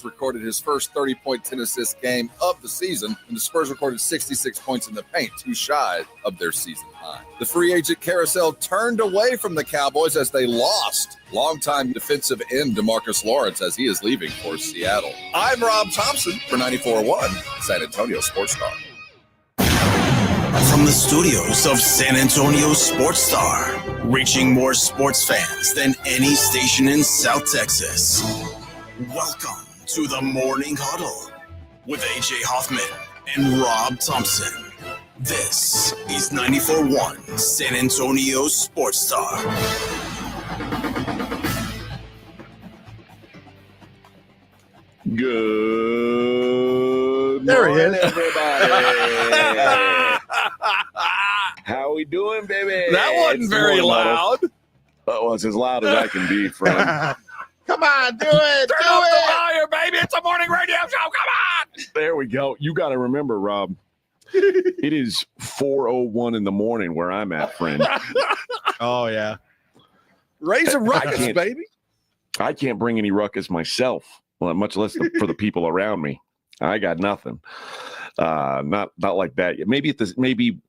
recorded his first 30-point, 10-assist game of the season, and the Spurs recorded 66 points in the paint, too shy of their season high. The free agent carousel turned away from the Cowboys as they lost longtime defensive end DeMarcus Lawrence as he is leaving for Seattle. I'm Rob Thompson for 94.1 San Antonio Sports Star. From the studios of San Antonio Sports Star, reaching more sports fans than any station in South Texas. Welcome to the Morning Huddle with AJ Hoffman and Rob Thompson. This is 94.1 San Antonio Sports Star. Good morning, everybody. How we doing, baby? That wasn't very loud. Well, it's as loud as I can be, friend. Come on, do it. Turn off the volume, baby. It's a morning radio show. Come on. There we go. You got to remember, Rob, it is 4:01 in the morning where I'm at, friend. Oh, yeah. Raise a ruckus, baby. I can't bring any ruckus myself, well, much less for the people around me. I got nothing. Not like that yet. Maybe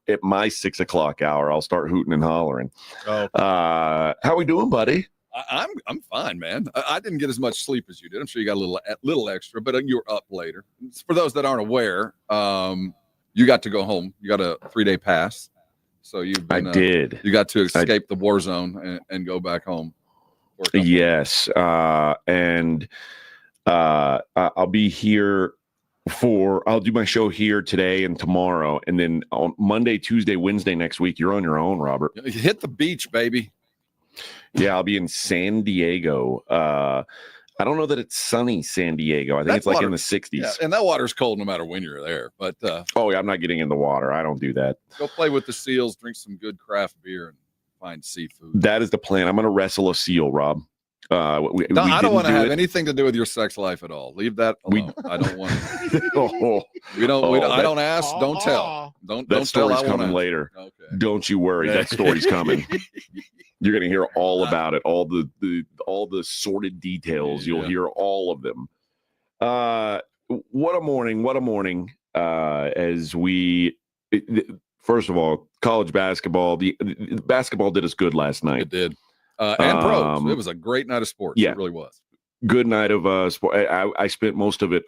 at my 6 o'clock hour, I'll start hooting and hollering. Oh. How we doing, buddy? I'm fine, man. I didn't get as much sleep as you did. I'm sure you got a little extra, but you were up later. For those that aren't aware, you got to go home. You got a 3-day pass, so you've been, I did. You got to escape the war zone and go back home. Yes, and I'll be here I'll do my show here today and tomorrow, and then on Monday, Tuesday, Wednesday next week, you're on your own, Robert. Hit the beach, baby. Yeah, I'll be in San Diego. I don't know that it's sunny San Diego. I think it's like in the 60s. Yeah, and that water's cold no matter when you're there. But oh, yeah, I'm not getting in the water. I don't do that. Go play with the seals, drink some good craft beer, and find seafood. That is the plan. I'm going to wrestle a seal, Rob. I don't want to have anything to do with your sex life at all. Leave that alone. I don't want to. I don't ask. Don't tell. Don't story's tell. Coming later. Okay. Don't you worry. That story's coming. You're going to hear all about it. All the sordid details. You'll hear all of them. What a morning. What a morning. First of all, college basketball. The basketball did us good last night. It did. And pros. It was a great night of sports. Yeah. It really was. Good night of sport. I spent most of it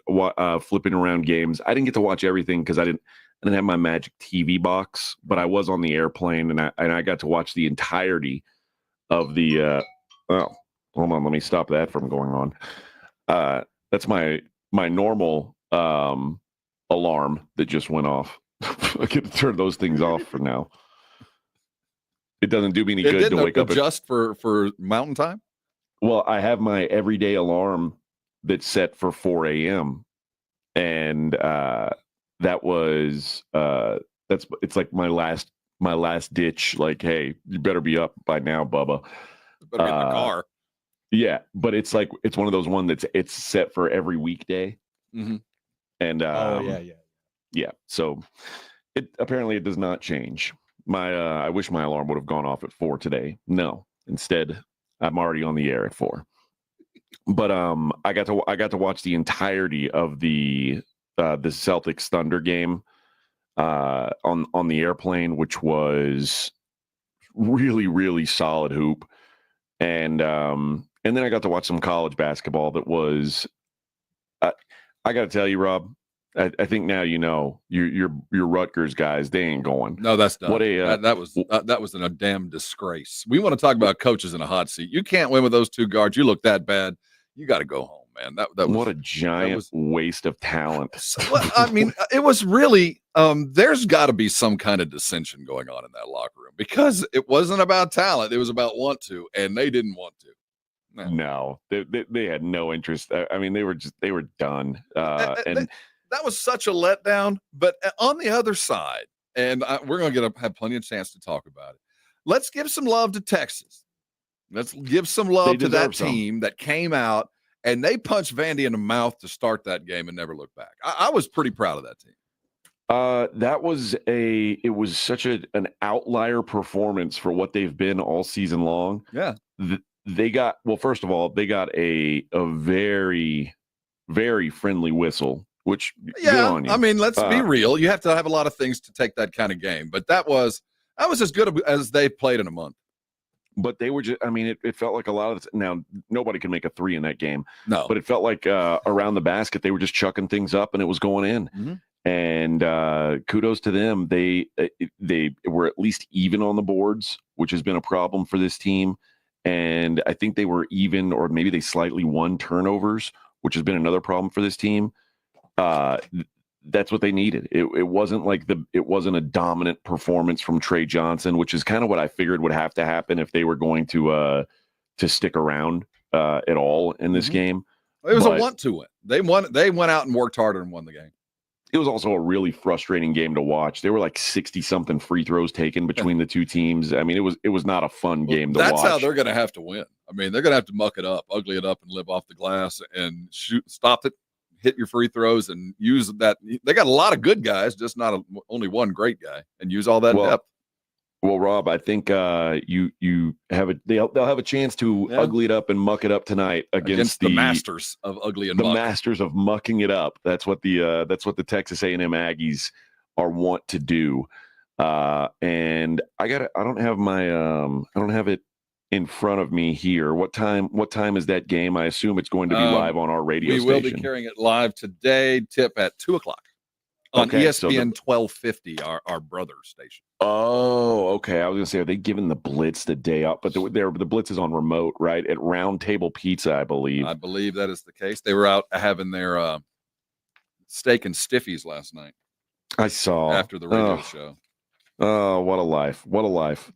flipping around games. I didn't get to watch everything because I didn't have my Magic TV box, but I was on the airplane and I got to watch the entirety of the. Oh, hold on, let me stop that from going on. That's my normal alarm that just went off. I get to turn those things off for now. It doesn't do me any good to wake up. Just for mountain time? Well, I have my everyday alarm that's set for 4 a.m. And that was it's like my last ditch. Like, hey, you better be up by now, Bubba. Better get in the car. Yeah, but it's one of those it's set for every weekday. Mm-hmm. And yeah. So apparently it does not change. I wish my alarm would have gone off at 4 today. No, instead I'm already on the air at 4. But I got to watch the entirety of the Celtics Thunder game on the airplane, which was really, really solid hoop. And then I got to watch some college basketball that was I got to tell you, Rob, I think now your Rutgers guys, they ain't going. No, that's done. That was a damn disgrace. We want to talk about coaches in a hot seat. You can't win with those two guards. You look that bad. You got to go home, man. That was what a giant waste of talent. Well, I mean, it was really. There's got to be some kind of dissension going on in that locker room because it wasn't about talent. It was about want to, and they didn't want to. No, they had no interest. I mean, they were done. And that was such a letdown. But on the other side, and we're going to have plenty of chance to talk about it. Let's give some love to Texas. Let's give some love to that team that came out and they punched Vandy in the mouth to start that game and never looked back. I was pretty proud of that team. It was such an outlier performance for what they've been all season long. Yeah. They got, well, first of all, they got a very very friendly whistle, which good Yeah, on you. I mean, let's be real. You have to have a lot of things to take that kind of game, but that was as good as they played in a month. But they were just, I mean, it felt like a lot of now nobody can make a three in that game. No. But it felt like around the basket, they were just chucking things up and it was going in. Mm-hmm. And kudos to them. They were at least even on the boards, which has been a problem for this team. And I think they were even, or maybe they slightly won turnovers, which has been another problem for this team. That's what they needed. It wasn't like it wasn't a dominant performance from Trey Johnson, which is kind of what I figured would have to happen if they were going to stick around at all in this game. It was a want to win. They went out and worked harder and won the game. It was also a really frustrating game to watch. There were like 60-something free throws taken between the two teams. I mean, it was not a fun game to watch. That's how they're going to have to win. I mean, they're going to have to muck it up, ugly it up, and live off the glass and stop it. Hit your free throws and use that. They got a lot of good guys, just not only one great guy, and use all that depth. Well, Rob, I think you have they'll have a chance to ugly it up and muck it up tonight against the masters of ugly and masters of mucking it up. That's what the Texas A&M Aggies are want to do. And I don't have it in front of me here. What time is that game? I assume it's going to be live on our radio station. We will be carrying it live today, tip at 2:00 on ESPN 1250, our brother station. Oh, okay. I was going to say, are they giving the Blitz the day up? But the Blitz is on remote, right? At Round Table Pizza, I believe. I believe that is the case. They were out having their steak and stiffies last night. I saw. After the radio show. Oh, what a life. What a life.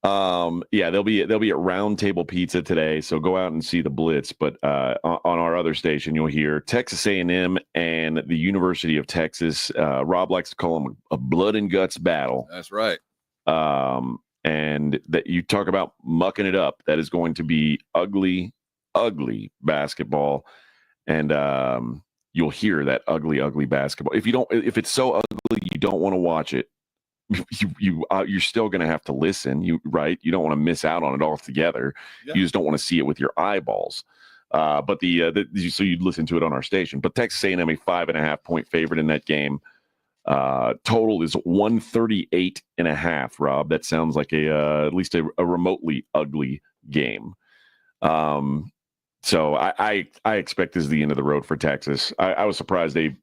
They'll be at Round Table Pizza today, so go out and see the Blitz. But on our other station, you'll hear Texas A&M and the University of Texas. Rob likes to call them a blood and guts battle. That's right. And that you talk about mucking it up. That is going to be ugly, ugly basketball, and you'll hear that ugly, ugly basketball. If it's so ugly you don't want to watch it, you're still going to have to listen. You don't want to miss out on it altogether. Yeah. You just don't want to see it with your eyeballs. So you'd listen to it on our station. But Texas A&M a 5.5 point favorite in that game. Total is 138.5. Rob, that sounds like at least a remotely ugly game. So I expect this is the end of the road for Texas. I was surprised they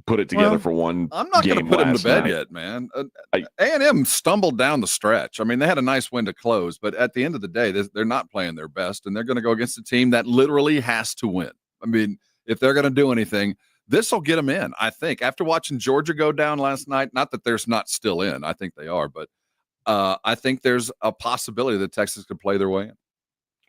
put it together for one. I'm not going to put them to bed yet, man. A&M stumbled down the stretch. I mean, they had a nice win to close, but at the end of the day, they're not playing their best, and they're going to go against a team that literally has to win. I mean, if they're going to do anything, this will get them in, I think. After watching Georgia go down last night, not that there's not still in. I think they are, but I think there's a possibility that Texas could play their way in.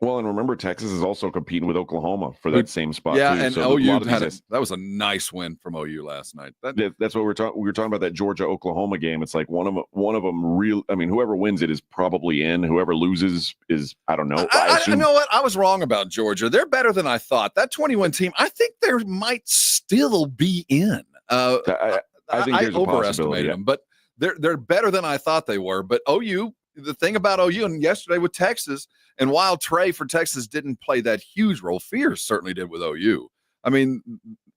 Well, and remember, Texas is also competing with Oklahoma for that same spot. Yeah, too. and so OU that was a nice win from OU last night. That's what we were talking about, that Georgia-Oklahoma game. It's like one of them real. I mean, whoever wins it is probably in. Whoever loses is, I don't know. You know what? I was wrong about Georgia. They're better than I thought. That 21 team, I think there might still be in. I think there's a possibility, them, but they're better than I thought they were. But OU. The thing about OU and yesterday with Texas, and while Trey for Texas didn't play that huge role, Fears certainly did with OU. I mean,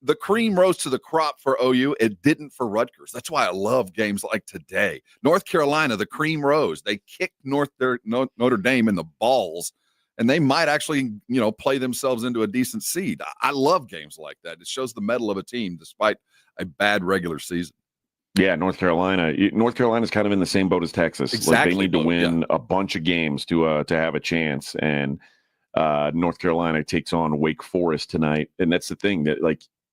the cream rose to the crop for OU. It didn't for Rutgers. That's why I love games like today. North Carolina, the cream rose. They kicked Notre Dame in the balls, and they might actually, play themselves into a decent seed. I love games like that. It shows the mettle of a team despite a bad regular season. Yeah, North Carolina's kind of in the same boat as Texas. Exactly. Like they need to win a bunch of games to have a chance. And North Carolina takes on Wake Forest tonight. And that's the thing that,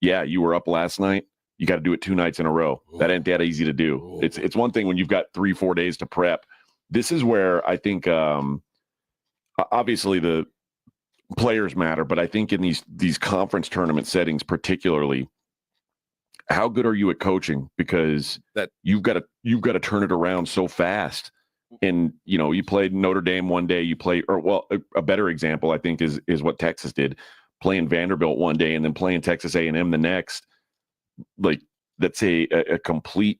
you were up last night. You got to do it 2 nights in a row. Ooh. That ain't that easy to do. Ooh. It's one thing when you've got 3-4 days to prep. This is where I think obviously the players matter, but I think in these conference tournament settings particularly, how good are you at coaching? Because that you've got to turn it around so fast. And you played Notre Dame one day, a better example I think is what Texas did, playing Vanderbilt one day and then playing Texas A&M the next. Like that's a complete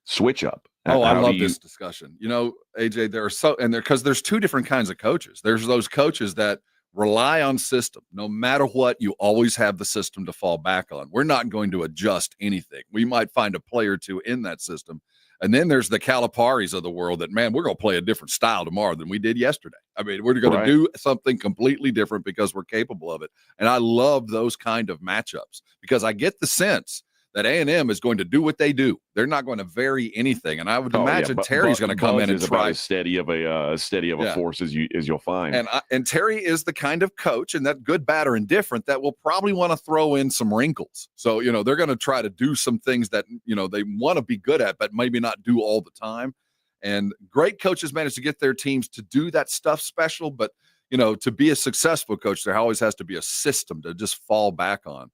switch up. I love this discussion. AJ, because there's 2 different kinds of coaches. There's those coaches that rely on system. No matter what, you always have the system to fall back on. We're not going to adjust anything. We might find a player or two in that system. And then there's the Caliparis of the world that, man, we're going to play a different style tomorrow than we did yesterday. I mean, we're going to do something completely different because we're capable of it. And I love those kind of matchups because I get the sense that A&M is going to do what they do. They're not going to vary anything. And I would imagine Terry's going to come in and try as steady of a force as you'll find. And Terry is the kind of coach, and that good, bad, or indifferent, that will probably want to throw in some wrinkles. So, they're going to try to do some things that, they want to be good at, but maybe not do all the time. And great coaches manage to get their teams to do that stuff special. But, to be a successful coach, there always has to be a system to just fall back on.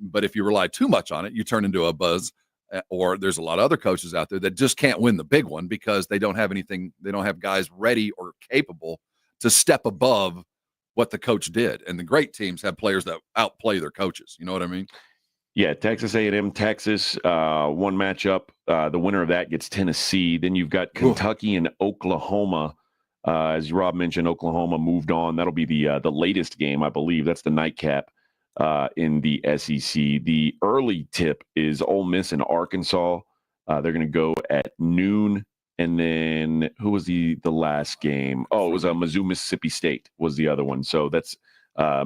But if you rely too much on it, you turn into a buzz. Or there's a lot of other coaches out there that just can't win the big one because they don't have anything. They don't have guys ready or capable to step above what the coach did. And the great teams have players that outplay their coaches. You know what I mean? Yeah, Texas A&M, Texas, one matchup. The winner of that gets Tennessee. Then you've got Kentucky and Oklahoma. As Rob mentioned, Oklahoma moved on. That'll be the latest game, I believe. That's the nightcap in the SEC. The early tip is Ole Miss and Arkansas. They're going to go at noon. And then who was the last game? Oh, it was Mizzou, Mississippi State was the other one. So that's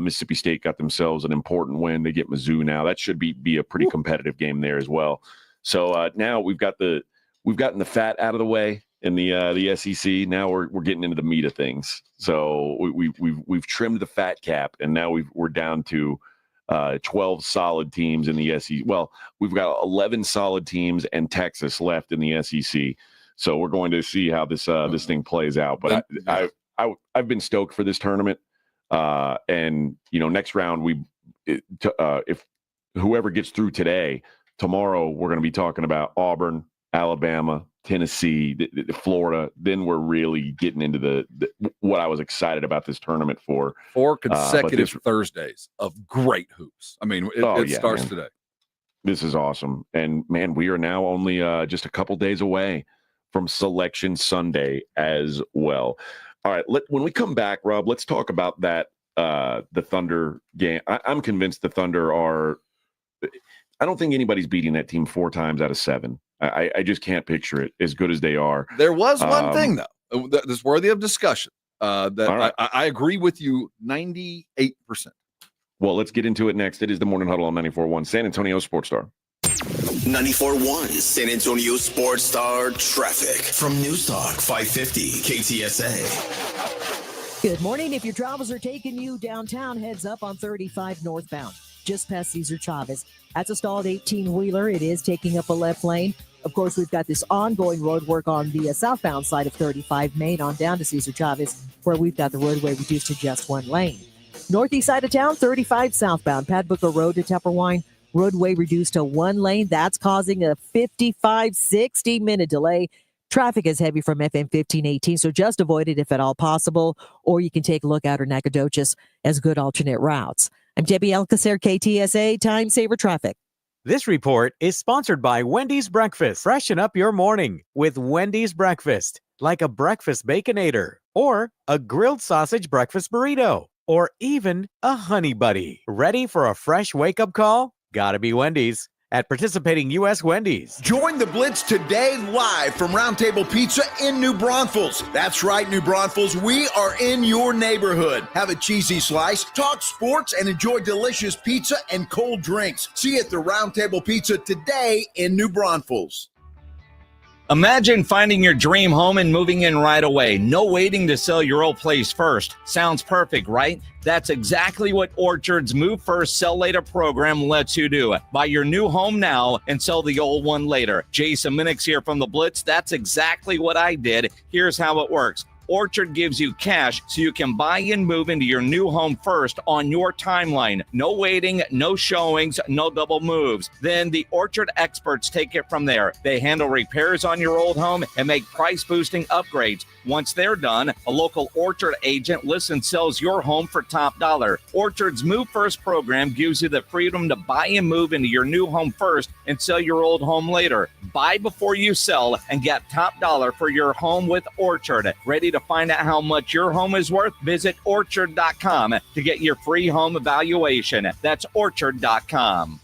Mississippi State got themselves an important win. They get Mizzou now. That should be a pretty competitive game there as well. So now we've gotten the fat out of the way in the SEC. Now we're getting into the meat of things. So we've trimmed the fat cap, and now we're down to 12 solid teams in the SEC. Well, we've got 11 solid teams and Texas left in the SEC. So we're going to see how this thing plays out. But I've been stoked for this tournament. And next round if whoever gets through today, tomorrow we're going to be talking about Auburn, Alabama, Tennessee, Florida. Then we're really getting into the what I was excited about this tournament for. 4 consecutive Thursdays of great hoops. I mean, it starts today. This is awesome. And man, we are now only just a couple days away from Selection Sunday as well. All right, when we come back, Rob, let's talk about that the Thunder game. I'm convinced the Thunder are – I don't think anybody's beating that team 4 times out of 7. I just can't picture it as good as they are. There was one thing, though, that's worthy of discussion. Right. I agree with you 98%. Well, let's get into it next. It is the Morning Huddle on 94.1 San Antonio Sports Star. 94.1 San Antonio Sports Star traffic from News Talk 550 KTSA. Good morning. If your travels are taking you downtown, heads up on 35 northbound, just past Cesar Chavez. That's a stalled 18-wheeler. It is taking up a left lane. Of course, we've got this ongoing road work on the southbound side of 35 Main on down to Cesar Chavez, where we've got the roadway reduced to just 1 lane. Northeast side of town, 35 southbound, Pat Booker Road to Tupperwine. Roadway reduced to 1 lane. That's causing a 60-minute delay. Traffic is heavy from FM 1518, so just avoid it if at all possible, or you can take a look out of Nacogdoches as good alternate routes. I'm Debbie Alcacer, KTSA Time Saver Traffic. This report is sponsored by Wendy's Breakfast. Freshen up your morning with Wendy's Breakfast, like a breakfast Baconator, or a grilled sausage breakfast burrito, or even a honey buddy. Ready for a fresh wake-up call? Gotta be Wendy's. At participating U.S. Wendy's. Join the Blitz today live from Round Table Pizza in New Braunfels. That's right, New Braunfels. We are in your neighborhood. Have a cheesy slice, talk sports, and enjoy delicious pizza and cold drinks. See you at the Round Table Pizza today in New Braunfels. Imagine finding your dream home and moving in right away. No waiting to sell your old place first. Sounds perfect, right? That's exactly what Orchard's Move First, Sell Later program lets you do. Buy your new home now and sell the old one later. Jason Minix here from The Blitz. That's exactly what I did. Here's how it works. Orchard gives you cash so you can buy and move into your new home first on your timeline. No waiting, no showings, no double moves. Then the Orchard experts take it from there. They handle repairs on your old home and make price-boosting upgrades. Once they're done, a local Orchard agent lists and sells your home for top dollar. Orchard's Move First program gives you the freedom to buy and move into your new home first and sell your old home later. Buy before you sell and get top dollar for your home with Orchard. Ready to find out how much your home is worth? Visit Orchard.com to get your free home evaluation. That's Orchard.com.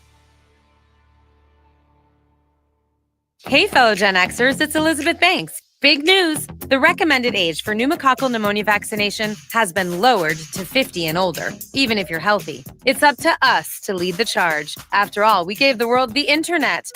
Hey, fellow Gen Xers, it's Elizabeth Banks. Big news! The recommended age for pneumococcal pneumonia vaccination has been lowered to 50 and older, even if you're healthy. It's up to us to lead the charge. After all, we gave the world the internet.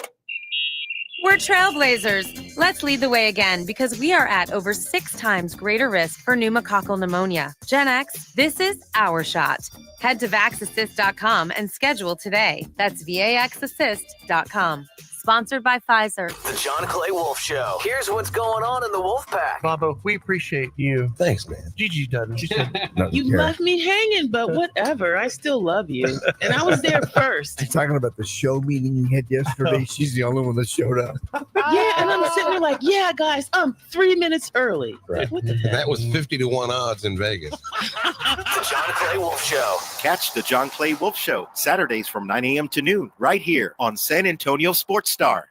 We're trailblazers. Let's lead the way again because we are at over 6 times greater risk for pneumococcal pneumonia. Gen X, this is our shot. Head to vaxassist.com and schedule today. That's vaxassist.com. Sponsored by Pfizer. The John Clay Wolf Show. Here's what's going on in the Wolf Pack. Bobo, we appreciate you. Thanks, man. Gigi doesn't. She said, you left me hanging, but whatever. I still love you. And I was there first. You're talking about the show meeting you had yesterday. She's the only one that showed up. Yeah, and I'm sitting there like, yeah, guys, I'm 3 minutes early. Right. What the heck? That was 50-1 odds in Vegas. The John Clay Wolf Show. Catch the John Clay Wolf Show Saturdays from 9 a.m. to noon right here on San Antonio Sports Star.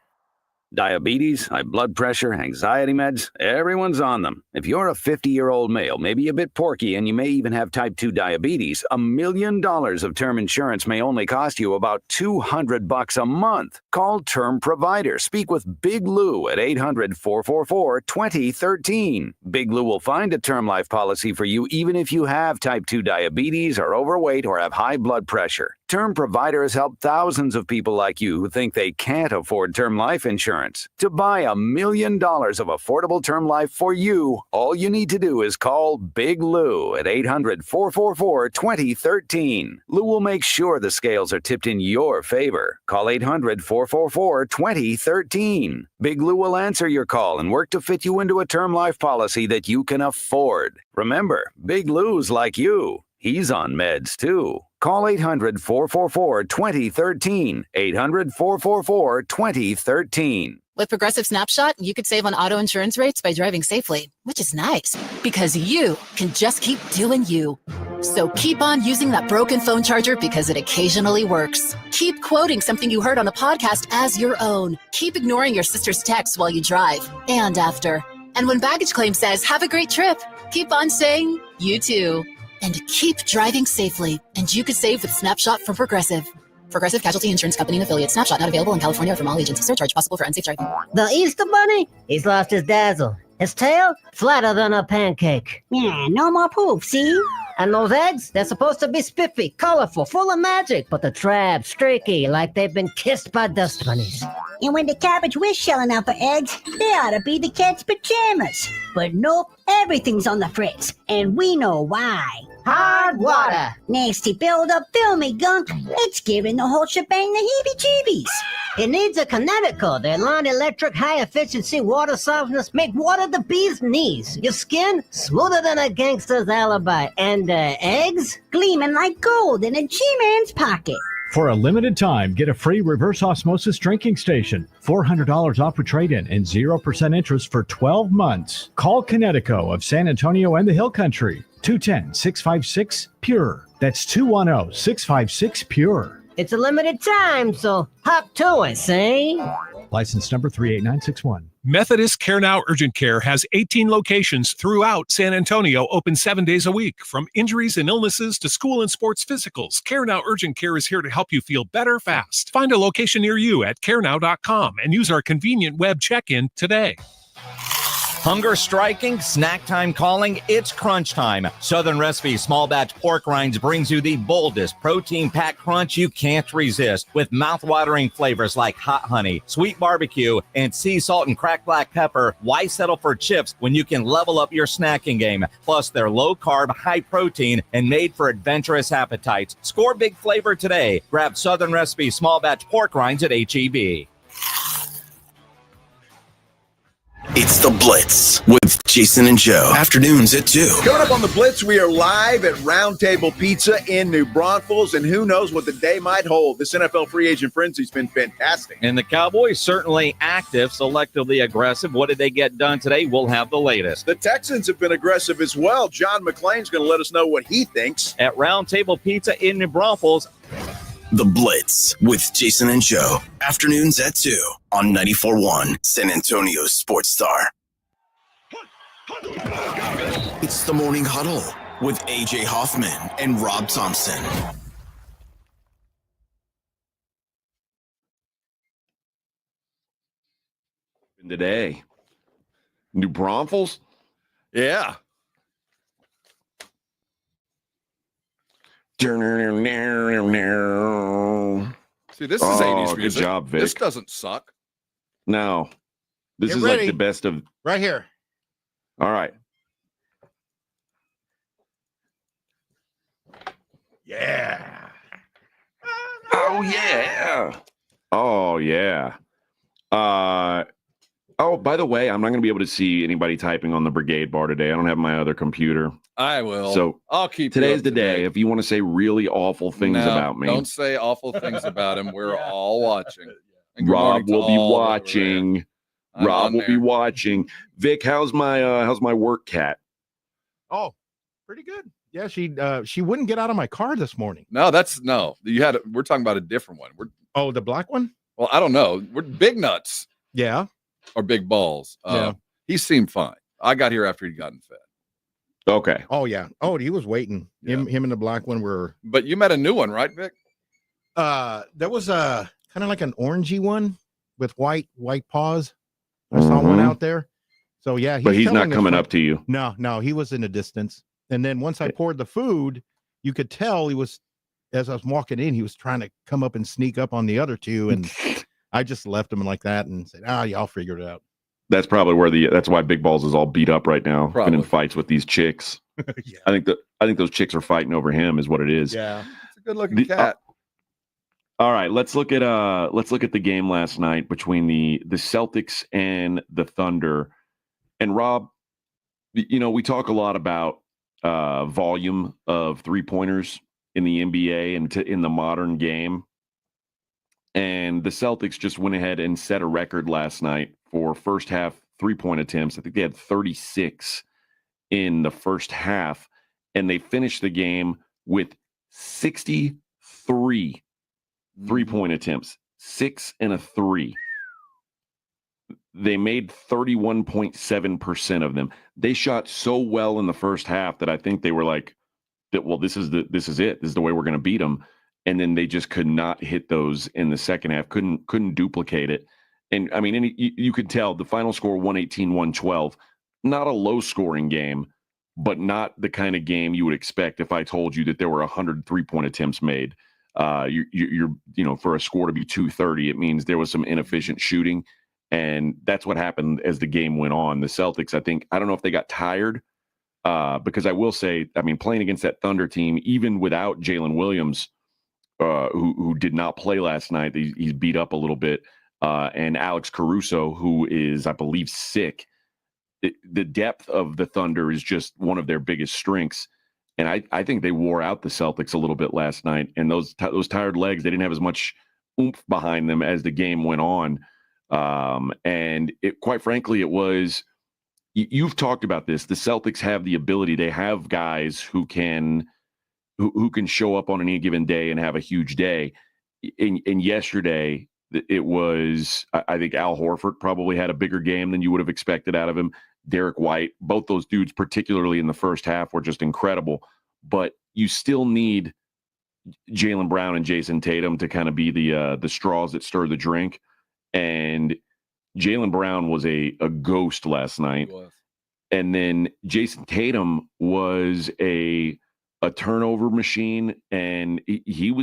Diabetes, high blood pressure, anxiety meds, everyone's on them. If you're a 50-year-old male, maybe a bit porky, and you may even have type 2 diabetes, $1 million of term insurance may only cost you about $200 a month. Call Term Provider. Speak with Big Lou at 800-444-2013. Big Lou will find a term life policy for you even if you have type 2 diabetes, are overweight, or have high blood pressure. Term Provider has helped thousands of people like you who think they can't afford term life insurance. To buy $1 million of affordable term life for you, all you need to do is call Big Lou at 800-444-2013. Lou will make sure the scales are tipped in your favor. Call 800-444-2013. Big Lou will answer your call and work to fit you into a term life policy that you can afford. Remember, Big Lou's like you. He's on meds, too. Call 800-444-2013. 800-444-2013. With Progressive Snapshot, you could save on auto insurance rates by driving safely, which is nice because you can just keep doing you. So keep on using that broken phone charger because it occasionally works. Keep quoting something you heard on a podcast as your own. Keep ignoring your sister's texts while you drive and after. And when baggage claim says, have a great trip, keep on saying, you too. And keep driving safely, and you could save with Snapshot from Progressive. Progressive Casualty Insurance Company and Affiliates. Snapshot not available in California or from all agents. Surcharge possible for unsafe driving. The Easter Bunny? He's lost his dazzle. His tail? Flatter than a pancake. Yeah, no more poof, see? And those eggs? They're supposed to be spiffy, colorful, full of magic, but the trap, streaky, like they've been kissed by dust bunnies. And when the cabbage was shelling out for eggs, they ought to be the cat's pajamas. But nope, everything's on the fritz, and we know why. Hard water. Nasty build-up, filmy gunk. It's giving the whole shebang the heebie-jeebies. It needs a Connecticut. Their non-electric, high-efficiency water softness make water the bee's knees. Your skin, smoother than a gangster's alibi. And eggs? Gleaming like gold in a G-Man's pocket. For a limited time, get a free reverse osmosis drinking station, $400 off for trade-in, and 0% interest for 12 months. Call Connecticut of San Antonio and the Hill Country, 210-656-PURE. That's 210-656-PURE. It's a limited time, so hop to it, see? License number 38961. Methodist Care Now Urgent Care has 18 locations throughout San Antonio, open 7 days a week. From injuries and illnesses to school and sports physicals, Care Now Urgent Care is here to help you feel better fast. Find a location near you at carenow.com and use our convenient web check-in today. Hunger striking, snack time calling, it's crunch time. Southern Recipe Small Batch Pork Rinds brings you the boldest protein-packed crunch you can't resist with mouth-watering flavors like hot honey, sweet barbecue, and sea salt and cracked black pepper. Why settle for chips when you can level up your snacking game? Plus, they're low-carb, high-protein, and made for adventurous appetites. Score big flavor today. Grab Southern Recipe Small Batch Pork Rinds at H-E-B. It's The Blitz with Jason and Joe. Afternoons at 2. Coming up on The Blitz, we are live at Roundtable Pizza in New Braunfels, and who knows what the day might hold. This NFL free agent frenzy's been fantastic. And the Cowboys certainly active, selectively aggressive. What did they get done today? We'll have the latest. The Texans have been aggressive as well. John McClain's going to let us know what he thinks. At Roundtable Pizza in New Braunfels. The Blitz with Jason and Joe. Afternoons at 2 on 94.1 San Antonio's Sports Star. It's the Morning Huddle with AJ Hoffman and Rob Thompson. Today, New Braunfels? Yeah. See, this is 80s music. Good job, Vic. This doesn't suck. No. This Get is ready. like the best of... Right here. All right. Yeah. Oh, yeah. Oh, yeah. Oh, by the way, I'm not going to be able to see anybody typing on the Brigade bar today. I don't have my other computer. I will. So I'll keep today's the day. If you want to say really awful things about me, don't say awful things about him. We're all watching. Rob will be watching. Rob will be watching. Vic, how's my work cat? Oh, pretty good. Yeah, she wouldn't get out of my car this morning. No, we're talking about a different one. Oh, the black one? Well, I don't know. We're big nuts. Yeah. Or big balls. Yeah. He seemed fine. I got here after he'd gotten fed. Okay. Oh yeah. Oh, he was waiting. Yeah. Him and the black one were. But you met a new one, right, Vic? There was a kind of like an orangey one with white paws. I saw one out there. So yeah, but he's not coming up to you. No, he was in the distance. And then once I poured the food, you could tell he was, as I was walking in, he was trying to come up and sneak up on the other two, and I just left him like that and said, y'all figure it out. That's probably that's why Big Balls is all beat up right now and in fights with these chicks. Yeah. I think those chicks are fighting over him is what it is. Yeah. It's a good looking cat. All right, let's look at the game last night between the Celtics and the Thunder. And Rob, we talk a lot about volume of three-pointers in the NBA and in the modern game. And the Celtics just went ahead and set a record last night for first half three-point attempts. I think they had 36 in the first half, and they finished the game with 63 three-point attempts, 6 and a 3. They made 31.7% of them. They shot so well in the first half that I think they were like, well, this is it. This is the way we're going to beat them. And then they just could not hit those in the second half. Couldn't duplicate it. And I mean, you could tell the final score 118-112. Not a low-scoring game, but not the kind of game you would expect if I told you that there were 100 three-point attempts made. You're for a score to be 230, it means there was some inefficient shooting. And that's what happened as the game went on. The Celtics, I don't know if they got tired, because I will say, I mean, playing against that Thunder team, even without Jalen Williams, who did not play last night, he's beat up a little bit, and Alex Caruso, who is, I believe, sick. The depth of the Thunder is just one of their biggest strengths. And I think they wore out the Celtics a little bit last night. And those tired legs, they didn't have as much oomph behind them as the game went on. And quite frankly, it was, you've talked about this. The Celtics have the ability. They have guys who can show up on any given day and have a huge day. And yesterday, it was, I think Al Horford probably had a bigger game than you would have expected out of him. Derek White, both those dudes, particularly in the first half, were just incredible. But you still need Jaylen Brown and Jason Tatum to kind of be the straws that stir the drink. And Jaylen Brown was a ghost last night. And then Jason Tatum was a turnover machine. And he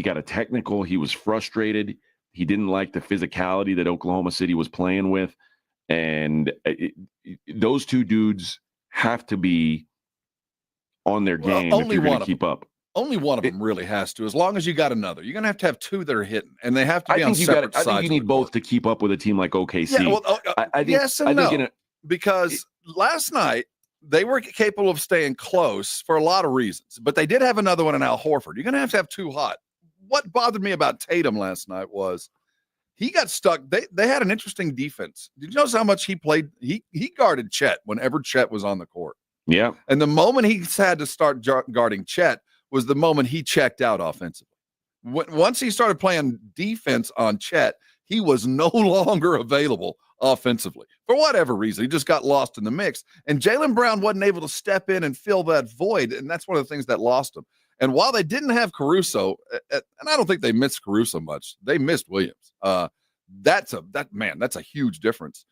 got a technical. He was frustrated. He didn't like the physicality that Oklahoma City was playing with. And those two dudes have to be on their game if you're going to keep up. Only one of them really has to. As long as you got another, you're going to have two that are hitting, and they have to be on separate sides. I think you need both to keep up with a team like OKC. Yeah, well, I think, yes and no, because last night they were capable of staying close for a lot of reasons, but they did have another one in Al Horford. You're going to have two hot. What bothered me about Tatum last night was he got stuck. They had an interesting defense. Did you notice how much he played? He guarded Chet whenever Chet was on the court. Yeah. And the moment he had to start guarding Chet was the moment he checked out offensively. Once he started playing defense on Chet, he was no longer available offensively. For whatever reason, he just got lost in the mix. And Jaylen Brown wasn't able to step in and fill that void, and that's one of the things that lost him. And while they didn't have Caruso, and I don't think they missed Caruso much, they missed Williams. That's a huge difference.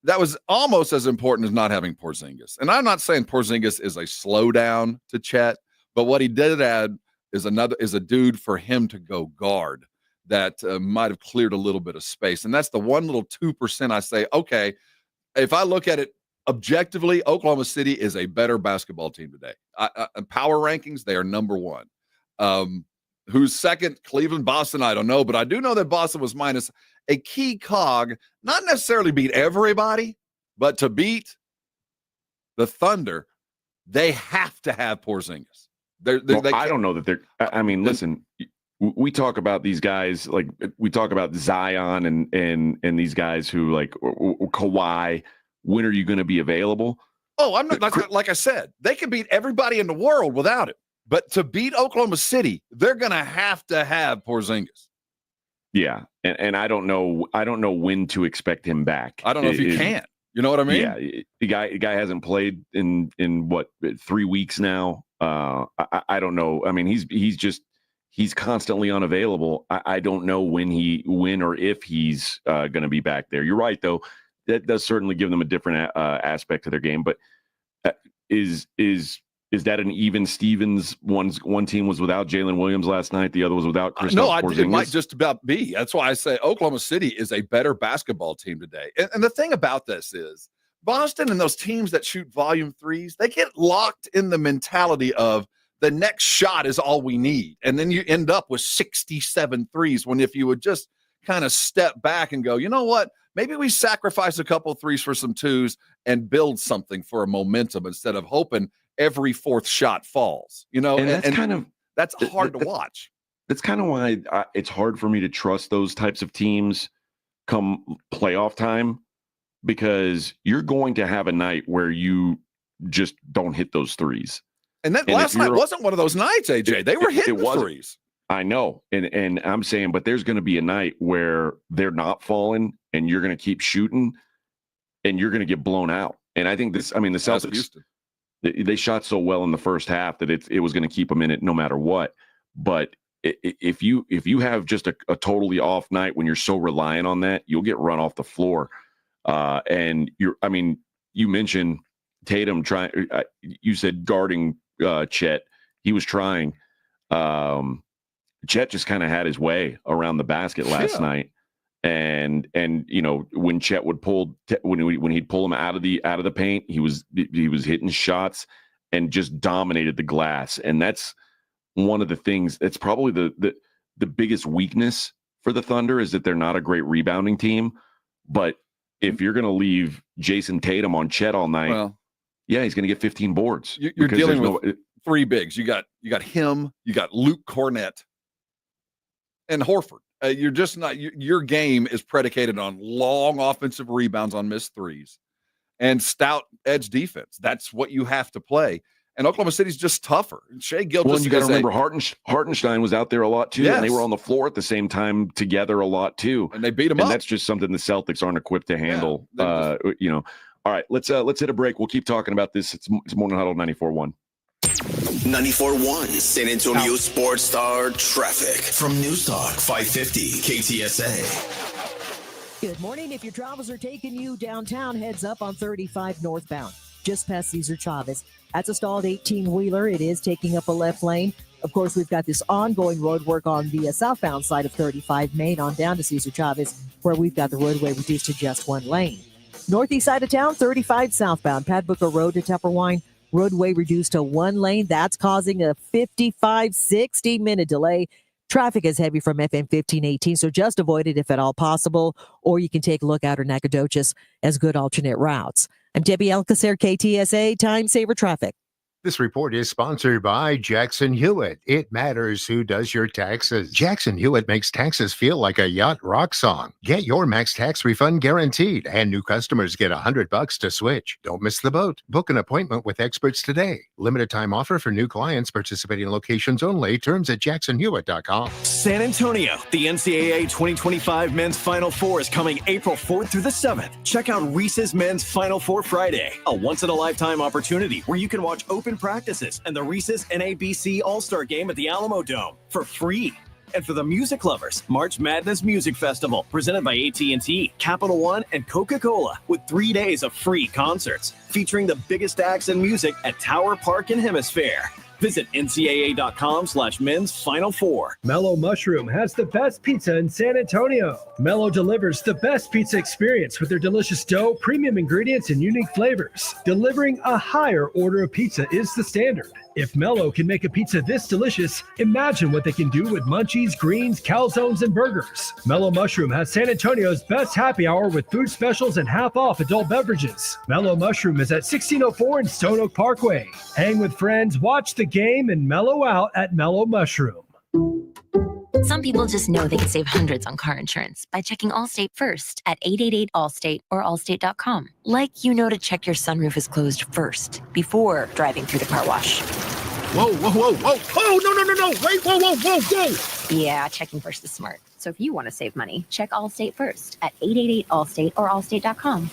That was almost as important as not having Porzingis. And I'm not saying Porzingis is a slowdown to Chet, but what he did add is a dude for him to go guard that might have cleared a little bit of space. And that's the one little 2% I say, okay, if I look at it objectively, Oklahoma City is a better basketball team today. Power rankings, they are number one. Who's second? Cleveland, Boston, I don't know. But I do know that Boston was minus a key cog, not necessarily beat everybody, but to beat the Thunder, they have to have Porzingis. I don't know that they're – I mean, listen, we talk about these guys, like we talk about Zion and these guys who like Kawhi. When are you going to be available? Oh, I'm not like I said, they can beat everybody in the world without it. But to beat Oklahoma City, they're going to have Porzingis. Yeah, and I don't know when to expect him back. I don't know if you can. You know what I mean? Yeah, the guy hasn't played in what 3 weeks now. I don't know. I mean, he's constantly unavailable. I don't know when or if he's going to be back there. You're right, though. That does certainly give them a different aspect to their game. But is that an even Stevens? One team was without Jalen Williams last night. The other was without Kristaps Porzingis. It might just about be. That's why I say Oklahoma City is a better basketball team today. And the thing about this is Boston and those teams that shoot volume threes, they get locked in the mentality of the next shot is all we need. And then you end up with 67 threes when if you would just kind of step back and go, you know what? Maybe we sacrifice a couple of threes for some twos and build something for a momentum instead of hoping every fourth shot falls, you know, and that's hard to watch. That's kind of why it's hard for me to trust those types of teams come playoff time, because you're going to have a night where you just don't hit those threes. And last night wasn't one of those nights, AJ. They were hitting the threes. I know. And I'm saying, but there's going to be a night where they're not falling and you're going to keep shooting and you're going to get blown out. And I think the Celtics, they shot so well in the first half that it was going to keep them in it no matter what. But if you have just a totally off night when you're so reliant on that, you'll get run off the floor. And you mentioned Tatum trying. You said guarding Chet. He was trying. Chet just kind of had his way around the basket last night. And you know, when Chet would when he'd pull him out of the paint, he was hitting shots and just dominated the glass. And that's one of the things. It's probably the biggest weakness for the Thunder is that they're not a great rebounding team. But if you're going to leave Jason Tatum on Chet all night, he's going to get 15 boards. You're dealing with three bigs. You got him. You got Luke Cornett and Horford. You're just not. Your game is predicated on long offensive rebounds on missed threes and stout edge defense. That's what you have to play. And Oklahoma City's just tougher. And Shea Gilgeous. Well, you got to remember Hartenstein was out there a lot too, and they were on the floor at the same time together a lot too. And they beat him up. And that's just something the Celtics aren't equipped to handle. You know. All right, let's hit a break. We'll keep talking about this. It's Morning Huddle 94.1. 94.1 San Antonio Sports Star traffic from News Talk 550 KTSA. Good morning. If your travels are taking you downtown, heads up on 35 northbound, just past Cesar Chavez. That's a stalled 18-wheeler. It is taking up a left lane. Of course, we've got this ongoing road work on the southbound side of 35 Main on down to Cesar Chavez, where we've got the roadway reduced to just one lane. Northeast side of town, 35 southbound, Pat Booker Road to Tupperwine. roadway reduced to one lane. That's causing a 60-minute delay. Traffic is heavy from FM 1518, so just avoid it if at all possible, or you can take Lookout or Nacogdoches as good alternate routes. I'm Debbie Alcacer, KTSA Time Saver Traffic. This report is sponsored by Jackson Hewitt. It matters who does your taxes. Jackson Hewitt makes taxes feel like a yacht rock song. Get your max tax refund guaranteed, and new customers get $100 to switch. Don't miss the boat. Book an appointment with experts today. Limited time offer for new clients. Participating locations only. Terms at jacksonhewitt.com. San Antonio, the NCAA 2025 Men's Final Four is coming April 4th through the 7th. Check out Reese's Men's Final Four Friday, a once-in-a-lifetime opportunity where you can watch open practices and the Reese's NABC All-Star Game at the Alamo Dome for free. And for the music lovers, March Madness Music Festival, presented by AT&T, Capital One, and Coca-Cola, with 3 days of free concerts, featuring the biggest acts in music at Tower Park and Hemisphere. Visit ncaa.com/men's final four. Mellow Mushroom has the best pizza in San Antonio. Mellow delivers the best pizza experience with their delicious dough, premium ingredients, and unique flavors. Delivering a higher order of pizza is the standard. If Mellow can make a pizza this delicious, imagine what they can do with munchies, greens, calzones, and burgers. Mellow Mushroom has San Antonio's best happy hour with food specials and half off adult beverages. Mellow Mushroom is at 1604 in Stone Oak Parkway. Hang with friends, watch the game, and mellow out at Mellow Mushroom. Some people just know they can save hundreds on car insurance by checking Allstate first at 888-ALLSTATE or allstate.com. Like you know to check your sunroof is closed first before driving through the car wash. Whoa, whoa, whoa, whoa. Oh, no. Wait, whoa. Yeah, checking first is smart. So if you want to save money, check Allstate first at 888-ALLSTATE or allstate.com.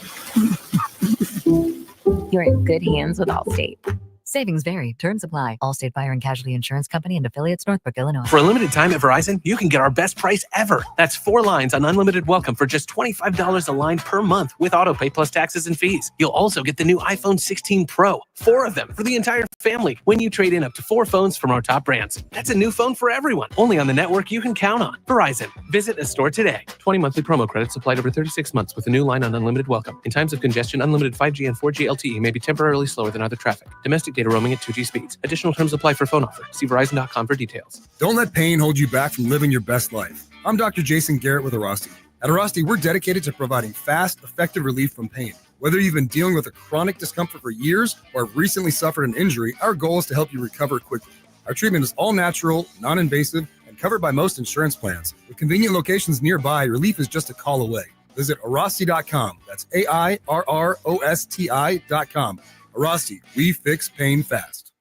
You're in good hands with Allstate. Savings vary. Terms apply. Allstate Fire and Casualty Insurance Company and affiliates, Northbrook, Illinois. For a limited time at Verizon, you can get our best price ever. That's 4 lines on unlimited welcome for just $25 a line per month with autopay plus taxes and fees. You'll also get the new iPhone 16 Pro, 4 of them for the entire family when you trade in up to 4 phones from our top brands. That's a new phone for everyone, only on the network you can count on. Verizon. Visit a store today. 20 monthly promo credits applied over 36 months with a new line on unlimited welcome. In times of congestion, unlimited 5G and 4G LTE may be temporarily slower than other traffic. Domestic data roaming at 2G speeds. Additional terms apply for phone offer. See Verizon.com for details. Don't let pain hold you back from living your best life. I'm Dr. Jason Garrett with Arasti. At Arasti, we're dedicated to providing fast, effective relief from pain. Whether you've been dealing with a chronic discomfort for years or have recently suffered an injury, our goal is to help you recover quickly. Our treatment is all natural, non-invasive, and covered by most insurance plans. With convenient locations nearby, relief is just a call away. Visit Arasti.com. That's AIRROSTI.com. Arasti, we fix pain fast.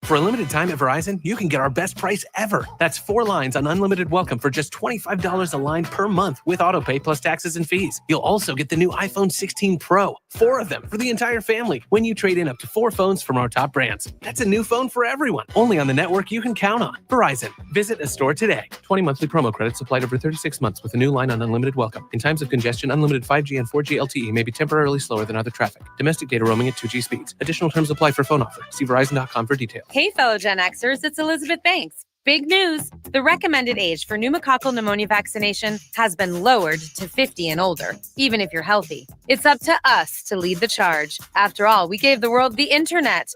For a limited time at Verizon, you can get our best price ever. That's 4 lines on unlimited welcome for just $25 a line per month with autopay plus taxes and fees. You'll also get the new iPhone 16 Pro, 4 of them for the entire family when you trade in up to 4 phones from our top brands. That's a new phone for everyone, only on the network you can count on. Verizon. Visit a store today. 20 monthly promo credits applied over 36 months with a new line on unlimited welcome. In times of congestion, unlimited 5G and 4G LTE may be temporarily slower than other traffic. Domestic data roaming at 2G speeds. Additional terms apply for phone offer. See Verizon.com for details. Hey, fellow Gen Xers, it's Elizabeth Banks. Big news! The recommended age for pneumococcal pneumonia vaccination has been lowered to 50 and older, even if you're healthy. It's up to us to lead the charge. After all, we gave the world the internet.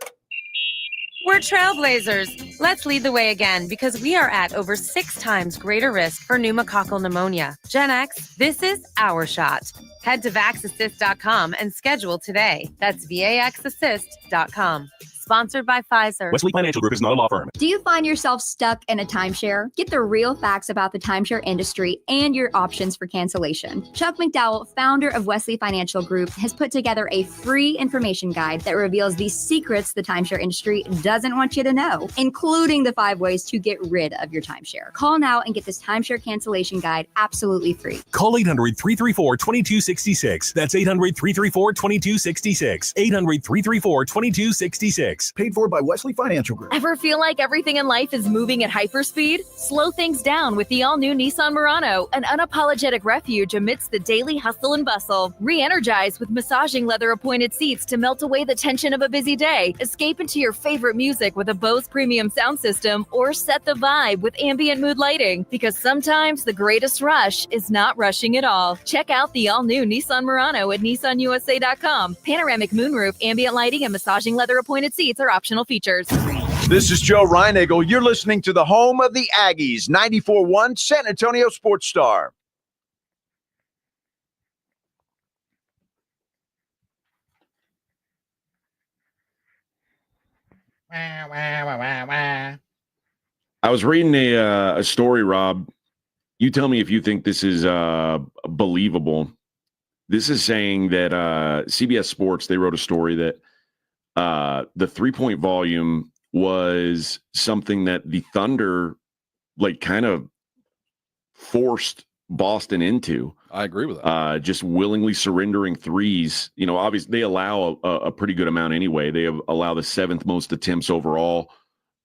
We're trailblazers. Let's lead the way again because we are at over 6 times greater risk for pneumococcal pneumonia. Gen X, this is our shot. Head to vaxassist.com and schedule today. That's vaxassist.com. Sponsored by Pfizer. Wesley Financial Group is not a law firm. Do you find yourself stuck in a timeshare? Get the real facts about the timeshare industry and your options for cancellation. Chuck McDowell, founder of Wesley Financial Group, has put together a free information guide that reveals the secrets the timeshare industry doesn't want you to know, including the 5 ways to get rid of your timeshare. Call now and get this timeshare cancellation guide absolutely free. Call 800-334-2266. That's 800-334-2266. 800-334-2266. Paid for by Wesley Financial Group. Ever feel like everything in life is moving at hyperspeed? Slow things down with the all-new Nissan Murano, an unapologetic refuge amidst the daily hustle and bustle. Re-energize with massaging leather-appointed seats to melt away the tension of a busy day. Escape into your favorite music with a Bose premium sound system, or set the vibe with ambient mood lighting. Because sometimes the greatest rush is not rushing at all. Check out the all-new Nissan Murano at nissanusa.com. Panoramic moonroof, ambient lighting, and massaging leather-appointed seats Seats are optional features. This is Joe Reinagle. You're listening to the home of the Aggies, 94.1 San Antonio Sports Star. I was reading a story, Rob. You tell me if you think this is believable. This is saying that CBS Sports, they wrote a story that the three-point volume was something that the Thunder kind of forced Boston into. I agree with that. Just willingly surrendering threes. Obviously they allow a pretty good amount anyway. They allow the 7th most attempts overall.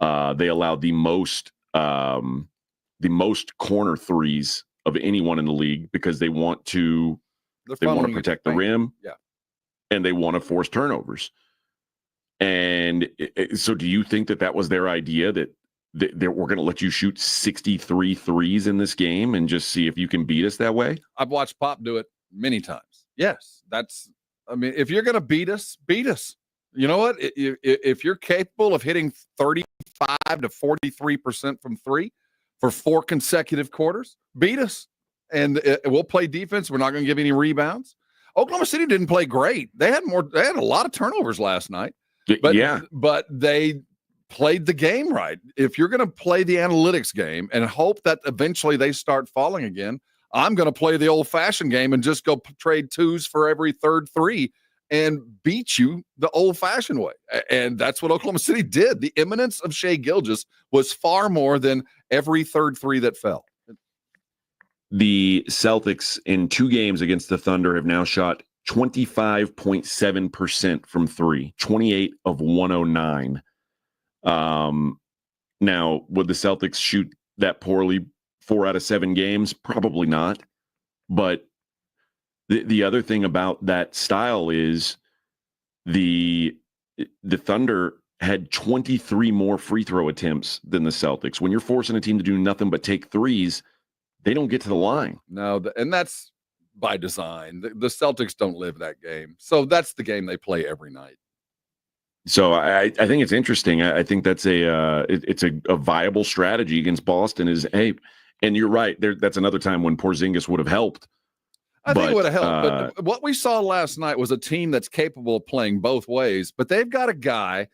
They allow the most corner threes of anyone in the league because they want to protect the rim. Yeah. And they want to force turnovers. And so do you think that was their idea, that we're going to let you shoot 63 threes in this game and just see if you can beat us that way? I've watched Pop do it many times. Yes, if you're going to beat us, beat us. You know what? If you're capable of hitting 35 to 43% from three for 4 consecutive quarters, beat us. And we'll play defense. We're not going to give any rebounds. Oklahoma City didn't play great. They had a lot of turnovers last night. But they played the game right. If you're going to play the analytics game and hope that eventually they start falling again, I'm going to play the old-fashioned game and just go trade 2s for every third 3 and beat you the old-fashioned way. And that's what Oklahoma City did. The imminence of Shai Gilgeous was far more than every third 3 that fell. The Celtics in 2 games against the Thunder have now shot 25.7% from 3, 28 of 109. Now, would the Celtics shoot that poorly 4 out of 7 games? Probably not. But the other thing about that style is the Thunder had 23 more free throw attempts than the Celtics. When you're forcing a team to do nothing but take threes, they don't get to the line. No, and that's by design. The Celtics don't live that game. So that's the game they play every night. So I think it's interesting. I think that's it's a viable strategy against Boston is, hey, and you're right. That's another time when Porzingis would have helped. I think it would have helped. But what we saw last night was a team that's capable of playing both ways, but they've got a guy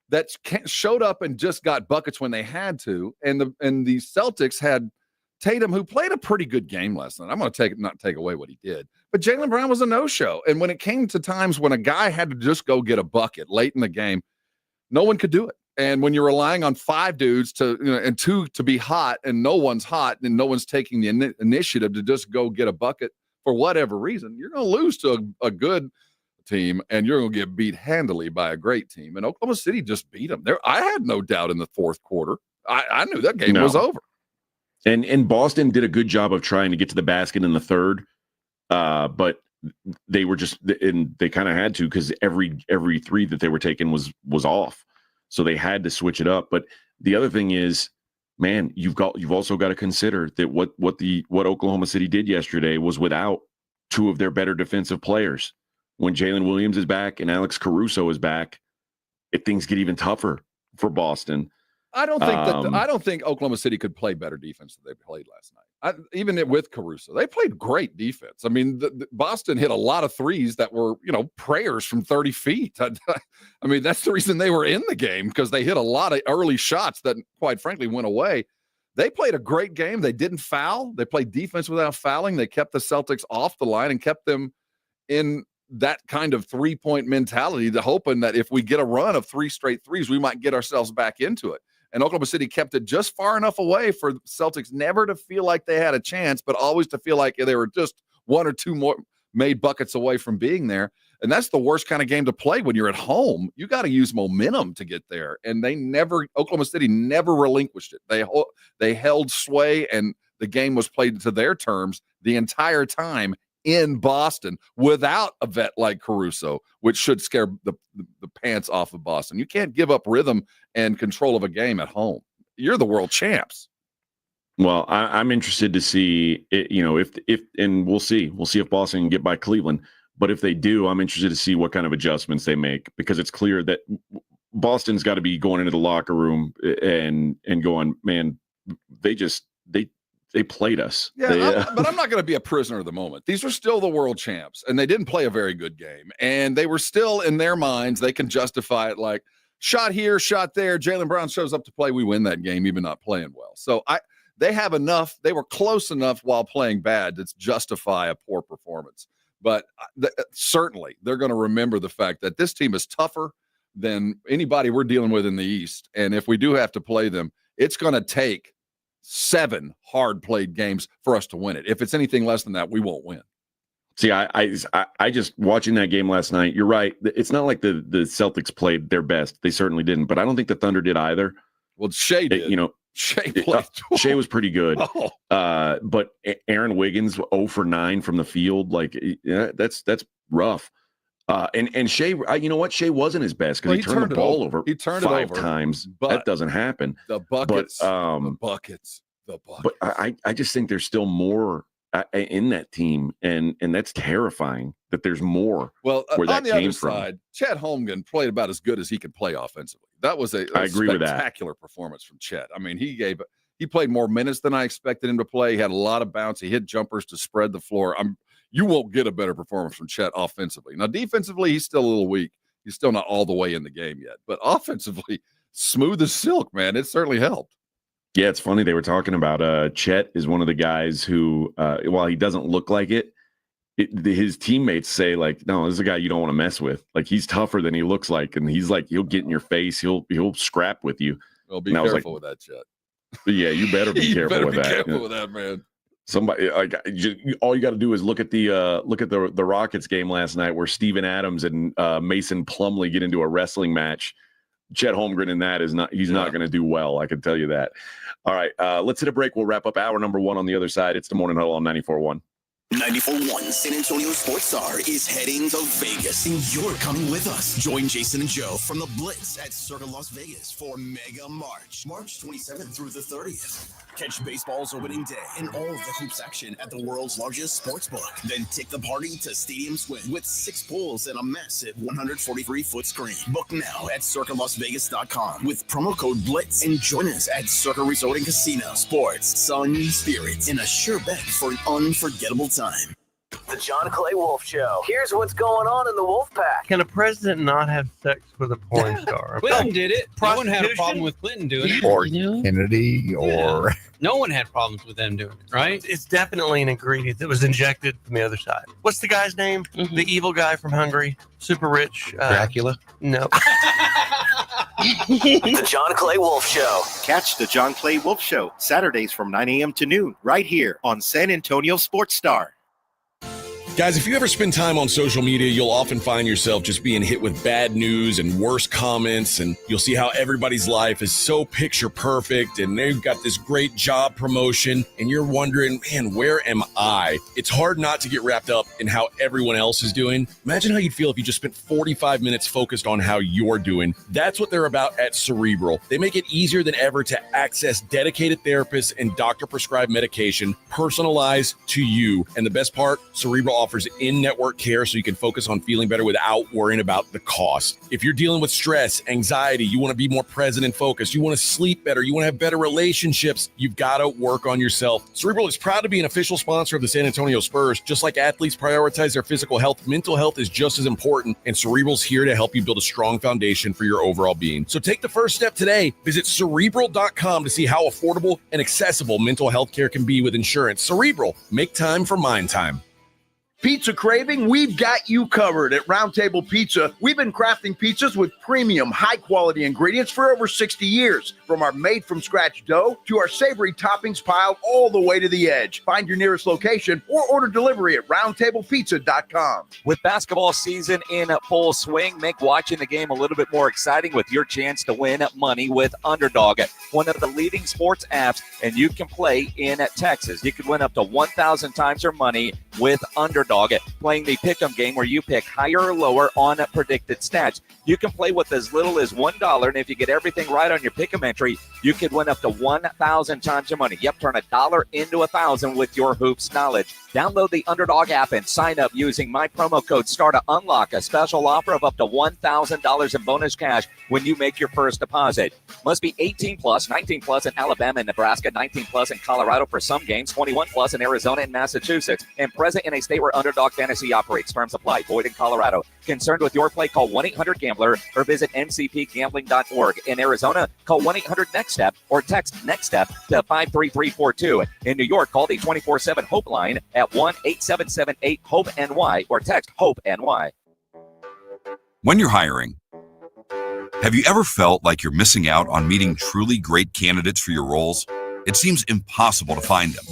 that showed up and just got buckets when they had to. And the Celtics had Tatum, who played a pretty good game last night. I'm going to not take away what he did, but Jaylen Brown was a no-show. And when it came to times when a guy had to just go get a bucket late in the game, no one could do it. And when you're relying on 5 dudes and 2 to be hot, and no one's hot, and no one's taking the initiative to just go get a bucket for whatever reason, you're going to lose to a good team, and you're going to get beat handily by a great team. And Oklahoma City just beat them. I had no doubt in the fourth quarter. I knew that game was over. And Boston did a good job of trying to get to the basket in the third, but they were they kind of had to, because every 3 that they were taking was off, so they had to switch it up. But the other thing is, man, you've also got to consider that what Oklahoma City did yesterday was without 2 of their better defensive players. When Jalen Williams is back and Alex Caruso is back, things get even tougher for Boston. I don't think Oklahoma City could play better defense than they played last night. Even with Caruso, they played great defense. I mean, Boston hit a lot of threes that were, prayers from 30 feet. I mean, that's the reason they were in the game, because they hit a lot of early shots that, quite frankly, went away. They played a great game. They didn't foul. They played defense without fouling. They kept the Celtics off the line and kept them in that kind of 3-point mentality, hoping that if we get a run of 3 straight threes, we might get ourselves back into it. And Oklahoma City kept it just far enough away for Celtics never to feel like they had a chance, but always to feel like they were just 1 or 2 more made buckets away from being there. And that's the worst kind of game to play when you're at home. You got to use momentum to get there. And Oklahoma City never relinquished it. They held sway, and the game was played to their terms the entire time in Boston without a vet like Caruso, which should scare the pants off of Boston. You can't give up rhythm and control of a game at home. You're the world champs. Well, I'm interested to see, if and we'll see if Boston can get by Cleveland. But if they do, I'm interested to see what kind of adjustments they make, because it's clear that Boston's got to be going into the locker room and going, man, they played us. Yeah, but I'm not going to be a prisoner of the moment. These are still the world champs, and they didn't play a very good game. And they were still, in their minds, they can justify it like, shot here, shot there. Jaylen Brown shows up to play. We win that game, even not playing well. So they have enough. They were close enough while playing bad to justify a poor performance. But certainly they're going to remember the fact that this team is tougher than anybody we're dealing with in the East. And if we do have to play them, it's going to take 7 hard-played games for us to win it. If it's anything less than that, we won't win. See, I just watching that game last night. You're right. It's not like the Celtics played their best. They certainly didn't. But I don't think the Thunder did either. Well, Shea did. Shea played. Shea was pretty good. But Aaron Wiggins 0 for 9 from the field. Like, yeah, that's rough. And Shea, you know what? Shea wasn't his best because he turned the ball over. He turned 5 it over times. That doesn't happen. The buckets. The buckets. But I just think there's still more in that team, and that's terrifying that there's more. Well, where that on the came other from. side, Chet Holmgren played about as good as he could play offensively. That was a I agree with that. spectacular performance from Chet. I mean, he played more minutes than I expected him to play. He had a lot of bounce. He hit jumpers to spread the floor. You won't get a better performance from Chet offensively. Now, defensively, he's still a little weak. He's still not all the way in the game yet. But offensively, smooth as silk, man. It certainly helped. Yeah, it's funny. They were talking about Chet is one of the guys who, while he doesn't look like it, his teammates say, like, no, this is a guy you don't want to mess with. Like, he's tougher than he looks like. And he's like, he'll get in your face. He'll scrap with you. Well, be careful with that, Chet. Yeah, you better be careful with that. Careful with that, man. Somebody, all you got to do is look at the Rockets game last night where Steven Adams and Mason Plumlee get into a wrestling match. Chet Holmgren in that he's not going to do well. I can tell you that. All right, let's hit a break. We'll wrap up hour number 1 on the other side. It's the Morning Huddle on 94.1. 94.1 San Antonio Sports Star is heading to Vegas, and you're coming with us. Join Jason and Joe from the Blitz at Circa Las Vegas for Mega March 27th through the 30th. Catch baseball's opening day and all of the hoops action at the world's largest sports book. Then take the party to Stadium Swim with 6 pools and a massive 143-foot screen. Book now at CircaLasVegas.com with promo code BLITZ and join us at Circa Resort and Casino. Sports, sun, spirits, and a sure bet for an unforgettable time. The John Clay Wolf Show. Here's what's going on in the Wolf Pack. Can a president not have sex with a porn star? Clinton did it. No one had a problem with Clinton doing it. Or Kennedy, or... No one had problems with them doing it, right? It's definitely an ingredient that was injected from the other side. What's the guy's name? The evil guy from Hungary, super rich. Dracula? No. The John Clay Wolf Show. Catch the John Clay Wolf Show Saturdays from 9 a.m. to noon right here on San Antonio Sports Star. Guys, if you ever spend time on social media, you'll often find yourself just being hit with bad news and worse comments, and you'll see how everybody's life is so picture perfect, and they've got this great job promotion, and you're wondering, man, where am I? It's hard not to get wrapped up in how everyone else is doing. Imagine how you'd feel if you just spent 45 minutes focused on how you're doing. That's what they're about at Cerebral. They make it easier than ever to access dedicated therapists and doctor-prescribed medication personalized to you. And the best part, Cerebral offers in-network care so you can focus on feeling better without worrying about the cost. If you're dealing with stress, anxiety, you want to be more present and focused, you want to sleep better, you want to have better relationships, you've got to work on yourself. Cerebral is proud to be an official sponsor of the San Antonio Spurs. Just like athletes prioritize their physical health, mental health is just as important, and Cerebral's here to help you build a strong foundation for your overall being. So take the first step today. Visit Cerebral.com to see how affordable and accessible mental health care can be with insurance. Cerebral, make time for mind time. Pizza craving? We've got you covered at Round Table Pizza. We've been crafting pizzas with premium, high-quality ingredients for over 60 years. From our made-from-scratch dough to our savory toppings piled all the way to the edge. Find your nearest location or order delivery at roundtablepizza.com. With basketball season in full swing, make watching the game a little bit more exciting with your chance to win money with Underdog, one of the leading sports apps, and you can play in Texas. You could win up to 1,000 times your money with Underdog, playing the pick'em game where you pick higher or lower on predicted stats. You can play with as little as $1, and if you get everything right on your pick'em entry, you could win up to 1,000 times your money. Yep, turn $1 into 1,000 with your hoops knowledge. Download the Underdog app and sign up using my promo code STAR to unlock a special offer of up to $1,000 in bonus cash when you make your first deposit. Must be 18 plus, 19 plus in Alabama and Nebraska, 19 plus in Colorado for some games, 21 plus in Arizona and Massachusetts, and present in a state where Underdog Fantasy operates. Terms apply. Void in Colorado. Concerned with your play? Call 1-800-GAMBLER or visit ncpgambling.org. In Arizona, call 1-800-NEXT-STEP or text NEXT-STEP to 53342. In New York, call the 24/7 Hope line at 1-877-8-HOPE-NY or text HOPE-NY. When you're hiring, have you ever felt like you're missing out on meeting truly great candidates for your roles? It seems impossible to find them,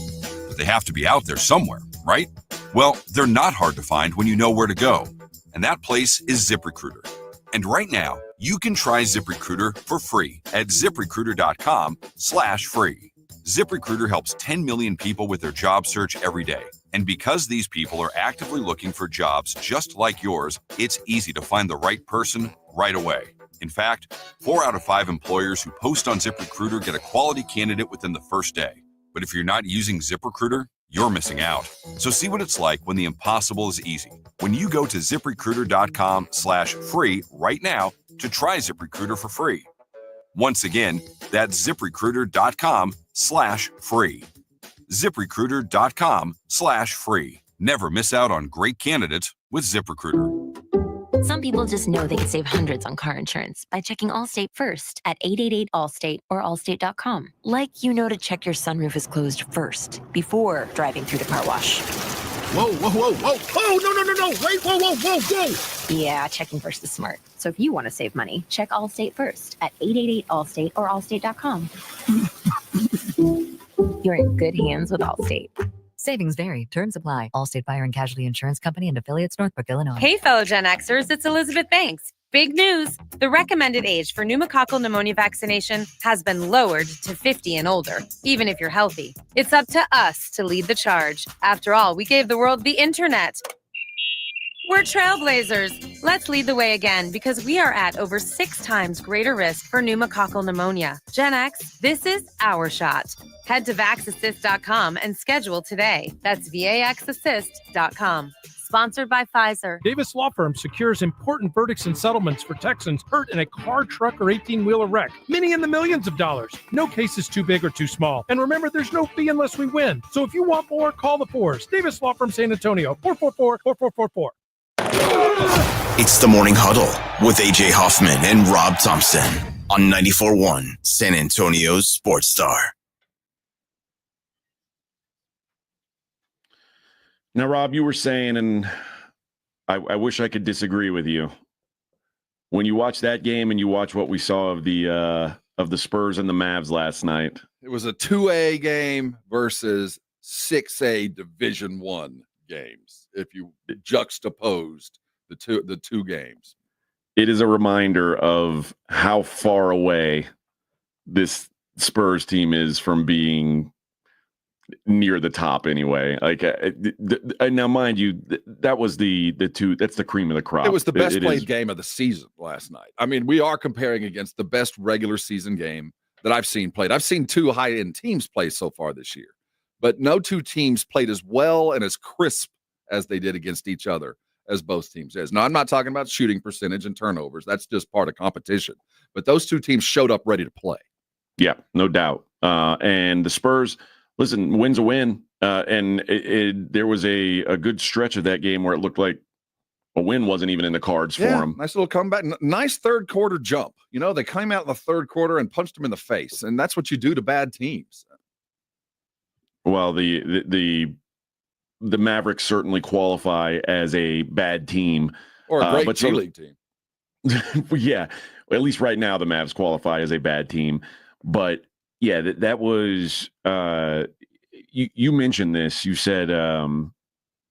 but they have to be out there somewhere, right? Well, they're not hard to find when you know where to go, and that place is ZipRecruiter. And right now, you can try ZipRecruiter for free at ZipRecruiter.com/free. ZipRecruiter helps 10 million people with their job search every day. And because these people are actively looking for jobs just like yours, it's easy to find the right person right away. In fact, 4 out of 5 employers who post on ZipRecruiter get a quality candidate within the first day. But if you're not using ZipRecruiter, you're missing out. So see what it's like when the impossible is easy. When you go to ZipRecruiter.com/free right now to try ZipRecruiter for free. Once again, that's ZipRecruiter.com/free. ZipRecruiter.com/free. Never miss out on great candidates with ZipRecruiter. Some people just know they could save hundreds on car insurance by checking Allstate first at 888-ALLSTATE or allstate.com. Like you know to check your sunroof is closed first before driving through the car wash. Whoa, whoa, whoa, whoa. Oh, no. Wait, whoa, whoa, whoa, whoa. Yeah, checking first is smart. So if you want to save money, check Allstate first at 888-ALLSTATE or allstate.com. You're in good hands with Allstate. Savings vary. Terms apply. Allstate Fire and Casualty Insurance Company and affiliates, Northbrook, Illinois. Hey, fellow Gen Xers, it's Elizabeth Banks. Big news! The recommended age for pneumococcal pneumonia vaccination has been lowered to 50 and older, even if you're healthy. It's up to us to lead the charge. After all, we gave the world the internet. We're trailblazers. Let's lead the way again because we are at over 6 times greater risk for pneumococcal pneumonia. Gen X, this is our shot. Head to VaxAssist.com and schedule today. That's VaxAssist.com. Sponsored by Pfizer. Davis Law Firm secures important verdicts and settlements for Texans hurt in a car, truck, or 18-wheeler wreck. Many in the millions of dollars. No case is too big or too small. And remember, there's no fee unless we win. So if you want more, call the Fours. Davis Law Firm, San Antonio, 444-4444. It's the Morning Huddle with AJ Hoffman and Rob Thompson on 94.1 San Antonio's Sports Star. Now, Rob, you were saying, and I wish I could disagree with you. When you watch that game and you watch what we saw of the Spurs and the Mavs last night, it was a 2A game versus 6A Division I games. If you juxtaposed the two games, it is a reminder of how far away this Spurs team is from being near the top anyway. Like now, mind you, that was the two. That's the cream of the crop. It was the best played game of the season last night. I mean, we are comparing against the best regular season game that I've seen played. I've seen 2 high-end teams play so far this year, but no 2 teams played as well and as crisp as they did against each other as both teams is. Now, I'm not talking about shooting percentage and turnovers. That's just part of competition. But those 2 teams showed up ready to play. Yeah, no doubt. And the Spurs, listen, win's a win. And there was a good stretch of that game where it looked like a win wasn't even in the cards for them. Nice little comeback. Nice third quarter jump. You know, they came out in the third quarter and punched them in the face. And that's what you do to bad teams. Well, the Mavericks certainly qualify as a bad team. Or a great G-League team. Yeah, at least right now the Mavs qualify as a bad team. But, yeah, that was you mentioned this. You said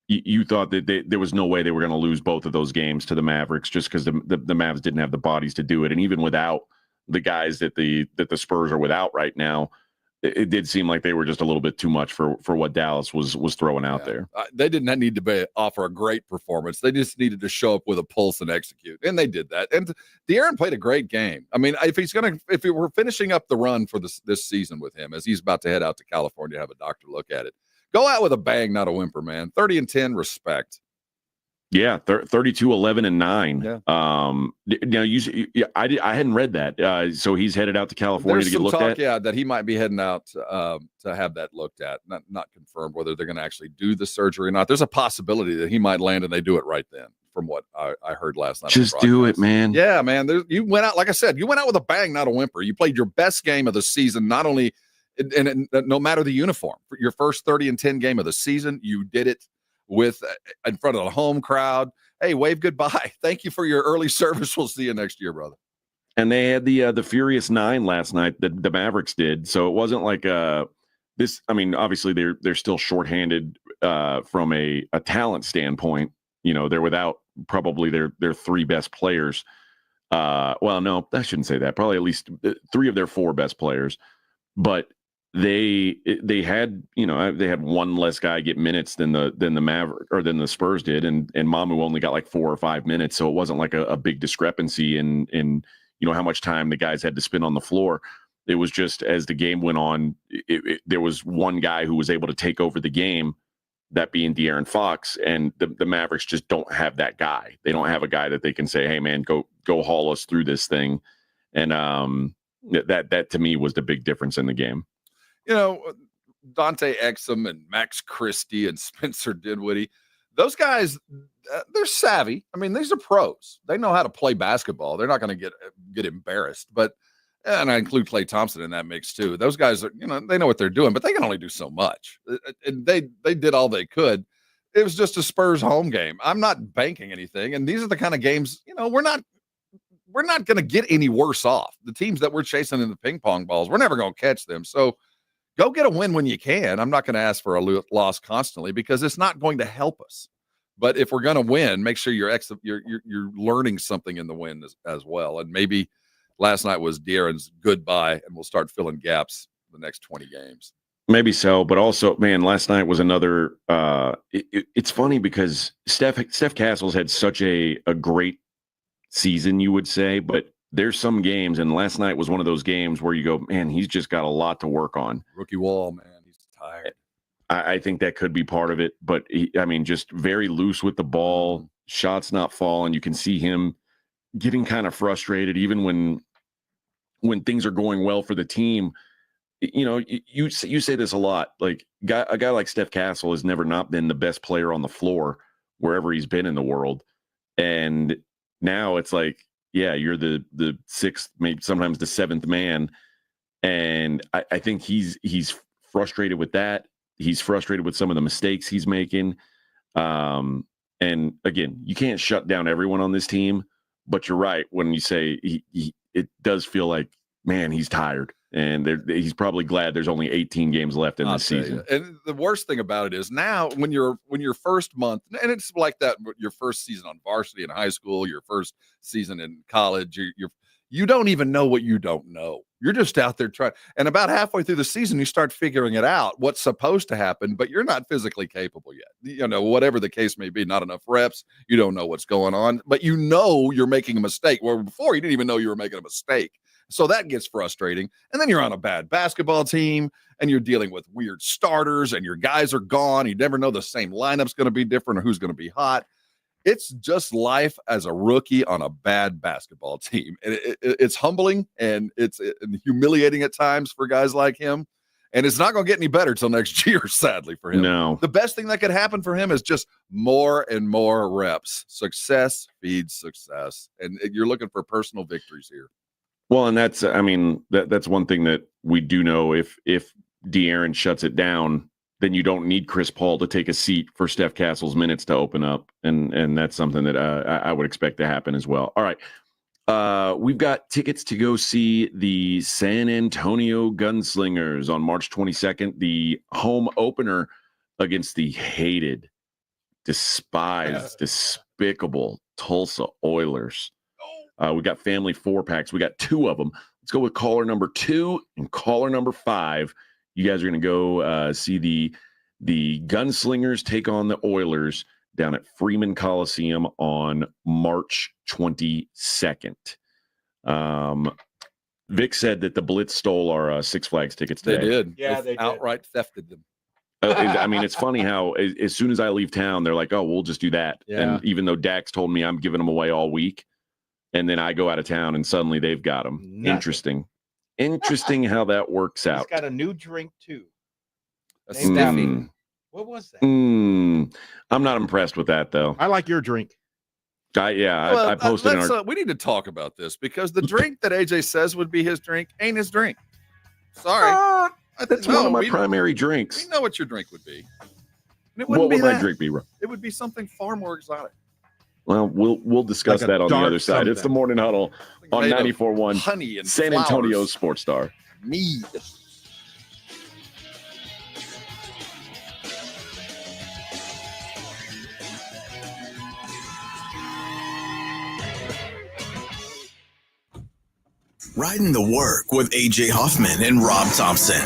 you thought that there was no way they were going to lose both of those games to the Mavericks just because the Mavs didn't have the bodies to do it. And even without the guys that the Spurs are without right now, it did seem like they were just a little bit too much for what Dallas was throwing out there. They did not need to offer a great performance. They just needed to show up with a pulse and execute, and they did that. And De'Aaron played a great game. I mean, if we're finishing up the run for this season with him, as he's about to head out to California to have a doctor look at it, go out with a bang, not a whimper, man. 30-10, respect. Yeah, 32, 11, and 9. Yeah. Now I hadn't read that. So he's headed out to California to get looked at. Yeah, that he might be heading out to have that looked at. Not confirmed whether they're going to actually do the surgery or not. There's a possibility that he might land and they do it right then. From what I heard last night. Just do it, man. Yeah, man. You went out, like I said, you went out with a bang, not a whimper. You played your best game of the season. Not only, and no matter the uniform, for your first 30-10 game of the season, you did it with in front of the home crowd. Hey, wave goodbye. Thank you for your early service. We'll see you next year, brother. And they had the Furious 9 last night that the Mavericks did. So it wasn't like this. I mean, obviously they're still shorthanded from a talent standpoint. You know, they're without probably their 3 best players. Well, no, I shouldn't say that. Probably at least 3 of their 4 best players. But they had, you know, they had one less guy get minutes than the Maverick or than the Spurs did, and Mamu only got like 4 or 5 minutes, so it wasn't like a big discrepancy in you know how much time the guys had to spend on the floor. It was just as the game went on, there was one guy who was able to take over the game, that being De'Aaron Fox, and the Mavericks just don't have that guy. They don't have a guy that they can say, "Hey, man, go haul us through this thing," and that to me was the big difference in the game. You know, Dante Exum and Max Christie and Spencer Dinwiddie, those guys, they're savvy. I mean, these are pros. They know how to play basketball. They're not going to get embarrassed. But, and I include Klay Thompson in that mix too. Those guys are, you know, they know what they're doing, but they can only do so much. And they did all they could. It was just a Spurs home game. I'm not banking anything. And these are the kind of games, you know, we're not going to get any worse off. The teams that we're chasing in the ping pong balls, we're never going to catch them. So, go get a win when you can. I'm not going to ask for a loss constantly because it's not going to help us. But if we're going to win, make sure you're learning something in the win as well. And maybe last night was De'Aaron's goodbye, and we'll start filling gaps the next 20 games. Maybe so, but also, man, last night was another. It's funny because Steph Castles had such a great season, you would say, but there's some games, and last night was one of those games where you go, man, he's just got a lot to work on. Rookie wall, man, he's tired. I think that could be part of it, but I mean, just very loose with the ball, shots not falling. You can see him getting kind of frustrated, even when things are going well for the team. You know, you say this a lot. Like a guy like Steph Castle has never not been the best player on the floor wherever he's been in the world, and now it's like, yeah, you're the 6th, maybe sometimes the 7th man. And I think he's frustrated with that. He's frustrated with some of the mistakes he's making. And again, you can't shut down everyone on this team, but you're right when you say it does feel like, man, he's tired. And he's probably glad there's only 18 games left in this season. And the worst thing about it is now when your first month, and it's like that, your first season on varsity in high school, your first season in college, you don't even know what you don't know. You're just out there trying. And about halfway through the season, you start figuring it out, what's supposed to happen, but you're not physically capable yet. You know, whatever the case may be, not enough reps. You don't know what's going on, but you know you're making a mistake. Where before you didn't even know you were making a mistake. So that gets frustrating. And then you're on a bad basketball team and you're dealing with weird starters and your guys are gone. You never know the same lineup's going to be different or who's going to be hot. It's just life as a rookie on a bad basketball team. And it's humbling and it's humiliating at times for guys like him. And it's not going to get any better till next year, sadly, for him. No. The best thing that could happen for him is just more and more reps. Success feeds success. And you're looking for personal victories here. Well, and that's, I mean, that's one thing that we do know. If De'Aaron shuts it down, then you don't need Chris Paul to take a seat for Steph Castle's minutes to open up. And that's something that I would expect to happen as well. All right. We've got tickets to go see the San Antonio Gunslingers on March 22nd, the home opener against the hated, despised, despicable Tulsa Oilers. We got family 4-packs. We got 2 of them. Let's go with caller number 2 and caller number 5. You guys are going to go see the Gunslingers take on the Oilers down at Freeman Coliseum on March 22nd. Vic said that the Blitz stole our Six Flags tickets today. They did. Yeah, they did. Outright thefted them. I mean, it's funny how as soon as I leave town, they're like, oh, we'll just do that. Yeah. And even though Dax told me I'm giving them away all week, and then I go out of town and suddenly they've got them. Nothing. Interesting how that works He's out. got a new drink, too. A Steffi. What was that? I'm not impressed with that, though. I like your drink. I posted in our... we need to talk about this because the drink that AJ says would be his drink ain't his drink. Sorry. That's one of my primary drinks. We know what your drink would be. And it What wouldn't would be my that. drink be, Ron? It would be something far more exotic. Well, we'll discuss Like a that on the dark other side. It's the something. Morning Huddle on Made of 94.1 honey and San flowers. Antonio's Sports Star. Mead. Riding the work with AJ Hoffman and Rob Thompson.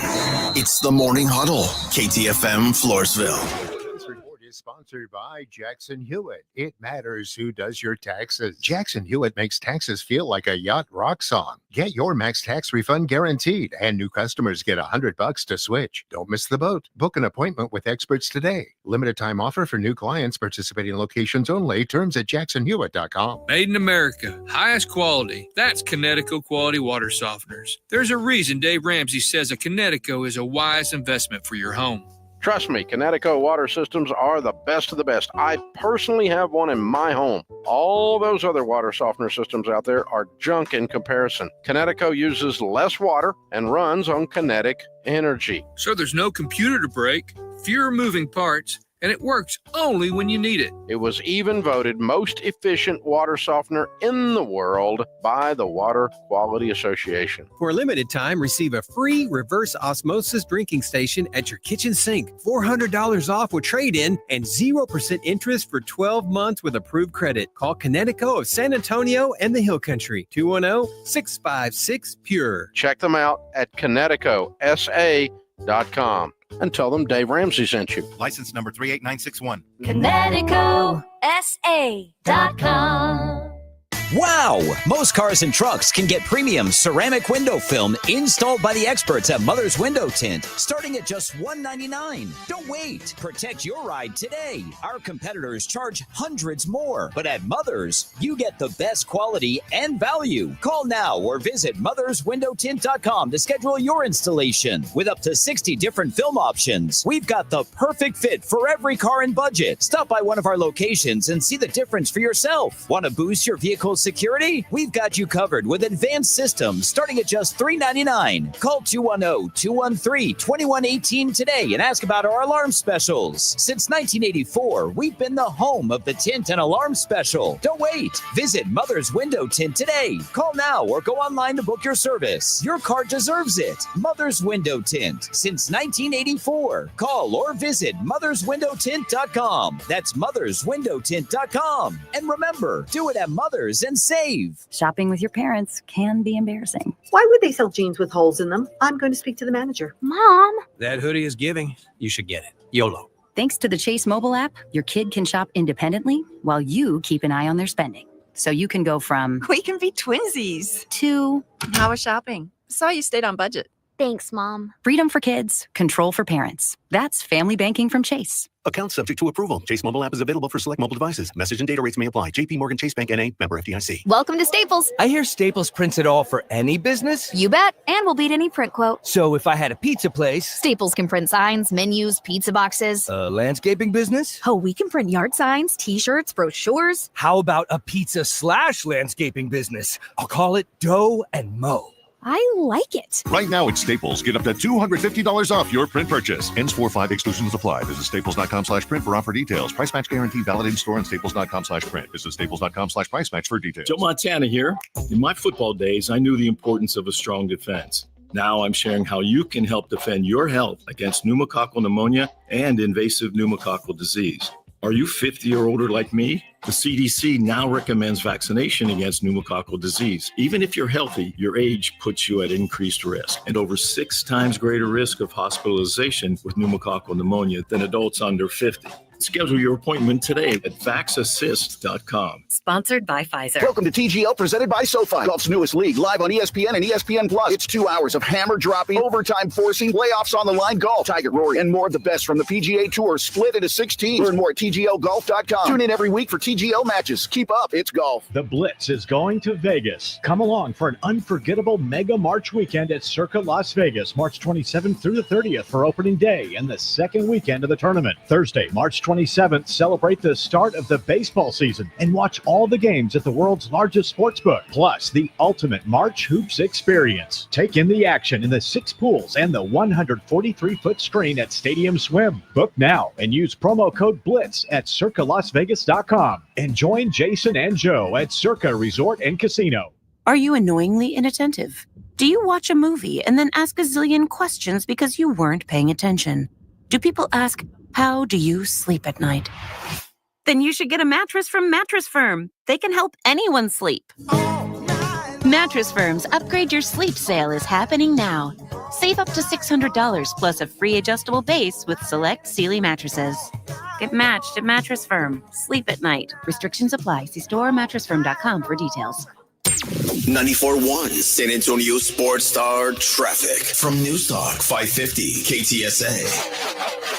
It's the Morning Huddle, KTFM Floresville. This report is sponsored by Jackson Hewitt. It matters who does your taxes. Jackson Hewitt makes taxes feel like a yacht rock song. Get your max tax refund guaranteed, and new customers get $100 to switch. Don't miss the boat. Book an appointment with experts today. Limited time offer for new clients, participating locations only. Terms at jacksonhewitt.com. Made in America, highest quality. That's Connecticut Quality Water Softeners. There's a reason Dave Ramsey says a Connecticut is a wise investment for your home. Trust me, Connecticut water systems are the best of the best. I personally have one in my home. All those other water softener systems out there are junk in comparison. Connecticut uses less water and runs on kinetic energy. So there's no computer to break, fewer moving parts, and it works only when you need it. It was even voted most efficient water softener in the world by the Water Quality Association. For a limited time, receive a free reverse osmosis drinking station at your kitchen sink. $400 off with trade-in and 0% interest for 12 months with approved credit. Call Connecticut of San Antonio and the Hill Country. 210-656-PURE. Check them out at ConnecticutSA.com and tell them Dave Ramsey sent you. License number 38961. ConnecticutSA.com. Wow! Most cars and trucks can get premium ceramic window film installed by the experts at Mother's Window Tint, starting at just $199. Don't wait. Protect your ride today. Our competitors charge hundreds more, but at Mother's, you get the best quality and value. Call now or visit motherswindowtint.com to schedule your installation. With up to 60 different film options, we've got the perfect fit for every car and budget. Stop by one of our locations and see the difference for yourself. Want to boost your vehicle's security? We've got you covered with advanced systems starting at just $399. Call 210-213-2118 today and ask about our alarm specials. Since 1984, we've been the home of the tint and alarm special. Don't wait. Visit Mother's Window Tint today. Call now or go online to book your service. Your car deserves it. Mother's Window Tint. Since 1984. Call or visit motherswindowtint.com. That's motherswindowtint.com. And remember, do it at Mother's and save. Shopping with your parents can be embarrassing. Why would they sell jeans with holes in them? I'm going to speak to the manager. Mom! That hoodie is giving. You should get it. YOLO. Thanks to the Chase mobile app, your kid can shop independently while you keep an eye on their spending. So you can go from We can be twinsies. to How was shopping? Saw you stayed on budget. Thanks, Mom. Freedom for kids, control for parents. That's family banking from Chase. Account subject to approval. Chase mobile app is available for select mobile devices. Message and data rates may apply. JP Morgan Chase Bank N.A. Member FDIC. Welcome to Staples. I hear Staples prints it all for any business. You bet. And we'll beat any print quote. So if I had a pizza place. Staples can print signs, menus, pizza boxes. A landscaping business. Oh, we can print yard signs, t-shirts, brochures. How about a pizza/landscaping business? I'll call it Dough and Mo. I like it. Right now at Staples, get up to $250 off your print purchase. Ends 4/5 exclusions apply. Visit staples.com/print for offer details. Price match guarantee valid in store and staples.com/print. Visit staples.com/price match for details. Joe Montana here. In my football days, I knew the importance of a strong defense. Now I'm sharing how you can help defend your health against pneumococcal pneumonia and invasive pneumococcal disease. Are you 50 or older like me? The CDC now recommends vaccination against pneumococcal disease. Even if you're healthy, your age puts you at increased risk and over 6 times greater risk of hospitalization with pneumococcal pneumonia than adults under 50. Schedule your appointment today at vaxassist.com. Sponsored by Pfizer. Welcome to TGL, presented by SoFi. Golf's newest league, live on ESPN and ESPN Plus. It's 2 hours of hammer-dropping, overtime forcing, playoffs on the line golf. Tiger, Rory, and more of the best from the PGA Tour, split into 6 teams. Learn more at TGLGolf.com. Tune in every week for TGL matches. Keep up, it's golf. The Blitz is going to Vegas. Come along for an unforgettable Mega March weekend at Circa Las Vegas, March 27th through the 30th for opening day and the second weekend of the tournament. Thursday, March 27th, celebrate the start of the baseball season and watch all the games at the world's largest sportsbook, plus the ultimate March Hoops experience. Take in the action in the 6 pools and the 143-foot screen at Stadium Swim. Book now and use promo code BLITZ at circalasvegas.com. And join Jason and Joe at Circa Resort and Casino. Are you annoyingly inattentive? Do you watch a movie and then ask a zillion questions because you weren't paying attention? Do people ask, how do you sleep at night? Then you should get a mattress from Mattress Firm. They can help anyone sleep. Mattress Firm's Upgrade Your Sleep sale is happening now. Save up to $600 plus a free adjustable base with select Sealy mattresses. Get matched at Mattress Firm. Sleep at night. Restrictions apply. See store or mattressfirm.com for details. 94.1 San Antonio Sports Star traffic from Newstalk 550 KTSA.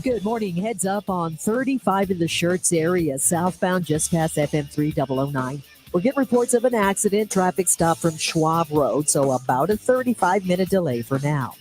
Good morning. Heads up on 35 in the Schertz area, southbound just past FM 3009. We're getting reports of an accident, traffic stop from Schwab Road, so about a 35-minute delay for now.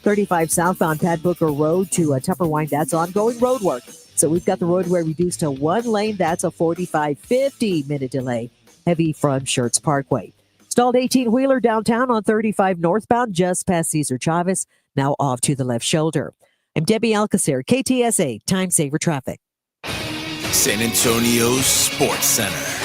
35 southbound Pat Booker Road to Tupperwine, that's ongoing road work. So we've got the roadway reduced to 1 lane, that's a 45-50-minute delay. Heavy from Schertz Parkway. Stalled 18-wheeler downtown on 35 northbound just past Cesar Chavez, now off to the left shoulder. I'm Debbie Alcacer, KTSA, Time Saver Traffic. San Antonio Sports Center.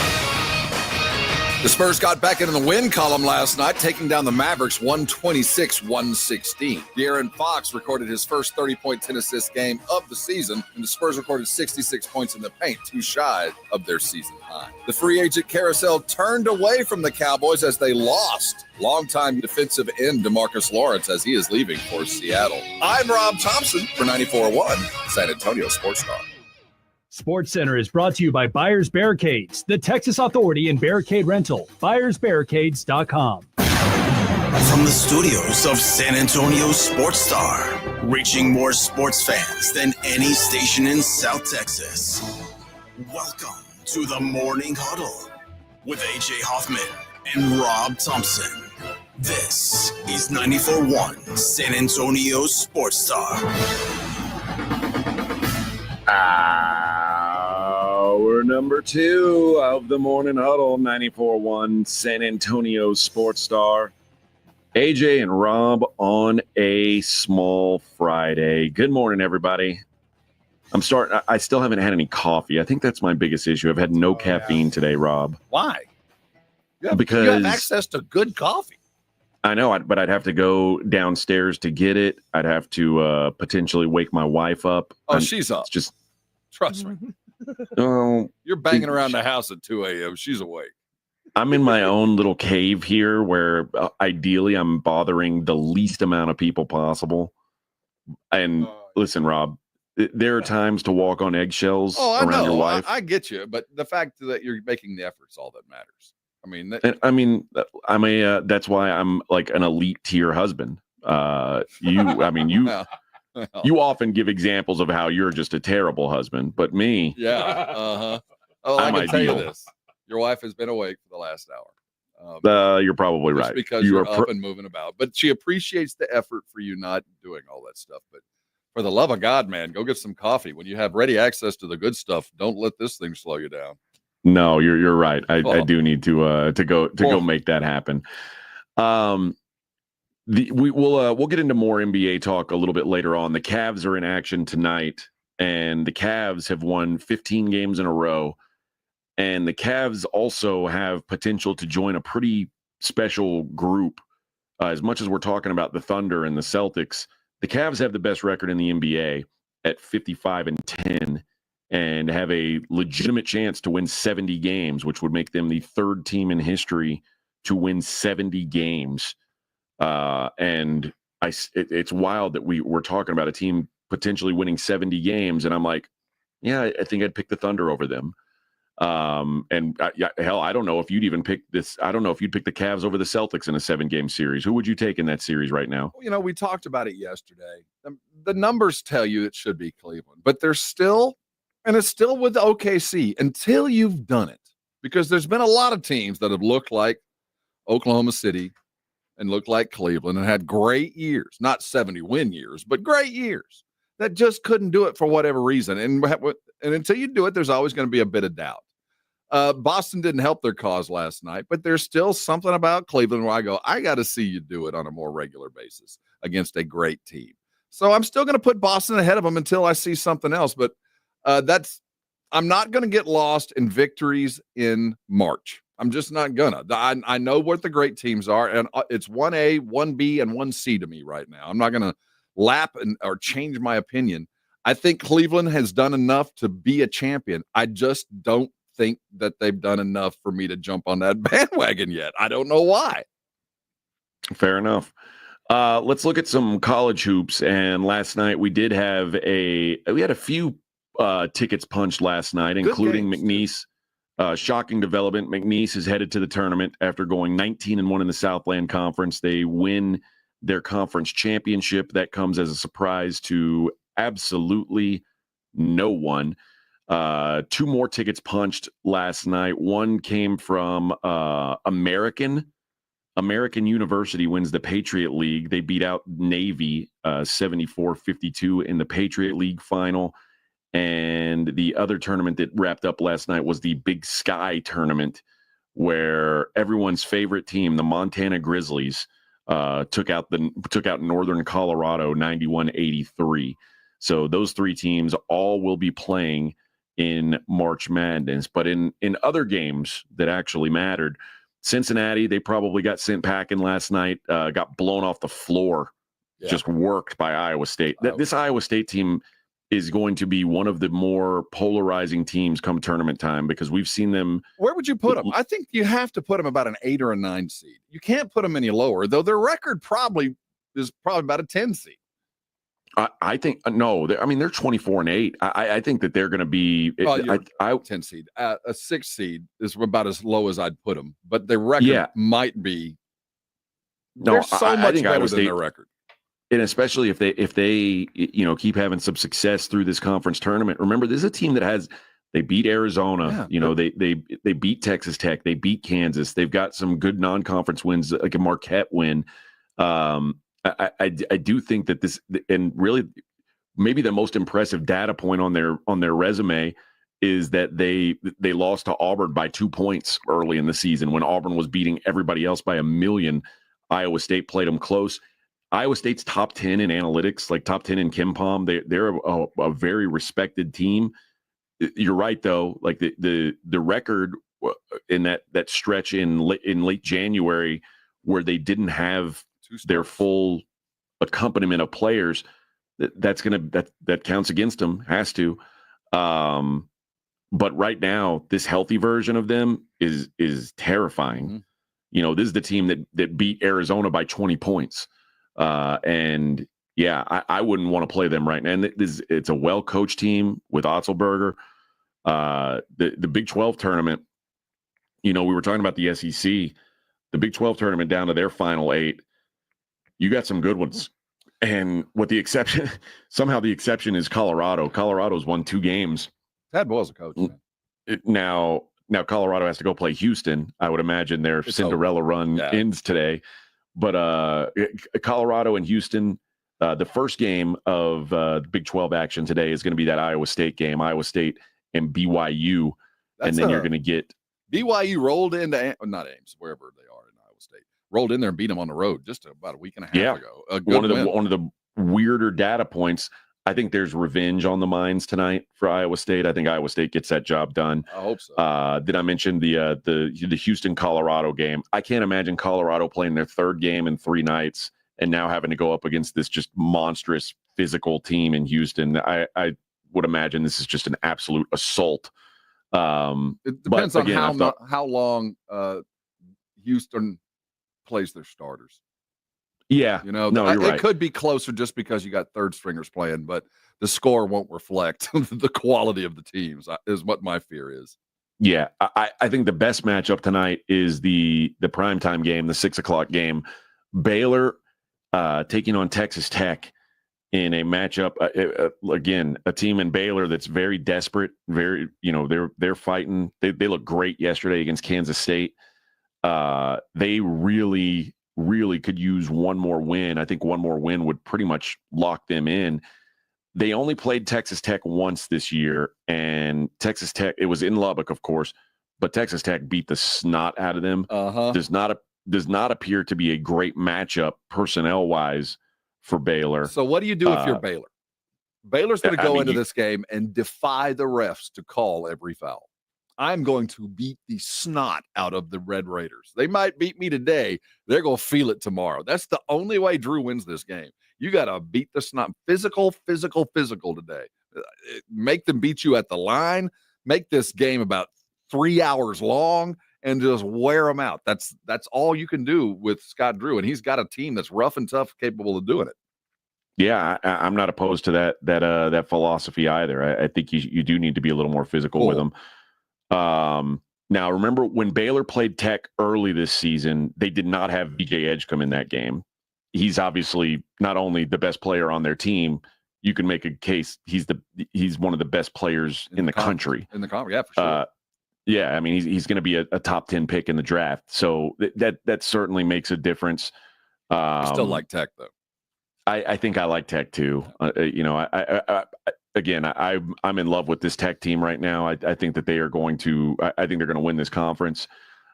The Spurs got back into the win column last night, taking down the Mavericks 126-116. De'Aaron Fox recorded his first 30-point 10-assist game of the season, and the Spurs recorded 66 points in the paint, 2 shy of their season high. The free agent carousel turned away from the Cowboys as they lost longtime defensive end DeMarcus Lawrence as he is leaving for Seattle. I'm Rob Thompson for 94.1 San Antonio Sports Star. Sports Center is brought to you by Buyers Barricades, the Texas authority in barricade rental. BuyersBarricades.com. From the studios of San Antonio Sports Star, reaching more sports fans than any station in South Texas. Welcome to the Morning Huddle with AJ Hoffman and Rob Thompson. This is 94.1 San Antonio Sports Star. Hour number 2 of the Morning Huddle, 94.1 San Antonio Sports Star. AJ and Rob on a small Friday. Good morning, everybody. I still haven't had any coffee. I think that's my biggest issue. I've had no caffeine today, Rob. Why? Because you have access to good coffee. I know, but I'd have to go downstairs to get it. I'd have to potentially wake my wife up. Oh, she's up. It's just trust me. Oh, You're banging around the house at 2 a.m. She's awake. I'm in my own little cave here where ideally I'm bothering the least amount of people possible. And listen, Rob, there are times to walk on eggshells around your wife. I get you, but the fact that you're making the effort's all that matters. That's why I'm like an elite tier husband. You often give examples of how you're just a terrible husband, but me, Oh, I can tell you this: your wife has been awake for the last hour. You're probably right because you're up and moving about, but she appreciates the effort for you not doing all that stuff. But for the love of God, man, go get some coffee. When you have ready access to the good stuff, don't let this thing slow you down. No, you're right. I do need to go make that happen. We'll get into more NBA talk a little bit later on. The Cavs are in action tonight, and the Cavs have won 15 games in a row. And the Cavs also have potential to join a pretty special group. As much as we're talking about the Thunder and the Celtics, the Cavs have the best record in the NBA at 55-10. and have a legitimate chance to win 70 games, which would make them the third team in history to win 70 games. And it's wild that we're talking about a team potentially winning 70 games, and I'm like, yeah, I think I'd pick the Thunder over them. Hell, I don't know if you'd even pick this. I don't know if you'd pick the Cavs over the Celtics in a 7-game series. Who would you take in that series right now? We talked about it yesterday. The numbers tell you it should be Cleveland, but there's still, and it's still with OKC until you've done it, because there's been a lot of teams that have looked like Oklahoma City and looked like Cleveland and had great years, not 70-win years, but great years that just couldn't do it for whatever reason. And until you do it, there's always going to be a bit of doubt. Boston didn't help their cause last night, but there's still something about Cleveland where I go, I got to see you do it on a more regular basis against a great team. So I'm still going to put Boston ahead of them until I see something else. But I'm not going to get lost in victories in March. I'm just not gonna. I know what the great teams are, and it's 1A, 1B, and 1C to me right now. I'm not going to lap or change my opinion. I think Cleveland has done enough to be a champion. I just don't think that they've done enough for me to jump on that bandwagon yet. I don't know why. Fair enough. Let's look at some college hoops. And last night we had a few tickets punched last night, including McNeese. Shocking development. McNeese is headed to the tournament after going 19-1 in the Southland Conference. They win their conference championship. That comes as a surprise to absolutely no one. 2 more tickets punched last night. One came from American University wins the Patriot League. They beat out Navy 74-52 in the Patriot League final. And the other tournament that wrapped up last night was the Big Sky tournament, where everyone's favorite team, the Montana Grizzlies, took out Northern Colorado 91-83. So those 3 teams all will be playing in March Madness. But in other games that actually mattered, Cincinnati, they probably got sent packing last night, got blown off the floor, just worked by Iowa State. This Iowa State team is going to be one of the more polarizing teams come tournament time, because we've seen them. Where would you put them? I think you have to put them about an 8 or a 9 seed. You can't put them any lower, though their record is probably about a 10 seed. I think no. They're 24-8. I think that they're going to be 10 seed. A 6 seed is about as low as I'd put them, but their record might be. They're so much better than their record. And especially if they keep having some success through this conference tournament. Remember, this is a team that they beat Arizona. They beat Texas Tech. They beat Kansas. They've got some good non-conference wins, like a Marquette win. I do think that this, and really maybe the most impressive data point on their resume, is that they lost to Auburn by 2 points early in the season when Auburn was beating everybody else by 1 million. Iowa State played them close. Iowa State's top 10 in analytics, like top 10 in KenPom. They're a very respected team. You're right, though. Like the record in that stretch in late January, where they didn't have their full accompaniment of players, that counts against them. Has to. But right now, this healthy version of them is terrifying. Mm-hmm. This is the team that beat Arizona by 20 points. And yeah, I wouldn't want to play them right now. And it's a well-coached team with Otzelberger. The Big 12 tournament, we were talking about the SEC, the Big 12 tournament down to their final 8. You got some good ones. And with the exception, somehow the exception is Colorado. Colorado's won 2 games. Tad Boyle's a coach. Now Colorado has to go play Houston. I would imagine their Cinderella run ends today. But Colorado and Houston, the first game of Big 12 action today is going to be that Iowa State game, Iowa State and BYU. And then you're going to get BYU rolled into, not Ames, wherever they are in Iowa State, rolled in there and beat them on the road just about a week and a half ago. One of the weirder data points. I think there's revenge on the minds tonight for Iowa State. I think Iowa State gets that job done. I hope so. Did I mention the Houston-Colorado game? I can't imagine Colorado playing their 3rd game in 3 nights and now having to go up against this just monstrous physical team in Houston. would imagine this is just an absolute assault. It depends on how long Houston plays their starters. Yeah, you know, no, you're right. It could be closer just because you got third stringers playing, but the score won't reflect the quality of the teams. Is what my fear is. Yeah, I think the best matchup tonight is the primetime game, the 6:00 game. Baylor taking on Texas Tech in a matchup. Again, a team in Baylor that's very desperate. Very, they're fighting. They look great yesterday against Kansas State. They really could use one more win. I think one more win would pretty much lock them in. They only played Texas Tech once this year, and Texas Tech, it was in Lubbock, of course, but Texas Tech beat the snot out of them. Does not appear to be a great matchup personnel-wise for Baylor. So what do you do if you're Baylor? Baylor's going to go into this game and defy the refs to call every foul. I'm going to beat the snot out of the Red Raiders. They might beat me today. They're going to feel it tomorrow. That's the only way Drew wins this game. You got to beat the snot. Physical today. Make them beat you at the line. Make this game about 3 hours long and just wear them out. That's all you can do with Scott Drew, and he's got a team that's rough and tough, capable of doing it. Yeah, I'm not opposed to that philosophy either. I think you do need to be a little more physical with them. Now, remember when Baylor played Tech early this season, they did not have BJ Edge come in that game. He's obviously not only the best player on their team, you can make a case he's one of the best players in the country. In the country, yeah, for sure. Yeah, I mean, he's going to be a top 10 pick in the draft. So that certainly makes a difference. I still like Tech, though. I think I like Tech, too. Again, I'm in love with this Tech team right now. I think that they are going to – I think they're going to win this conference.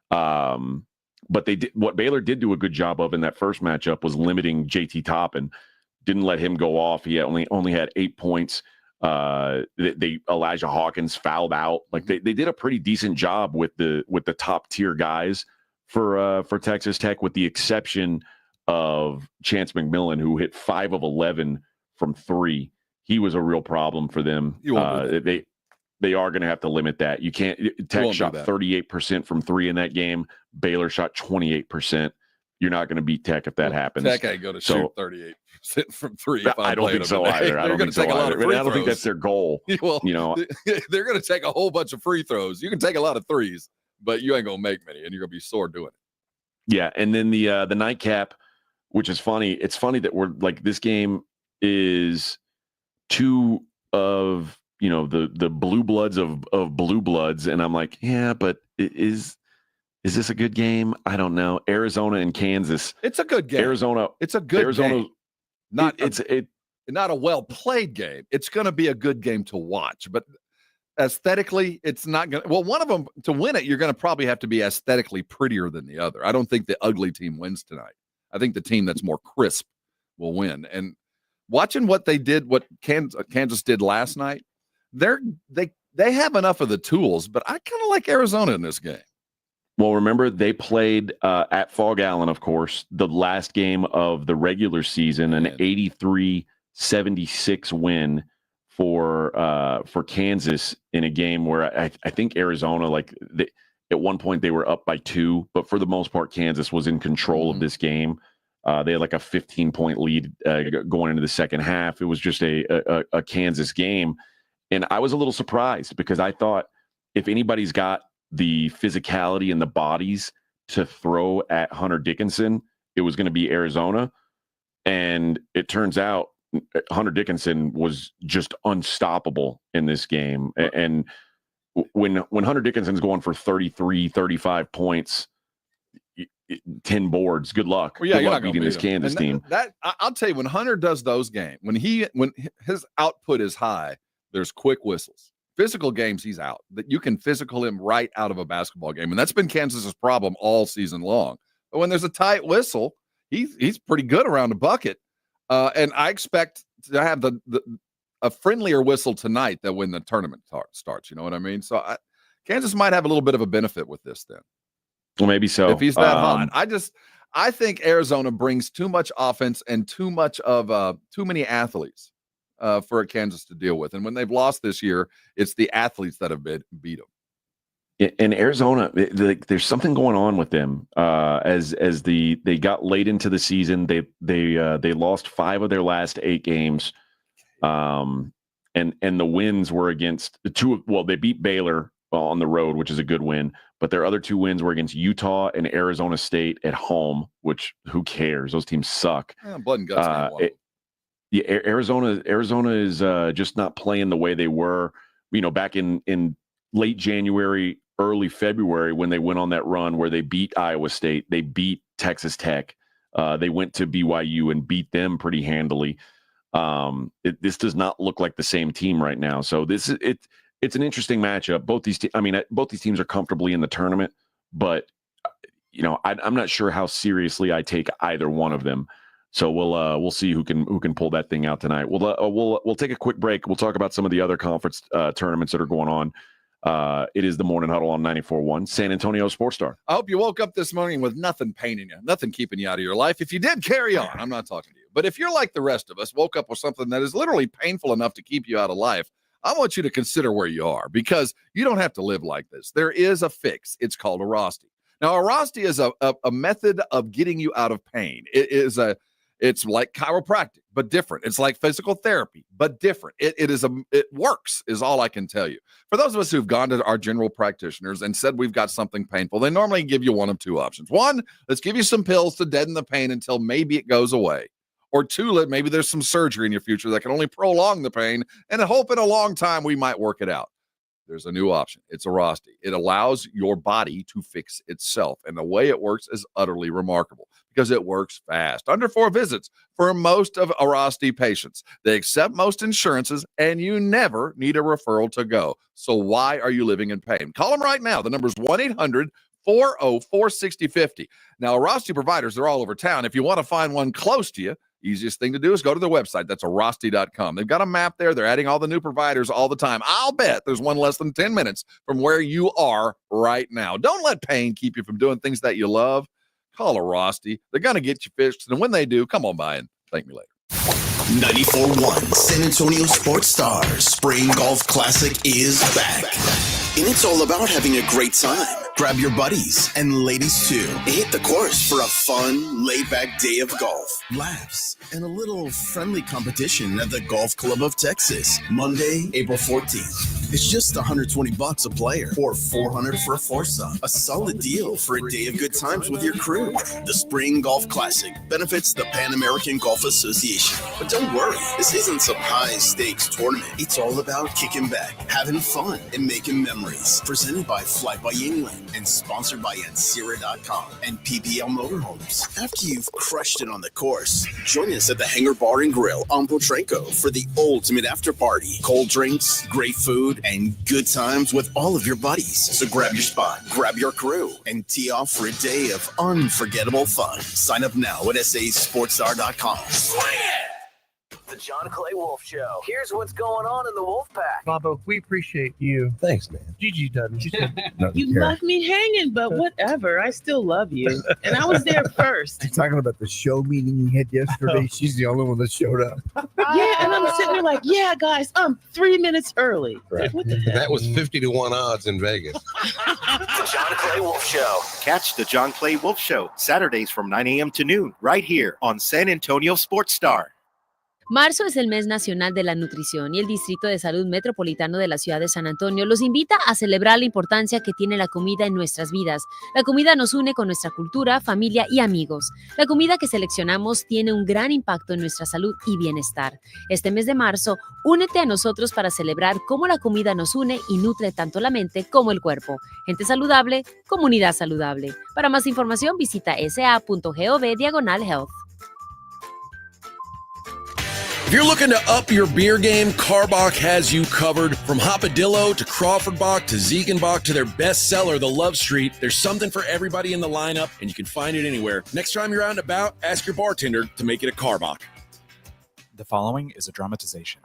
But what Baylor did do a good job of in that first matchup was limiting JT Toppin. Didn't let him go off. He only had 8 points. Elijah Hawkins fouled out. Like they did a pretty decent job with the top tier guys for Texas Tech, with the exception of Chance McMillan, who hit 5 of 11 from 3. He was a real problem for them. They are going to have to limit that. You can't. Tech shot 38% from 3 in that game. Baylor shot 28%. You're not going to beat Tech if that happens. Tech ain't going to shoot 38% from 3. I don't think so either. I don't think so either. I don't think that's their goal. Well, they're going to take a whole bunch of free throws. You can take a lot of threes, but you ain't going to make many, and you're going to be sore doing it. Yeah, and then the nightcap, which is funny. It's funny that we're like, this game is 2 of the blue bloods of blue bloods, and I'm like, yeah, but is this a good game? I don't know. Arizona and Kansas. It's a good game. It's a good game. Not a well played game. It's going to be a good game to watch, but aesthetically, it's not going to. Well, one of them, to win it, you're going to probably have to be aesthetically prettier than the other. I don't think the ugly team wins tonight. I think the team that's more crisp will win. And watching what they did, what Kansas did last night, they have enough of the tools, but I kind of like Arizona in this game. Well, remember, they played at Fog Allen, of course, the last game of the regular season, an 83-76 win for Kansas in a game where I think Arizona, at one point they were up by 2, but for the most part, Kansas was in control of this game. They had like a 15-point lead going into the second half. It was just a Kansas game. And I was a little surprised because I thought if anybody's got the physicality and the bodies to throw at Hunter Dickinson, it was going to be Arizona. And it turns out Hunter Dickinson was just unstoppable in this game. And when Hunter Dickinson's going for 33, 35 points, 10 boards, good luck. Well, yeah, good you're luck not beating this Kansas team. I'll tell you, when Hunter does those games, when his output is high, there's quick whistles. Physical games, he's out. That you can physical him right out of a basketball game, and that's been Kansas's problem all season long. But when there's a tight whistle, he's pretty good around the bucket. And I expect to have a friendlier whistle tonight than when the tournament starts. You know what I mean? So Kansas might have a little bit of a benefit with this then. Well, maybe so. If he's that hot. I think Arizona brings too much offense and too many athletes. for Kansas to deal with. And when they've lost this year, it's the athletes that have beat them. In Arizona, there's something going on with them. As they got late into the season, they lost 5 of their last 8 games, and the wins were against the two. Well, they beat Baylor on the road, which is a good win, but their other 2 wins were against Utah and Arizona State at home. Which who cares? Those teams suck. Blood and guts. Yeah, Arizona is just not playing the way they were, back in late January, early February when they went on that run where they beat Iowa State, they beat Texas Tech, they went to BYU and beat them pretty handily. This does not look like the same team right now. So it's an interesting matchup. Both these teams are comfortably in the tournament, but I'm not sure how seriously I take either one of them. So we'll see who can pull that thing out tonight. We'll take a quick break. We'll talk about some of the other conference tournaments that are going on. It is the Morning Huddle on 94.1 San Antonio Sports Star. I hope you woke up this morning with nothing paining you, nothing keeping you out of your life. If you did, carry on. I'm not talking to you. But if you're like the rest of us, woke up with something that is literally painful enough to keep you out of life, I want you to consider where you are, because you don't have to live like this. There is a fix. It's called a Rosti. Now, a Rosti is a method of getting you out of pain. It's like chiropractic, but different. It's like physical therapy, but different. It works, is all I can tell you. For those of us who've gone to our general practitioners and said we've got something painful, they normally give you one of 2 options. 1, let's give you some pills to deaden the pain until maybe it goes away. Or 2, maybe there's some surgery in your future that can only prolong the pain, and I hope in a long time we might work it out. There's a new option. It's a Rosti. It allows your body to fix itself. And the way it works is utterly remarkable because it works fast. Under 4 visits for most of a Rosti patients. They accept most insurances, and you never need a referral to go. So why are you living in pain? Call them right now. The number is 1-800-404-6050. Now, Rosti providers, they're all over town. If you want to find one close to you, easiest thing to do is go to their website. That's Rosti.com. They've got a map there. They're adding all the new providers all the time. I'll bet there's one less than 10 minutes from where you are right now. Don't let pain keep you from doing things that you love. Call a Rosti. They're going to get you fixed. And when they do, come on by and thank me later. 94.1 San Antonio Sports Star Spring Golf Classic is back. And it's all about having a great time. Grab your buddies and ladies too. Hit the course for a fun, laid-back day of golf, laughs, and a little friendly competition at the Golf Club of Texas. Monday, April 14th. It's just $120 a player or $400 for a foursome. A solid deal for a day of good times with your crew. The Spring Golf Classic benefits the Pan American Golf Association. But don't worry, this isn't some high-stakes tournament. It's all about kicking back, having fun, and making memories. Presented by Flight by England and sponsored by Ancira.com and PBL Motorhomes. After you've crushed it on the course, join us at the Hangar Bar and Grill on Potranco for the ultimate after party. Cold drinks, great food, and good times with all of your buddies. So grab your spot, grab your crew, and tee off for a day of unforgettable fun. Sign up now at sasportstar.com. Swing it! The John Clay Wolf Show. Here's what's going on in the Wolf Pack. Bobo, we appreciate you. Thanks, man. Gigi doesn't. She said, you left me hanging, but whatever. I still love you. And I was there first. She's talking about the show meeting you had yesterday. She's the only one that showed up. Yeah, and I'm sitting there like, yeah, guys, I'm 3 minutes early. Right. That was 50-1 odds in Vegas. The John Clay Wolf Show. Catch the John Clay Wolf Show Saturdays from 9 a.m. to noon right here on San Antonio Sports Star. Marzo es el mes nacional de la nutrición y el Distrito de Salud Metropolitano de la Ciudad de San Antonio los invita a celebrar la importancia que tiene la comida en nuestras vidas. La comida nos une con nuestra cultura, familia y amigos. La comida que seleccionamos tiene un gran impacto en nuestra salud y bienestar. Este mes de marzo, únete a nosotros para celebrar cómo la comida nos une y nutre tanto la mente como el cuerpo. Gente saludable, comunidad saludable. Para más información, visita sa.gov/health. If you're looking to up your beer game, Carbach has you covered. From Hopadillo to Crawford Bock to Ziegenbach to their best seller, the Love Street, there's something for everybody in the lineup, and you can find it anywhere. Next time you're out and about, ask your bartender to make it a Carbach. The following is a dramatization.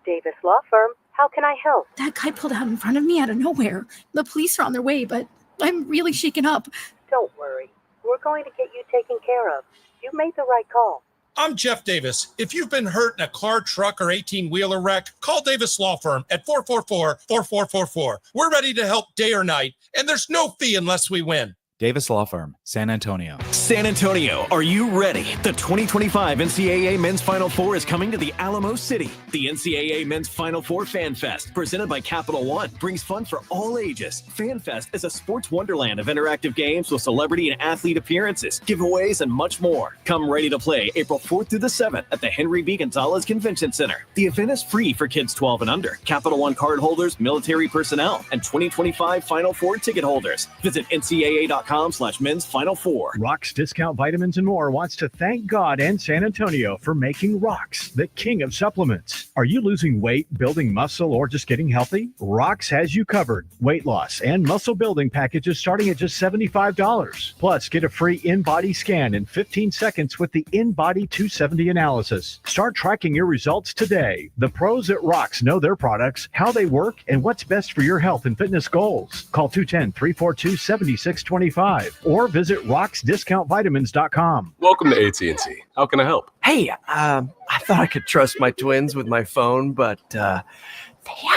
Davis Law Firm, how can I help? That guy pulled out in front of me out of nowhere. The police are on their way, but I'm really shaken up. Don't worry. We're going to get you taken care of. You've made the right call. I'm Jeff Davis. If you've been hurt in a car, truck, or 18-wheeler wreck, call Davis Law Firm at 444-4444. We're ready to help day or night, and there's no fee unless we win. Davis Law Firm, San Antonio. San Antonio, are you ready? The 2025 NCAA Men's Final Four is coming to the Alamo City. The NCAA Men's Final Four Fan Fest, presented by Capital One, brings fun for all ages. Fan Fest is a sports wonderland of interactive games with celebrity and athlete appearances, giveaways, and much more. Come ready to play April 4th through the 7th at the Henry B. Gonzalez Convention Center. The event is free for kids 12 and under, Capital One card holders, military personnel, and 2025 Final Four ticket holders. Visit ncaa.com/men's Final Four. Rox Discount Vitamins and More wants to thank God and San Antonio for making Rox the king of supplements. Are you losing weight, building muscle, or just getting healthy? Rox has you covered. Weight loss and muscle building packages starting at just $75. Plus, get a free in-body scan in 15 seconds with the In-Body 270 analysis. Start tracking your results today. The pros at Rox know their products, how they work, and what's best for your health and fitness goals. Call 210-342-7625 or visit roxdiscountvitamins.com. Welcome to AT&T. How can I help? Hey, I thought I could trust my twins with my phone, but they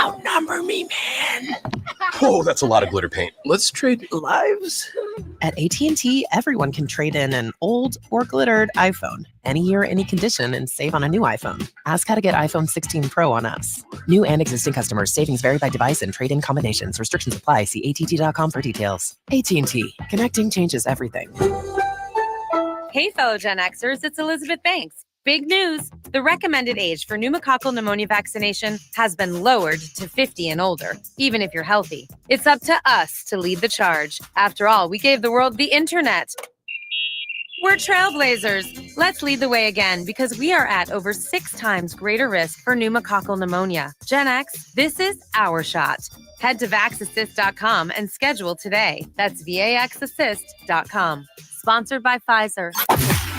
outnumber me, man. Whoa, that's a lot of glitter paint. Let's trade lives. At AT&T, everyone can trade in an old or glittered iPhone any year, any condition, and save on a new iPhone. Ask how to get iPhone 16 Pro on us. New and existing customers. Savings vary by device and trade-in combinations. Restrictions apply. See att.com for details. AT&T. Connecting changes everything. Hey, fellow Gen Xers, it's Elizabeth Banks. Big news! The recommended age for pneumococcal pneumonia vaccination has been lowered to 50 and older, even if you're healthy. It's up to us to lead the charge. After all, we gave the world the internet. We're trailblazers. Let's lead the way again because we are at over 6 times greater risk for pneumococcal pneumonia. Gen X, this is our shot. Head to vaxassist.com and schedule today. That's vaxassist.com. Sponsored by Pfizer.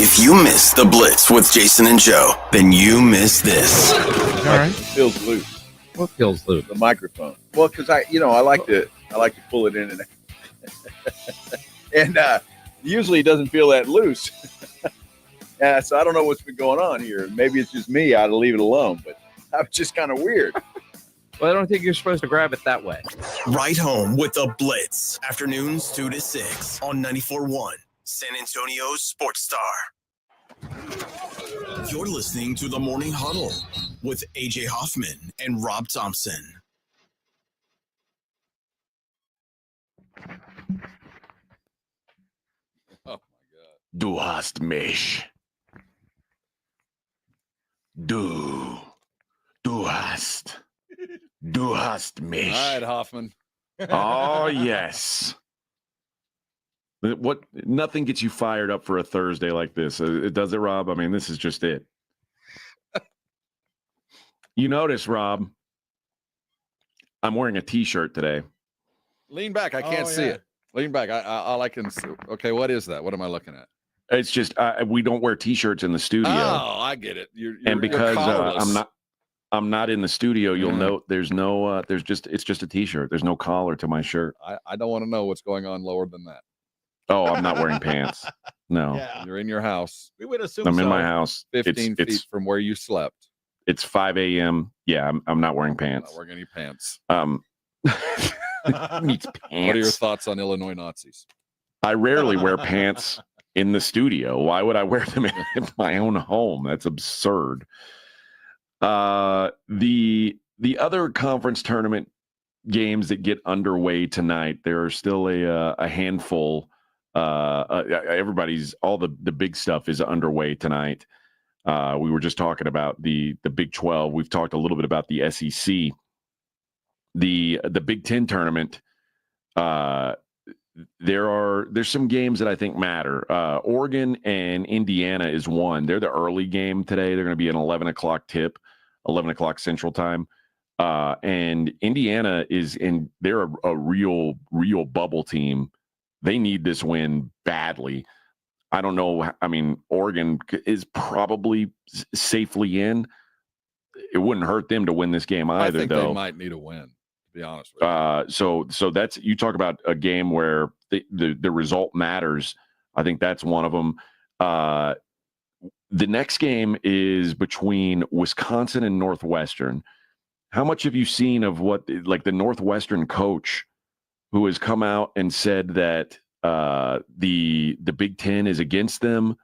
If you miss the Blitz with Jason and Joe, then you miss this. All right. Feels loose. What feels loose? The microphone. Well, because I like to pull it in and usually it doesn't feel that loose. So I don't know what's been going on here. Maybe it's just me. I'd leave it alone, but that was just kind of weird. Well, I don't think you're supposed to grab it that way. Right home with the Blitz. Afternoons 2 to 6 on 94.1. San Antonio's Sports Star. You're listening to the Morning Huddle with AJ Hoffman and Rob Thompson. Oh my God. Du hast mich. Du hast mich. All right, Hoffman. Oh, yes. What? Nothing gets you fired up for a Thursday like this. Does it, Rob? I mean, this is just it. You notice, Rob, I'm wearing a T-shirt today. Lean back. I can't see it. Lean back. All I can see. Okay, what is that? What am I looking at? It's just we don't wear T-shirts in the studio. Oh, I get it. And because I'm not in the studio, you'll note there's no it's just a T-shirt. There's no collar to my shirt. I don't want to know what's going on lower than that. Oh, I'm not wearing pants. No. Yeah. You're in your house. We would assume I'm in my house. 15 feet from where you slept. It's 5 a.m. Yeah, I'm not wearing pants. I'm not wearing any pants. Needs pants. What are your thoughts on Illinois Nazis? I rarely wear pants in the studio. Why would I wear them in my own home? That's absurd. The other conference tournament games that get underway tonight, there are still a handful. Everybody's all the big stuff is underway tonight. We were just talking about the Big 12. We've talked a little bit about the SEC. The Big 10 tournament. There's some games that I think matter. Oregon and Indiana is one. They're the early game today. They're going to be an 11 o'clock tip, 11 o'clock Central Time. And Indiana they're a real bubble team. They need this win badly. I don't know. I mean, Oregon is probably safely in. It wouldn't hurt them to win this game either, I think though. They might need a win, to be honest with you. So that's, you talk about a game where the result matters. I think that's one of them. The next game is between Wisconsin and Northwestern. How much have you seen of what, like, the Northwestern coach who has come out and said that the Big Ten is against them?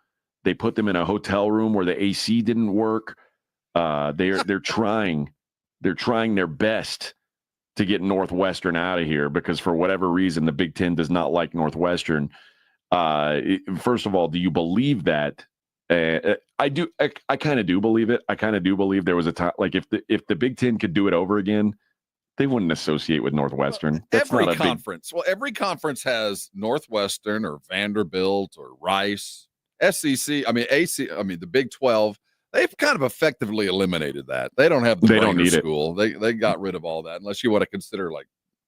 They put them in a hotel room where the AC didn't work. They're trying their best to get Northwestern out of here because for whatever reason the Big Ten does not like Northwestern. First of all, do you believe that? I do. I kind of do believe it. I kind of do believe there was a time, like if the Big Ten could do it over again, they wouldn't associate with Northwestern. That's every not a conference. Well, every conference has Northwestern or Vanderbilt or Rice, SEC. I mean, AC. I mean, the Big 12. They've kind of effectively eliminated that. They don't have the They don't Brainer need it. school. They got rid of all that. Unless you want to consider like,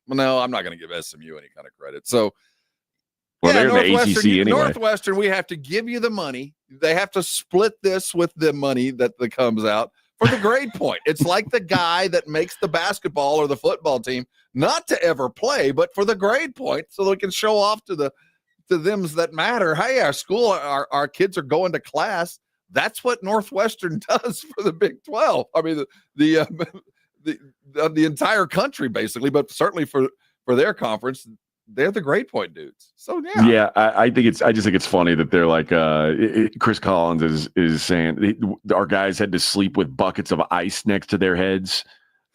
well, no, I'm not going to give SMU any kind of credit. So. Well, Yeah, they're in the ACC anyway. Northwestern, we have to give you the money. They have to split this with the money that comes out for the grade point. It's like the guy that makes the basketball or the football team not to ever play, but for the grade point, so they can show off to thems that matter. Hey, our school, our kids are going to class. That's what Northwestern does for the Big 12. I mean, the entire country basically, but certainly for their conference. They're the grade point dudes. So yeah. I just think it's funny that they're like Chris Collins is saying our guys had to sleep with buckets of ice next to their heads.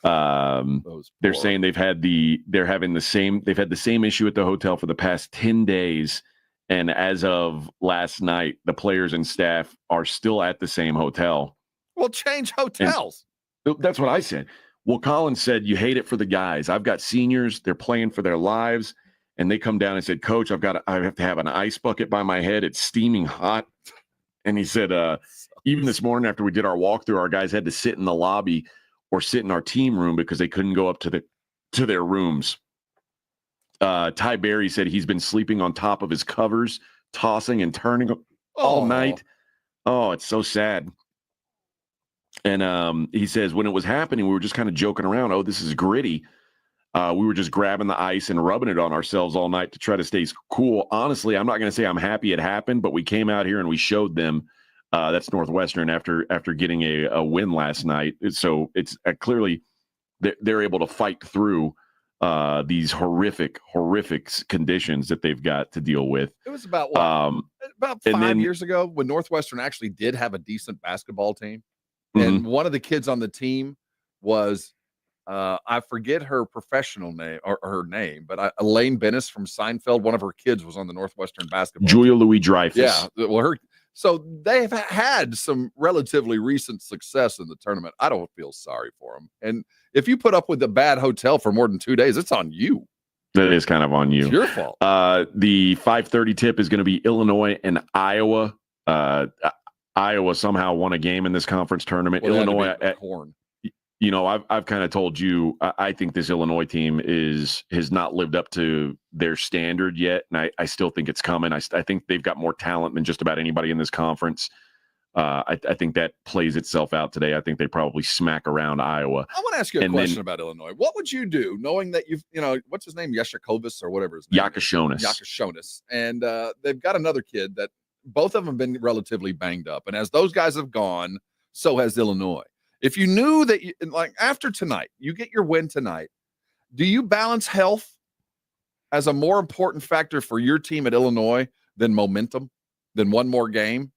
They're saying they've had the same issue at the hotel for the past 10 days. And as of last night, the players and staff are still at the same hotel. Well, change hotels. And that's what I said. Well, Collins said, you hate it for the guys. I've got seniors. They're playing for their lives. And they come down and said, Coach, I have to have an ice bucket by my head. It's steaming hot. And he said, even this morning after we did our walkthrough, our guys had to sit in the lobby or sit in our team room because they couldn't go up to their rooms. Ty Berry said he's been sleeping on top of his covers, tossing and turning all night. Oh, it's so sad. And he says when it was happening, we were just kind of joking around. Oh, this is gritty. We were just grabbing the ice and rubbing it on ourselves all night to try to stay cool. Honestly, I'm not going to say I'm happy it happened, but we came out here and we showed them that's Northwestern after getting a win last night. So it's clearly they're able to fight through these horrific conditions that they've got to deal with. It was about about 5 years ago when Northwestern actually did have a decent basketball team. And one of the kids on the team was I forget her professional name or her name, but Elaine Bennis from Seinfeld. One of her kids was on the Northwestern basketball Julia team. Louis-Dreyfus. Yeah, well, so they've had some relatively recent success in the tournament. I don't feel sorry for them. And if you put up with a bad hotel for more than 2 days, it's on you. That is kind of on you. It's your fault. The 5:30 tip is going to be Illinois and Iowa. Iowa somehow won a game in this conference tournament. Well, Illinois, horn. You know, I've kind of told you, I think this Illinois team has not lived up to their standard yet, and I still think it's coming. I think they've got more talent than just about anybody in this conference. I think that plays itself out today. I think they probably smack around Iowa. I want to ask you a question about Illinois. What would you do knowing that what's his name? Yashakovas or whatever his name is? Yakashonis. And they've got another kid that both of them have been relatively banged up. And as those guys have gone, so has Illinois. If you knew that, after tonight, you get your win tonight, do you balance health as a more important factor for your team at Illinois than momentum, than one more game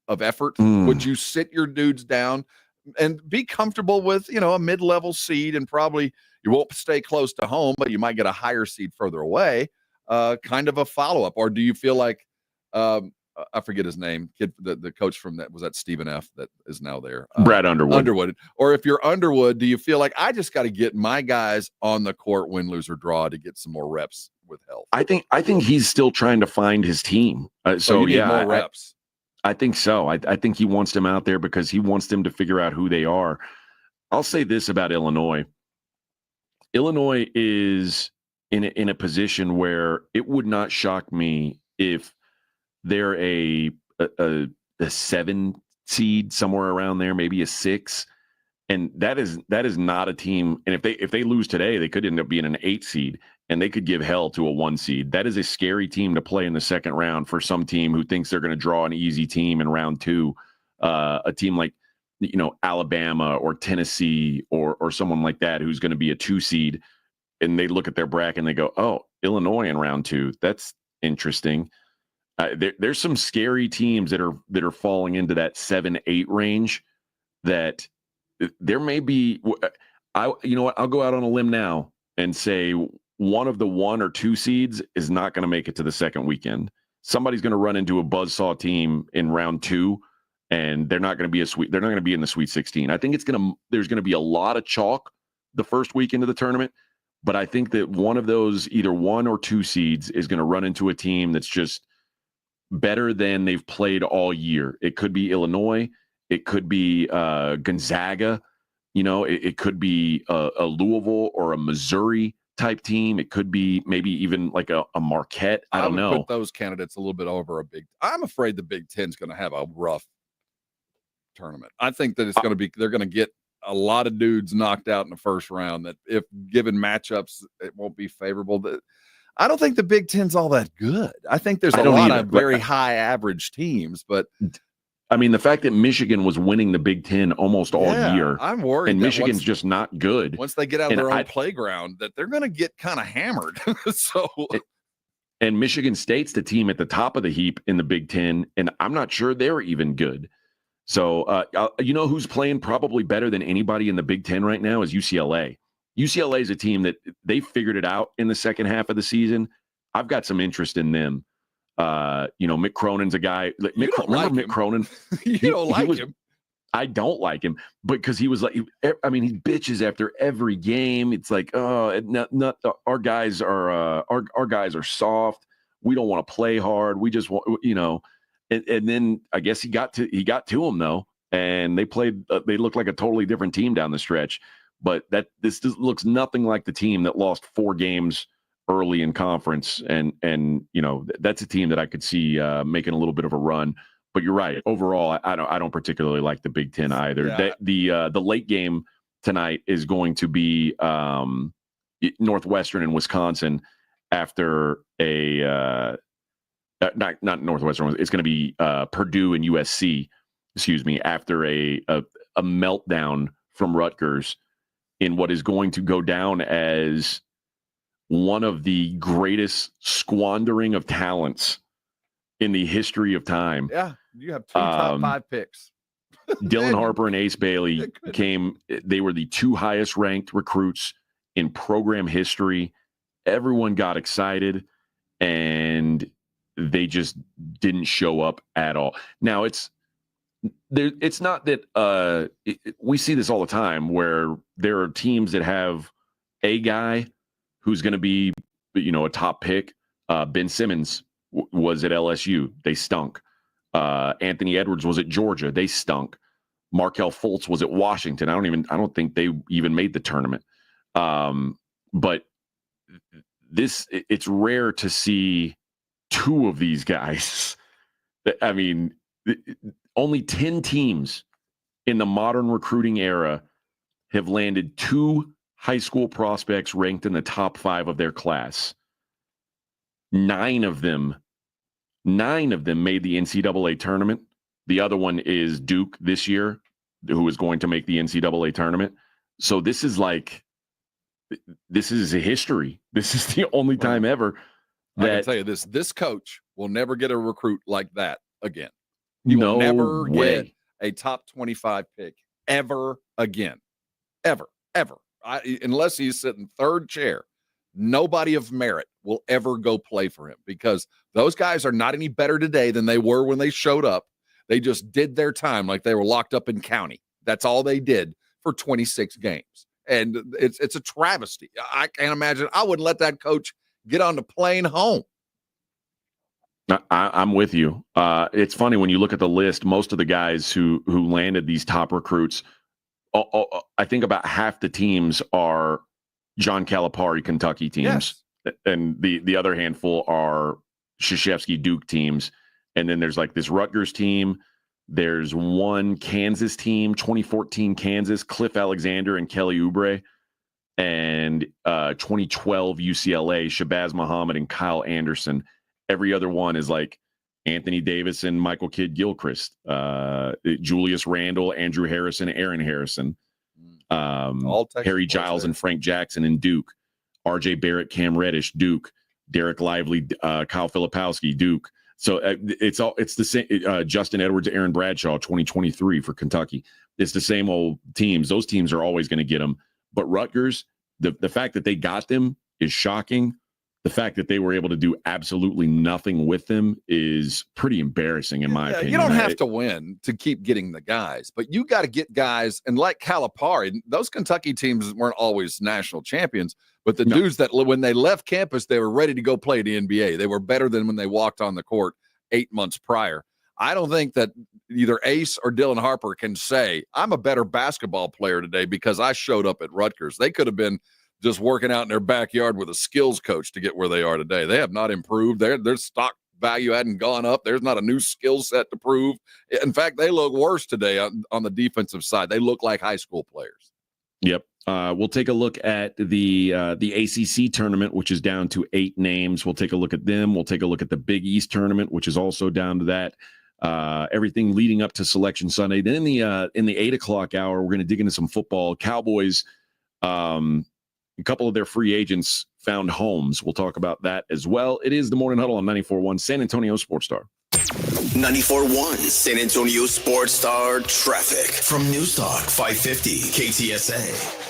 of effort? Would you sit your dudes down and be comfortable with, a mid-level seed, and probably you won't stay close to home, but you might get a higher seed further away, kind of a follow-up? Or do you feel like I forget his name, kid, the coach from that, was that Stephen F. that is now there? Brad Underwood. Or if you're Underwood, do you feel like I just got to get my guys on the court, win, lose, or draw, to get some more reps with health? I think he's still trying to find his team. You need more reps. I think so. I think he wants them out there because he wants them to figure out who they are. I'll say this about Illinois. Illinois is in a position where it would not shock me if they're a 7 seed, somewhere around there, maybe a 6, and that is not a team. And if they lose today, they could end up being an 8 seed, and they could give hell to a 1 seed. That is a scary team to play in the second round for some team who thinks they're going to draw an easy team in round 2. a team like, Alabama or Tennessee or someone like that who's going to be a 2 seed, and they look at their bracket and they go, oh, Illinois in round 2. That's interesting. There's some scary teams that are falling into that 7-8 range that there may be. You know what? I'll go out on a limb now and say one of the 1 or 2 seeds is not going to make it to the second weekend. Somebody's going to run into a buzzsaw team in round 2, and they're not going to be they're not going to be in the Sweet 16. I think there's going to be a lot of chalk the first weekend of the tournament, but I think that one of those either 1 or 2 seeds is going to run into a team that's just better than they've played all year. It could be Illinois, it could be Gonzaga. It could be a Louisville or a Missouri type team. It could be maybe even like a Marquette. I don't know. Put those candidates a little bit over I'm afraid the Big Ten's going to have a rough tournament. I think that they're going to get a lot of dudes knocked out in the first round that if given matchups, it won't be favorable. I don't think the Big Ten's all that good. I think there's a lot of very high average teams, but I mean, the fact that Michigan was winning the Big Ten almost all year, I'm worried. And Michigan's just not good. Once they get out of their own playground, that they're going to get kind of hammered. And Michigan State's the team at the top of the heap in the Big Ten, and I'm not sure they're even good. So, who's playing probably better than anybody in the Big Ten right now is UCLA. UCLA is a team that they figured it out in the second half of the season. I've got some interest in them. Mick Cronin's a guy. Mick Cronin? You don't like him. I don't like him, because he was like, he bitches after every game. It's like, oh, our guys are soft. We don't want to play hard. We just want, and then I guess he got to him though, and they played. They looked like a totally different team down the stretch. But this looks nothing like the team that lost 4 games early in conference, and that's a team that I could see making a little bit of a run. But you're right. Overall, I don't particularly like the Big Ten either. Yeah. The late game tonight is going to be Northwestern and Wisconsin after a not Northwestern. It's going to be Purdue and USC. Excuse me, after a meltdown from Rutgers in what is going to go down as one of the greatest squandering of talents in the history of time. Yeah, you have 2 top 5 picks. Dylan Harper and Ace Bailey they were the 2 highest ranked recruits in program history. Everyone got excited, and they just didn't show up at all. Now, it's not that we see this all the time where there are teams that have a guy who's going to be, a top pick. Ben Simmons was at LSU. They stunk. Anthony Edwards was at Georgia. They stunk. Markelle Fultz was at Washington. I don't think they even made the tournament. But it's rare to see 2 of these guys. I mean, only 10 teams in the modern recruiting era have landed 2 high school prospects ranked in the top 5 of their class. 9 of them made the NCAA tournament. The other one is Duke this year, who is going to make the NCAA tournament. So this is a history. This is the only time ever that I can tell you this coach will never get a recruit like that again. You will never get a top 25 pick ever again. Ever. Unless he's sitting 3rd chair, nobody of merit will ever go play for him, because those guys are not any better today than they were when they showed up. They just did their time like they were locked up in county. That's all they did for 26 games. And it's a travesty. I can't imagine. I wouldn't let that coach get on the plane home. I'm with you. It's funny when you look at the list, most of the guys who landed these top recruits, I think about half the teams are John Calipari Kentucky teams. Yes. And the other handful are Krzyzewski Duke teams. And then there's like this Rutgers team. There's one Kansas team, 2014 Kansas, Cliff Alexander and Kelly Oubre. And 2012 UCLA, Shabazz Muhammad and Kyle Anderson. Every other one is like Anthony Davis and Michael Kidd-Gilchrist, Julius Randle, Andrew Harrison, Aaron Harrison, Harry Giles and Frank Jackson in Duke, RJ Barrett, Cam Reddish, Duke, Derek Lively, Kyle Filipowski, Duke. So it's the same. Justin Edwards, Aaron Bradshaw, 2023 for Kentucky. It's the same old teams. Those teams are always going to get them. But Rutgers, the fact that they got them is shocking. The fact that they were able to do absolutely nothing with them is pretty embarrassing, in my opinion. You don't have to win to keep getting the guys, but you got to get guys. And like Calipari, those Kentucky teams weren't always national champions, but the dudes that when they left campus, they were ready to go play the NBA. They were better than when they walked on the court 8 months prior. I don't think that either Ace or Dylan Harper can say, I'm a better basketball player today because I showed up at Rutgers. They could have been just working out in their backyard with a skills coach to get where they are today. They have not improved. Their stock value hadn't gone up. There's not a new skill set to prove. In fact, they look worse today on the defensive side. They look like high school players. Yep. We'll take a look at the ACC tournament, which is down to 8 names. We'll take a look at them. We'll take a look at the Big East tournament, which is also down to that. Everything leading up to Selection Sunday. Then in the 8 o'clock hour, we're going to dig into some football. Cowboys, a couple of their free agents found homes. We'll talk about that as well. It is the Morning Huddle on 94.1 San Antonio Sports Star. 94.1 San Antonio Sports Star traffic from News Talk 550 KTSA.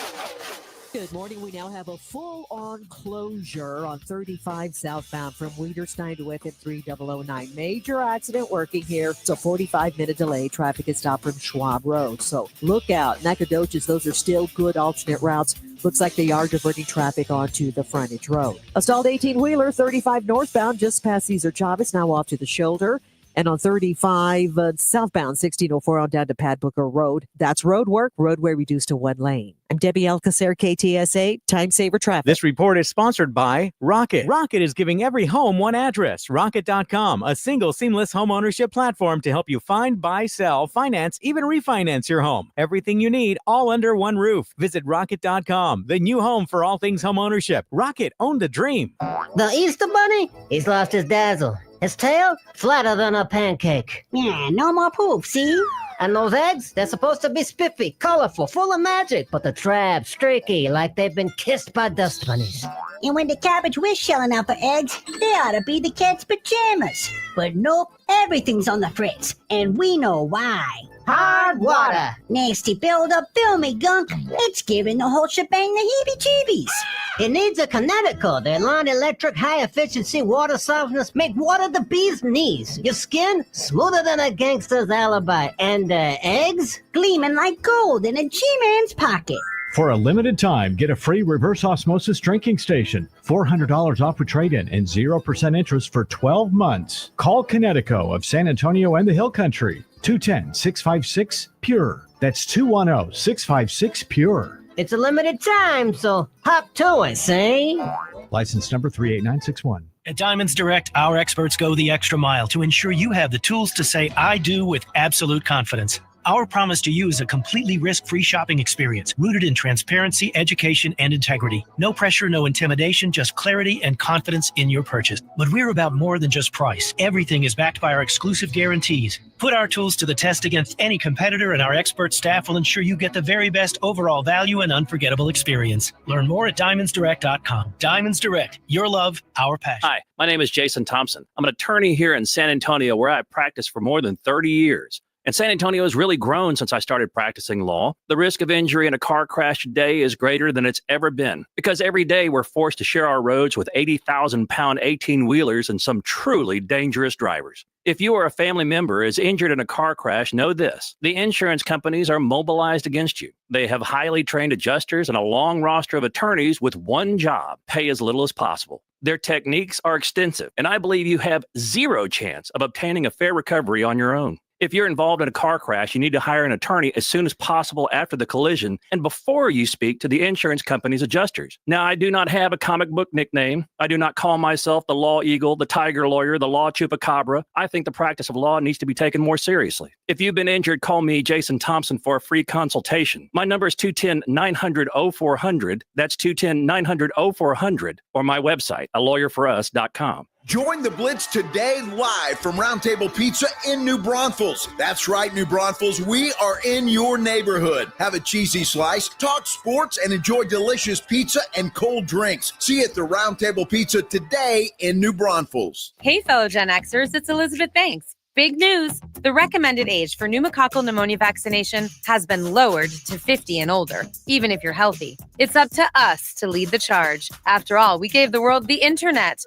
Good morning. We now have a full-on closure on 35 southbound from Weederstein to FM 3009. Major accident working here. It's a 45-minute delay. Traffic is stopped from Schwab Road. So look out. Nacogdoches, those are still good alternate routes. Looks like they are diverting traffic onto the frontage road. A stalled 18-wheeler, 35 northbound, just past Cesar Chavez, now off to the shoulder. And on 35 southbound, 1604 on down to Pat Booker Road. That's road work, roadway reduced to 1 lane. I'm Debbie Alcacer, KTSA, Time Saver Traffic. This report is sponsored by Rocket. Rocket is giving every home one address. Rocket.com, a single seamless home ownership platform to help you find, buy, sell, finance, even refinance your home. Everything you need, all under one roof. Visit Rocket.com, the new home for all things home ownership. Rocket, own the dream. The Easter Bunny, he's lost his dazzle. His tail, flatter than a pancake. Yeah, no more poop, see? And those eggs, they're supposed to be spiffy, colorful, full of magic, but the trap, streaky, like they've been kissed by dust bunnies. And when the cabbage was shelling out for eggs, they ought to be the cat's pajamas. But nope, everything's on the fritz, and we know why. Hard water. Nasty build-up, filmy gunk. It's giving the whole shebang the heebie-jeebies. It needs a Connecticut. Their non-electric, high-efficiency water softness make water the bee's knees. Your skin, smoother than a gangster's alibi. And eggs? Gleaming like gold in a G-Man's pocket. For a limited time, get a free reverse osmosis drinking station, $400 off with trade-in, and 0% interest for 12 months. Call Connecticut of San Antonio and the Hill Country, 210-656-PURE. That's 210-656-PURE. It's a limited time, so hop to it, see? License number 38961. At Diamonds Direct, our experts go the extra mile to ensure you have the tools to say I do with absolute confidence. Our promise to you is a completely risk-free shopping experience rooted in transparency, education, and integrity. No pressure, no intimidation, just clarity and confidence in your purchase. But we're about more than just price. Everything is backed by our exclusive guarantees. Put our tools to the test against any competitor, and our expert staff will ensure you get the very best overall value and unforgettable experience. Learn more at diamondsdirect.com. Diamonds Direct, your love, our passion. Hi, my name is Jason Thompson. I'm an attorney here in San Antonio where I've practiced for more than 30 years. And San Antonio has really grown since I started practicing law. The risk of injury in a car crash today is greater than it's ever been because every day we're forced to share our roads with 80,000-pound 18-wheelers and some truly dangerous drivers. If you or a family member is injured in a car crash, know this. The insurance companies are mobilized against you. They have highly trained adjusters and a long roster of attorneys with one job, pay as little as possible. Their techniques are extensive, and I believe you have zero chance of obtaining a fair recovery on your own. If you're involved in a car crash, you need to hire an attorney as soon as possible after the collision and before you speak to the insurance company's adjusters. Now, I do not have a comic book nickname. I do not call myself the Law Eagle, the Tiger Lawyer, the Law Chupacabra. I think the practice of law needs to be taken more seriously. If you've been injured, call me, Jason Thompson, for a free consultation. My number is 210-900-0400. That's 210-900-0400, or my website, alawyerforus.com. Join the Blitz today live from Roundtable Pizza in New Braunfels. That's right, New Braunfels, we are in your neighborhood. Have a cheesy slice, talk sports, and enjoy delicious pizza and cold drinks. See you at the Roundtable Pizza today in New Braunfels. Hey, fellow Gen Xers, it's Elizabeth Banks. Big news. The recommended age for pneumococcal pneumonia vaccination has been lowered to 50 and older, even if you're healthy. It's up to us to lead the charge. After all, we gave the world the internet.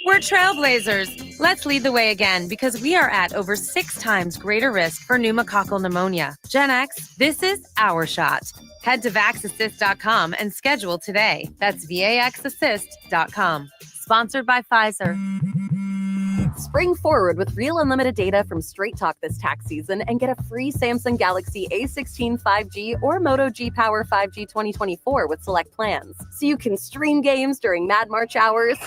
We're trailblazers. Let's lead the way again because we are at over 6 times greater risk for pneumococcal pneumonia. Gen X, this is our shot. Head to vaxassist.com and schedule today. That's vaxassist.com. Sponsored by Pfizer. Spring forward with real unlimited data from Straight Talk this tax season and get a free Samsung Galaxy A16 5G or Moto G Power 5G 2024 with select plans. So you can stream games during Mad March hours,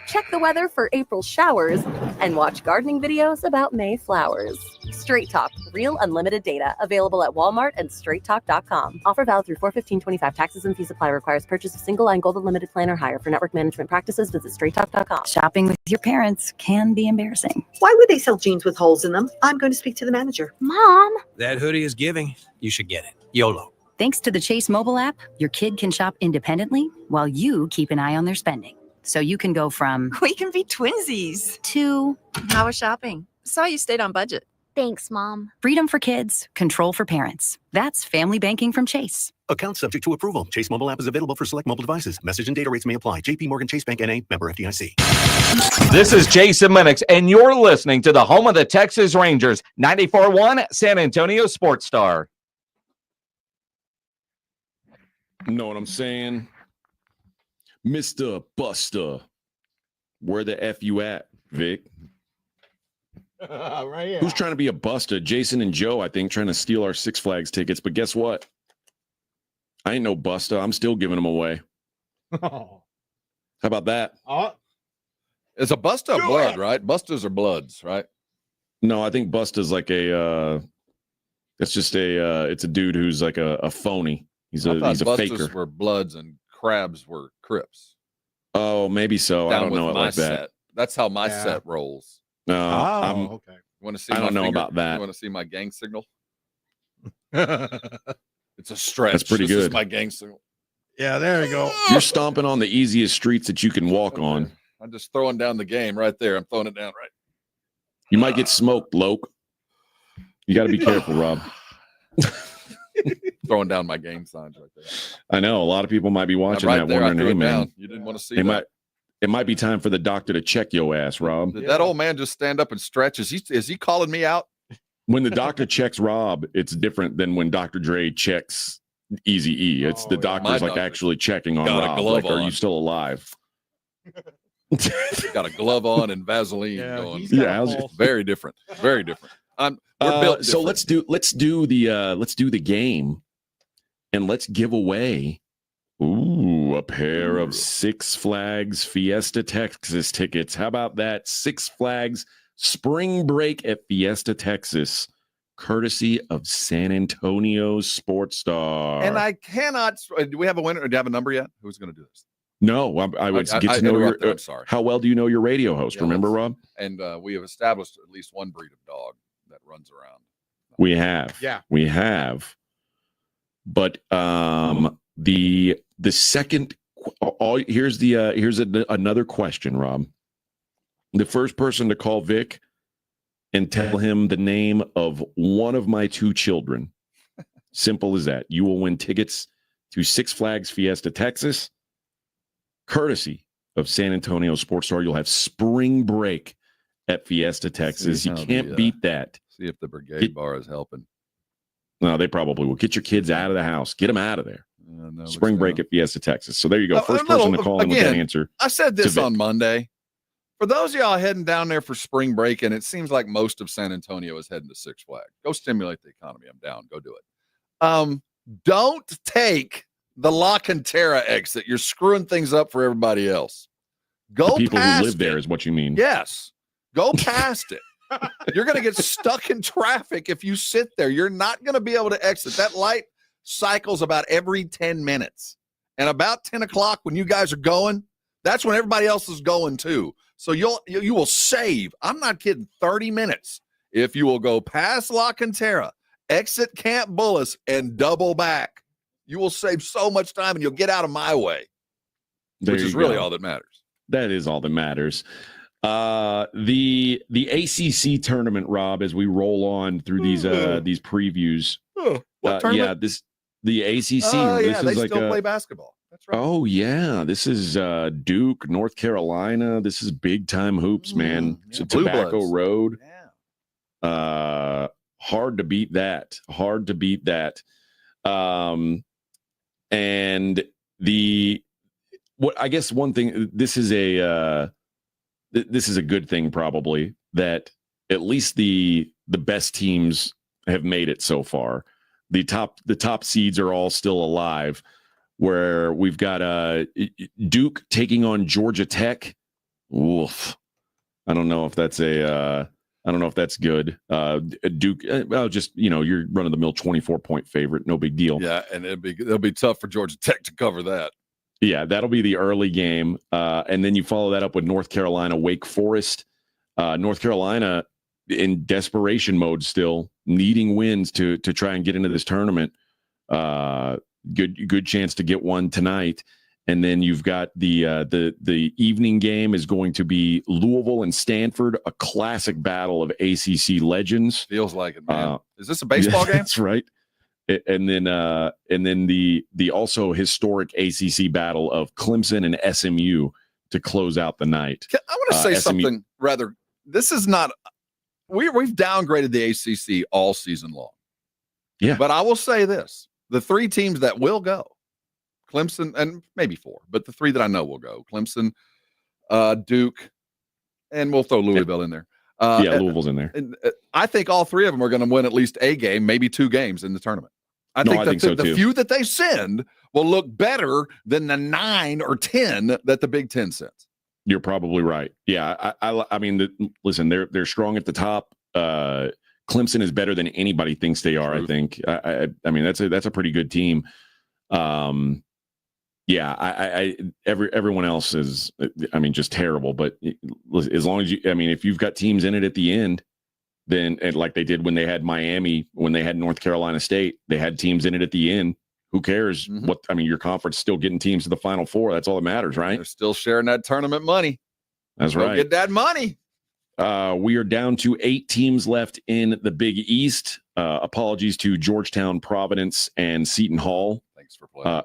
check the weather for April showers, and watch gardening videos about May flowers. Straight Talk, real unlimited data. Available at Walmart and straighttalk.com. Offer valid through 4/15/25. Taxes and fees apply. Requires purchase of single line gold unlimited plan or higher. For network management practices, visit straighttalk.com. Shopping with your parents can be embarrassing. Why would they sell jeans with holes in them? I'm going to speak to the manager. Mom! That hoodie is giving. You should get it. YOLO. Thanks to the Chase mobile app, your kid can shop independently while you keep an eye on their spending. So you can go from we can be twinsies to how was shopping? Saw you stayed on budget. Thanks, Mom. Freedom for kids, control for parents. That's family banking from Chase. Account subject to approval. Chase mobile app is available for select mobile devices. Message and data rates may apply. JP Morgan Chase Bank N.A. member FDIC. This is Jason Lennox, and you're listening to the home of the Texas Rangers, 94.1 San Antonio Sports Star. Know what I'm saying? Mr. Buster, where the F you at, Vic? Right here. Who's trying to be a buster? Jason and Joe, I think, trying to steal our Six Flags tickets. But guess what? I ain't no buster. I'm still giving them away. How about that? It's a bust of blood, right? Busters are bloods, right? No, I think buster's like a. It's just a. It's a dude who's like a phony. He's a busters faker. Were bloods and crabs were Crips. Oh, maybe so. I don't know it like that. Set. That's how my set rolls. No, okay. Want to see? I don't know about that. You want to see my gang signal? It's a stretch. That's pretty good. Is my gang signal. Yeah, there you go. You're stomping on the easiest streets that you can walk on. I'm just throwing down the game right there. I'm throwing it down right. You might get smoked, Loke. You got to be careful, Rob. Throwing down my game signs right there. I know a lot of people might be watching right that, there, wondering, hey, man, down. You didn't want to see that. It might be time for the doctor to check your ass, Rob. Did that old man just stand up and stretch? Is he calling me out? When the doctor checks Rob, it's different than when Dr. Dre checks Eazy-E. It's the doctor's like actually checking on Rob. Like, are you still alive? Got a glove on and Vaseline going. Very different. Very different. We're built so different. let's do the game, and let's give away a pair of Six Flags Fiesta Texas tickets. How about that? Six Flags Spring Break at Fiesta, Texas, courtesy of San Antonio Sports Star. And I cannot. Do we have a winner? Or do you have a number yet? Who's going to do this? No, I would get to know your. I'm sorry. How well do you know your radio host? Remember, Rob? And we have established at least one breed of dog that runs around. We have. Yeah. We have. But the second here's another question, Rob. The first person to call Vic and tell him the name of one of my 2 children. Simple as that. You will win tickets to Six Flags Fiesta Texas, courtesy of San Antonio Sports Star. You'll have spring break at Fiesta Texas. You can't beat that. See if the brigade bar is helping. No, they probably will. Get your kids out of the house. Get them out of there. Spring break at Fiesta Texas. So there you go. First person to call in with that answer. I said this on Monday. For those of y'all heading down there for spring break, and it seems like most of San Antonio is heading to Six Flags. Go stimulate the economy. I'm down. Go do it. Don't take the La Cantera exit. You're screwing things up for everybody else. Go the people past who live there is what you mean. Yes. Go past it. You're going to get stuck in traffic if you sit there. You're not going to be able to exit. That light cycles about every 10 minutes. And about 10 o'clock when you guys are going, That's when everybody else is going too. So you will save, I'm not kidding, 30 minutes if you will go past La Cantera, exit Camp Bullis, and double back. You will save so much time, and you'll get out of my way, which is really all that matters. That is all that matters. The ACC tournament, Rob, as we roll on through these previews. What tournament? The ACC. Oh, this yeah, is they like still play basketball. That's right. Oh, yeah. This is Duke, North Carolina. This is big-time hoops, man. It's a Tobacco Bloods. Road. Hard to beat that. And I guess one thing, this is a good thing probably, that at least the best teams have made it so far. The top seeds are all still alive, where we've got Duke taking on Georgia Tech. Woof. I don't know if that's good. Duke, you're run of the mill 24-point favorite, no big deal. Yeah, and it'll be tough for Georgia Tech to cover that. Yeah, that'll be the early game, and then you follow that up with North Carolina, Wake Forest. North Carolina in desperation mode still, needing wins to try and get into this tournament. Good chance to get one tonight. And then you've got the evening game is going to be Louisville and Stanford, a classic battle of ACC legends. Feels like it, man. Is this a baseball game? That's right. And then the also historic ACC battle of Clemson and SMU to close out the night. I want to say something rather. This is not. We've downgraded the ACC all season long. Yeah. But I will say this: the three teams that will go, Clemson, and maybe four, but the three that I know will go: Clemson, Duke, and we'll throw Louisville in there. Louisville's in there. And I think all three of them are going to win at least a game, maybe two games in the tournament. I think so the too. few that they send will look better than the 9 or 10 that the Big Ten sends. You're probably right. Yeah, I mean, listen, they're strong at the top. Clemson is better than anybody thinks they are. I think. I mean, that's a pretty good team. Everyone else is, I mean, just terrible. But as long as if you've got teams in it at the end, then like they did when they had Miami, when they had North Carolina State, they had teams in it at the end. Who cares? Mm-hmm. Your conference still getting teams to the Final Four. That's all that matters, right? They're still sharing that tournament money. That's right. Get that money. We are down to 8 teams left in the Big East. Apologies to Georgetown, Providence, and Seton Hall. Thanks for playing.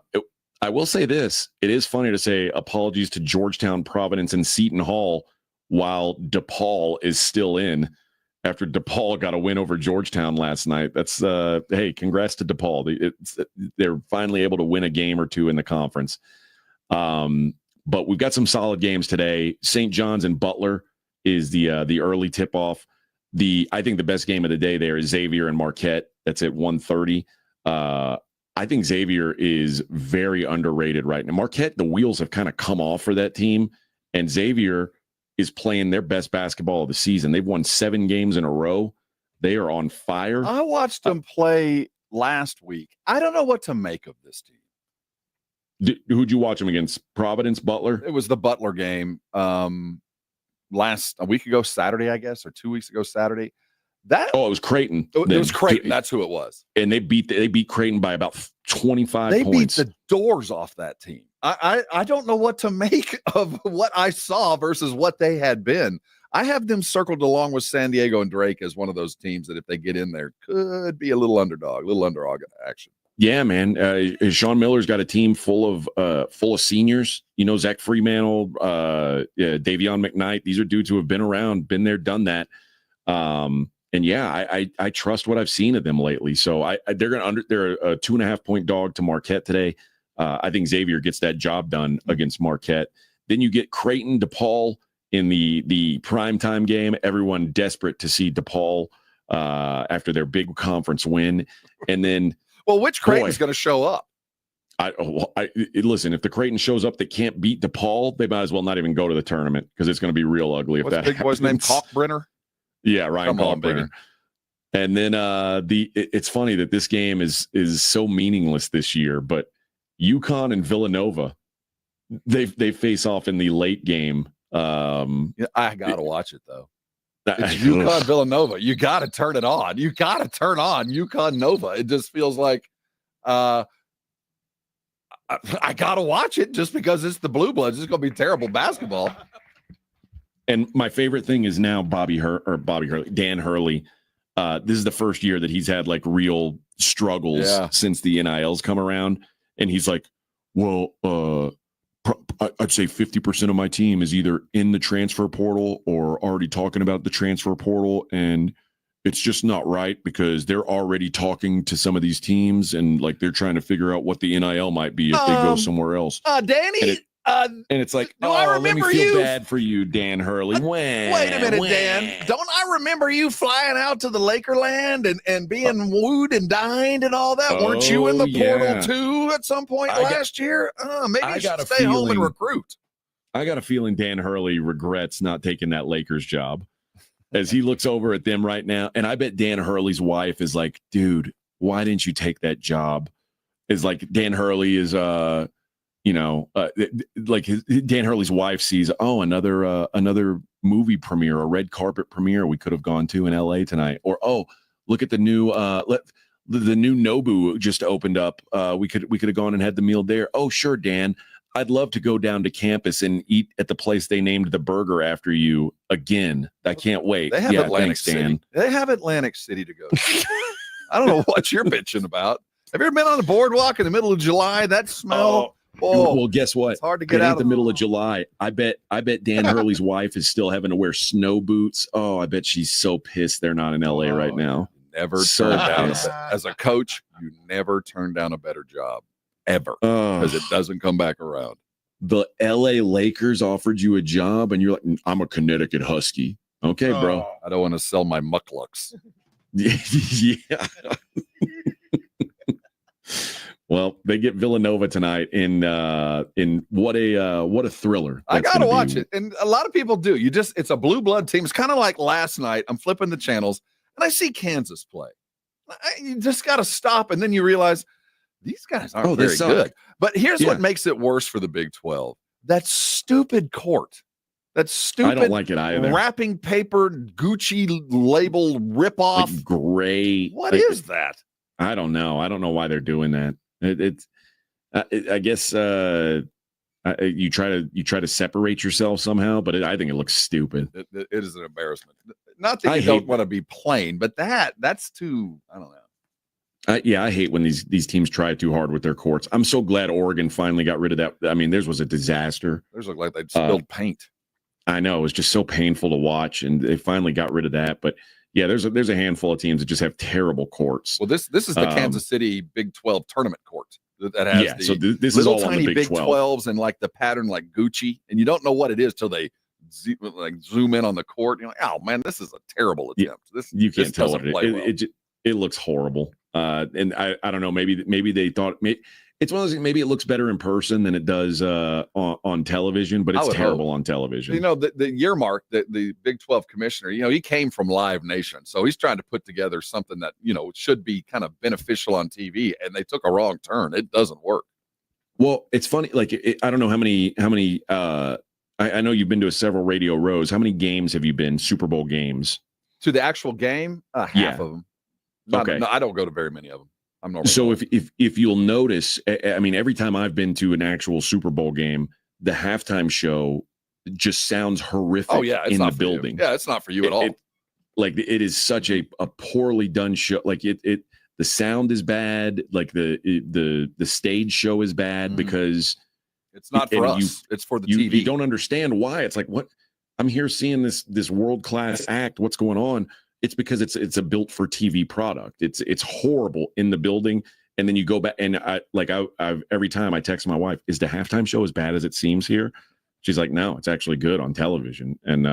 I will say this. It is funny to say apologies to Georgetown, Providence, and Seton Hall while DePaul is still in. After DePaul got a win over Georgetown last night. That's hey, congrats to DePaul. They're finally able to win a game or two in the conference. But we've got some solid games today. St. John's and Butler is the early tip-off. I think the best game of the day there is Xavier and Marquette. That's at 1:30. I think Xavier is very underrated right now. Marquette, the wheels have kind of come off for that team, and Xavier is playing their best basketball of the season. They've won 7 games in a row. They are on fire. I watched them play last week. I don't know what to make of this team. Who'd you watch them against? Providence, Butler? It was the Butler game a week ago Saturday, I guess, or 2 weeks ago Saturday. It was Creighton. It was Creighton. That's who it was. And they beat Creighton by about 25 points. They points. beat the doors off that team. I don't know what to make of what I saw versus what they had been. I have them circled along with San Diego and Drake as one of those teams that if they get in there could be a little underdog action. Yeah, man. Sean Miller's got a team full of seniors. Zach Freemantle, Davion McKnight. These are dudes who have been around, been there, done that. And yeah, I trust what I've seen of them lately. So they're a 2.5 point dog to Marquette today. I think Xavier gets that job done against Marquette. Then you get Creighton, DePaul in the primetime game. Everyone desperate to see DePaul after their big conference win. And then, which Creighton's going to show up? Listen, if the Creighton shows up that can't beat DePaul, they might as well not even go to the tournament because it's going to be real ugly. What's the big boy's name? Kalkbrenner? Yeah, Ryan Kalkbrenner. And then it's funny that this game is so meaningless this year, but UConn and Villanova, they face off in the late game. I gotta watch it though. It's UConn Villanova. You gotta turn it on. You gotta turn on UConn Nova. It just feels like I gotta watch it just because it's the Blue Bloods. It's gonna be terrible basketball. And my favorite thing is now Dan Hurley. This is the first year that he's had like real struggles since the NILs come around, and he's like, well, I'd say 50% of my team is either in the transfer portal or already talking about the transfer portal, and it's just not right because they're already talking to some of these teams, and like they're trying to figure out what the NIL might be if they go somewhere else. Danny, and it's like, I remember let me feel you. bad for you, Dan Hurley. Wait a minute, Dan. Don't I remember you flying out to the Lakerland and being wooed and dined and all that? Weren't you in the portal too at some point last year? Maybe you should stay home and recruit. I got a feeling Dan Hurley regrets not taking that Lakers job as he looks over at them right now. And I bet Dan Hurley's wife is like, dude, why didn't you take that job? Is like Dan Hurley is like Dan Hurley's wife sees, another movie premiere, a red carpet premiere we could have gone to in LA tonight, or look at the new the new Nobu just opened up. We could have gone and had the meal there. Oh, sure, Dan, I'd love to go down to campus and eat at the place they named the burger after you again. I can't wait. They have Atlantic City. Dan. They have Atlantic City to go to. I don't know what you're bitching about. Have you ever been on a boardwalk in the middle of July? That smell. Well, guess what? It's hard to get out of the middle of July. I bet Dan Hurley's wife is still having to wear snow boots. Oh, I bet she's so pissed they're not in LA right now. Never turn down as a coach. You never turn down a better job ever because it doesn't come back around. The LA Lakers offered you a job, and you're like, I'm a Connecticut Husky. Okay, bro. I don't want to sell my mucklucks. Yeah. Well, they get Villanova tonight in what a thriller. I gotta watch it, and a lot of people do. It's a blue blood team. It's kind of like last night. I'm flipping the channels, and I see Kansas play. You just got to stop, and then you realize these guys aren't very good. But here's what makes it worse for the Big 12: that stupid court, that stupid. I don't like it either. Wrapping paper Gucci label ripoff, like gray. What is that? I don't know. I don't know why they're doing that. I guess you try to separate yourself somehow, but I think it looks stupid. It is an embarrassment. Not that you don't want to be plain, but that's too. I don't know. I hate when these teams try too hard with their courts. I'm so glad Oregon finally got rid of that. I mean, theirs was a disaster. Theirs looked like they'd spilled paint. I know, it was just so painful to watch, and they finally got rid of that. But yeah, there's a handful of teams that just have terrible courts. Well, this is the Kansas City Big 12 tournament court that has this is all tiny on the Big 12s and like the pattern like Gucci, and you don't know what it is till they zoom in on the court. You're like, oh man, this is a terrible attempt. You can't tell what it looks horrible. And I don't know. Maybe they thought it's one of those. Maybe it looks better in person than it does on television, but it's terrible on television. You know, the year mark, the Big 12 commissioner, he came from Live Nation, so he's trying to put together something that should be kind of beneficial on TV, and they took a wrong turn. It doesn't work. Well, it's funny. Like I don't know how many. I know you've been to several Radio Rows. How many games have you been? Super Bowl games? To the actual game, half of them. No, I don't go to very many of them. I'm normal. So if you'll notice, I mean, every time I've been to an actual Super Bowl game, the halftime show just sounds horrific. Oh yeah, it's in not the for building. You. Yeah, it's not for you at all. It is such a poorly done show. Like the sound is bad. Like the stage show is bad because it's not for us. It's for the TV. You don't understand why. It's like, what? I'm here seeing this world-class act. What's going on? It's because it's a built for TV product. It's horrible in the building. And then you go back and I've every time I text my wife, is the halftime show as bad as it seems here? She's like, no, it's actually good on television. And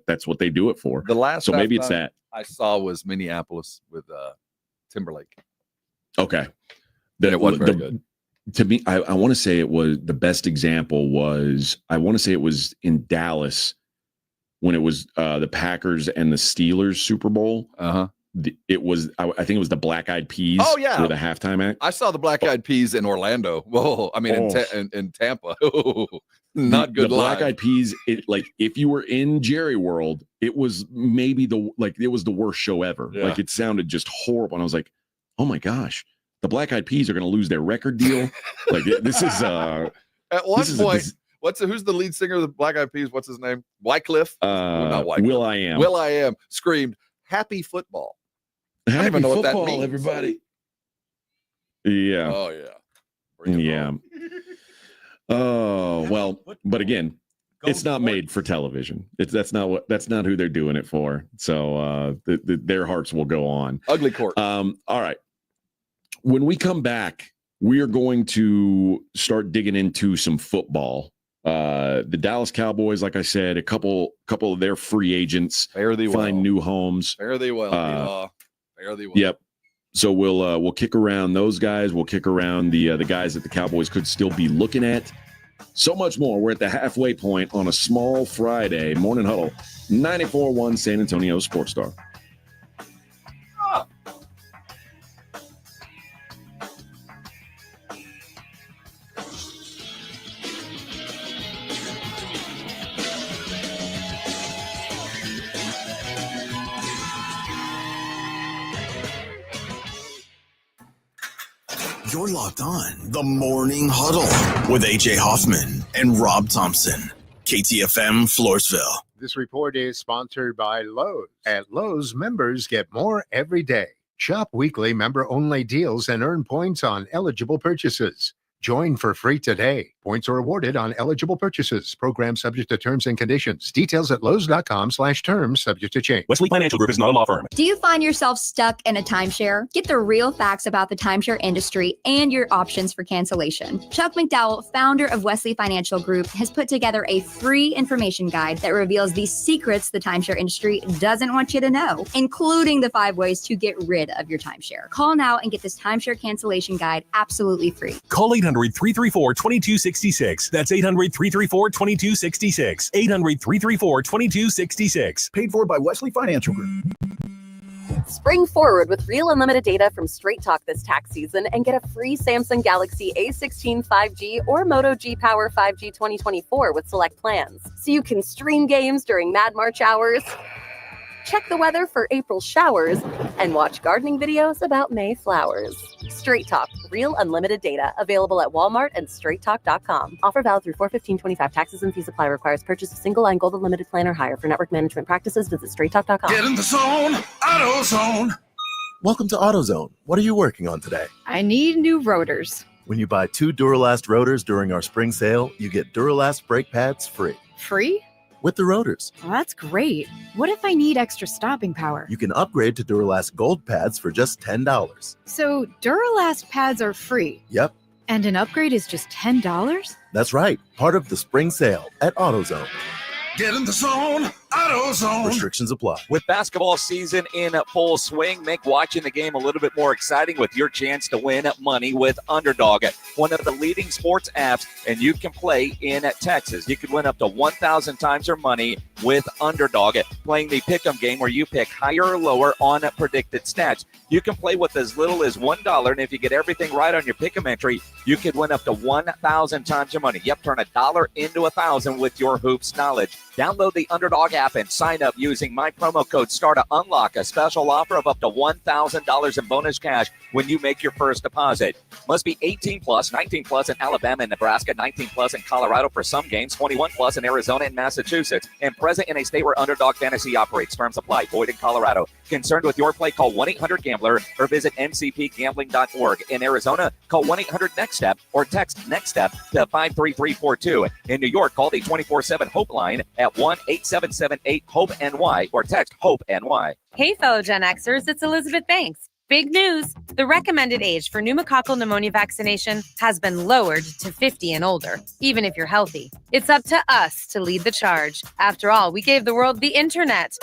that's what they do it for. The last so maybe it's that I saw was Minneapolis with Timberlake. Okay. Then it wasn't very good. To me, I want to say it was the best example was in Dallas when it was the Packers and the Steelers Super Bowl. I think it was the Black Eyed Peas. Oh, yeah. For the halftime act. I saw the Black Eyed Peas in Orlando. Whoa, I mean in Tampa. Not good. The Black Eyed Peas. If you were in Jerry World, it was maybe it was the worst show ever. Yeah. Like, it sounded just horrible, and I was like, oh my gosh, the Black Eyed Peas are going to lose their record deal. Like, this is at one point. Who's the lead singer of the Black Eyed Peas? What's his name? Wycliffe? Not Wycliffe. Will.i.am. Will.i.am screamed, "Happy football." Happy I don't even know football, what that means. everybody. Yeah. Oh yeah. Yeah. Oh, well, but again, it's not made for television. That's not who they're doing it for. So their hearts will go on. Ugly court. All right. When we come back, we are going to start digging into some football. The Dallas Cowboys, like I said, a couple of their free agents find new homes. Fare thee well. Fare thee well. Yep. So we'll kick around those guys. We'll kick around the guys that the Cowboys could still be looking at. So much more. We're at the halfway point on a small Friday. Morning Huddle, 94.1 San Antonio Sports Star. You're locked on the Morning Huddle with AJ Hoffman and Rob Thompson. KTFM Floresville. This report is sponsored by Lowe's. At Lowe's, members get more every day. Shop weekly member-only deals and earn points on eligible purchases. Join for free today. Points are awarded on eligible purchases. Program subject to terms and conditions. Details at lowes.com/terms subject to change. Wesley Financial Group is not a law firm. Do you find yourself stuck in a timeshare? Get the real facts about the timeshare industry and your options for cancellation. Chuck McDowell, founder of Wesley Financial Group, has put together a free information guide that reveals the secrets the timeshare industry doesn't want you to know, including the 5 ways to get rid of your timeshare. Call now and get this timeshare cancellation guide absolutely free. Call 800-334-2266. That's 800-334-2266. 800-334-2266. Paid for by Wesley Financial Group. Spring forward with real unlimited data from Straight Talk this tax season and get a free Samsung Galaxy A16 5G or Moto G Power 5G 2024 with select plans. So you can stream games during Mad March hours, check the weather for April showers, and watch gardening videos about May flowers. Straight Talk, real unlimited data, available at Walmart and straighttalk.com. Offer valid through 4/15/25. Taxes and fees apply. Requires purchase of single line gold unlimited plan or higher. For network management practices, visit straighttalk.com. Get in the zone, AutoZone. Welcome to AutoZone. What are you working on today? I need new rotors. When you buy 2 Duralast rotors during our spring sale, you get Duralast brake pads free. Free? With the rotors. Well, that's great. What if I need extra stopping power? You can upgrade to Duralast Gold pads for just $10. So Duralast pads are free. Yep, And an upgrade is just $10? that's right. Part of the spring sale at AutoZone. Get in the zone, AutoZone. Restrictions apply. With basketball season in full swing, make watching the game a little bit more exciting with your chance to win money with Underdog, one of the leading sports apps, and you can play in Texas. You could win up to 1,000 times your money with Underdog, playing the pick'em game where you pick higher or lower on predicted stats. You can play with as little as $1, and if you get everything right on your pick'em entry, you could win up to 1,000 times your money. Yep, turn $1 into 1,000 with your hoops knowledge. Download the Underdog app and sign up using my promo code STAR to unlock a special offer of up to $1,000 in bonus cash when you make your first deposit. Must be 18 plus, 19 plus in Alabama and Nebraska, 19 plus in Colorado for some games, 21 plus in Arizona and Massachusetts, and present in a state where Underdog Fantasy operates. Terms apply. Void in Colorado. Concerned with your play? Call 1-800-GAMBLER or visit ncpgambling.org. In Arizona, call 1-800-NEXT-STEP or text NEXT STEP to 53342. In New York, call the 24/7 Hope line at 1-8778-HOPE-NY or text HOPE-NY. Hey, fellow Gen Xers, it's Elizabeth Banks. Big news! The recommended age for pneumococcal pneumonia vaccination has been lowered to 50 and older, even if you're healthy. It's up to us to lead the charge. After all, we gave the world the internet.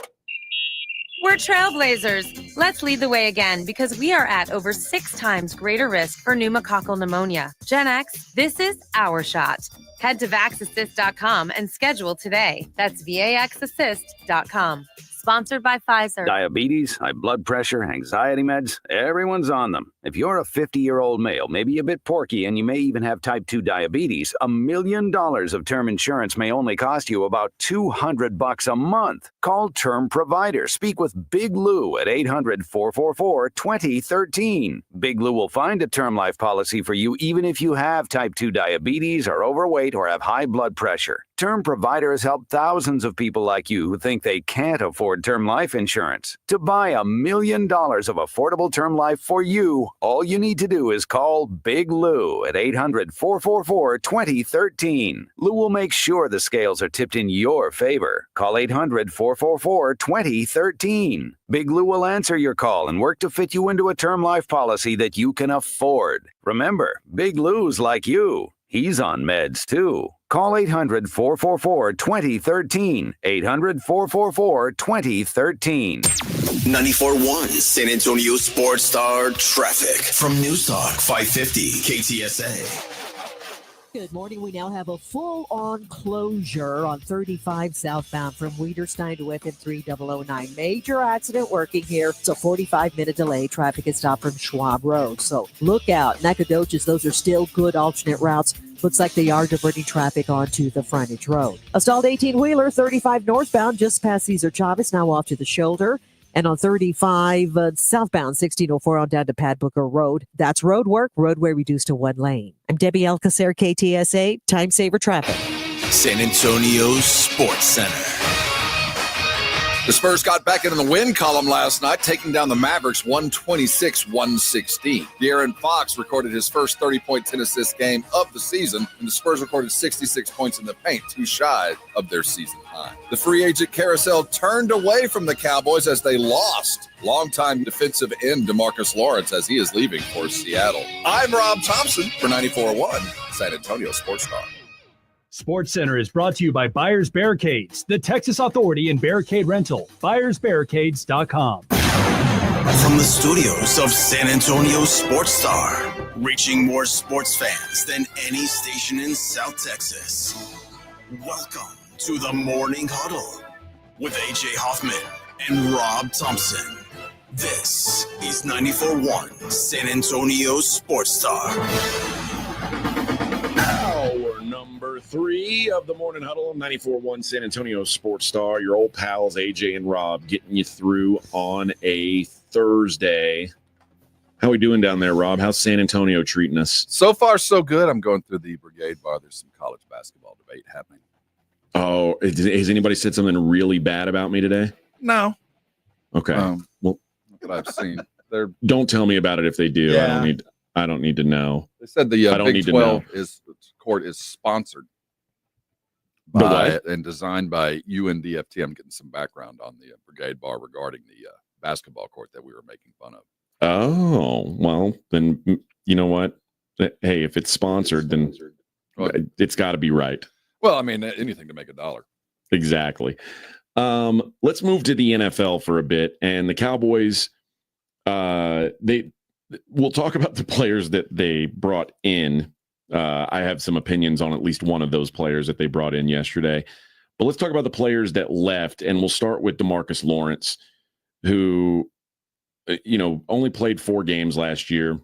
We're trailblazers. Let's lead the way again because we are at over 6 times greater risk for pneumococcal pneumonia. Gen X, this is our shot. Head to vaxassist.com and schedule today. That's vaxassist.com. Sponsored by Pfizer. Diabetes, high blood pressure, anxiety meds, everyone's on them. If you're a 50-year-old male, maybe a bit porky, and you may even have type 2 diabetes, $1 million of term insurance may only cost you about $200 a month. Call Term Provider. Speak with Big Lou at 800-444-2013. Big Lou will find a term life policy for you even if you have type 2 diabetes, are overweight, or have high blood pressure. Term Provider has helped thousands of people like you who think they can't afford term life insurance. To buy $1 million of affordable term life for you, all you need to do is call Big Lou at 800-444-2013. Lou will make sure the scales are tipped in your favor. Call 800-444-2013. Big Lou will answer your call and work to fit you into a term life policy that you can afford. Remember, Big Lou's like you. He's on meds too. Call 800-444-2013. 800-444-2013. 94.1 San Antonio Sports Star traffic from News Talk 550 KTSA. Good morning. We now have a full-on closure on 35 southbound from Weiderstein to FM 3009. Major accident working here. It's a 45-minute delay. Traffic is stopped from Schwab Road. So look out. Nacogdoches, those are still good alternate routes. Looks like they are diverting traffic onto the frontage road. A stalled 18-wheeler, 35 northbound, just past Cesar Chavez, now off to the shoulder. And on 35 southbound, 1604 on down to Pat Booker Road. That's road work, roadway reduced to one lane. I'm Debbie Alcacer, KTSA, Time Saver Traffic. San Antonio Sports Center. The Spurs got back into the win column last night, taking down the Mavericks 126-116. De'Aaron Fox recorded his first 30-point 10-assist game of the season, and the Spurs recorded 66 points in the paint, too shy of their season high. The free agent carousel turned away from the Cowboys as they lost longtime defensive end DeMarcus Lawrence as he is leaving for Seattle. I'm Rob Thompson for 94.1 San Antonio Sports Star. Sports Center is brought to you by Buyers Barricades, the Texas authority in barricade rental. BuyersBarricades.com. From the studios of San Antonio Sports Star, reaching more sports fans than any station in South Texas. Welcome to the Morning Huddle with AJ Hoffman and Rob Thompson. This is 94.1 San Antonio Sports Star. Hour number 3 of the Morning Huddle, 94.1 San Antonio Sports Star. Your old pals, AJ and Rob, getting you through on a Thursday. How we doing down there, Rob? How's San Antonio treating us? So far, so good. I'm going through the Brigade Bar. There's some college basketball debate happening. Oh, has anybody said something really bad about me today? No. Okay. Well, that I've seen. Don't tell me about it if they do. Yeah. I don't need to know. They said the I don't Big need to 12 know. court is sponsored The by what? and designed by UNDFT. I'm getting some background on the Brigade Bar regarding the basketball court that we were making fun of. Oh, well, then you know what? Hey, if it's sponsored, then it's got to be right. Well, I mean, anything to make a dollar. Exactly. Let's move to the NFL for a bit. And the Cowboys, we'll talk about the players that they brought in. I have some opinions on at least one of those players that they brought in yesterday. But let's talk about the players that left, and we'll start with DeMarcus Lawrence, who, only played 4 games last year.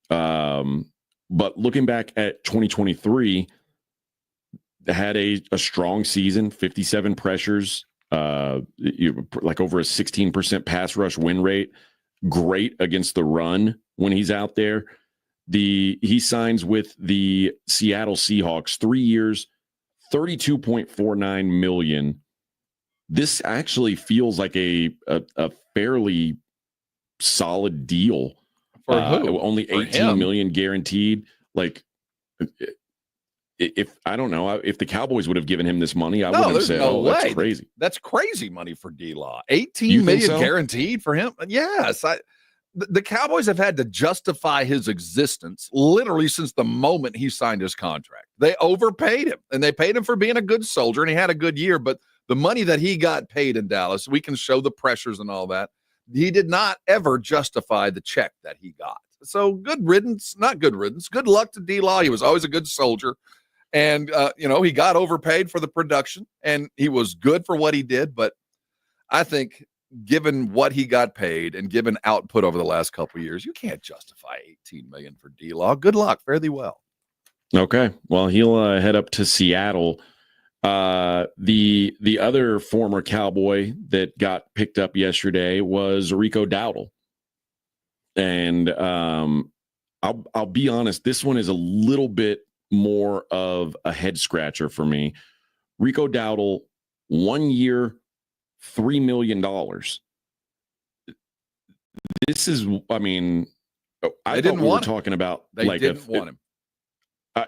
But looking back at 2023, had a strong season, 57 pressures, like over a 16% pass rush win rate. Great against the run when he's out there. He signs with the Seattle Seahawks, 3 years, $32.49 million. This actually feels like a fairly solid deal. For who? Only For $18 him? million guaranteed. Like, if I don't know if the Cowboys would have given him this money, I wouldn't have said, no way. That's crazy. That's crazy money for D-Law. You $18 think million so? guaranteed for him? Yes. The Cowboys have had to justify his existence literally since the moment he signed his contract. They overpaid him, and they paid him for being a good soldier, and he had a good year. But the money that he got paid in Dallas, we can show the pressures and all that. He did not ever justify the check that he got. So good riddance, not good riddance. Good luck to D-Law. He was always a good soldier. And, he got overpaid for the production, and he was good for what he did. But I think given what he got paid and given output over the last couple of years, you can't justify $18 million for D-Law. Good luck. Fare thee well. Okay. Well, he'll head up to Seattle. The other former Cowboy that got picked up yesterday was Rico Dowdle. And I'll be honest, this one is a little bit more of a head scratcher for me. Rico Dowdle, 1 year, $3 million. This is, I mean, I thought we were talking about they didn't want him.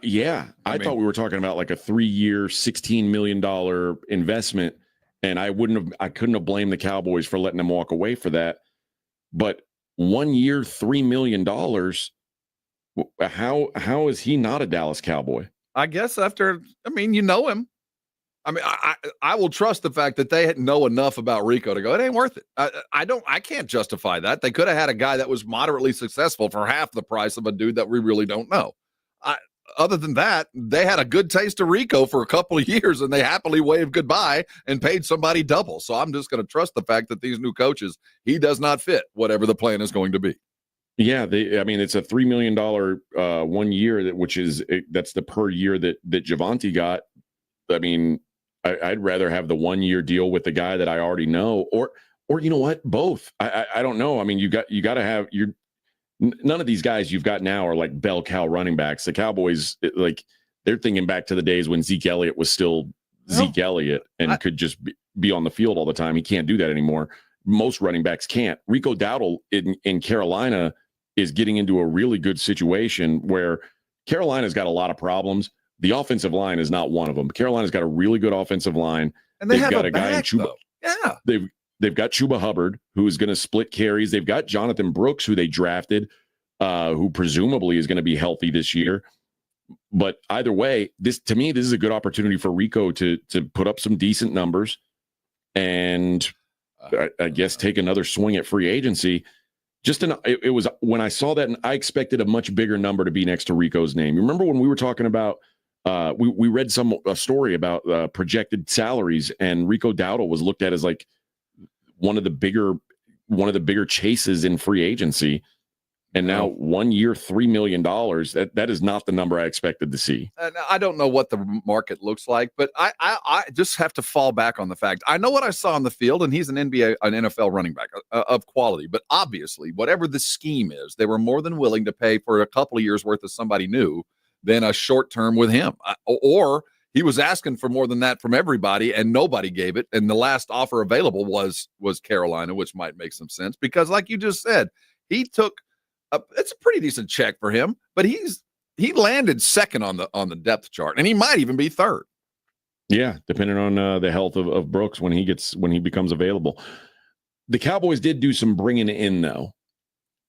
Yeah, I thought we were talking about like a 3-year, $16 million investment, and I couldn't have blamed the Cowboys for letting them walk away for that. But 1 year, $3 million. How is he not a Dallas Cowboy? I guess you know him. I mean, I will trust the fact that they know enough about Rico to go, it ain't worth it. I can't justify that. They could have had a guy that was moderately successful for half the price of a dude that we really don't know. Other than that, they had a good taste of Rico for a couple of years, and they happily waved goodbye and paid somebody double. So I'm just going to trust the fact that these new coaches, he does not fit whatever the plan is going to be. Yeah, it's a $3 million 1 year, that's the per year that Javonte got. I mean, I'd rather have the 1 year deal with the guy that I already know, or you know what, both. I don't know. I mean, you got to have none of these guys you've got now are like bell cow running backs. The Cowboys, they're thinking back to the days when Zeke Elliott was still Zeke Elliott and could just be on the field all the time. He can't do that anymore. Most running backs can't. Rico Dowdle in Carolina is getting into a really good situation where Carolina's got a lot of problems. The offensive line is not one of them. Carolina's got a really good offensive line. And they've got a guy in Chuba. Yeah. They've got Chuba Hubbard, who's going to split carries. They've got Jonathan Brooks, who they drafted, who presumably is going to be healthy this year. But either way, this is a good opportunity for Rico to put up some decent numbers and I guess take another swing at free agency. It was when I saw that, and I expected a much bigger number to be next to Rico's name. You remember when we were talking about we read a story about projected salaries, and Rico Dowdle was looked at as like one of the bigger chases in free agency. And now 1 year, $3 million. That is not the number I expected to see. I don't know what the market looks like, but I just have to fall back on the fact. I know what I saw on the field, and he's an NFL running back of quality. But obviously, whatever the scheme is, they were more than willing to pay for a couple of years worth of somebody new than a short term with him. Or he was asking for more than that from everybody, and nobody gave it. And the last offer available was Carolina, which might make some sense because, like you just said, he took. It's a pretty decent check for him, but he landed second on the depth chart, and he might even be third. Yeah, depending on the health of Brooks when he becomes available. The Cowboys did do some bringing in though,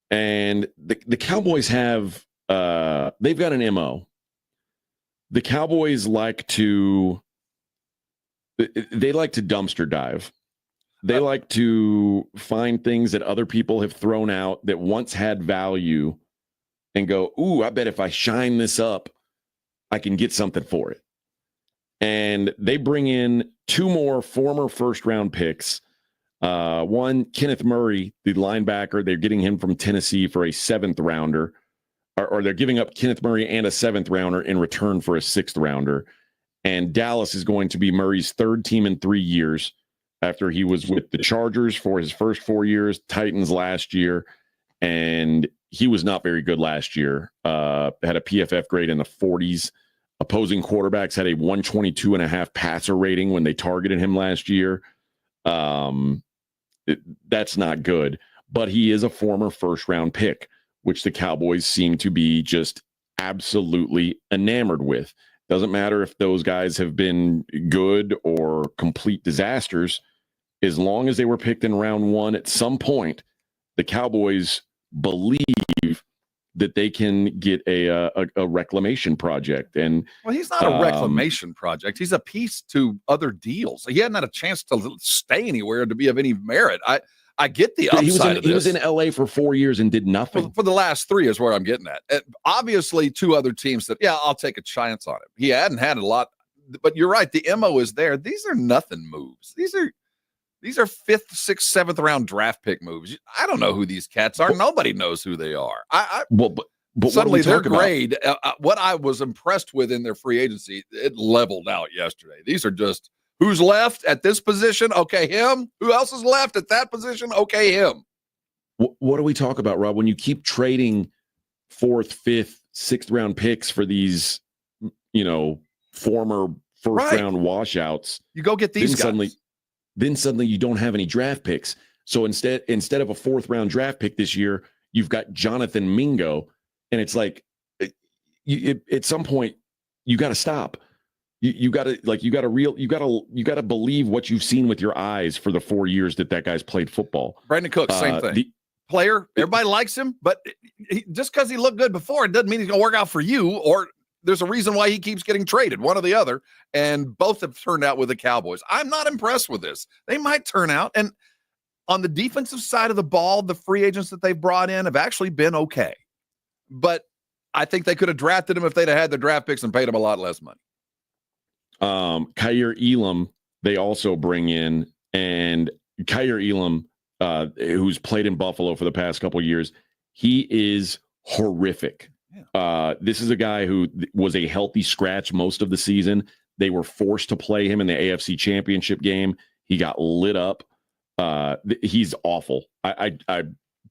and the Cowboys have they've got an MO. The Cowboys like to dumpster dive. They like to find things that other people have thrown out that once had value and go, ooh, I bet if I shine this up, I can get something for it. And they bring in two more former first-round picks. One, Kenneth Murray, the linebacker. They're getting him from Tennessee for a seventh-rounder. Or they're giving up Kenneth Murray and a seventh-rounder in return for a sixth-rounder. And Dallas is going to be Murray's third team in 3 years, after he was with the Chargers for his first 4 years, Titans last year, and he was not very good last year. Had a PFF grade in the 40s. Opposing quarterbacks had a 122.5 passer rating when they targeted him last year. That's not good, but he is a former first-round pick, which the Cowboys seem to be just absolutely enamored with. Doesn't matter if those guys have been good or complete disasters. As long as they were picked in round one at some point, the Cowboys believe that they can get a reclamation project. And well, he's not a reclamation project. He's a piece to other deals. He hadn't had a chance to stay anywhere to be of any merit. I get the upside of this. He was in LA for 4 years and did nothing. For the last 3 is where I'm getting at. Obviously, two other teams that, I'll take a chance on him. He hadn't had a lot, but you're right. The MO is there. These are nothing moves. These These are 5th, 6th, 7th round draft pick moves. I don't know who these cats are. Nobody knows who they are. But suddenly their about? grade, what I was impressed with in their free agency, it leveled out yesterday. These are just who's left at this position. Okay, him. Who else is left at that position? Okay, him. What do we talk about, Rob? When you keep trading 4th, 5th, 6th round picks for these, former first round washouts, you go get these guys. Then suddenly you don't have any draft picks. So instead of a 4th round draft pick this year, you've got Jonathan Mingo, and it's like at some point you got to stop. You got to believe what you've seen with your eyes for the 4 years that guy's played football. Brandon Cooks, same thing. Player, everybody likes him, but just because he looked good before, it doesn't mean he's going to work out for you, or there's a reason why he keeps getting traded, one or the other, and both have turned out with the Cowboys. I'm not impressed with this. They might turn out, and on the defensive side of the ball, the free agents that they've brought in have actually been okay, but I think they could have drafted him if they'd have had the draft picks and paid him a lot less money. Kaiir Elam, they also bring in, and Kaiir Elam, who's played in Buffalo for the past couple of years, he is horrific. Yeah. This is a guy who was a healthy scratch most of the season. They were forced to play him in the AFC Championship game. He got lit up. He's awful. I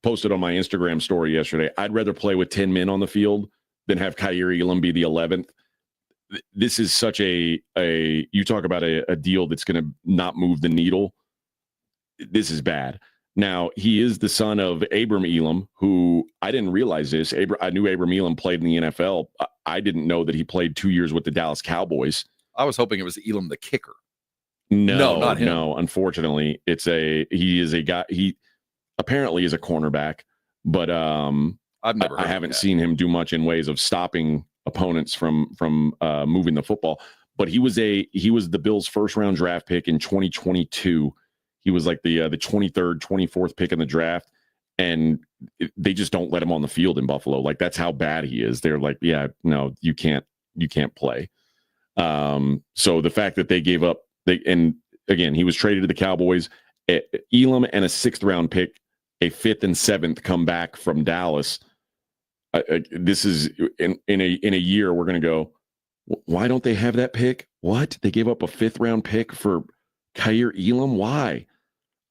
posted on my Instagram story yesterday. I'd rather play with 10 men on the field than have Kaiir Elam be the 11th. This is such you talk about a deal that's going to not move the needle. This is bad. Now, he is the son of Abram Elam, who I didn't realize this. I knew Abram Elam played in the NFL. I didn't know that he played 2 years with the Dallas Cowboys. I was hoping it was Elam the kicker. No, not him. No, unfortunately, he is a guy. He apparently is a cornerback, but I haven't seen him do much in ways of stopping opponents from moving the football. But he was the Bills' first round draft pick in 2022. He was like the 23rd, 24th pick in the draft, and they just don't let him on the field in Buffalo. Like, that's how bad he is. They're like, yeah, no, you can't play. So the fact that they gave up, and again, he was traded to the Cowboys. Elam and a 6th round pick, a 5th and 7th come back from Dallas. This is in a year we're going to go, why don't they have that pick? What? They gave up a 5th round pick for Kaiir Elam? Why?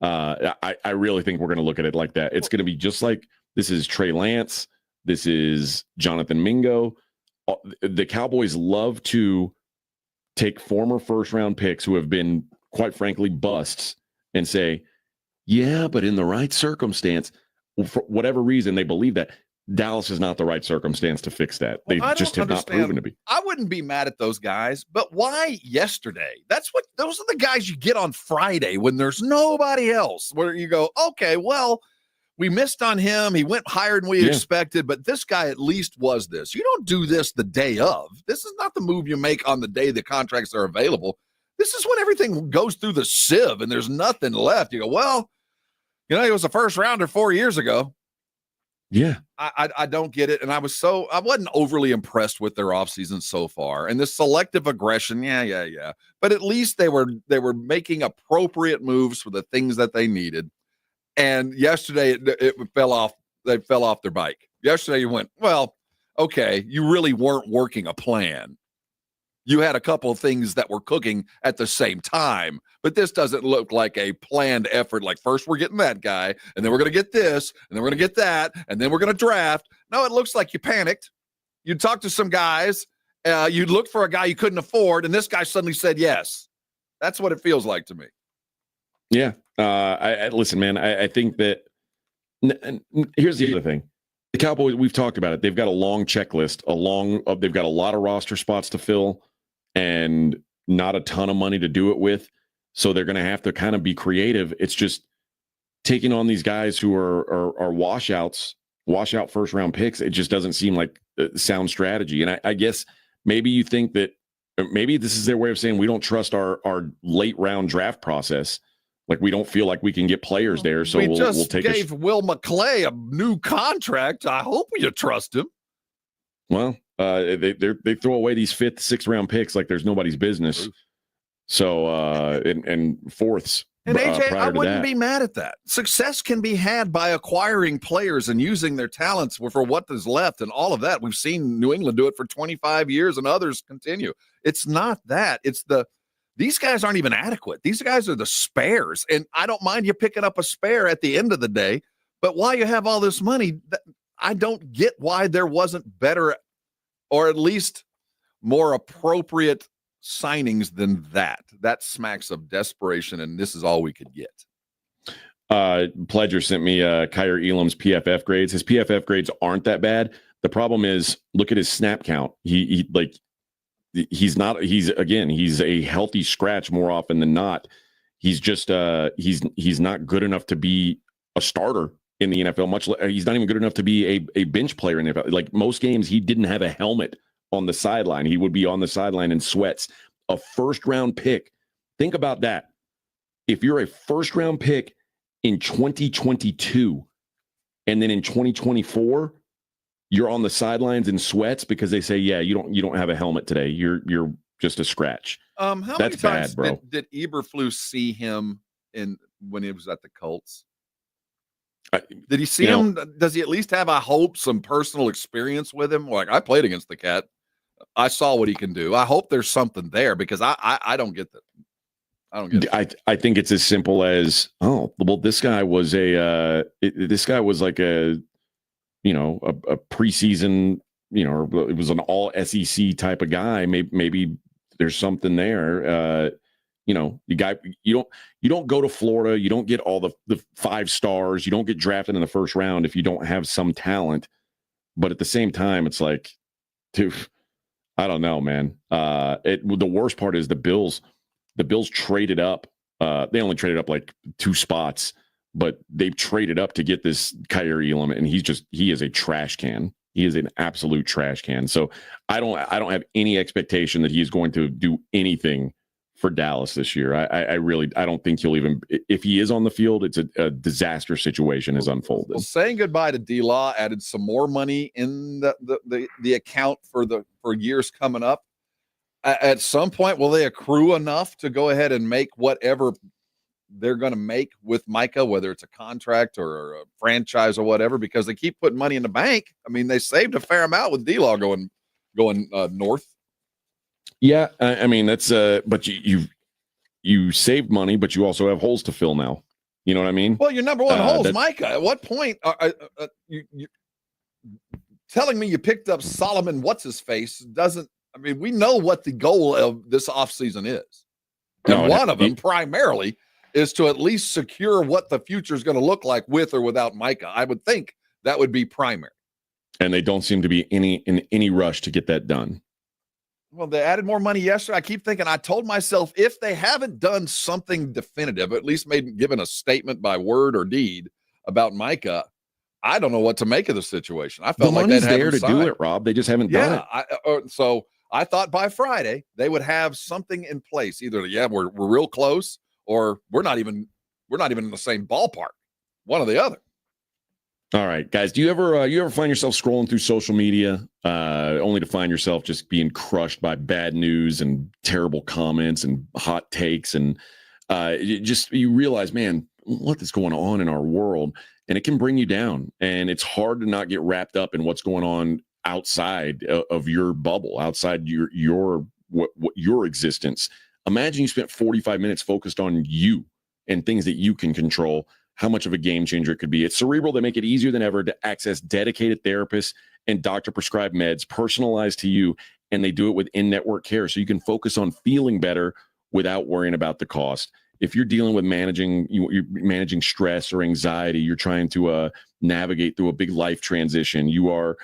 I really think we're going to look at it like that. It's going to be just like this is Trey Lance. This is Jonathan Mingo. The Cowboys love to take former first round picks who have been, quite frankly, busts and say, yeah, but in the right circumstance, for whatever reason, they believe that. Dallas is not the right circumstance to fix that. They just have not proven to be. I wouldn't be mad at those guys, but why yesterday? Those are the guys you get on Friday when there's nobody else, where you go, okay, well, we missed on him. He went higher than we expected, but this guy at least was this. You don't do this the day of. This is not the move you make on the day the contracts are available. This is when everything goes through the sieve and there's nothing left. You go, well, he was a first rounder 4 years ago. Yeah. I don't get it. And I wasn't overly impressed with their offseason so far. And this selective aggression, yeah. But at least they were making appropriate moves for the things that they needed. And yesterday it fell off. They fell off their bike. Yesterday you went, well, okay, you really weren't working a plan. You had a couple of things that were cooking at the same time, but this doesn't look like a planned effort. Like, first we're getting that guy, and then we're going to get this, and then we're going to get that, and then we're going to draft. No, it looks like you panicked. You talked to some guys. You looked for a guy you couldn't afford, and this guy suddenly said yes. That's what it feels like to me. Yeah. Listen, man, I think that here's the other thing. The Cowboys, we've talked about it. They've got a long checklist, they've got a lot of roster spots to fill and not a ton of money to do it with. So they're going to have to kind of be creative. It's just taking on these guys who are washout first round picks. It just doesn't seem like a sound strategy. And I guess maybe you think that maybe this is their way of saying we don't trust our late round draft process. Like, we don't feel like we can get players there, so we'll take. We just gave Will McClay a new contract. I hope you trust him. Well, they throw away these 5th, 6th round picks like there's nobody's business. So and 4ths And AJ, I wouldn't be mad at that. Success can be had by acquiring players and using their talents for what is left and all of that. We've seen New England do it for 25 years and others continue. It's not that. It's these guys aren't even adequate. These guys are the spares. And I don't mind you picking up a spare at the end of the day. But while you have all this money, I don't get why there wasn't better or at least more appropriate signings than that. That smacks of desperation, and this is all we could get. Pledger sent me Kyrie Elam's PFF grades. His PFF grades aren't that bad. The problem is, look at his snap count. He's a healthy scratch more often than not. He's just he's not good enough to be a starter in the NFL. He's not even good enough to be a bench player in the NFL. Like most games, he didn't have a helmet on the sideline. He would be on the sideline in sweats. A first-round pick. Think about that. If you're a first-round pick in 2022, and then in 2024, you're on the sidelines in sweats because they say, "Yeah, you don't have a helmet today. You're just a scratch." How many That's times bad, bro. did Eberflus see him when he was at the Colts? Did he see him? Does he at least have, I hope, some personal experience with him? Like, I played against the cat. I saw what he can do. I hope there's something there because I don't get that. I don't get it. I think it's as simple as, this guy was like a preseason, it was an all SEC type of guy. Maybe there's something there. You don't go to Florida. You don't get all the 5 stars. You don't get drafted in the first round if you don't have some talent. But at the same time, it's like, dude, I don't know, man. The worst part is the Bills traded up. They only traded up like 2 spots, but they've traded up to get this Kyrie Elam, and he is a trash can. He is an absolute trash can. So I don't have any expectation that he is going to do anything for Dallas this year. I don't think he'll even, if he is on the field, it's a disaster situation has unfolded. Well, saying goodbye to D-Law added some more money in the account for years coming up. At some point, will they accrue enough to go ahead and make whatever they're going to make with Micah, whether it's a contract or a franchise or whatever, because they keep putting money in the bank? I mean, they saved a fair amount with D-Law going north. Yeah, I mean that's but you saved money, but you also have holes to fill now. You know what I mean? Well, your number one hole is Micah. At what point are you telling me you picked up Solomon? What's his face? Doesn't, I mean, we know what the goal of this offseason is, and one of them primarily is to at least secure what the future is going to look like with or without Micah. I would think that would be primary, and they don't seem to be in any rush to get that done. Well, they added more money yesterday. I keep thinking, I told myself, if they haven't done something definitive, at least given a statement by word or deed about Micah, I don't know what to make of the situation. I felt the like money's they'd there to do it, Rob. They just haven't done it. So I thought by Friday they would have something in place. Either, we're real close, or we're not even in the same ballpark. One or the other. All right, guys. Do you ever find yourself scrolling through social media only to find yourself just being crushed by bad news and terrible comments and hot takes, and you realize, man, what is going on in our world, and it can bring you down, and it's hard to not get wrapped up in what's going on outside of your bubble, outside your existence. Imagine you spent 45 minutes focused on you and things that you can control. How much of a game changer it could be. At Cerebral, they make it easier than ever to access dedicated therapists and doctor-prescribed meds personalized to you, and they do it with in-network care, so you can focus on feeling better without worrying about the cost. If you're dealing with you're managing stress or anxiety, you're trying to navigate through a big life transition, you are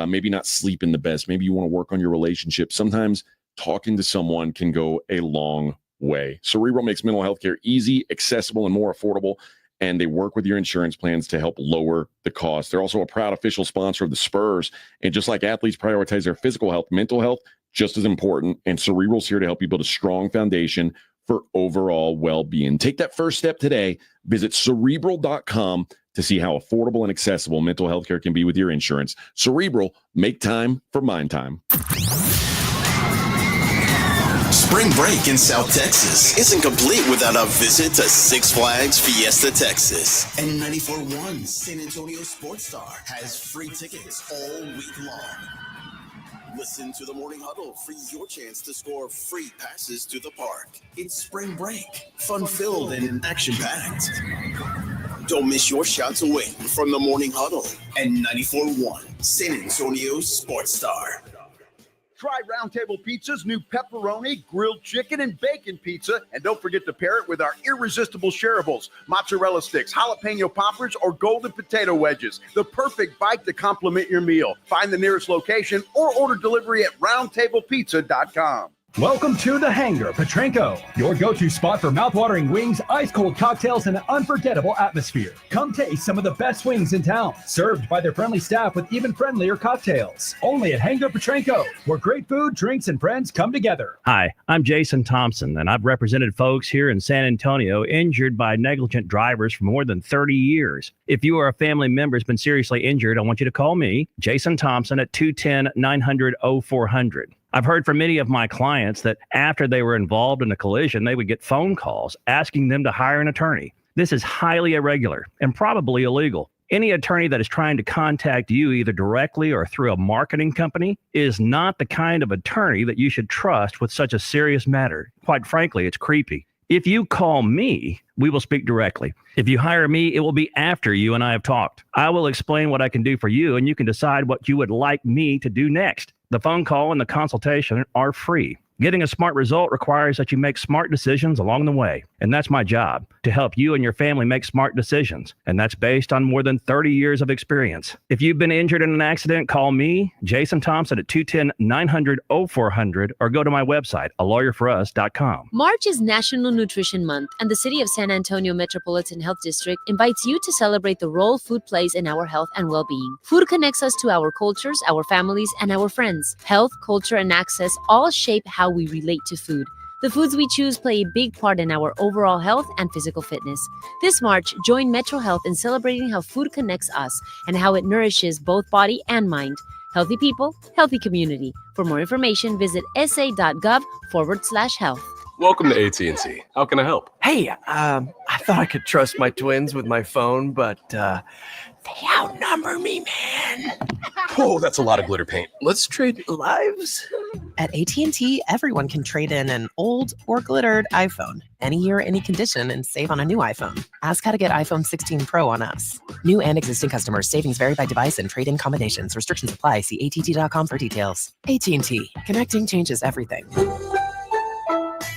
maybe not sleeping the best, maybe you want to work on your relationship, sometimes talking to someone can go a long way. Cerebral makes mental health care easy, accessible, and more affordable, and they work with your insurance plans to help lower the cost. They're also a proud official sponsor of the Spurs. And just like athletes prioritize their physical health, mental health, just as important. And Cerebral's here to help you build a strong foundation for overall well-being. Take that first step today. Visit Cerebral.com to see how affordable and accessible mental health care can be with your insurance. Cerebral, make time for mind time. Spring break in South Texas isn't complete without a visit to Six Flags Fiesta Texas. And 94.1 San Antonio Sports Star has free tickets all week long. Listen to the Morning Huddle for your chance to score free passes to the park. It's spring break, fun-filled and action-packed. Don't miss your shot to win from the Morning Huddle and 94.1 San Antonio Sports Star. Try Roundtable Pizza's new pepperoni, grilled chicken, and bacon pizza. And don't forget to pair it with our irresistible shareables, mozzarella sticks, jalapeno poppers, or golden potato wedges. The perfect bite to complement your meal. Find the nearest location or order delivery at roundtablepizza.com. Welcome to The Hangar, Petrenko, your go-to spot for mouthwatering wings, ice-cold cocktails, and an unforgettable atmosphere. Come taste some of the best wings in town, served by their friendly staff with even friendlier cocktails. Only at Hangar Petrenko, where great food, drinks, and friends come together. Hi, I'm Jason Thompson, and I've represented folks here in San Antonio injured by negligent drivers for more than 30 years. If you or a family member has been seriously injured, I want you to call me, Jason Thompson, at 210-900-0400. I've heard from many of my clients that after they were involved in a collision, they would get phone calls asking them to hire an attorney. This is highly irregular and probably illegal. Any attorney that is trying to contact you either directly or through a marketing company is not the kind of attorney that you should trust with such a serious matter. Quite frankly, it's creepy. If you call me, we will speak directly. If you hire me, it will be after you and I have talked. I will explain what I can do for you, and you can decide what you would like me to do next. The phone call and the consultation are free. Getting a smart result requires that you make smart decisions along the way. And that's my job, to help you and your family make smart decisions. And that's based on more than 30 years of experience. If you've been injured in an accident, call me, Jason Thompson, at 210-900-0400, or go to my website, alawyerforus.com. March is National Nutrition Month, and the City of San Antonio Metropolitan Health District invites you to celebrate the role food plays in our health and well-being. Food connects us to our cultures, our families, and our friends. Health, culture, and access all shape how we relate to food. The foods we choose play a big part in our overall health and physical fitness. This March, join Metro Health in celebrating how food connects us and how it nourishes both body and mind. Healthy people, healthy community. For more information, visit sa.gov/health. Welcome to AT&T. How can I help? Hey, I thought I could trust my twins with my phone, but they outnumber me, man. Oh, that's a lot of glitter paint. Let's trade lives. At AT&T, everyone can trade in an old or glittered iPhone any year, any condition, and save on a new iPhone. Ask how to get iPhone 16 Pro on us. New and existing customers. Savings vary by device and trade-in combinations. Restrictions apply. See att.com for details. AT&T. Connecting changes everything.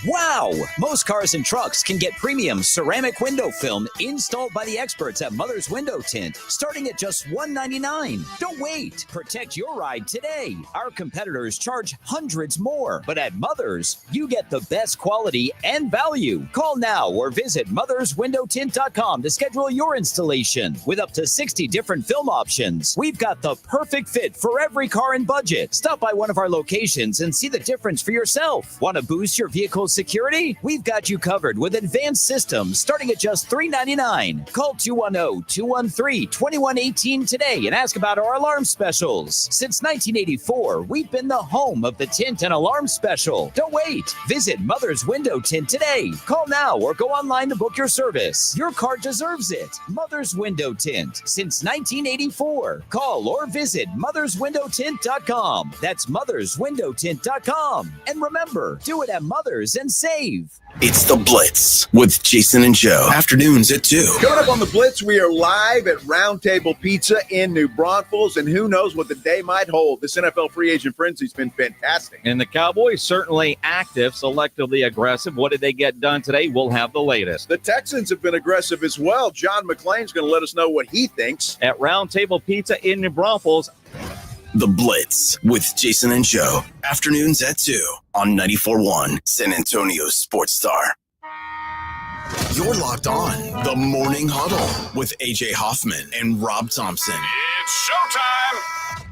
Wow! Most cars and trucks can get premium ceramic window film installed by the experts at Mother's Window Tint, starting at just $199. Don't wait. Protect your ride today. Our competitors charge hundreds more, but at Mother's, you get the best quality and value. Call now or visit motherswindowtint.com to schedule your installation. With up to 60 different film options, we've got the perfect fit for every car and budget. Stop by one of our locations and see the difference for yourself. Want to boost your vehicle's security? We've got you covered with advanced systems starting at just $399. Call 210-213-2118 today and ask about our alarm specials. Since 1984, we've been the home of the tint and alarm special. Don't wait. Visit Mother's Window Tint today. Call now or go online to book your service. Your car deserves it. Mother's Window Tint since 1984. Call or visit motherswindowtint.com. That's motherswindowtint.com. And remember, do it at Mother's and save. It's The Blitz with Jason and Joe. Afternoons at 2. Coming up on The Blitz, we are live at Roundtable Pizza in New Braunfels, and who knows what the day might hold. This NFL free agent frenzy's been fantastic. And the Cowboys certainly active, selectively aggressive. What did they get done today? We'll have the latest. The Texans have been aggressive as well. John McClain's going to let us know what he thinks. At Roundtable Pizza in New Braunfels. The Blitz with Jason and Joe. Afternoons at 2 on 94.1 San Antonio Sports Star. You're locked on The Morning Huddle with AJ Hoffman and Rob Thompson. It's showtime!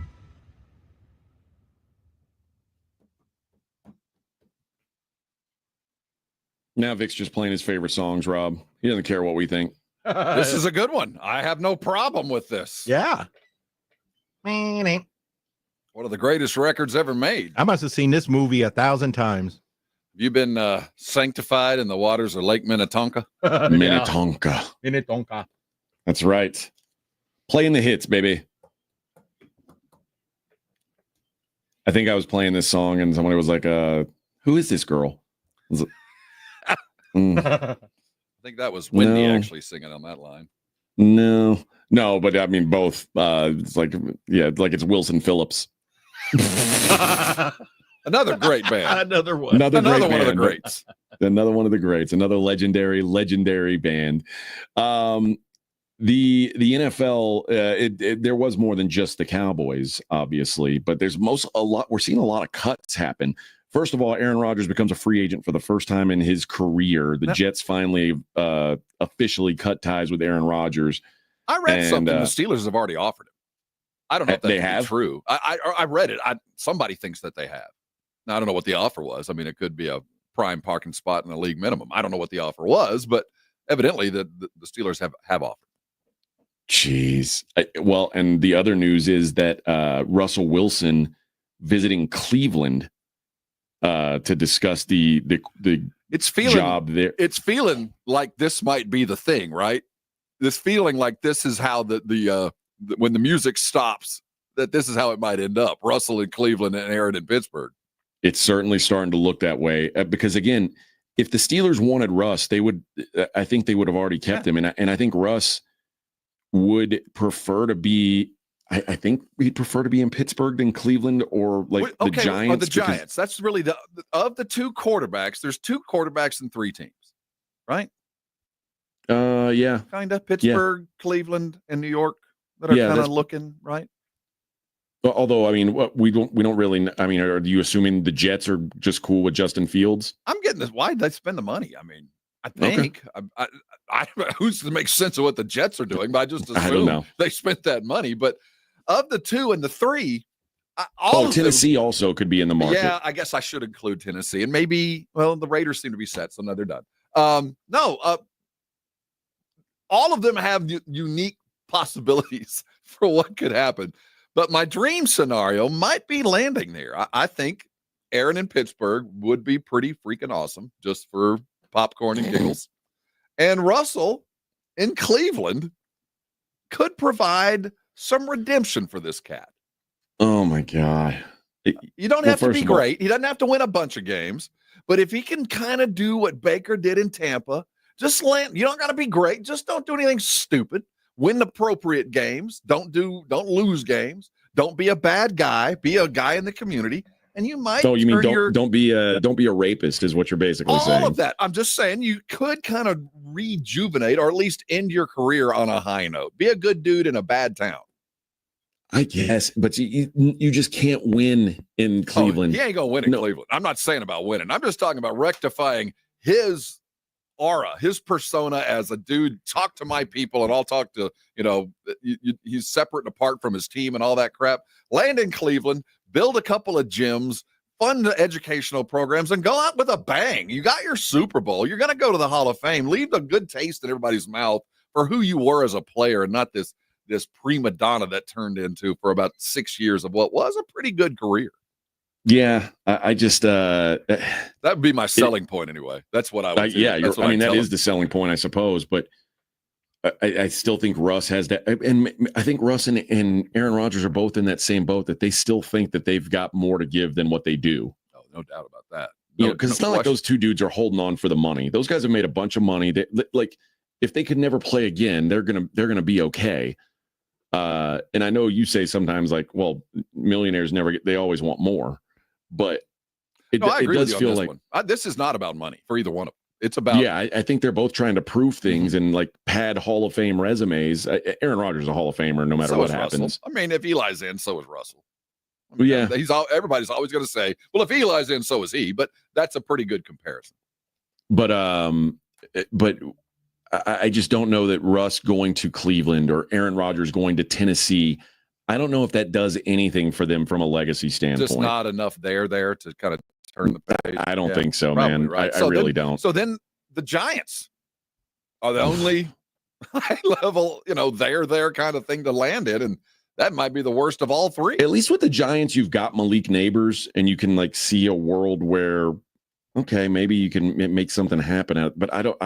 Now Vic's just playing his favorite songs, Rob. He doesn't care what we think. This is a good one. I have no problem with this. Yeah. One of the greatest records ever made. I must have seen this movie 1,000 times. you been sanctified in the waters of Lake Minnetonka? Minnetonka. Minnetonka. That's right. Playing the hits, baby. I think I was playing this song and somebody was like, who is this girl? I think that was Wendy actually singing on that line. No, but I mean both. It's like it's Wilson Phillips. Another great band. Another one. Another one of the greats. Another one of the greats. Another legendary band. The NFL, there was more than just the Cowboys, obviously, but there's we're seeing a lot of cuts happen. First of all, Aaron Rodgers becomes a free agent for the first time in his career. The Jets finally officially cut ties with Aaron Rodgers. I read something the Steelers have already offered him. I don't know if that's true. I read it. Somebody thinks that they have. Now, I don't know what the offer was. I mean, it could be a prime parking spot in the league minimum. I don't know what the offer was, but evidently the Steelers have offered. Jeez. Well, and the other news is that Russell Wilson visiting Cleveland to discuss the job there. It's feeling like this might be the thing, right? This feeling like this is how the when the music stops, that this is how it might end up. Russell in Cleveland and Aaron in Pittsburgh. It's certainly starting to look that way because again, if the Steelers wanted Russ, I think they would have already kept him, and I think Russ would prefer to be. I think he'd prefer to be in Pittsburgh than Cleveland or the Giants. Or the Giants. That's really of the two quarterbacks. There's two quarterbacks and three teams, right? Yeah. Kind of Pittsburgh, Cleveland, and New York that are kind of looking right. Although, I mean, we don't really. I mean, are you assuming the Jets are just cool with Justin Fields? I'm getting this. Why'd they spend the money? I mean, I think who's to make sense of what the Jets are doing? But I just assume they spent that money. But of the two and the three, Tennessee also could be in the market. Yeah, I guess I should include Tennessee, and maybe. Well, the Raiders seem to be set, so now they're done. All of them have unique possibilities for what could happen. But my dream scenario might be landing there. I think Aaron in Pittsburgh would be pretty freaking awesome just for popcorn and giggles. And Russell in Cleveland could provide some redemption for this cat. Oh, my God. You don't have to be great. He doesn't have to win a bunch of games. But if he can kind of do what Baker did in Tampa, just land. You don't got to be great. Just don't do anything stupid. Win appropriate games. Don't lose games. Don't be a bad guy. Be a guy in the community, and you might. So you mean don't be a rapist is what you're basically saying. All of that. I'm just saying you could kind of rejuvenate or at least end your career on a high note. Be a good dude in a bad town. I guess, but you just can't win in Cleveland. He ain't gonna win in Cleveland. I'm not saying about winning. I'm just talking about rectifying his aura, his persona as a dude. Talk to my people and I'll talk to, he's separate and apart from his team and all that crap. Land in Cleveland, build a couple of gyms, fund the educational programs, and go out with a bang. You got your Super Bowl. You're going to go to the Hall of Fame. Leave a good taste in everybody's mouth for who you were as a player and not this prima donna that turned into for about 6 years of what was a pretty good career. Yeah, I just that would be my selling point anyway. That's what I would say. That is the selling point, I suppose. But I still think Russ has that, and I think Russ and Aaron Rodgers are both in that same boat that they still think that they've got more to give than what they do. Oh, no doubt about that. Because it's not like those two dudes are holding on for the money. Those guys have made a bunch of money. Like if they could never play again, they're gonna be okay. And I know you say sometimes like, well, millionaires they always want more. But it does feel like this is not about money for either one of them. It's about I think they're both trying to prove things and like pad Hall of Fame resumes. Aaron Rodgers is a Hall of Famer no matter what happens. Russell. I mean, if Eli's in, so is Russell. I mean, everybody's always going to say, well, if Eli's in, so is he. But that's a pretty good comparison. But I just don't know that Russ going to Cleveland or Aaron Rodgers going to Tennessee. I don't know if that does anything for them from a legacy standpoint. Just not enough there to kind of turn the page. I don't think so, man. Right. I really don't. So then the Giants are the only high level, there kind of thing to land in, and that might be the worst of all three. At least with the Giants, you've got Malik Neighbors, and you can like see a world where okay, maybe you can make something happen. But I don't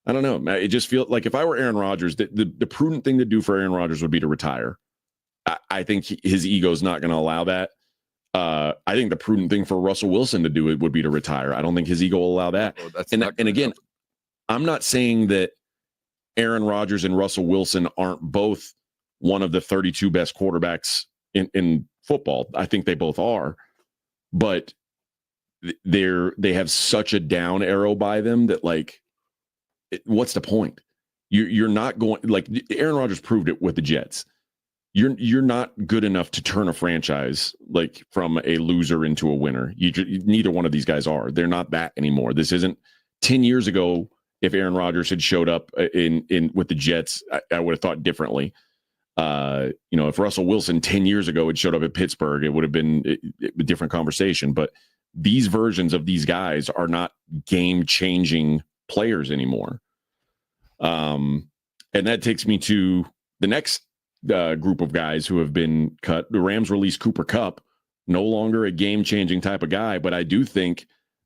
know. It just feels like if I were Aaron Rodgers, the prudent thing to do for Aaron Rodgers would be to retire. I think his ego is not going to allow that. I think the prudent thing for Russell Wilson to do it would be to retire. I don't think his ego will allow that. And again, I'm not saying that Aaron Rodgers and Russell Wilson aren't both one of the 32 best quarterbacks in football. I think they both are, but they have such a down arrow by them that what's the point? You're not going, like Aaron Rodgers proved it with the Jets. You're not good enough to turn a franchise like from a loser into a winner. Neither one of these guys are. They're not that anymore. This isn't 10 years ago. If Aaron Rodgers had showed up in with the Jets, I would have thought differently. If Russell Wilson 10 years ago had showed up at Pittsburgh, it would have been a different conversation. But these versions of these guys are not game-changing players anymore. And that takes me to the next group of guys who have been cut. The Rams released Cooper Kupp, no longer a game-changing type of guy, but I do think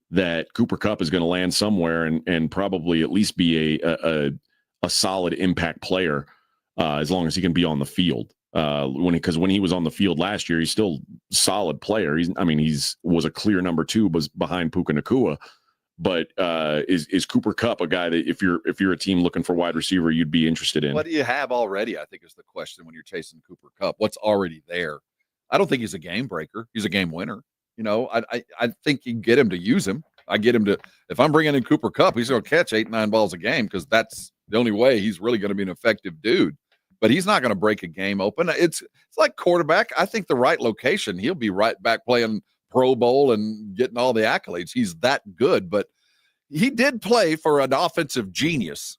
that Cooper Kupp is going to land somewhere and probably at least be a solid impact player as long as he can be on the field. Because when he was on the field last year, he's still a solid player. He was a clear number 2, was behind Puka Nacua. But is Cooper Kupp a guy that if you're a team looking for wide receiver, you'd be interested in? What do you have already, I think, is the question when you're chasing Cooper Kupp. What's already there? I don't think he's a game breaker. He's a game winner. I think you get him to use him. I get him to, if I'm bringing in Cooper Kupp, he's going to catch 8-9 balls a game because that's the only way he's really going to be an effective dude. But he's not going to break a game open. It's like quarterback. I think the right location, he'll be right back playing Pro Bowl and getting all the accolades. He's that good, but he did play for an offensive genius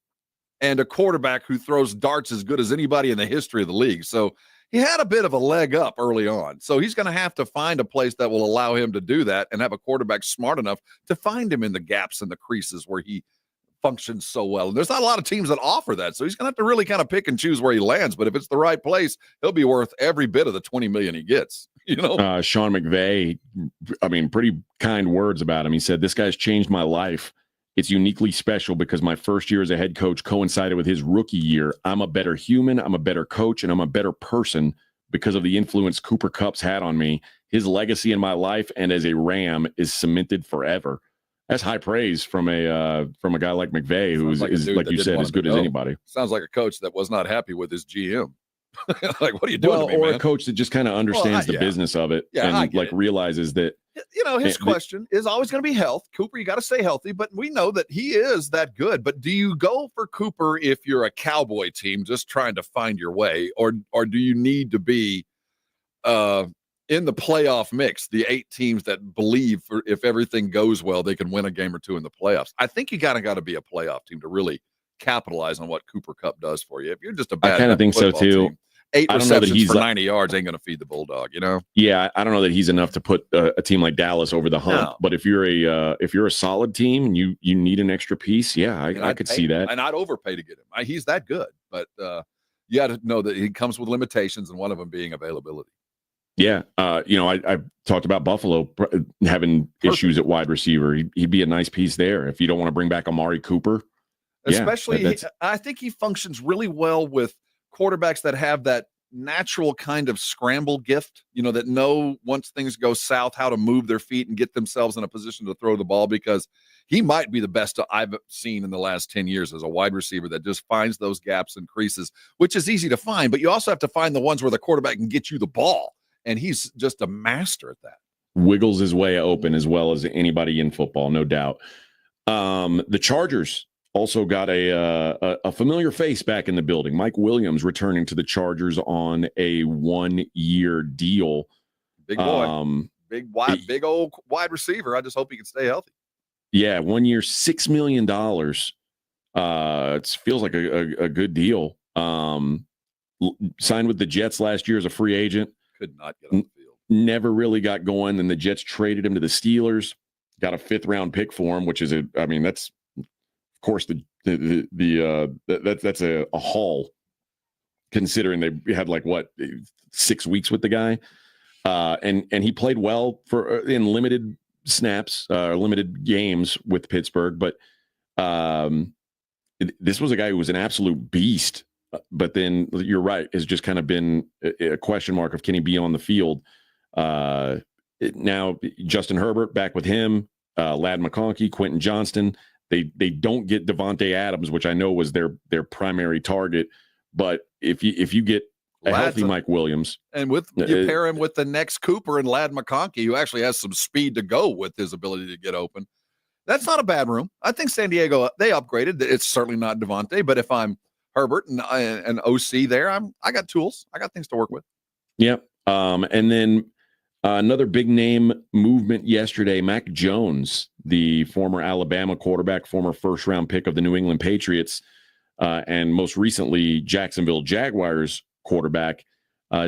and a quarterback who throws darts as good as anybody in the history of the league. So he had a bit of a leg up early on. So he's going to have to find a place that will allow him to do that and have a quarterback smart enough to find him in the gaps and the creases where he functions so well. And there's not a lot of teams that offer that. So he's going to have to really kind of pick and choose where he lands. But if it's the right place, he'll be worth every bit of the $20 million he gets. Sean McVay, pretty kind words about him. He said, "This guy's changed my life. It's uniquely special because my first year as a head coach coincided with his rookie year. I'm a better human, I'm a better coach, and I'm a better person because of the influence Cooper Kupp's had on me. His legacy in my life and as a Ram is cemented forever." That's high praise from a guy like McVay, who is like you said, as good as anybody. Sounds like a coach that was not happy with his GM. Like, what are you doing to me, or man? a coach that just kind of understands the business of it and realizes that his question is always going to be health. Cooper, you got to stay healthy, but we know that he is that good. But do you go for Cooper if you're a Cowboy team just trying to find your way, or do you need to be in the playoff mix, the 8 teams that believe if everything goes well, they can win a game or 2 in the playoffs? I think you got to be a playoff team to really capitalize on what Cooper Kupp does for you. If you're just a bad, I kind of think so too. Team, 8 receptions for 90 yards ain't going to feed the bulldog, Yeah, I don't know that he's enough to put a team like Dallas over the hump. No. But if you're a solid team and you need an extra piece, I could see that. And I'd overpay to get him. He's that good, but you got to know that he comes with limitations, and one of them being availability. Yeah, I talked about Buffalo having issues at wide receiver. He'd be a nice piece there if you don't want to bring back Amari Cooper. Especially, I think he functions really well with quarterbacks that have that natural kind of scramble gift, that know once things go south how to move their feet and get themselves in a position to throw the ball, because he might be the best I've seen in the last 10 years as a wide receiver that just finds those gaps and creases, which is easy to find, but you also have to find the ones where the quarterback can get you the ball. And he's just a master at that. Wiggles his way open as well as anybody in football, no doubt. The Chargers also got a familiar face back in the building. Mike Williams returning to the Chargers on a 1-year deal. Big boy. Big old wide receiver. I just hope he can stay healthy. Yeah, 1 year, $6 million. It feels like a good deal. Signed with the Jets last year as a free agent. Could not get on the field. Never really got going. Then the Jets traded him to the Steelers. Got a 5th-round pick for him, which is that's of course that's a haul, considering they had 6 weeks with the guy, and he played well in limited snaps, limited games with Pittsburgh, but this was a guy who was an absolute beast. But then you're right, has just kind of been a question mark of can he be on the field. Now Justin Herbert back with him, Ladd McConkey, Quentin Johnston. They don't get Devontae Adams, which I know was their primary target. But if you get a healthy Mike Williams, and you pair him with the next Cooper and Ladd McConkey, who actually has some speed to go with his ability to get open, that's not a bad room. I think San Diego, they upgraded. It's certainly not Devontae, but if I'm Herbert and OC there, I got tools. I got things to work with. Yep. And then another big name movement yesterday, Mac Jones, the former Alabama quarterback, former first-round pick of the New England Patriots, and most recently Jacksonville Jaguars quarterback,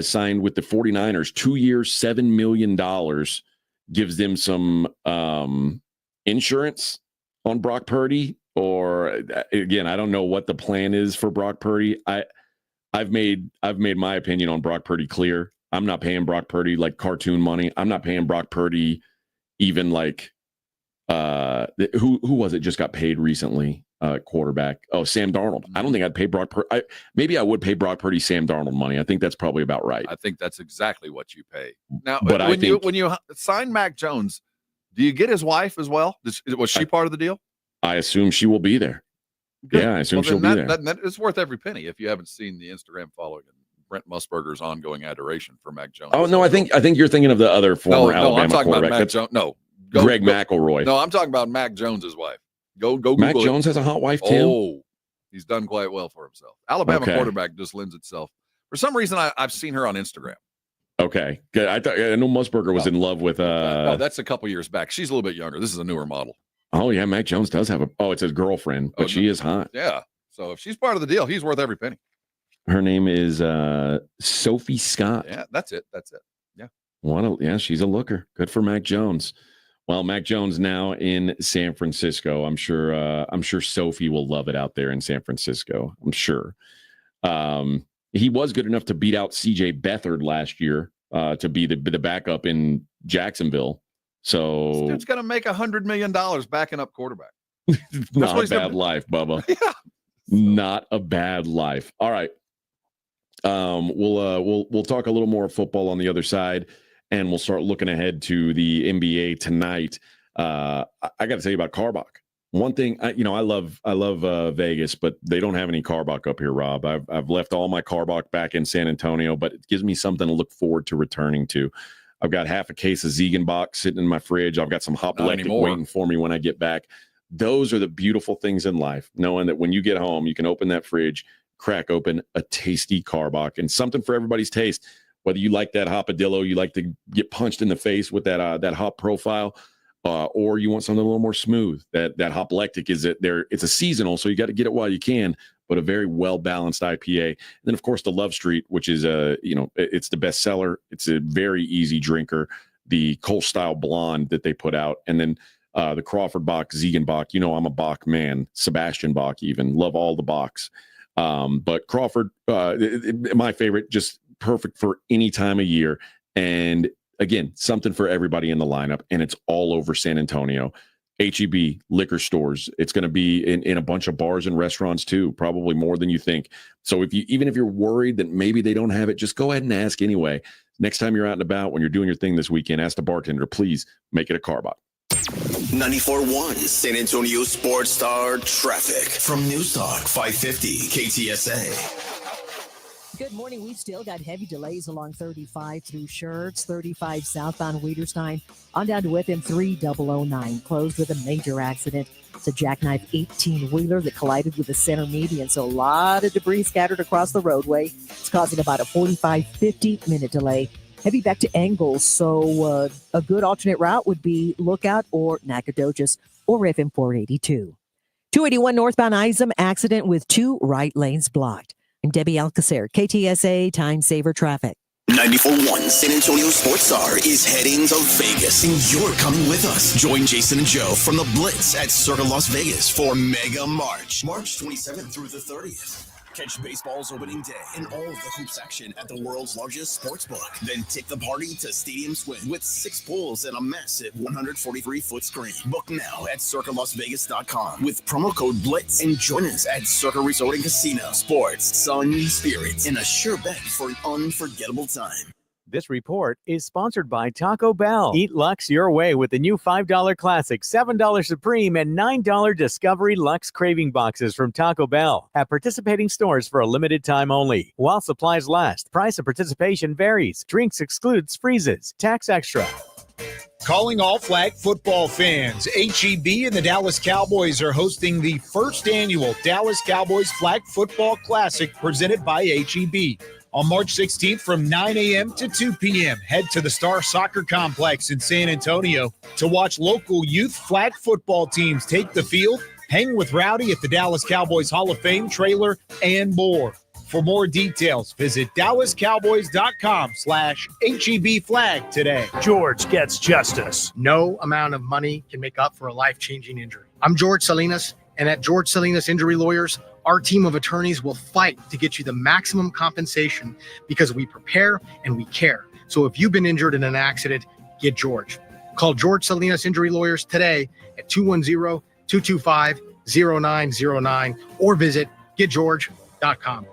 signed with the 49ers, 2 years, $7 million, gives them some insurance on Brock Purdy. Or again, I don't know what the plan is for Brock Purdy. I've made my opinion on Brock Purdy clear. I'm not paying Brock Purdy like cartoon money. I'm not paying Brock Purdy even like who was it just got paid recently? Quarterback. Oh, Sam Darnold. I don't think I'd pay Brock Purdy. Maybe I would pay Brock Purdy Sam Darnold money. I think that's probably about right. I think that's exactly what you pay. Now, but when you sign Mac Jones, do you get his wife as well? Was she part of the deal? I assume she will be there. Good. Yeah, I assume she'll be there. It's worth every penny if you haven't seen the Instagram following and Brent Musburger's ongoing adoration for Mac Jones. Oh, no, I think you're thinking of the other former Alabama I'm talking quarterback. About Mac Jones. No. Greg McElroy. No, I'm talking about Mac Jones's wife. Go Mac Jones has a hot wife, too? Oh, he's done quite well for himself. Alabama quarterback just lends itself. For some reason, I've seen her on Instagram. Okay, good. I know Musburger was in love with. No, that's a couple years back. She's a little bit younger. This is a newer model. Oh yeah, Mac Jones does have it's his girlfriend, but she is hot. Yeah, so if she's part of the deal, he's worth every penny. Her name is Sophie Scott. Yeah, that's it. Yeah, she's a looker. Good for Mac Jones. Well, Mac Jones now in San Francisco. I'm sure Sophie will love it out there in San Francisco. I'm sure. He was good enough to beat out C.J. Beathard last year to be the backup in Jacksonville. So this dude's going to make $100 million backing up quarterback. Not a bad life, Bubba. Yeah. Not a bad life. All right. We'll talk a little more football on the other side, and we'll start looking ahead to the NBA tonight. I got to tell you about Carbach. One thing, I love Vegas, but they don't have any Carbach up here, Rob. I've left all my Carbach back in San Antonio, but it gives me something to look forward to returning to. I've got half a case of Ziegenbach sitting in my fridge. I've got some Hoplectic waiting for me when I get back. Those are the beautiful things in life, knowing that when you get home, you can open that fridge, crack open a tasty Carbach, and something for everybody's taste. Whether you like that Hopadillo, you like to get punched in the face with that hop profile, or you want something a little more smooth. That Hoplectic it's a seasonal, so you got to get it while you can, but a very well-balanced IPA. And then, of course, the Love Street, which is it's the best seller. It's a very easy drinker. The Kolsch style blonde that they put out, and then the Crawford Bach, Ziegenbach. I'm a Bach man. Sebastian Bach, even love all the Bachs. But Crawford, my favorite, just perfect for any time of year. And again, something for everybody in the lineup, and it's all over San Antonio. H-E-B, liquor stores. It's going to be in a bunch of bars and restaurants too, probably more than you think. So even if you're worried that maybe they don't have it, just go ahead and ask anyway. Next time you're out and about, when you're doing your thing this weekend, ask the bartender, please make it a Carbach. 94.1 San Antonio Sports Star Traffic from News Talk 550 KTSA. Good morning. We've still got heavy delays along 35 through Schertz, 35 southbound Wiederstein, on down to within 3009. Closed with a major accident. It's a jackknife 18-wheeler that collided with the center median, so a lot of debris scattered across the roadway. It's causing about a 50-minute delay. Heavy back to Engels, so a good alternate route would be Lookout or Nacogdoches or FM 482. 281 northbound Isom, accident with 2 right lanes blocked. I'm Debbie Alcacer, KTSA Time Saver Traffic. 94.1 San Antonio Sports Star is heading to Vegas, and you're coming with us. Join Jason and Joe from the Blitz at Circa Las Vegas for Mega March, March 27th through the 30th. Catch baseball's opening day and all of the hoops action at the world's largest sportsbook. Then take the party to Stadium Swim with 6 pools and a massive 143-foot screen. Book now at circalasvegas.com with promo code BLITZ and join us at Circa Resort and Casino. Sports, sun, spirits, and a sure bet for an unforgettable time. This report is sponsored by Taco Bell. Eat Lux your way with the new $5 Classic, $7 Supreme, and $9 Discovery Lux Craving Boxes from Taco Bell at participating stores for a limited time only. While supplies last, price of participation varies. Drinks excludes freezes. Tax extra. Calling all flag football fans. HEB and the Dallas Cowboys are hosting the first annual Dallas Cowboys Flag Football Classic presented by HEB. On March 16th from 9 a.m. to 2 p.m., head to the Star Soccer Complex in San Antonio to watch local youth flag football teams take the field, hang with Rowdy at the Dallas Cowboys Hall of Fame trailer, and more. For more details, visit DallasCowboys.com/HEB flag today. George gets justice. No amount of money can make up for a life-changing injury. I'm George Salinas, and at George Salinas Injury Lawyers, our team of attorneys will fight to get you the maximum compensation because we prepare and we care. So if you've been injured in an accident, get George. Call George Salinas Injury Lawyers today at 210-225-0909 or visit getgeorge.com.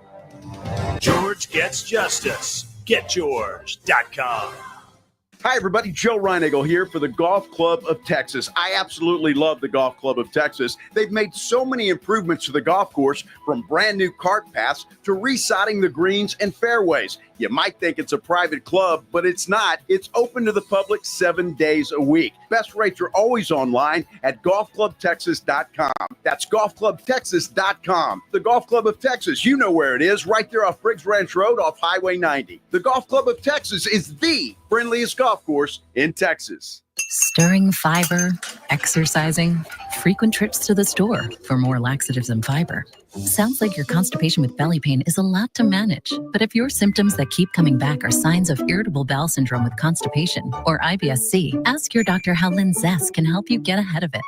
George gets justice. GetGeorge.com. Hi, everybody. Joe Reinagle here for the Golf Club of Texas. I absolutely love the Golf Club of Texas. They've made so many improvements to the golf course, from brand new cart paths to resodding the greens and fairways. You might think it's a private club, but it's not. It's open to the public 7 days a week. Best rates are always online at golfclubtexas.com. That's golfclubtexas.com. The Golf Club of Texas, you know where it is, right there off Briggs Ranch Road off Highway 90. The Golf Club of Texas is the friendliest golf course in Texas. Stirring fiber, exercising, frequent trips to the store for more laxatives and fiber. Sounds like your constipation with belly pain is a lot to manage. But if your symptoms that keep coming back are signs of irritable bowel syndrome with constipation or IBS-C, ask your doctor how Linzess can help you get ahead of it.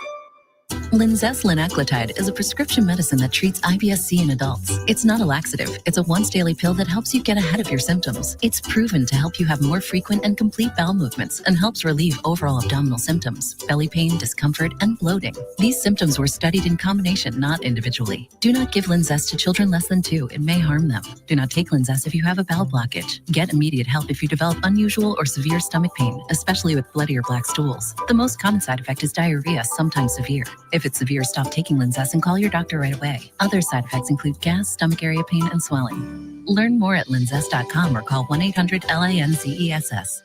Linzess linaclotide is a prescription medicine that treats IBS-C in adults. It's not a laxative. It's a once-daily pill that helps you get ahead of your symptoms. It's proven to help you have more frequent and complete bowel movements and helps relieve overall abdominal symptoms, belly pain, discomfort, and bloating. These symptoms were studied in combination, not individually. Do not give Linzess to children less than 2. It may harm them. Do not take Linzess if you have a bowel blockage. Get immediate help if you develop unusual or severe stomach pain, especially with bloody or black stools. The most common side effect is diarrhea, sometimes severe. If it's severe, stop taking Linzess and call your doctor right away. Other side effects include gas, stomach area pain, and swelling. Learn more at linzess.com or call 1-800-LINZESS.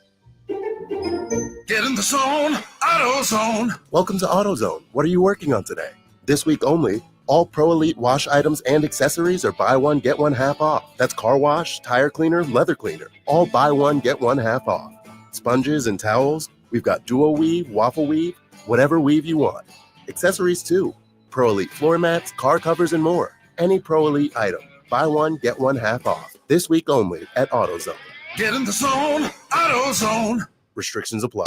Get in the zone, AutoZone. Welcome to AutoZone. What are you working on today? This week only, all Pro Elite wash items and accessories are buy one, get one half off. That's car wash, tire cleaner, leather cleaner. All buy one, get one half off. Sponges and towels, we've got duo weave, waffle weave, whatever weave you want. Accessories too. Pro Elite floor mats, car covers, and more. Any Pro Elite item. Buy one, get one half off. This week only at AutoZone. Get in the zone, AutoZone. Restrictions apply.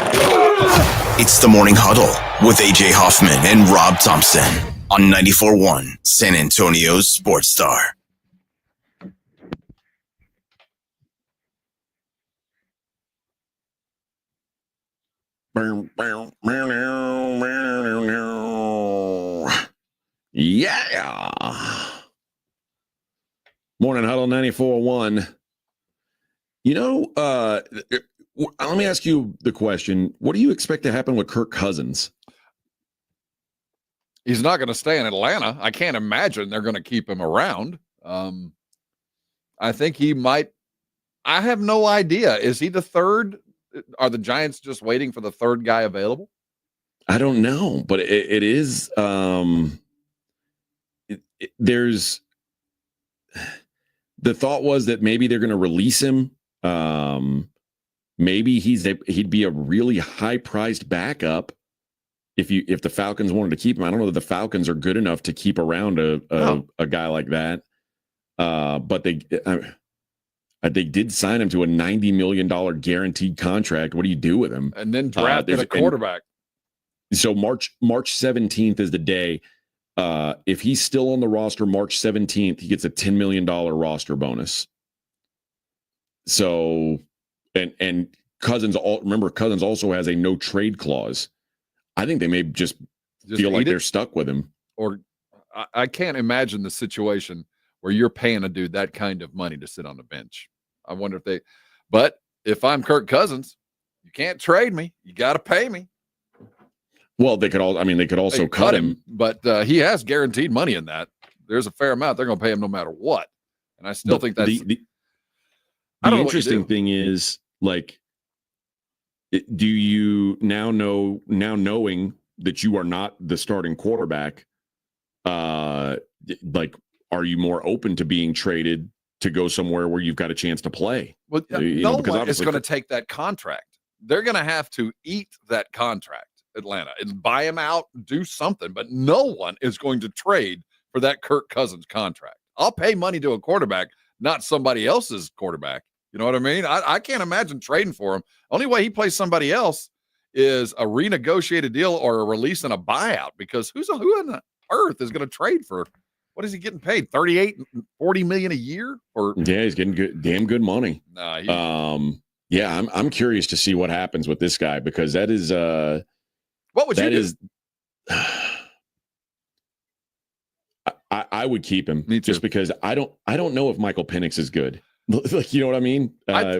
It's the Morning Huddle with AJ Hoffman and Rob Thompson on 94.1 San Antonio's Sports Star. Yeah. Morning Huddle 94.1. You know, let me ask you the question. What do you expect to happen with Kirk Cousins? He's not going to stay in Atlanta. I can't imagine they're going to keep him around. I think he might. I have no idea. Is he the third? Are the Giants just waiting for the third guy available? I don't know, but it is. There's the thought was that maybe they're going to release him. Maybe he'd be a really high priced backup if the Falcons wanted to keep him. I don't know that the Falcons are good enough to keep around a guy like that. But they did sign him to a $90 million guaranteed contract. What do you do with him? And then drafted a quarterback. So March 17th is the day. If he's still on the roster March 17th, he gets a $10 million roster bonus. So, and Cousins, remember, Cousins also has a no trade clause. I think they may just feel like they're stuck with him. Or I can't imagine the situation where you're paying a dude that kind of money to sit on the bench. I wonder if but if I'm Kirk Cousins, you can't trade me. You got to pay me. Well, they could also cut him. But he has guaranteed money in that. There's a fair amount. They're going to pay him no matter what. And I still think that's the interesting thing is, like, do you now knowing that you are not the starting quarterback, like, are you more open to being traded to go somewhere where you've got a chance to play? Well, no one is going to take that contract. They're going to have to eat that contract, Atlanta, and buy him out, do something. But no one is going to trade for that Kirk Cousins contract. I'll pay money to a quarterback, not somebody else's quarterback. You know what I mean? I can't imagine trading for him. Only way he plays somebody else is a renegotiated deal or a release and a buyout, because who in the earth is going to trade for, what is he getting paid? 38, 40 million a year? Yeah, he's getting damn good money. Yeah, I'm curious to see what happens with this guy, because that is what would you do? I would keep him. Me too. Just because I don't know if Michael Penix is good. Like, you know what I mean? I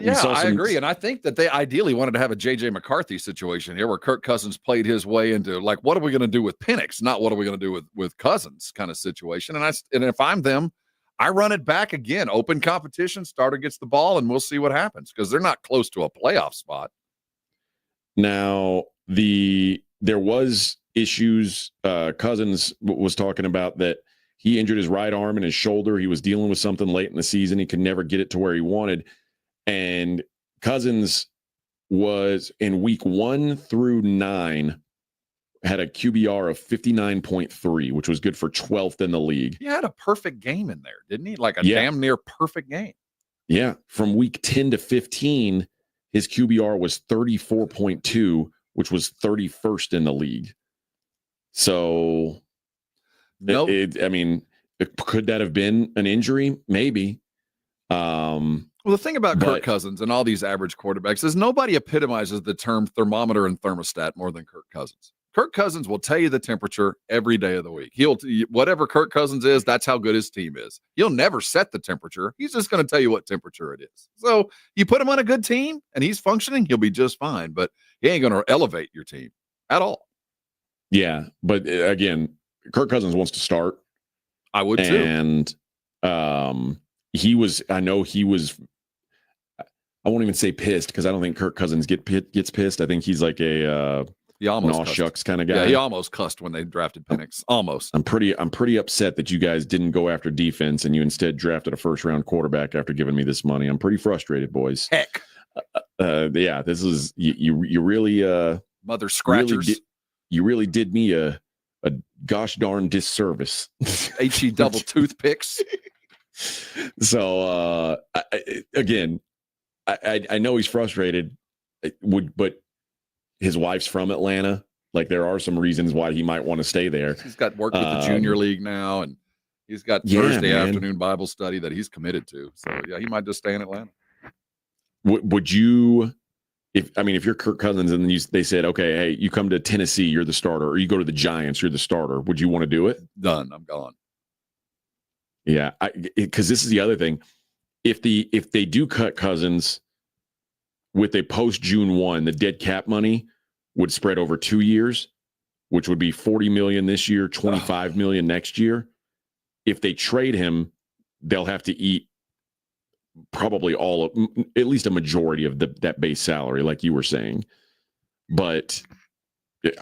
agree. And I think that they ideally wanted to have a J.J. McCarthy situation here where Kirk Cousins played his way into, like, what are we going to do with Penix? Not what are we going to do with Cousins kind of situation. And if I'm them, I run it back again. Open competition, starter gets the ball, and we'll see what happens, because they're not close to a playoff spot. Now, there was issues. Cousins was talking about that he injured his right arm and his shoulder. He was dealing with something late in the season. He could never get it to where he wanted. And Cousins was, in week 1 through 9, had a QBR of 59.3, which was good for 12th in the league. He had a perfect game in there, didn't he? Like a damn near perfect game. Yeah. From week 10 to 15, his QBR was 34.2, which was 31st in the league. So, could that have been an injury? Maybe. Well, the thing about Kirk Cousins and all these average quarterbacks is nobody epitomizes the term thermometer and thermostat more than Kirk Cousins. Kirk Cousins will tell you the temperature every day of the week. Whatever Kirk Cousins is, that's how good his team is. He'll never set the temperature. He's just going to tell you what temperature it is. So you put him on a good team and he's functioning, he'll be just fine. But he ain't going to elevate your team at all. Yeah, but again, Kirk Cousins wants to start. I would too. And I won't even say pissed, because I don't think Kirk Cousins gets pissed. I think he's like a shucks kind of guy. Yeah, he almost cussed when they drafted Penix. Almost. I'm pretty upset that you guys didn't go after defense and you instead drafted a first-round quarterback after giving me this money. I'm pretty frustrated, boys. Heck. Yeah, this is you really mother scratchers. You really did me a gosh darn disservice. HE double toothpicks. So I know he's frustrated. But his wife's from Atlanta. Like, there are some reasons why he might want to stay there. He's got work with the junior league now, and he's got Thursday afternoon Bible study that he's committed to. So yeah, he might just stay in Atlanta. Would you? If you're Kirk Cousins and they said, okay, hey, you come to Tennessee, you're the starter, or you go to the Giants, you're the starter, would you want to do it? Done. I'm gone. Yeah, because this is the other thing. If they do cut Cousins with a post June 1, the dead cap money would spread over 2 years, which would be $40 million this year, $25 million next year. If they trade him, they'll have to eat probably at least a majority of that base salary, like you were saying. But they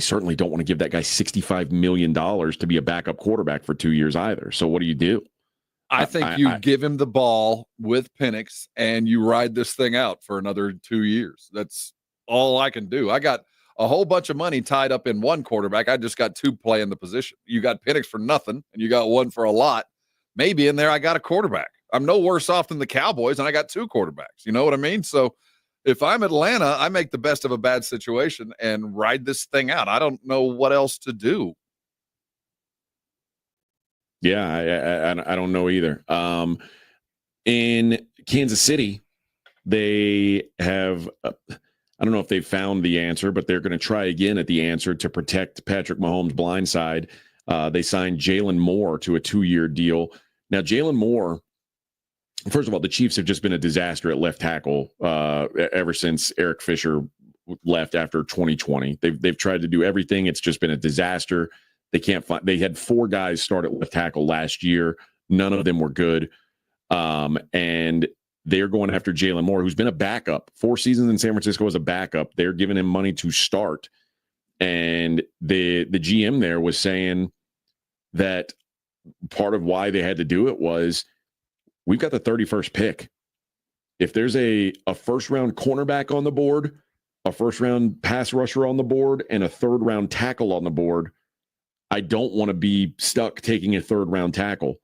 certainly don't want to give that guy $65 million to be a backup quarterback for 2 years either. So what do you do? I think you give him the ball with Penix and you ride this thing out for another 2 years. That's all I can do. I got a whole bunch of money tied up in one quarterback. I just got 2 playing the position. You got Penix for nothing and you got 1 for a lot. Maybe in there I got a quarterback. I'm no worse off than the Cowboys, and I got 2 quarterbacks. You know what I mean? So if I'm Atlanta, I make the best of a bad situation and ride this thing out. I don't know what else to do. Yeah, I don't know either. In Kansas City, they have I don't know if they've found the answer, but they're going to try again at the answer to protect Patrick Mahomes' blind side. They signed Jalen Moore to a 2-year deal. Now, Jalen Moore, first of all, the Chiefs have just been a disaster at left tackle ever since Eric Fisher left after 2020. They've tried to do everything. It's just been a disaster. They can't find. They had 4 guys start at left tackle last year. None of them were good. And they're going after Jalen Moore, who's been a backup 4 seasons in San Francisco as a backup. They're giving him money to start. And the GM there was saying that part of why they had to do it was, we've got the 31st pick. If there's a first-round cornerback on the board, a first-round pass rusher on the board, and a third-round tackle on the board, I don't want to be stuck taking a third-round tackle.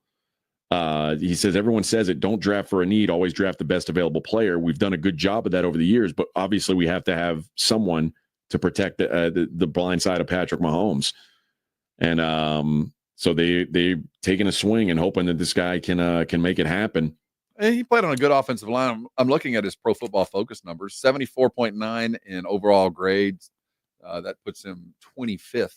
He says, everyone says it, don't draft for a need, always draft the best available player. We've done a good job of that over the years, but obviously we have to have someone to protect the blind side of Patrick Mahomes. And so they've taken a swing and hoping that this guy can make it happen. He played on a good offensive line. I'm looking at his Pro Football Focus numbers, 74.9 in overall grades. That puts him 25th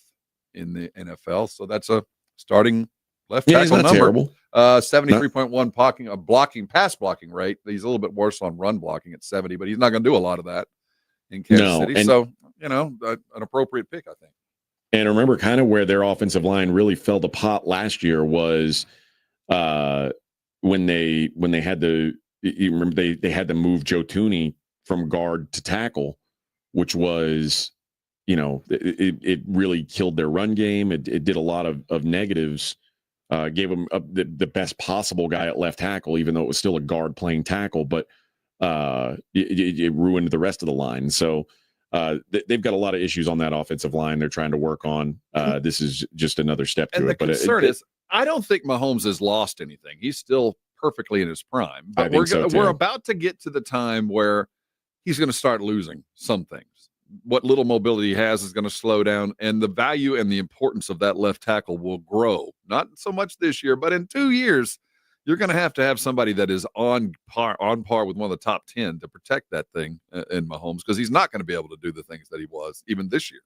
in the NFL. So that's a starting left tackle number. Terrible. 73.1 pass blocking rate. He's a little bit worse on run blocking at 70, but he's not going to do a lot of that in Kansas City. So, an appropriate pick, I think. And remember, kind of where their offensive line really fell apart last year was when they had to. You remember they had to move Joe Thuney from guard to tackle, which was, it really killed their run game. It did a lot of negatives. Gave him the best possible guy at left tackle, even though it was still a guard playing tackle, but it ruined the rest of the line. So they've got a lot of issues on that offensive line they're trying to work on. This is just another step to it. The concern is, I don't think Mahomes has lost anything. He's still perfectly in his prime. But we're about to get to the time where he's going to start losing some things. What little mobility he has is going to slow down, and the value and the importance of that left tackle will grow. Not so much this year, but in 2 years, you're going to have somebody that is on par with one of the top 10 to protect that thing in Mahomes, because he's not going to be able to do the things that he was even this year.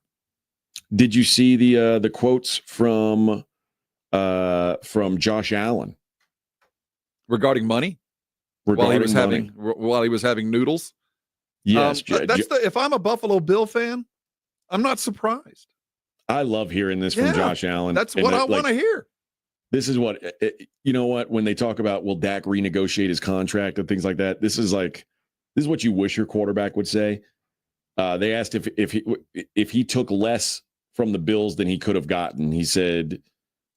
Did you see the quotes from Josh Allen regarding money? While he was having noodles? Yes. If I'm a Buffalo Bill fan, I'm not surprised. I love hearing this from Josh Allen. That's what I want to hear. This is what, when they talk about, will Dak renegotiate his contract and things like that, this is what you wish your quarterback would say. They asked if he took less from the Bills than he could have gotten. He said,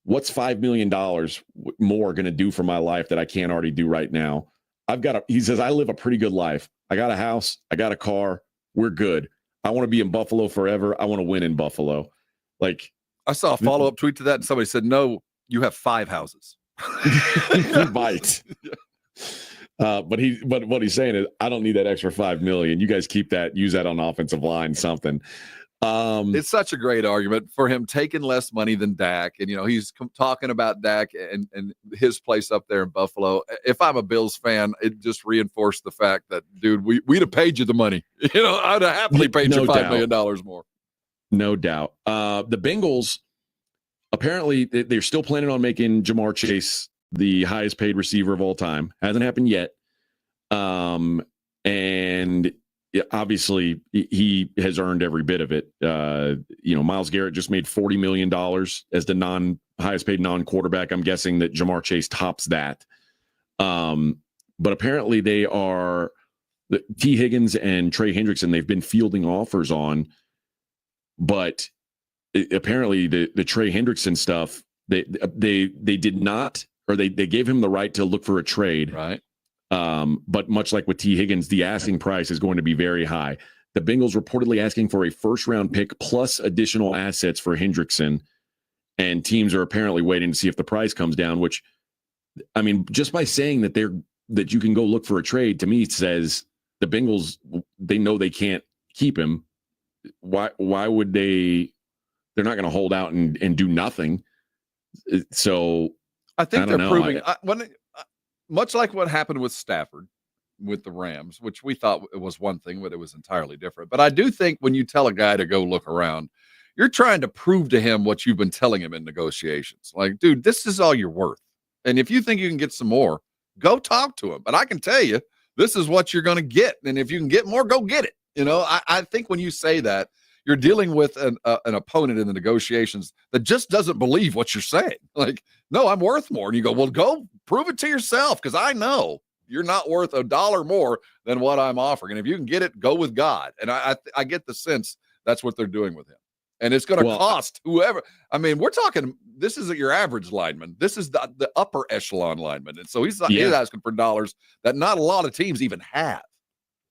what's $5 million more going to do for my life that I can't already do right now? He says, I live a pretty good life. I got a house. I got a car. We're good. I want to be in Buffalo forever. I want to win in Buffalo. Like, I saw a follow-up tweet to that, and somebody said, no, you have 5 houses. He might. But what he's saying is, I don't need that extra $5 million. You guys keep that, use that on offensive line, something. It's such a great argument for him taking less money than Dak. And, he's talking about Dak and his place up there in Buffalo. If I'm a Bills fan, it just reinforced the fact that, dude, we'd have paid you the money. I'd have happily paid you $5 million more. No doubt. The Bengals, apparently, they're still planning on making Jamar Chase the highest paid receiver of all time. Hasn't happened yet. And obviously, he has earned every bit of it. Myles Garrett just made $40 million as the highest paid non-quarterback. I'm guessing that Jamar Chase tops that. But apparently they are T. Higgins and Trey Hendrickson. They've been fielding offers on, but apparently the Trey Hendrickson stuff, they did not, or they gave him the right to look for a trade. Right. But much like with T. Higgins, the asking price is going to be very high. The Bengals reportedly asking for a first-round pick plus additional assets for Hendrickson, and teams are apparently waiting to see if the price comes down, which, I mean, just by saying that you can go look for a trade, to me says the Bengals, they know they can't keep him. Why would they? They're not going to hold out and do nothing. So I think they're don't know. proving much like what happened with Stafford with the Rams, which we thought it was one thing, but it was entirely different. But I do think when you tell a guy to go look around, you're trying to prove to him what you've been telling him in negotiations. Like, dude, this is all you're worth. And if you think you can get some more, go talk to him. But I can tell you, this is what you're going to get. And if you can get more, go get it. I think when you say that, you're dealing with an opponent in the negotiations that just doesn't believe what you're saying. Like, no, I'm worth more. And you go, well, go prove it to yourself, because I know you're not worth $1 more than what I'm offering. And if you can get it, go with God. And I get the sense that's what they're doing with him. And it's going to cost whoever. I mean, we're talking, this isn't your average lineman. This is the upper echelon lineman. And so he's asking for dollars that not a lot of teams even have.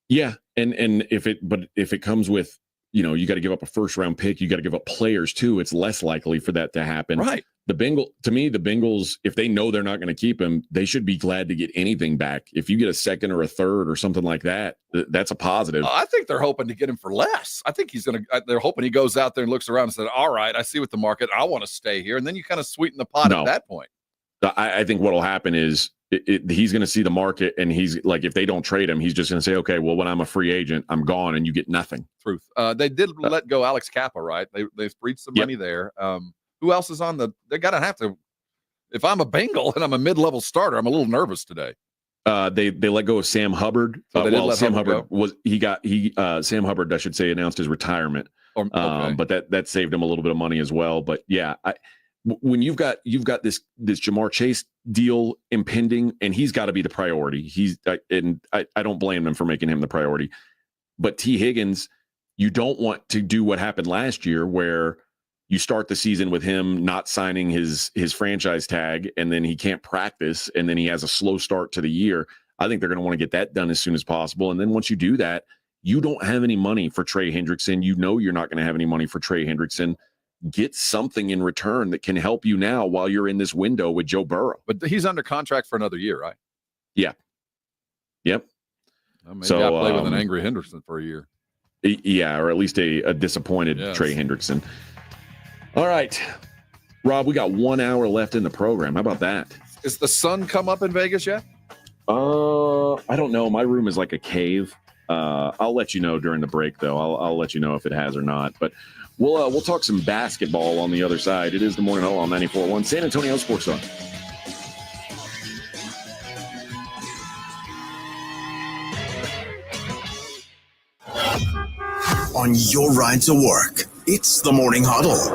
Yeah. And if it comes with, you got to give up a first round pick, you got to give up players too, it's less likely for that to happen. Right. The Bengals, if they know they're not going to keep him, they should be glad to get anything back. If you get a second or a third or something like that, that's a positive. I think they're hoping to get him for less. I think they're hoping he goes out there and looks around and said, all right, I see what the market, I want to stay here. And then you kind of sweeten the pot at that point. I think what'll happen is he's going to see the market, and he's like, if they don't trade him, he's just going to say, okay, well, when I'm a free agent, I'm gone, and you get nothing. Truth. They did let go Alex Kappa, right? They breached some money there. Who else is on they got to have to, if I'm a Bengal and I'm a mid-level starter, I'm a little nervous today. They let go of Sam Hubbard. Sam Hubbard Sam Hubbard, I should say, announced his retirement. Okay. But that saved him a little bit of money as well. But yeah, when you've got this Jamar Chase deal impending, and he's got to be the priority. I don't blame them for making him the priority. But T. Higgins, you don't want to do what happened last year, where you start the season with him not signing his franchise tag, and then he can't practice, and then he has a slow start to the year. I think they're going to want to get that done as soon as possible. And then once you do that, you don't have any money for Trey Hendrickson. You're not going to have any money for Trey Hendrickson. Get something in return that can help you now while you're in this window with Joe Burrow. But he's under contract for another year, right? Yeah. Yep. Well, maybe I'll play with an angry Hendrickson for a year. Yeah, or at least a disappointed Trey Hendrickson. All right, Rob, we got 1 hour left in the program. How about that? Is the sun come up in Vegas yet? I don't know. My room is like a cave. I'll let you know during the break, though. I'll let you know if it has or not. But we'll talk some basketball on the other side. It is the Morning Huddle on 94.1 San Antonio Sports Zone. On your ride to work, it's the Morning Huddle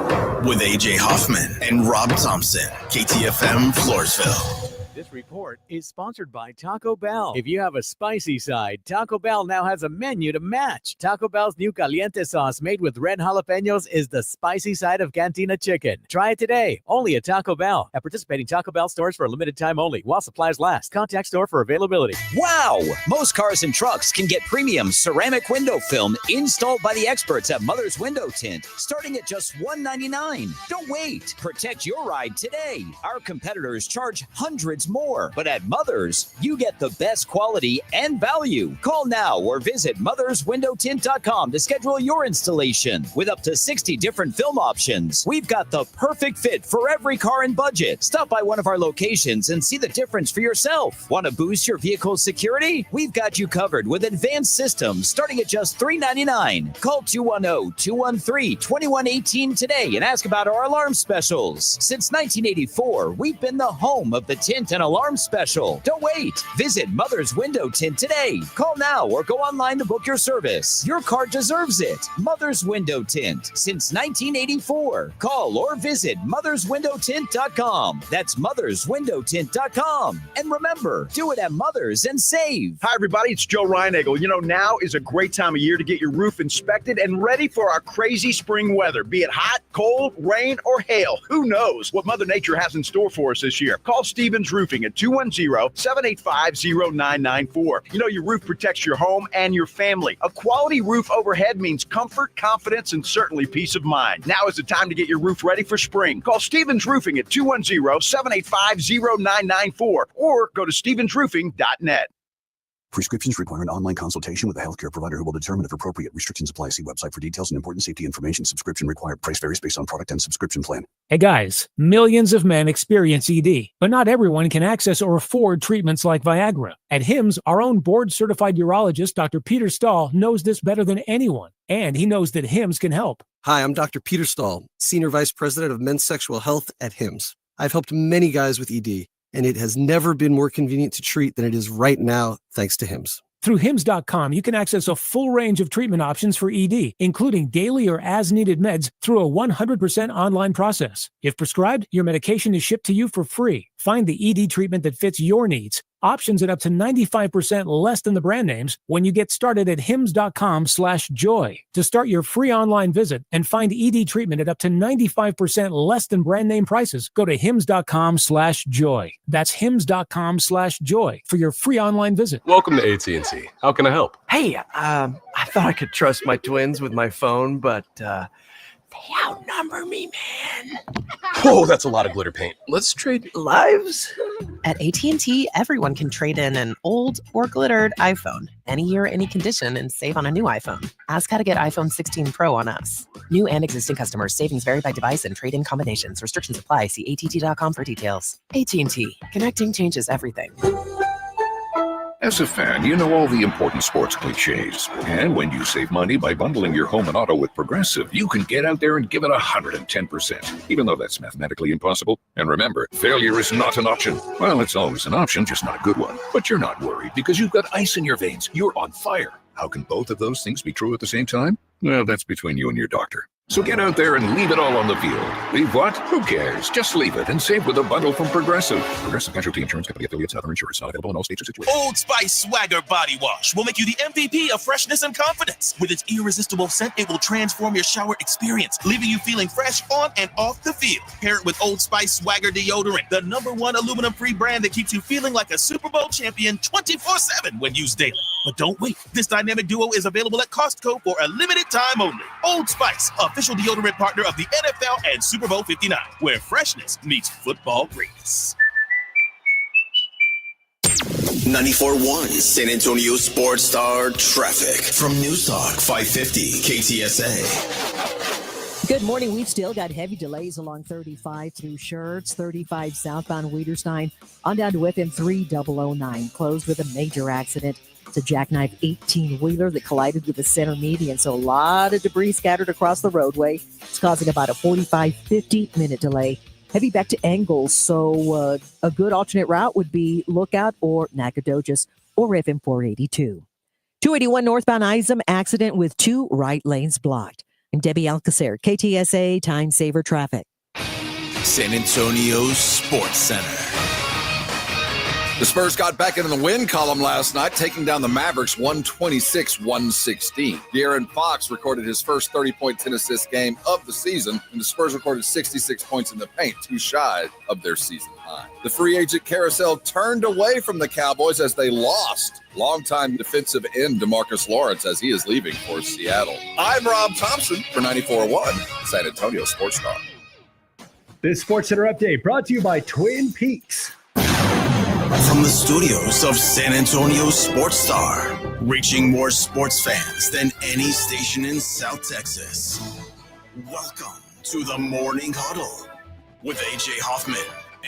with AJ Hoffman and Rob Thompson, KTFM Floresville. This report is sponsored by Taco Bell. If you have a spicy side, Taco Bell now has a menu to match. Taco Bell's new caliente sauce made with red jalapenos is the spicy side of Cantina chicken. Try it today, only at Taco Bell. At participating Taco Bell stores for a limited time only, while supplies last. Contact store for availability. Wow! Most cars and trucks can get premium ceramic window film installed by the experts at Mother's Window Tint, starting at just $199. Don't wait. Protect your ride today. Our competitors charge hundreds more, but at Mother's, you get the best quality and value. Call now or visit motherswindowtint.com to schedule your installation. With up to 60 different film options, we've got the perfect fit for every car and budget. Stop by one of our locations and see the difference for yourself. Want to boost your vehicle's security? We've got you covered with advanced systems starting at just $399. Call 210-213-2118 today and ask about our alarm specials. Since 1984, we've been the home of the tint and alarm special. Don't wait. Visit Mother's Window Tint today. Call now or go online to book your service. Your car deserves it. Mother's Window Tint. Since 1984. Call or visit motherswindowtint.com. That's motherswindowtint.com. And remember, do it at Mother's and save. Hi, everybody. It's Joe Reinagle. Now is a great time of year to get your roof inspected and ready for our crazy spring weather. Be it hot, cold, rain, or hail. Who knows what Mother Nature has in store for us this year? Call Stevens Roofing at 210-785-0994. Your roof protects your home and your family. A quality roof overhead means comfort, confidence, and certainly peace of mind. Now is the time to get your roof ready for spring. Call Stevens Roofing at 210-785-0994 or go to stevensroofing.net. Prescriptions require an online consultation with a healthcare provider who will determine if appropriate. Restrictions apply. See website for details and important safety information. Subscription required. Price varies based on product and subscription plan. Hey guys, millions of men experience ED, but not everyone can access or afford treatments like Viagra. At HIMSS, our own board-certified urologist, Dr. Peter Stahl, knows this better than anyone, and he knows that HIMSS can help. Hi, I'm Dr. Peter Stahl, Senior Vice President of Men's Sexual Health at HIMSS. I've helped many guys with ED, and it has never been more convenient to treat than it is right now, thanks to HIMSS. Through HIMSS.com, you can access a full range of treatment options for ED, including daily or as-needed meds through a 100% online process. If prescribed, your medication is shipped to you for free. Find the ED treatment that fits your needs. Options at up to 95% less than the brand names when you get started at hims.com/joy. To start your free online visit and find ED treatment at up to 95% less than brand name prices, go to hims.com/joy. That's hims.com/joy for your free online visit. Welcome to AT&T. How can I help? Hey, I thought I could trust my twins with my phone, but they outnumber me, man. Whoa, that's a lot of glitter paint. Let's trade lives. At AT&T, everyone can trade in an old or glittered iPhone any year, any condition, and save on a new iPhone. Ask how to get iPhone 16 Pro on us. New and existing customers. Savings vary by device and trade-in combinations. Restrictions apply. See att.com for details. AT&T. Connecting changes everything. As a fan, you know all the important sports cliches. And when you save money by bundling your home and auto with Progressive, you can get out there and give it 110%, even though that's mathematically impossible. And remember, failure is not an option. Well, it's always an option, just not a good one. But you're not worried because you've got ice in your veins. You're on fire. How can both of those things be true at the same time? Well, that's between you and your doctor. So get out there and leave it all on the field. Leave what? Who cares? Just leave it and save with a bundle from Progressive. Progressive Casualty Insurance Company affiliates and other insurers. Not available in all states or situations. Old Spice Swagger Body Wash will make you the MVP of freshness and confidence. With its irresistible scent, it will transform your shower experience, leaving you feeling fresh on and off the field. Pair it with Old Spice Swagger Deodorant, the #1 aluminum-free brand that keeps you feeling like a Super Bowl champion 24/7 when used daily. But don't wait. This dynamic duo is available at Costco for a limited time only. Old Spice, official deodorant partner of the NFL and Super Bowl 59, where freshness meets football greatness. 94.1 San Antonio Sports Star traffic from News Talk 550 KTSA. Good morning. We've still got heavy delays along 35 through Schertz, 35 southbound Wiederstein, on down to FM 3009, closed with a major accident. It's a jackknife 18-wheeler that collided with the center median, so a lot of debris scattered across the roadway. It's causing about a 50-minute delay. Heavy back to Engels, so a good alternate route would be Lookout or Nacogdoches or FM 482. 281 northbound Isom, accident with 2 right lanes blocked. I'm Debbie Alcacer, KTSA Time Saver Traffic. San Antonio Sports Center. The Spurs got back into the win column last night, taking down the Mavericks 126-116. De'Aaron Fox recorded his first 30-point 10-assist game of the season, and the Spurs recorded 66 points in the paint, 2 shy of their season high. The free agent carousel turned away from the Cowboys as they lost longtime defensive end DeMarcus Lawrence as he is leaving for Seattle. I'm Rob Thompson for 94.1 San Antonio Sports Star. This Sports Center update brought to you by Twin Peaks. From the studios of San Antonio Sports Star, reaching more sports fans than any station in South Texas. Welcome to the Morning Huddle with AJ Hoffman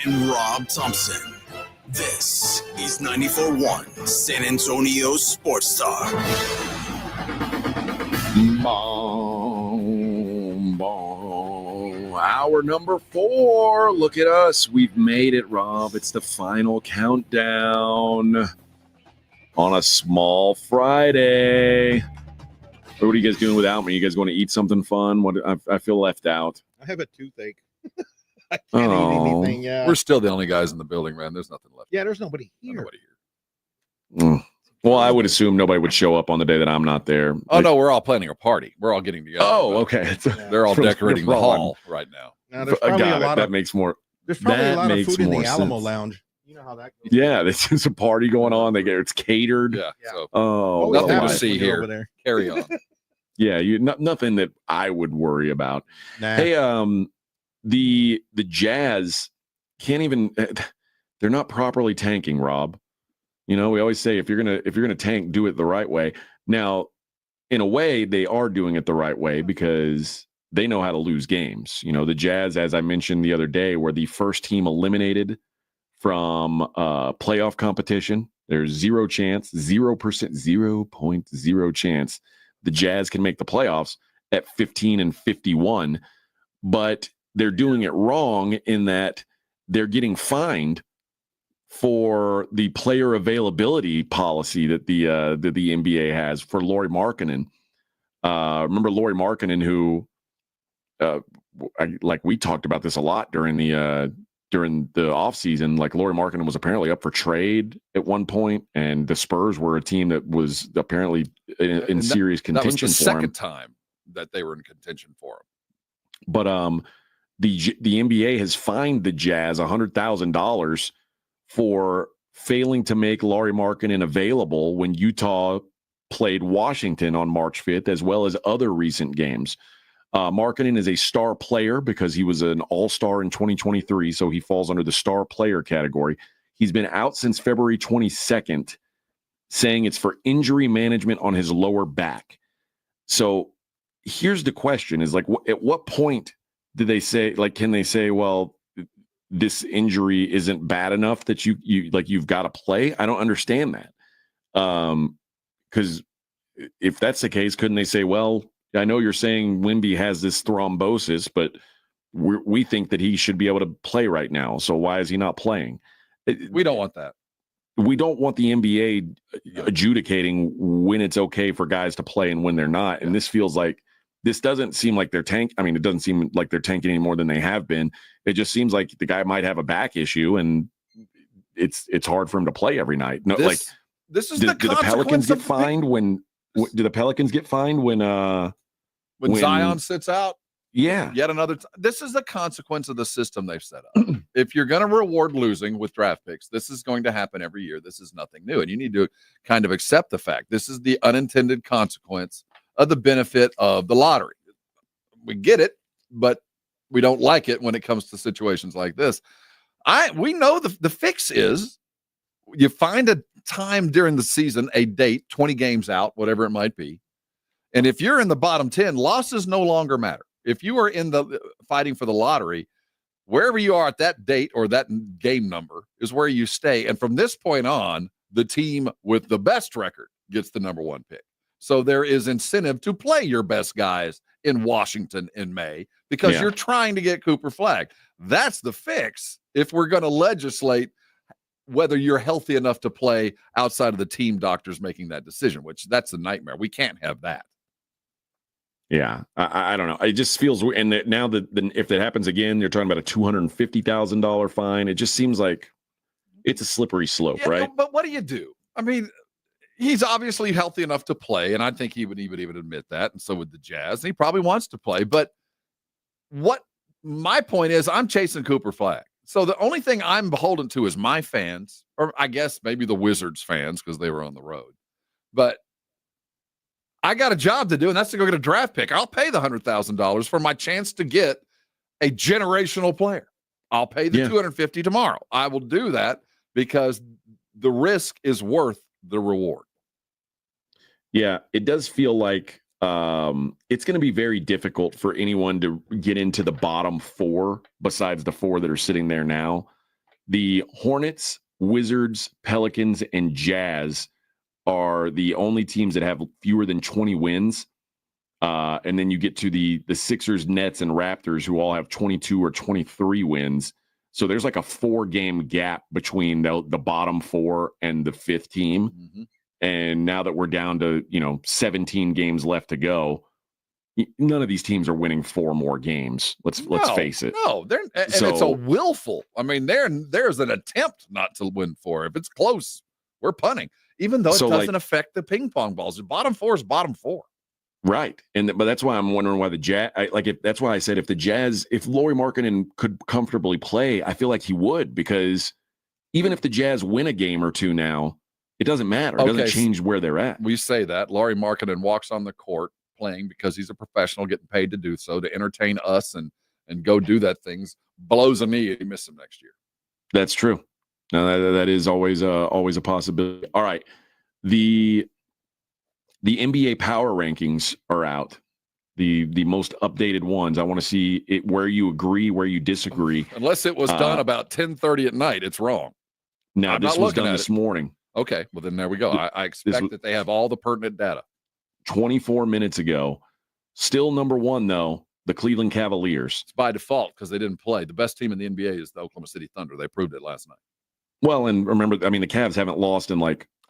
and Rob Thompson. This is 94.1 San Antonio Sports Star. Hour number 4. Look at us. We've made it, Rob. It's the final countdown on a small Friday. What are you guys doing without me? You guys going to eat something fun? I feel left out. I have a toothache. I can't eat anything. Yeah. We're still the only guys in the building, man. There's nothing left. Yeah, there's nobody here. Well, I would assume nobody would show up on the day that I'm not there. Oh, no, we're all planning a party. We're all getting together. Oh, okay. They're all decorating the hall right now. Now, there's probably a lot that makes more. There's probably a lot of food in the sense. Alamo Lounge. You know how that goes. Yeah, there's just a party going on. It's catered. Yeah. So, nothing to see here. Over there. Carry on. Yeah, nothing that I would worry about. Nah. Hey, the Jazz can't even. They're not properly tanking, Rob. You know, we always say if you're gonna tank, do it the right way. Now, in a way, they are doing it the right way because they know how to lose games. You know, the Jazz, as I mentioned the other day, were the first team eliminated from playoff competition. There's 0 chance, 0.0 chance the Jazz can make the playoffs at 15-51. But they're doing it wrong in that they're getting fined for the player availability policy that the NBA has for Lauri Markkanen. Remember Lauri Markkanen, who, we talked about this a lot during the offseason. Like, Lauri Markkanen was apparently up for trade at one point, and the Spurs were a team that was apparently in serious contention that was the for him. second time that they were in contention for him. But the NBA has fined the Jazz $100,000 for failing to make Lauri Markkanen available when Utah played Washington on March 5th, as well as other recent games. Markkanen is a star player because he was an all-star in 2023, so he falls under the star player category. He's been out since February 22nd, saying it's for injury management on his lower back. So here's the question, is like, at what point do they say, like, can they say, well, this injury isn't bad enough that you've got to play? I don't understand that. Because if that's the case, couldn't they say, well, I know you're saying Wemby has this thrombosis, but we think that he should be able to play right now. So why is he not playing? We don't want that. We don't want the NBA adjudicating when it's okay for guys to play and when they're not. And this doesn't seem like they're it doesn't seem like they're tanking any more than they have been. It just seems like the guy might have a back issue, and it's hard for him to play every night. No, this is do the Pelicans get fined when? Do the Pelicans get fined when Zion sits out? Yeah. Yet another. This is the consequence of the system they've set up. If you're going to reward losing with draft picks, this is going to happen every year. This is nothing new, and you need to kind of accept the fact this is the unintended consequence of the benefit of the lottery. We get it, but we don't like it when it comes to situations like this. We know the fix is you find a time during the season, a date, 20 games out, whatever it might be. And if you're in the bottom 10, losses no longer matter. If you are in the fighting for the lottery, wherever you are at that date or that game number is where you stay. And from this point on, the team with the best record gets the number 1 pick. So there is incentive to play your best guys in Washington in May because you're trying to get Cooper flagged. That's the fix if we're going to legislate whether you're healthy enough to play outside of the team doctors making that decision, which that's a nightmare. We can't have that. Yeah, I don't know. It just feels weird. And now that if that happens again, they're talking about a $250,000 fine. It just seems like it's a slippery slope, right? But what do you do? I mean, he's obviously healthy enough to play, and I think he would even admit that, and so would the Jazz. He probably wants to play, but what my point is, I'm chasing Cooper flag. So the only thing I'm beholden to is my fans, or I guess maybe the Wizards fans because they were on the road. But I got a job to do, and that's to go get a draft pick. I'll pay the $100,000 for my chance to get a generational player. I'll pay the $250 tomorrow. I will do that because the risk is worth the reward. Yeah, it does feel like it's going to be very difficult for anyone to get into the bottom 4 besides the 4 that are sitting there now. The Hornets, Wizards, Pelicans, and Jazz are the only teams that have fewer than 20 wins. And then you get to the Sixers, Nets, and Raptors, who all have 22 or 23 wins. So there's like a 4-game gap between the bottom 4 and the 5th team. Mm-hmm. And now that we're down to, 17 games left to go, none of these teams are winning 4 more games. Let's face it. No, it's a willful. I mean, there's an attempt not to win 4. If it's close, we're punting. Even though it doesn't affect the ping pong balls. The bottom 4 is bottom 4. Right. But that's why I'm wondering why the Jazz, that's why I said if Lauri Markkanen could comfortably play, I feel like he would, because even if the Jazz win a game or 2 now, it doesn't matter. It doesn't change where they're at. We say that. Lauri Markkanen walks on the court playing because he's a professional, getting paid to do so, to entertain us and go do that things, blows a knee and he misses him next year. That's true. No, that is always a possibility. All right. The NBA power rankings are out. the most updated ones. I want to see it where you agree, where you disagree. Unless it was done about 10:30 at night, it's wrong. No, this was done this morning. Okay, well then there we go. I expect that they have all the pertinent data. 24 minutes ago. Still number one, though, the Cleveland Cavaliers. It's by default because they didn't play. The best team in the NBA is the Oklahoma City Thunder. They proved it last night. Well, and remember, I mean, the Cavs haven't lost in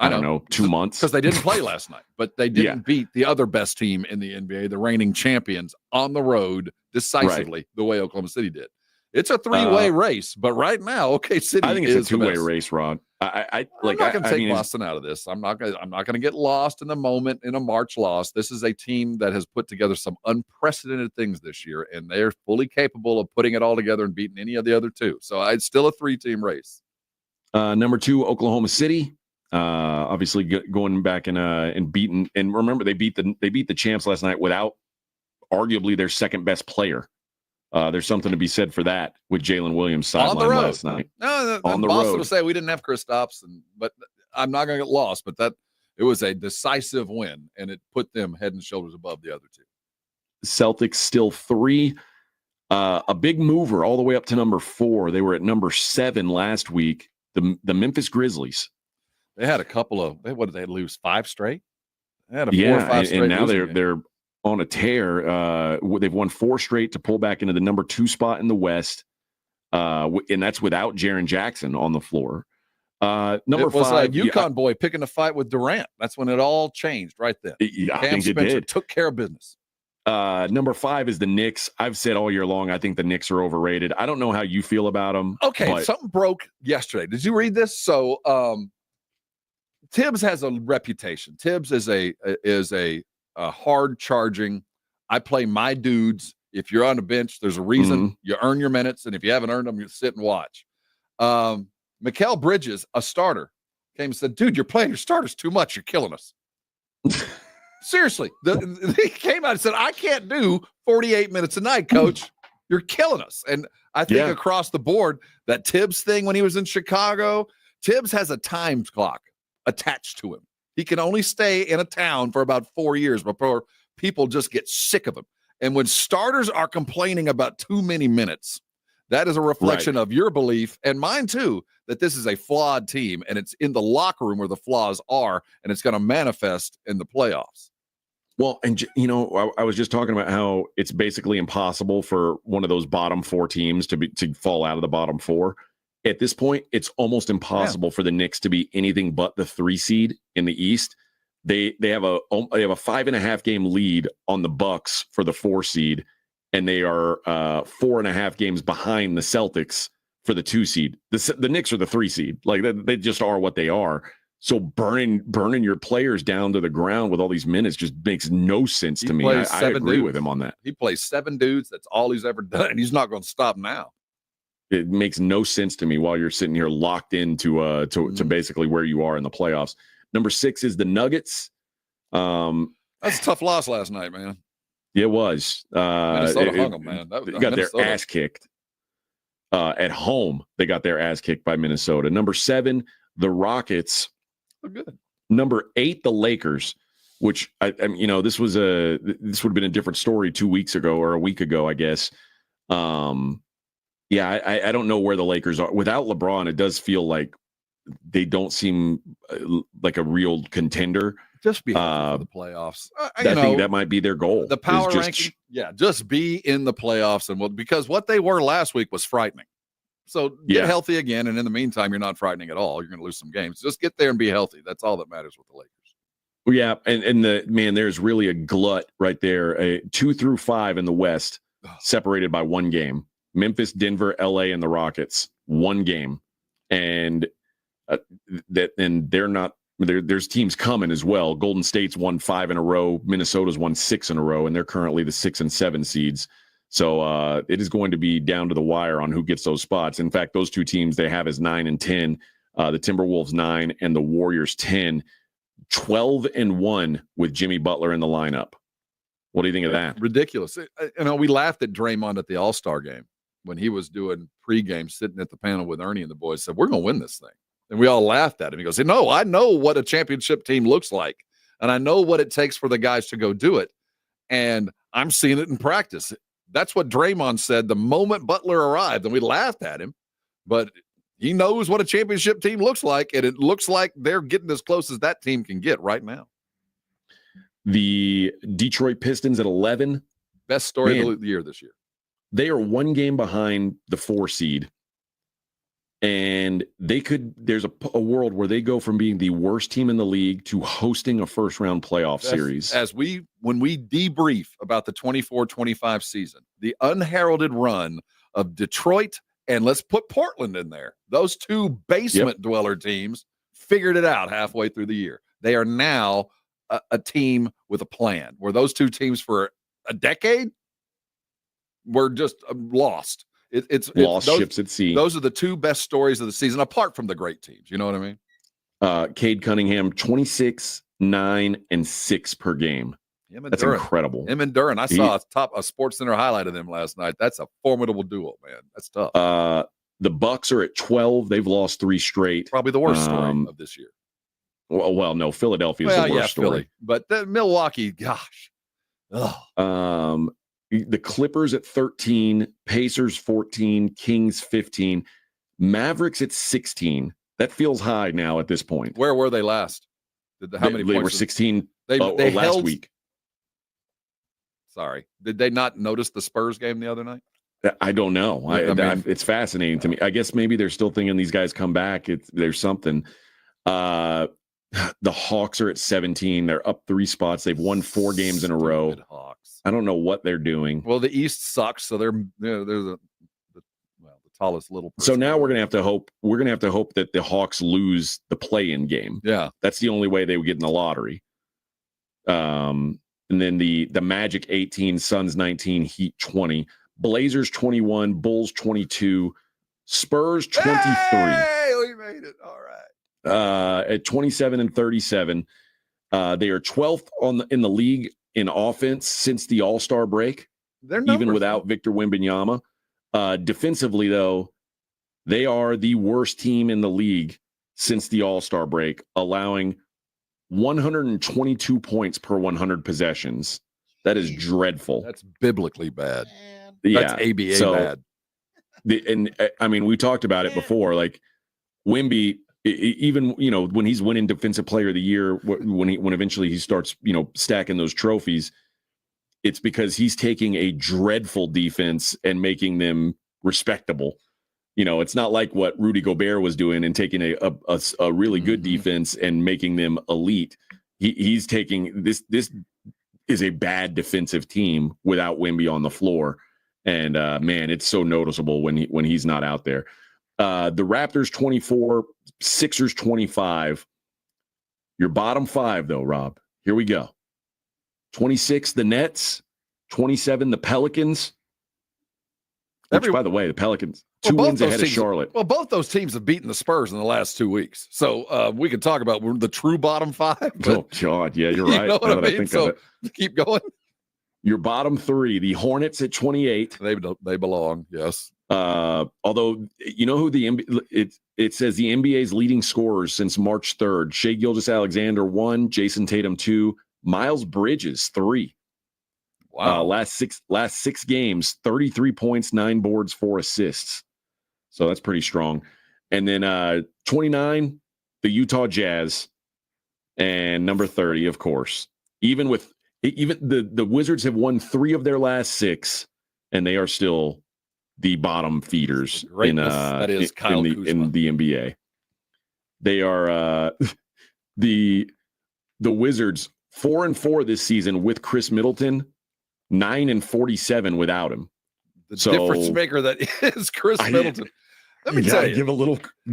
I don't know, 2 months. Because they didn't play last night, but they didn't beat the other best team in the NBA, the reigning champions, on the road decisively the way Oklahoma City did. It's a three-way race, but right now, City I think it's a two-way race, Rod. I'm not going to take Boston out of this. I'm not going to get lost in the moment in a March loss. This is a team that has put together some unprecedented things this year, and they're fully capable of putting it all together and beating any of the other two. So it's still a three-team race. Number 2, Oklahoma City. Obviously going back and beating, and remember they beat the champs last night without arguably their second best player. There's something to be said for that with Jalen Williams sideline last night. No, on the Boston road. will say we didn't have Kristaps, but I'm not going to get lost. But it was a decisive win, and it put them head and shoulders above the other two. Celtics still 3. A big mover all the way up to number 4. They were at number 7 last week. The Memphis Grizzlies. They had a couple of what did they lose 5 straight? They had a 4 or 5 straight. And now they're on a tear. They've won 4 straight to pull back into the number 2 spot in the West, and that's without Jaren Jackson on the floor. Number 5, UConn boy picking a fight with Durant. That's when it all changed right then. I Cam think Spencer it did. took care of business. Number 5 is the Knicks. I've said all year long, I think the Knicks are overrated. I don't know how you feel about them. Okay, something broke yesterday. Did you read this? So Tibbs has a reputation. Tibbs is a hard charging. I play my dudes. If you're on the bench, there's a reason you earn your minutes, and if you haven't earned them, you sit and watch. Mikal Bridges, a starter, came and said, "Dude, you're playing your starters too much. You're killing us." Seriously, he came out and said, "I can't do 48 minutes a night, coach. You're killing us." And I think across the board, that Tibbs thing when he was in Chicago, Tibbs has a time clock attached to him. He can only stay in a town for about 4 years before people just get sick of him. And when starters are complaining about too many minutes, that is a reflection of your belief and mine too, that this is a flawed team and it's in the locker room where the flaws are, and it's going to manifest in the playoffs. Well, and I was just talking about how it's basically impossible for one of those bottom 4 teams to fall out of the bottom 4. At this point, it's almost impossible for the Knicks to be anything but the 3 seed in the East. They have a 5.5 game lead on the Bucks for the 4 seed, and they are 4.5 games behind the Celtics for the 2 seed. The Knicks are the 3 seed. Like they just are what they are. So burning your players down to the ground with all these minutes just makes no sense to me. I agree with him on that. He plays 7 dudes. That's all he's ever done. And he's not going to stop now. It makes no sense to me while you're sitting here locked into to basically where you are in the playoffs. Number 6 is the Nuggets. That's a tough loss last night, man. It was. Minnesota hung them, man. They got their ass kicked. At home, they got their ass kicked by Minnesota. Number 7, the Rockets. They're good. Number 8, the Lakers, which this would have been a different story 2 weeks ago or a week ago, I guess. I don't know where the Lakers are. Without LeBron, it does feel like they don't seem like a real contender. Just be for the playoffs. I think that might be their goal. The power ranking, just be in the playoffs, and because what they were last week was frightening. So get healthy again, and in the meantime, you're not frightening at all. You're going to lose some games. Just get there and be healthy. That's all that matters with the Lakers. Well, yeah, and there's really a glut right there. 2 through 5 in the West, separated by 1 game. Memphis, Denver, LA, and the Rockets, 1 game, and they're not. There's teams coming as well. Golden State's won 5 in a row. Minnesota's won 6 in a row, and they're currently the 6 and 7 seeds. So it is going to be down to the wire on who gets those spots. In fact, those 2 teams they have is 9 and 10. The Timberwolves 9 and the Warriors 10. 12 and 1 with Jimmy Butler in the lineup. What do you think of that? Ridiculous. We laughed at Draymond at the All-Star game when he was doing pregame, sitting at the panel with Ernie and the boys, said, "We're going to win this thing." And we all laughed at him. He goes, "No, I know what a championship team looks like, and I know what it takes for the guys to go do it. And I'm seeing it in practice. That's what Draymond said the moment Butler arrived, and we laughed at him. But he knows what a championship team looks like, and it looks like they're getting as close as that team can get right now. The Detroit Pistons at 11. Best story of the year this year. They are one game behind the 4 seed. And there's a world where they go from being the worst team in the league to hosting a first-round playoff series. When we debrief about the 24-25 season, the unheralded run of Detroit, and let's put Portland in there. Those 2 basement dweller teams figured it out halfway through the year. They are now a team with a plan, where those 2 teams for a decade were just lost. It's ships at sea. Those are the 2 best stories of the season, apart from the great teams. You know what I mean? Cade Cunningham, 26, 9, and 6 per game. That's incredible. Him and Duran. I saw a SportsCenter highlight of them last night. That's a formidable duo, man. That's tough. The Bucks are at 12. They've lost 3 straight. Probably the worst story of this year. Well, no, Philadelphia is the worst story. Philly. But Milwaukee, gosh. Ugh. The Clippers at 13, Pacers 14, Kings 15, Mavericks at 16. That feels high now at this point. Where were they last? How many points? They were 16 they last week. Sorry. Did they not notice the Spurs game the other night? I don't know. It's fascinating to me. I guess maybe they're still thinking these guys come back. There's something. The Hawks are at 17. They're up 3 spots. They've won 4 games in a row. Hawks. I don't know what they're doing. Well, the East sucks, so they're the tallest little person. So now we're gonna have to hope. We're gonna have to hope that the Hawks lose the play-in game. Yeah, that's the only way they would get in the lottery. And then the Magic 18, Suns 19, Heat 20, Blazers 21, Bulls 22, Spurs 23. Hey, we made it. All right. At 27 and 37, they are 12th in the league in offense since the All-Star break, even without Victor Wembanyama. Defensively, though, they are the worst team in the league since the All-Star break, allowing 122 points per 100 possessions. That is dreadful. That's biblically bad. Yeah, that's ABA bad. We talked about it before. Like Wemby, even when he's winning Defensive Player of the Year, when eventually he starts stacking those trophies, it's because he's taking a dreadful defense and making them respectable. It's not like what Rudy Gobert was doing and taking a really good defense and making them elite. He's taking this is a bad defensive team without Wemby on the floor, and man, it's so noticeable when he's not out there. The Raptors 24, Sixers 25. Your bottom 5, though, Rob. Here we go. 26, the Nets. 27, the Pelicans. Which, by the way, the Pelicans, 2 wins ahead of Charlotte. Well, both those teams have beaten the Spurs in the last 2 weeks. So we can talk about the true bottom 5. Oh, God. Yeah, you're right. You know what I mean? So keep going. Your bottom 3, the Hornets at 28. They belong, yes. Although, you know who it says the NBA's leading scorers since March 3rd. Shai Gilgeous-Alexander 1, Jason Tatum 2, Miles Bridges 3. Wow. Last six games, 33 points, 9 boards, 4 assists. So that's pretty strong. And then 29, the Utah Jazz, and number 30, of course. Even the Wizards have won 3 of their last 6, and they are still the bottom feeders in the NBA. They are the Wizards 4-4 this season with Chris Middleton, 9-47 without him. The difference maker that is Chris Middleton. Let me tell you,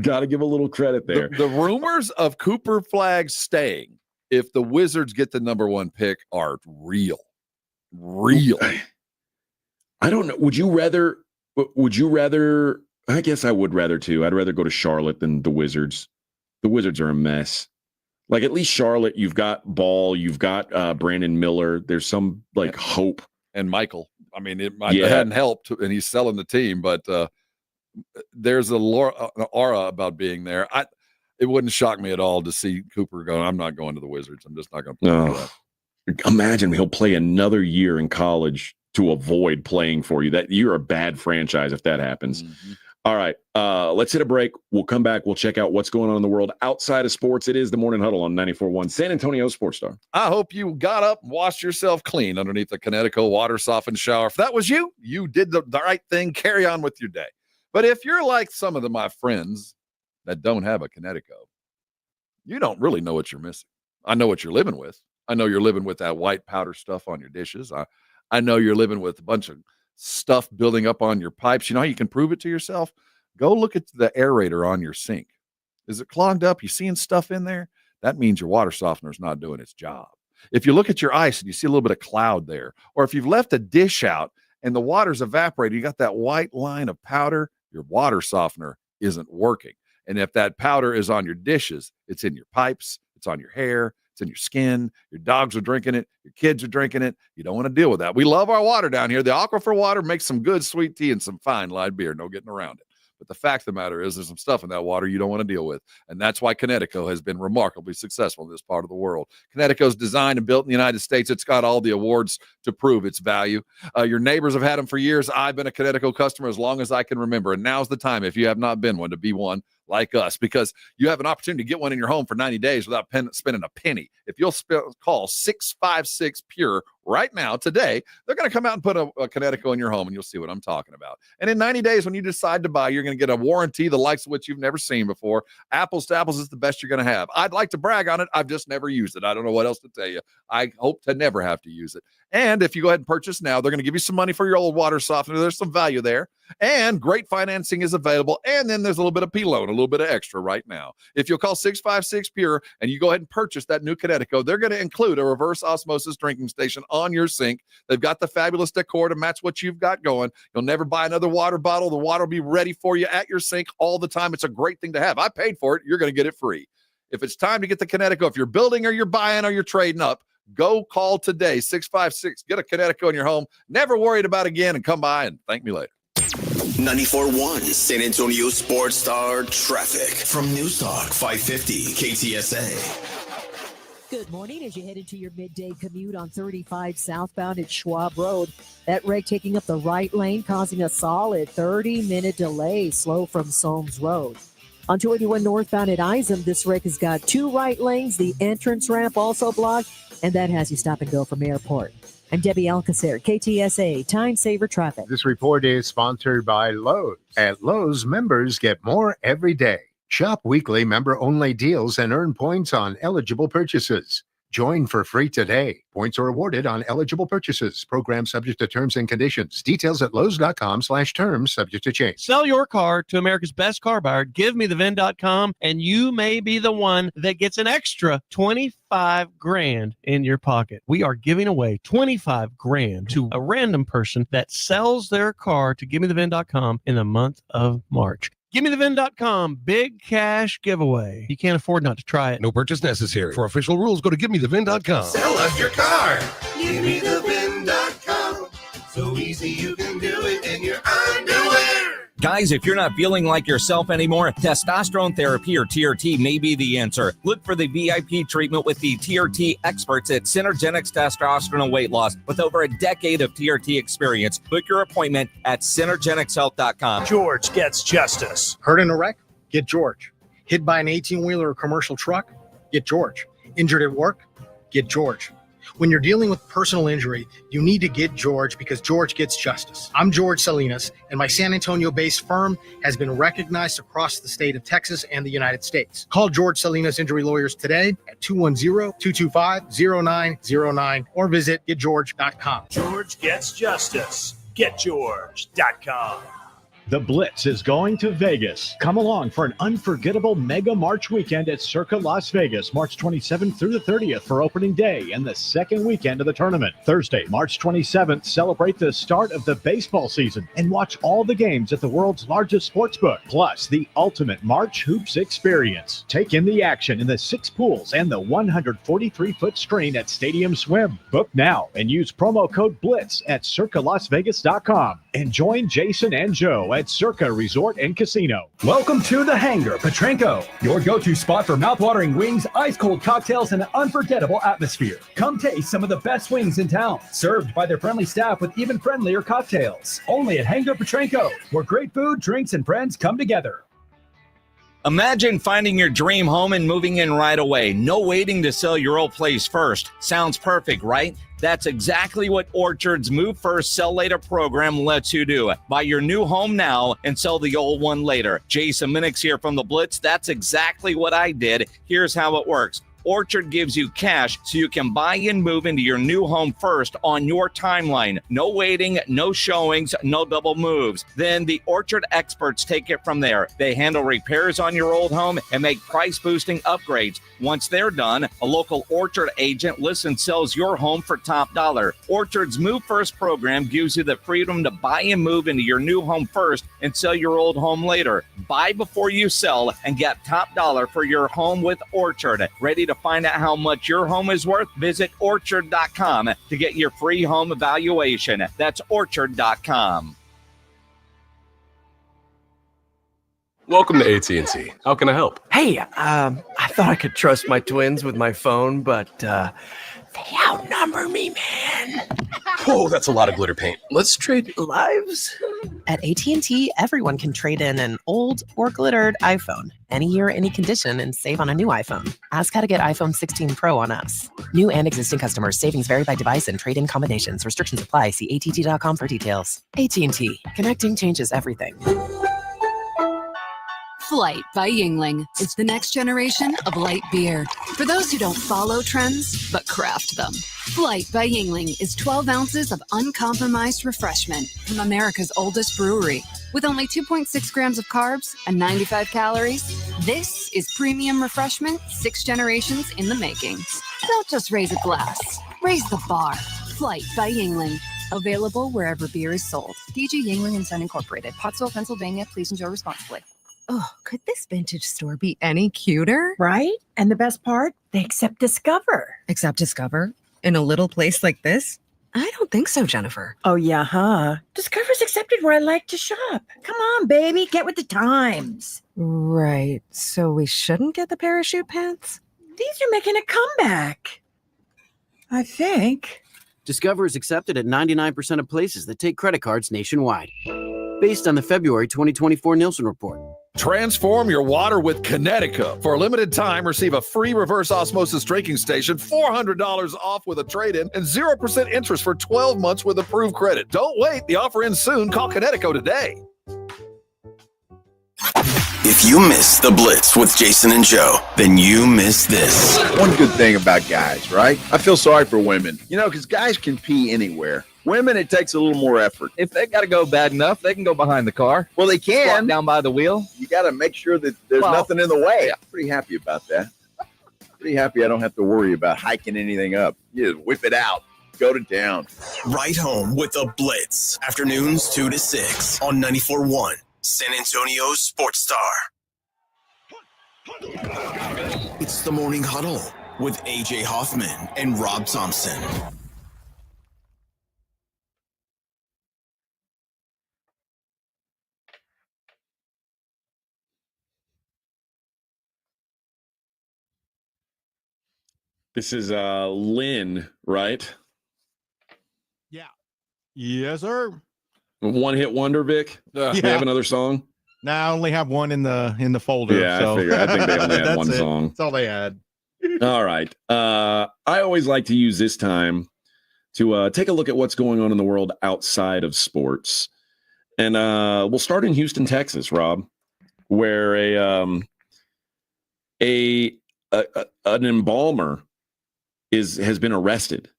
gotta give a little credit there. The rumors of Cooper Flagg staying, if the Wizards get the number 1 pick, are real. I don't know. Would you rather? I guess I would rather too. I'd rather go to Charlotte than the Wizards. The Wizards are a mess. Like, at least Charlotte, you've got Ball, you've got Brandon Miller. There's some hope. And Michael. I mean, it hadn't helped, and he's selling the team, but there's an aura about being there. It wouldn't shock me at all to see Cooper go, I'm not going to the Wizards. I'm just not going to play for that. Imagine he'll play another year in college to avoid playing for you. That you're a bad franchise if that happens. Mm-hmm. All right, let's hit a break. We'll come back. We'll check out what's going on in the world outside of sports. It is the Morning Huddle on 94.1 San Antonio Sports Star. I hope you got up and washed yourself clean underneath the Connecticut water softened shower. If that was you, you did the right thing. Carry on with your day. But if you're like some of my friends that don't have a Connecticut, you don't really know what you're missing. I know what you're living with. I know you're living with that white powder stuff on your dishes. I know you're living with a bunch of stuff building up on your pipes. You know how you can prove it to yourself? Go look at the aerator on your sink. Is it clogged up? You seeing stuff in there? That means your water softener is not doing its job. If you look at your ice and you see a little bit of cloud there, or if you've left a dish out and the water's evaporated, you got that white line of powder, your water softener isn't working. And if that powder is on your dishes, it's in your pipes, it's on your hair, it's in your skin, your dogs are drinking it, your kids are drinking it. You don't want to deal with that. We love our water down here. The aquifer water makes some good sweet tea and some fine light beer. No getting around it. But the fact of the matter is there's some stuff in that water you don't want to deal with. And that's why Connecticut has been remarkably successful in this part of the world. Connecticut's designed and built in the United States. It's got all the awards to prove its value. Your neighbors have had them for years. I've been a Connecticut customer as long as I can remember. And now's the time, if you have not been one, to be one like us, because you have an opportunity to get one in your home for 90 days without spending a penny. If you'll call 656-PURE right now, today, they're going to come out and put a Connecticut in your home, and you'll see what I'm talking about. And in 90 days, when you decide to buy, you're going to get a warranty, the likes of which you've never seen before. Apples to apples is the best you're going to have. I'd like to brag on it. I've just never used it. I don't know what else to tell you. I hope to never have to use it. And if you go ahead and purchase now, they're going to give you some money for your old water softener. There's some value there. And great financing is available. And then there's a little bit of P-loan, a little bit of extra right now. If you'll call 656-PURE and you go ahead and purchase that new Connecticut, they're going to include a reverse osmosis drinking station on your sink. They've got the fabulous decor to match what you've got going. You'll never buy another water bottle. The water will be ready for you at your sink all the time. It's a great thing to have. I paid for it. You're going to get it free. If it's time to get the Connecticut, if you're building or you're buying or you're trading up, go call today, 656. Get a Connecticut in your home. Never worried about it again, and come by and thank me later. 94.1 San Antonio Sports Star traffic from News Talk 550 KTSA. Good morning. As you head into your midday commute on 35 southbound at Schwab Road, that wreck taking up the right lane, causing a solid 30-minute delay, slow from Soames Road. On 281 northbound at Isom, this wreck has got two right lanes, the entrance ramp also blocked, and that has you stop and go from Airport. I'm Debbie Alcacer, KTSA, Time Saver Traffic. This report is sponsored by Lowe's. At Lowe's, members get more every day. Shop weekly member-only deals and earn points on eligible purchases. Join for free today. Points are awarded on eligible purchases. Program subject to terms and conditions. Details at lowes.com/terms subject to change. Sell your car to America's best car buyer. GiveMeTheVin.com, and you may be the one that gets an extra $25,000 in your pocket. We are giving away $25,000 to a random person that sells their car to GiveMeTheVin.com in the month of March. GiveMeTheVin.com, big cash giveaway. You can't afford not to try it. No purchase necessary. For official rules, go to GiveMeTheVin.com. Sell us your car. GiveMeTheVin.com. So easy you can do it in your underwear. Guys, if you're not feeling like yourself anymore, testosterone therapy or TRT may be the answer. Look for the VIP treatment with the TRT experts at Synergenics Testosterone and Weight Loss. With over a decade of TRT experience, book your appointment at synergenicshealth.com. George gets justice. Hurt in a wreck? Get George. Hit by an 18-wheeler or commercial truck? Get George. Injured at work? Get George. When you're dealing with personal injury, you need to get George because George gets justice. I'm George Salinas, and my San Antonio-based firm has been recognized across the state of Texas and the United States. Call George Salinas Injury Lawyers today at 210-225-0909 or visit getgeorge.com. George gets justice. GetGeorge.com. The Blitz is going to Vegas. Come along for an unforgettable Mega March weekend at Circa Las Vegas, March 27th through the 30th for opening day and the second weekend of the tournament. Thursday, March 27th, celebrate the start of the baseball season and watch all the games at the world's largest sportsbook, plus the ultimate March Hoops experience. Take in the action in the 6 pools and the 143-foot screen at Stadium Swim. Book now and use promo code BLITZ at circalasvegas.com. and join Jason and Joe at Circa Resort and Casino. Welcome to The Hangar, Petrenko, your go-to spot for mouthwatering wings, ice-cold cocktails, and an unforgettable atmosphere. Come taste some of the best wings in town, served by their friendly staff with even friendlier cocktails. Only at Hangar Petrenko, where great food, drinks, and friends come together. Imagine finding your dream home and moving in right away. No waiting to sell your old place first. Sounds perfect, right? That's exactly what Orchard's Move First, Sell Later program lets you do. Buy your new home now and sell the old one later. Jason Minix here from The Blitz. That's exactly what I did. Here's how it works. Orchard gives you cash so you can buy and move into your new home first on your timeline. No waiting, no showings, no double moves. Then the Orchard experts take it from there. They handle repairs on your old home and make price-boosting upgrades. Once they're done, a local Orchard agent lists and sells your home for top dollar. Orchard's Move First program gives you the freedom to buy and move into your new home first and sell your old home later. Buy before you sell and get top dollar for your home with Orchard. Ready to find out how much your home is worth? Visit orchard.com to get your free home evaluation. That's orchard.com. Welcome to AT&T. How can I help? Hey, I thought I could trust my twins with my phone, but they outnumber me, man. Whoa, that's a lot of glitter paint. Let's trade lives. At AT&T, everyone can trade in an old or glittered iPhone any year, any condition, and save on a new iPhone. Ask how to get iPhone 16 Pro on us. New and existing customers. Savings vary by device and trade-in combinations. Restrictions apply. See att.com for details. AT&T. Connecting changes everything. Flight by Yingling is the next generation of light beer. For those who don't follow trends, but craft them. Flight by Yingling is 12 ounces of uncompromised refreshment from America's oldest brewery. With only 2.6 grams of carbs and 95 calories, this is premium refreshment 6 generations in the making. Don't just raise a glass, raise the bar. Flight by Yingling. Available wherever beer is sold. DG Yingling & Son Incorporated, Pottsville, Pennsylvania. Please enjoy responsibly. Oh, could this vintage store be any cuter? Right? And the best part, they accept Discover. Accept Discover? In a little place like this? I don't think so, Jennifer. Oh, yeah, huh? Discover's accepted where I like to shop. Come on, baby, get with the times. Right. So we shouldn't get the parachute pants? These are making a comeback. I think. Discover is accepted at 99% of places that take credit cards nationwide. Based on the February 2024 Nielsen report. Transform your water with Connecticut. For a limited time, receive a free reverse osmosis drinking station, $400 off with a trade-in, and 0% interest for 12 months with approved credit. Don't wait. The offer ends soon. Call Connecticut today. If you miss the Blitz with Jason and Joe, then you miss this. One good thing about guys, right? I feel sorry for women. You know, because guys can pee anywhere. Women, it takes a little more effort. If they got to go bad enough, they can go behind the car. Well, they can. Squat down by the wheel. You got to make sure that there's nothing in the way. I'm pretty happy about that. Pretty happy I don't have to worry about hiking anything up. You just whip it out. Go to town. Right home with the Blitz. Afternoons 2 to 6 on 94.1 San Antonio's Sports Star. It's the Morning Huddle with AJ Hoffman and Rob Thompson. This is Lynn, right? Yeah. Yes, sir. One-hit wonder, Vic? Yeah. They have another song? No, I only have one in the folder. Yeah, so. I figured. I think they only had one song. That's all they had. All right. I always like to use this time to take a look at what's going on in the world outside of sports. And we'll start in Houston, Texas, Rob, where an embalmer has been arrested.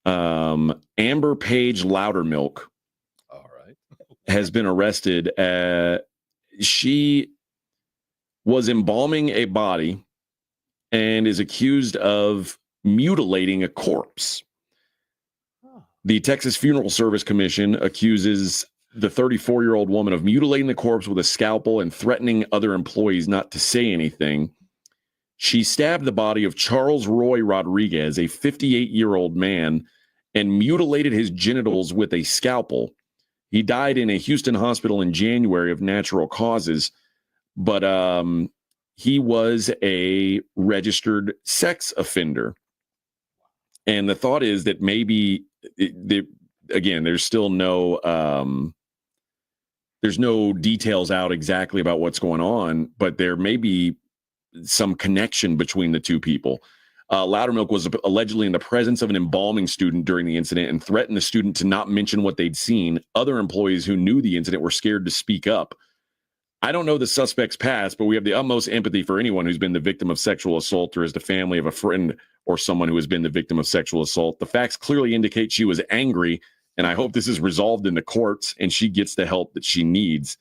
Amber Page Loudermilk has been arrested. She was embalming a body and is accused of mutilating a corpse. The Texas Funeral Service Commission accuses the 34-year-old woman of mutilating the corpse with a scalpel and threatening other employees not to say anything. She stabbed the body of Charles Roy Rodriguez, a 58-year-old man, and mutilated his genitals with a scalpel. He died in a Houston hospital in January of natural causes, but he was a registered sex offender. And the thought is that maybe, again, there's still there's no details out exactly about what's going on, but there may be some connection between the two people. Loudermilk was allegedly in the presence of an embalming student during the incident and threatened the student to not mention what they'd seen. Other employees who knew the incident were scared to speak up. I don't know the suspect's past, but we have the utmost empathy for anyone who's been the victim of sexual assault or is the family of a friend or someone who has been the victim of sexual assault. The facts clearly indicate she was angry, and I hope this is resolved in the courts and she gets the help that she needs.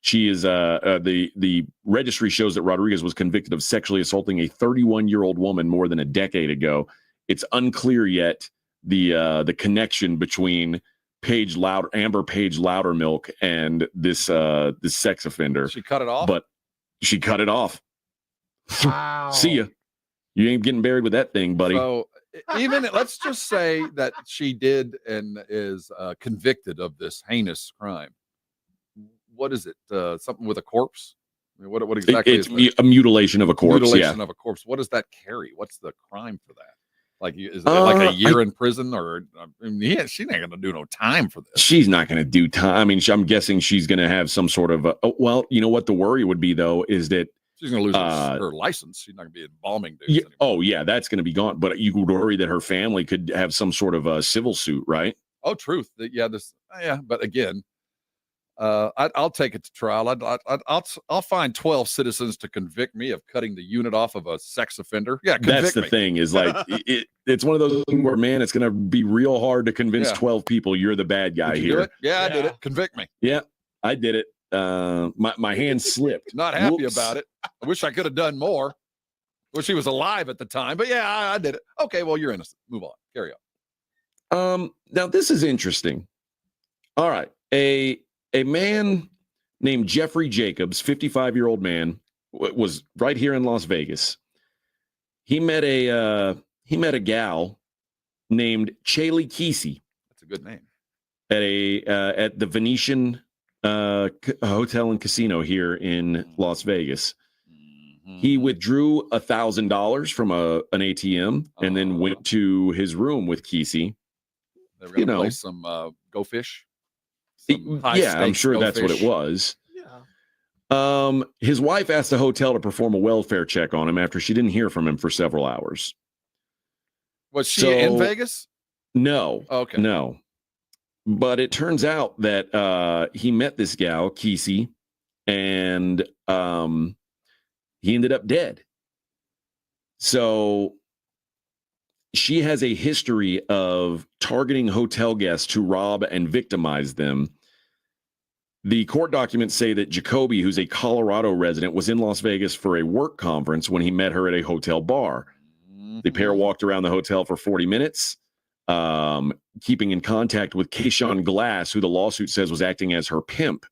She is the registry shows that Rodriguez was convicted of sexually assaulting a 31-year-old woman more than a decade ago. It's unclear yet the connection between Amber Page Loudermilk and this sex offender. She cut it off? But she cut it off. Wow. See ya. You ain't getting buried with that thing, buddy. So even let's just say that she did and is convicted of this heinous crime. What is it? Something with a corpse? I mean, what exactly it's is that? a mutilation of a corpse. Mutilation Yeah. of a corpse. What does that carry? What's the crime for that? Like, is it like a year in prison, or she's not going to do no time for this. She's not going to do time. I mean, I'm guessing she's going to have some sort of. Well, you know what the worry would be though is that she's going to lose her license. She's not going to be embalming dudes anymore. Oh yeah, that's going to be gone. But you would worry that her family could have some sort of a civil suit, right? Oh, truth. Yeah, but again. I'll take it to trial. I'll find 12 citizens to convict me of cutting the unit off of a sex offender. Yeah, that's the me. thing. Is like it's one of those things where, man, it's going to be real hard to convince 12 people you're the bad guy Did you here. do it? Yeah, I did it. Convict me. Yeah, I did it. My hand slipped. Not happy about it. I wish I could have done more. Wish he was alive at the time, but yeah, I did it. Okay, well, you're innocent. Move on. Carry on. Now this is interesting. All right, a man named Jeffrey Jacobs, 55-year-old man, was right here in Las Vegas. He met a gal named Chaley Kesey. That's a good name. At the Venetian hotel and casino here in Las Vegas. He withdrew $1,000 from an ATM and then went to his room with Kesey. They were going to play some Go Fish. Yeah, I'm sure that's what it was. Yeah. His wife asked the hotel to perform a welfare check on him after she didn't hear from him for several hours. Was she in Vegas? No. Okay. No. But it turns out that he met this gal, Kesey, and he ended up dead. So she has a history of targeting hotel guests to rob and victimize them. The court documents say that Jacoby, who's a Colorado resident, was in Las Vegas for a work conference when he met her at a hotel bar. The pair walked around the hotel for 40 minutes, keeping in contact with Keyshawn Glass, who the lawsuit says was acting as her pimp.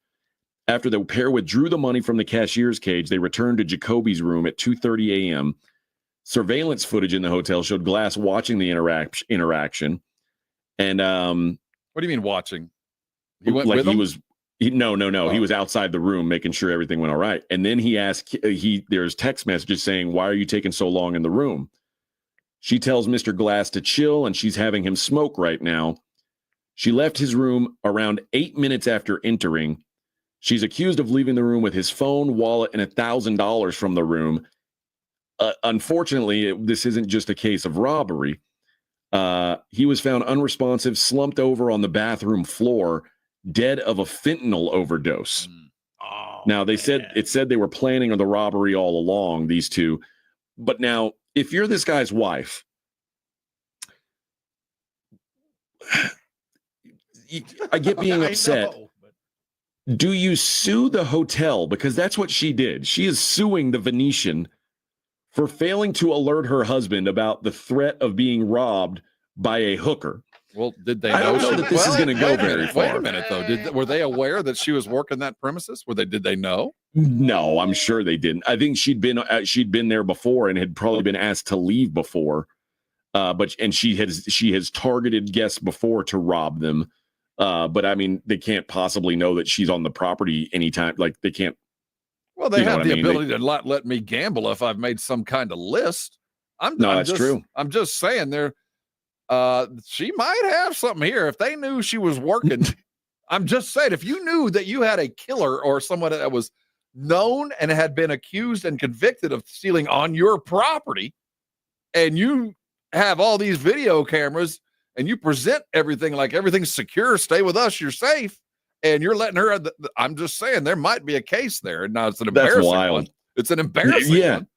After the pair withdrew the money from the cashier's cage, they returned to Jacoby's room at 2:30 a.m. Surveillance footage in the hotel showed Glass watching the interaction. And what do you mean watching? He went like with he him? was no. He was outside the room making sure everything went all right. And then he asked, there's text messages saying, "Why are you taking so long in the room?" She tells Mr. Glass to chill, and she's having him smoke right now. She left his room around 8 minutes after entering. She's accused of leaving the room with his phone, wallet, and $1,000 from the room. Unfortunately, this isn't just a case of robbery. He was found unresponsive, slumped over on the bathroom floor, dead of a fentanyl overdose. Now, it said they were planning on the robbery all along, these two. But now, if you're this guy's wife, I get being upset. Do you sue the hotel? Because that's what she did. She is suing the Venetian for failing to alert her husband about the threat of being robbed by a hooker. Well, did they know? I don't know that this is going to go very far. Wait a minute, though. Were they aware that she was working that premises? Did they know? No, I'm sure they didn't. I think she'd been there before and had probably been asked to leave before. But she has targeted guests before to rob them. But I mean, they can't possibly know that she's on the property anytime. Like they can't. Well, they have the ability They, to not let me gamble if I've made some kind of list. That's true. I'm just saying there. She might have something here. If they knew she was working, I'm just saying, if you knew that you had a killer or someone that was known and had been accused and convicted of stealing on your property, and you have all these video cameras and you present everything like everything's secure, stay with us, you're safe, and you're letting her, I'm just saying there might be a case there. Now it's an embarrassing that's wild. one. It's an embarrassing one.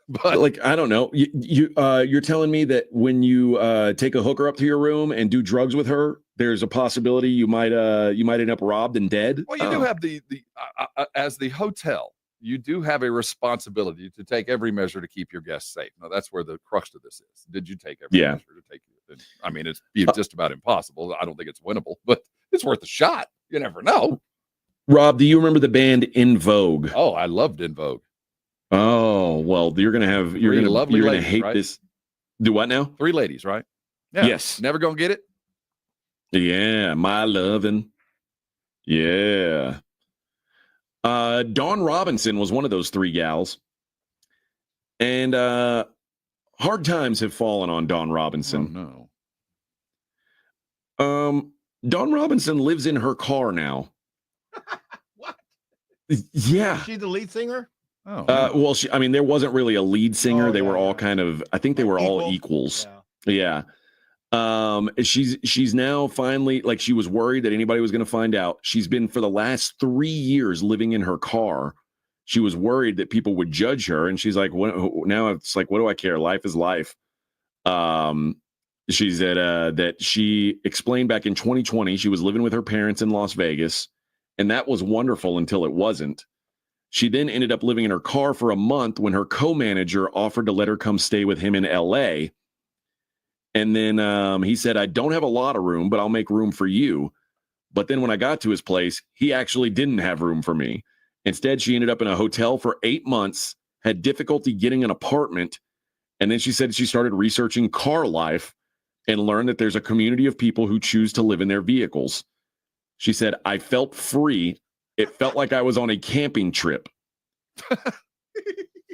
But like, I don't know. You're telling me that when you take a hooker up to your room and do drugs with her, there's a possibility you might end up robbed and dead. Well, you do have the as the hotel, you do have a responsibility to take every measure to keep your guests safe. Now, that's where the crux of this is. Did you take every measure to take you? I mean, it's just about impossible. I don't think it's winnable, but it's worth a shot. You never know. Rob, do you remember the band In Vogue? Oh, I loved In Vogue. Oh, well, you're gonna hate right? this. Do what now? 3 ladies, right? Yeah. Yes. Never gonna get it. Yeah, my lovin'. Yeah. Dawn Robinson was one of those 3 gals. And hard times have fallen on Dawn Robinson. Oh, no. Dawn Robinson lives in her car now. What? Yeah. Is she the lead singer? Oh. Well, there wasn't really a lead singer. Oh, they were all yeah. kind of, I think they were all equals. Yeah. She's now finally, like, she was worried that anybody was going to find out. She's been for the last 3 years living in her car. She was worried that people would judge her, and she's like, now it's like, what do I care? Life is life. She said that she explained back in 2020 she was living with her parents in Las Vegas, and that was wonderful until it wasn't. She then ended up living in her car for a month when her co-manager offered to let her come stay with him in LA. And then he said, I don't have a lot of room, but I'll make room for you. But then when I got to his place, he actually didn't have room for me. Instead, she ended up in a hotel for 8 months, had difficulty getting an apartment. And then she said she started researching car life and learned that there's a community of people who choose to live in their vehicles. She said, I felt free. It felt like I was on a camping trip.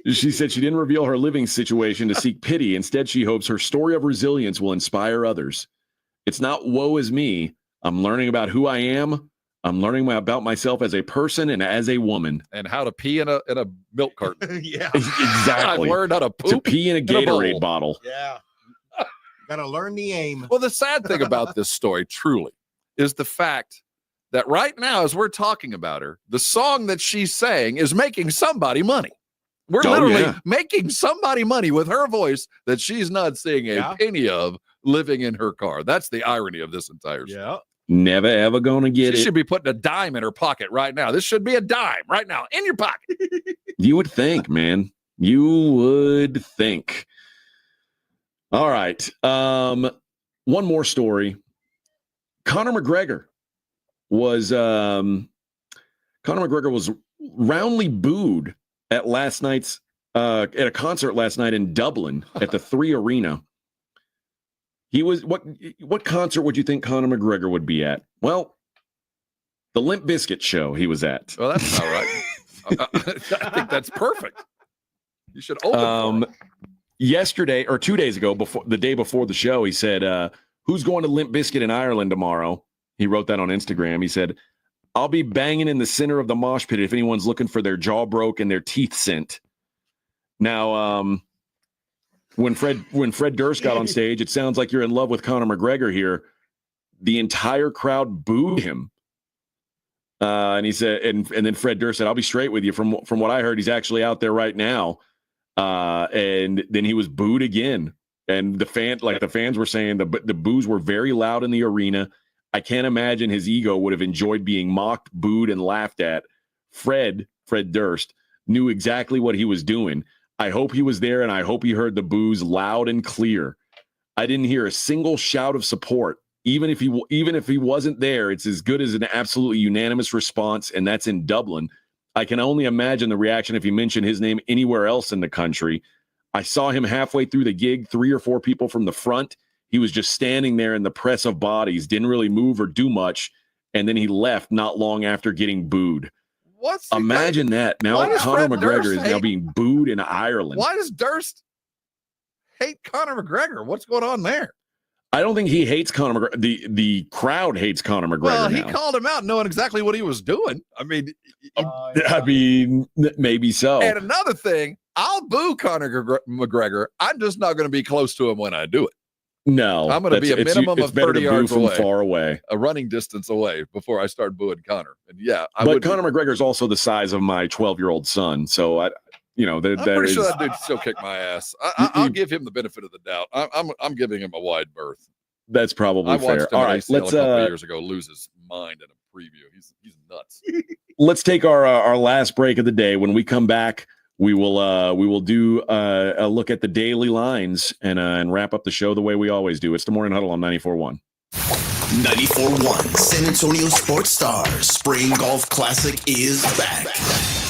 She said she didn't reveal her living situation to seek pity. Instead, she hopes her story of resilience will inspire others. It's not woe is me. I'm learning about who I am. I'm learning about myself as a person and as a woman. And how to pee in a milk carton. Yeah. Exactly. I've learned how to poop. To pee in a Gatorade bottle. Yeah. Got to learn the aim. Well, the sad thing about this story, truly, is the fact that right now, as we're talking about her, the song that she's saying is making somebody money. We're literally making somebody money with her voice that she's not seeing a penny of living in her car. That's the irony of this entire story. Yeah. Never, ever going to get it. She should be putting a dime in her pocket right now. This should be a dime right now in your pocket. You would think, man. You would think. All right. One more story. Conor McGregor was roundly booed at last night's at a concert last night in Dublin at the 3 Arena. He was what concert would you think Conor McGregor would be at? Well, the Limp Bizkit show he was at. Well, that's all right. I think that's perfect. You should open for it. Yesterday or 2 days ago, the day before the show, he said, who's going to Limp Bizkit in Ireland tomorrow? He wrote that on Instagram. He said, I'll be banging in the center of the mosh pit if anyone's looking for their jaw broke and their teeth sent. Now, when Fred Durst got on stage, it sounds like you're in love with Conor McGregor here. The entire crowd booed him. And he said, and then Fred Durst said, I'll be straight with you. From what I heard, he's actually out there right now. And then he was booed again. And the fans were saying the boos were very loud in the arena. I can't imagine his ego would have enjoyed being mocked, booed, and laughed at. Fred Durst knew exactly what he was doing. I hope he was there, and I hope he heard the boos loud and clear. I didn't hear a single shout of support. Even if he wasn't there, it's as good as an absolutely unanimous response, and that's in Dublin. I can only imagine the reaction if he mentioned his name anywhere else in the country. I saw him halfway through the gig, 3 or 4 people from the front He was just standing there in the press of bodies, didn't really move or do much, and then he left not long after getting booed. Imagine that. Now Conor McGregor is now being booed in Ireland. Why does Durst hate Conor McGregor? What's going on there? I don't think he hates Conor McGregor. The crowd hates Conor McGregor. Well, he now. called him out knowing exactly what he was doing. I mean, maybe so. And another thing, I'll boo Conor McGregor. I'm just not going to be close to him when I do it. No, I'm going to be a minimum of 30 yards from away, far away, a running distance away before I start booing Conor. And but Conor McGregor is also the size of my 12-year-old son, so I'm pretty sure that dude still kick my ass. I'll give him the benefit of the doubt. I'm giving him a wide berth. That's probably I watched fair. him All at right, ACL let's a couple of years ago lose his mind in a preview. He's nuts. Let's take our last break of the day. When we come back, we will do a look at the daily lines and wrap up the show the way we always do. It's the Morning Huddle on 94.1. 94.1 San Antonio Sports Stars Spring Golf Classic is back.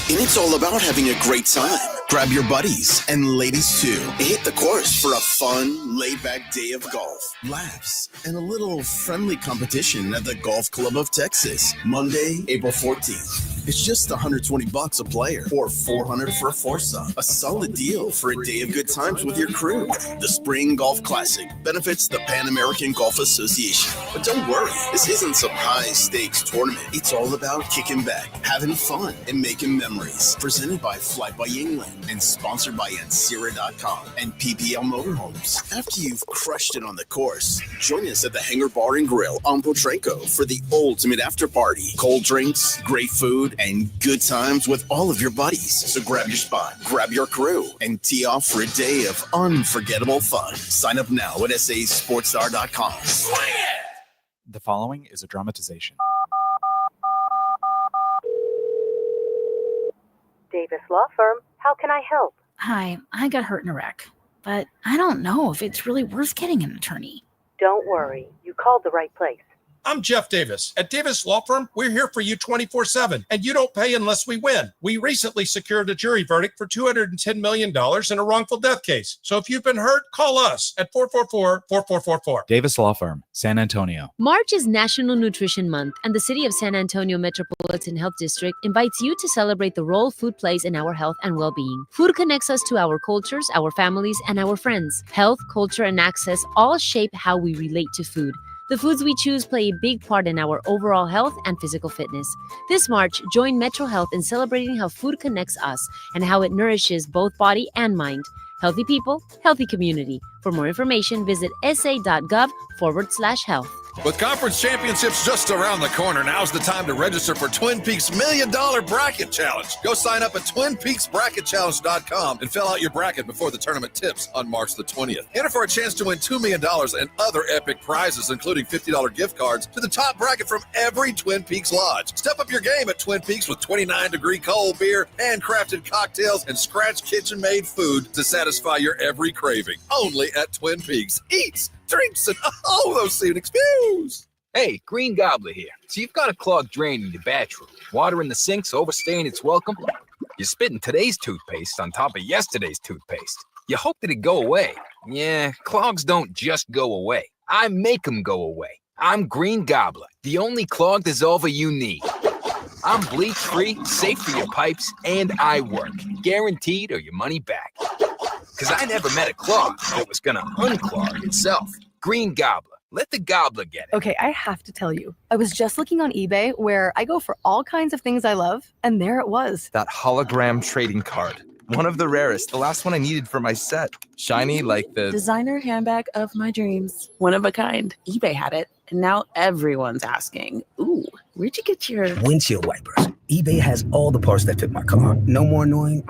And it's all about having a great time. Grab your buddies and ladies too. Hit the course for a fun, laid-back day of golf, laughs, and a little friendly competition at the Golf Club of Texas. Monday, April 14th. It's just $120 a player or $400 for a foursome. A solid deal for a day of good times with your crew. The Spring Golf Classic benefits the Pan American Golf Association. But don't worry, this isn't some high-stakes tournament. It's all about kicking back, having fun, and making memories. Presented by Flight by England and sponsored by Ancira.com and PPL Motorhomes. After you've crushed it on the course, join us at the Hangar Bar and Grill on Potranco for the ultimate after party. Cold drinks, great food, and good times with all of your buddies. So grab your spot, grab your crew, and tee off for a day of unforgettable fun. Sign up now at sasportstar.com. The following is a dramatization. Davis Law Firm, how can I help? Hi, I got hurt in a wreck, but I don't know if it's really worth getting an attorney. Don't worry, you called the right place. I'm Jeff Davis. At Davis Law Firm, we're here for you 24/7, and you don't pay unless we win. We recently secured a jury verdict for $210 million in a wrongful death case. So if you've been hurt, call us at 444-4444. Davis Law Firm, San Antonio. March is National Nutrition Month, and the City of San Antonio Metropolitan Health District invites you to celebrate the role food plays in our health and well-being. Food connects us to our cultures, our families, and our friends. Health, culture, and access all shape how we relate to food. The foods we choose play a big part in our overall health and physical fitness. This March, join Metro Health in celebrating how food connects us and how it nourishes both body and mind. Healthy people, healthy community. For more information, visit sa.gov/health. With conference championships just around the corner, now's the time to register for Twin Peaks $1 Million Bracket Challenge. Go sign up at TwinPeaksBracketChallenge.com and fill out your bracket before the tournament tips on March the 20th. Enter for a chance to win $2 million and other epic prizes, including $50 gift cards to the top bracket from every Twin Peaks lodge. Step up your game at Twin Peaks with 29-degree cold beer, handcrafted cocktails, and scratch kitchen-made food to satisfy your every craving. Only at Twin Peaks. Eats, drinks, and those scenic views. Hey, Green Gobbler here. So you've got a clogged drain in your bathroom. Water in the sink's overstaying its welcome. You're spitting today's toothpaste on top of yesterday's toothpaste. You hope that it go away. Yeah, clogs don't just go away. I make them go away. I'm Green Gobbler, the only clog dissolver you need. I'm bleach-free, safe for your pipes, and I work. Guaranteed or your money back. Because I never met a clog that was going to unclog itself. Green Gobbler. Let the gobbler get it. Okay, I have to tell you. I was just looking on eBay where I go for all kinds of things I love, and there it was. That hologram trading card. One of the rarest. The last one I needed for my set. Shiny like the designer handbag of my dreams. One of a kind. eBay had it, and now everyone's asking, ooh, where'd you get your windshield wipers? eBay has all the parts that fit my car. No more annoying.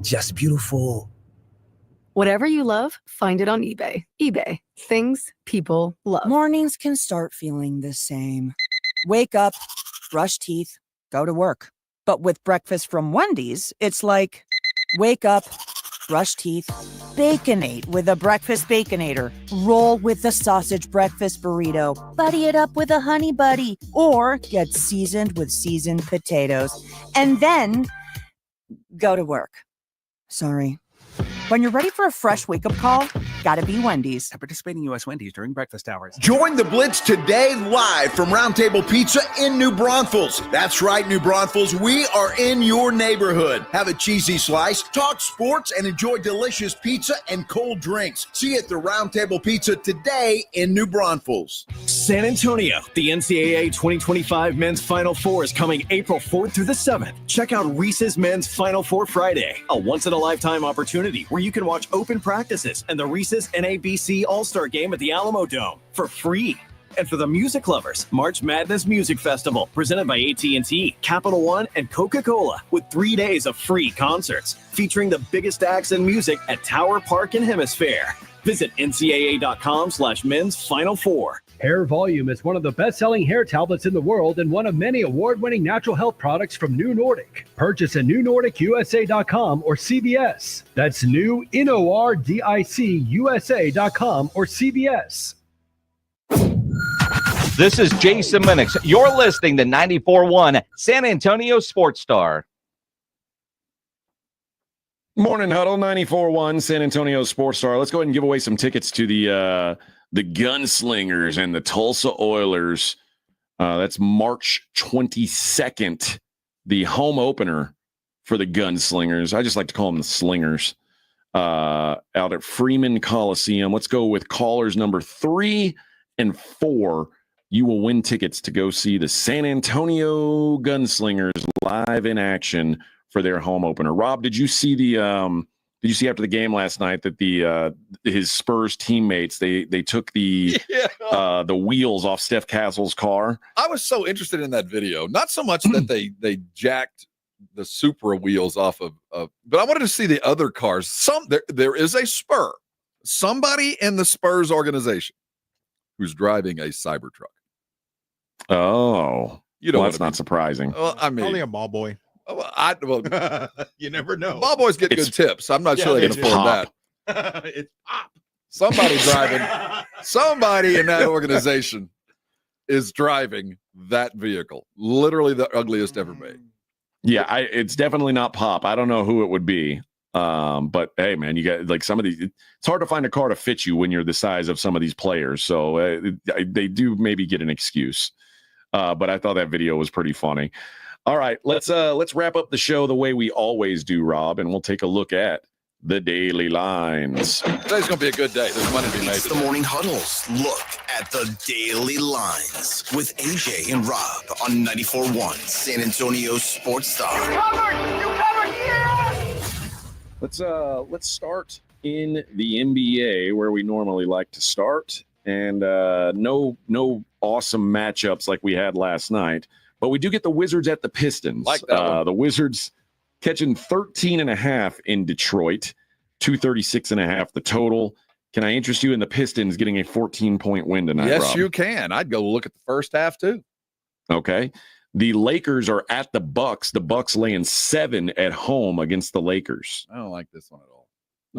Just beautiful. Whatever you love, find it on eBay. eBay. Things people love. Mornings can start feeling the same. Wake up, brush teeth, go to work. But with breakfast from Wendy's, it's like, wake up, brush teeth, Baconate with a breakfast Baconator. Roll with the sausage breakfast burrito. Buddy it up with a honey buddy. Or get seasoned with seasoned potatoes. And then go to work. Sorry. When you're ready for a fresh wake-up call, Gotta be Wendy's. At participating U.S. Wendy's during breakfast hours. Join the Blitz today live from Roundtable Pizza in New Braunfels. That's right, New Braunfels. We are in your neighborhood. Have a cheesy slice, talk sports, and enjoy delicious pizza and cold drinks. See you at the Roundtable Pizza today in New Braunfels. San Antonio, the NCAA 2025 Men's Final Four is coming April 4th through the 7th. Check out Reese's Men's Final Four Friday, a once-in-a-lifetime opportunity where you can watch open practices and the Reese's NABC All-Star Game at the Alamo Dome for free. And for the music lovers, March Madness Music Festival, presented by AT&T, Capital One, and Coca-Cola, with 3 days of free concerts featuring the biggest acts in music at Tower Park and Hemisphere. Visit ncaa.com/men's Final Four. Hair Volume is one of the best-selling hair tablets in the world and one of many award-winning natural health products from New Nordic. Purchase at newnordicusa.com or CVS. That's new, NORDIC USA.com or CVS. This is Jason Minix. You're listening to 94.1 San Antonio Sports Star. Morning Huddle, 94.1 San Antonio Sports Star. Let's go ahead and give away some tickets to the Gunslingers and the Tulsa Oilers. That's March 22nd, the home opener for the Gunslingers. I just like to call them the Slingers. Out at Freeman Coliseum. Let's go with callers number 3 and 4. You will win tickets to go see the San Antonio Gunslingers live in action for their home opener. Rob, did you see did you see after the game last night that his Spurs teammates they took the wheels off Steph Castle's car? I was so interested in that video. Not so much that they jacked the Supra wheels off of but I wanted to see the other cars. There is a Spur, somebody in the Spurs organization who's driving a Cybertruck. Oh, well, that's not surprising. Well, I mean, only a ball boy. Well, you never know. Ball boys get good tips. I'm not sure they can afford that. It's pop. Somebody driving. Somebody in that organization is driving that vehicle. Literally the ugliest ever made. Yeah, it's definitely not Pop. I don't know who it would be. But hey, man, you got like some of these. It's hard to find a car to fit you when you're the size of some of these players. So they do maybe get an excuse. But I thought that video was pretty funny. All right, let's wrap up the show the way we always do, Rob, and we'll take a look at the daily lines. Today's going to be a good day. There's money to be made. It's the Morning Huddle's look at the daily lines with AJ and Rob on 94.1 San Antonio Sports Star. You covered, Let's start in the NBA where we normally like to start, and no awesome matchups like we had last night, but we do get the Wizards at the Pistons. Like that one. The Wizards catching 13.5 in Detroit, 236.5 the total. Can I interest you in the Pistons getting a 14-point win tonight, Yes, Rob? you can. I'd go look at the first half too. Okay. The Lakers are at the Bucks. The Bucks laying 7 at home against the Lakers. I don't like this one at all.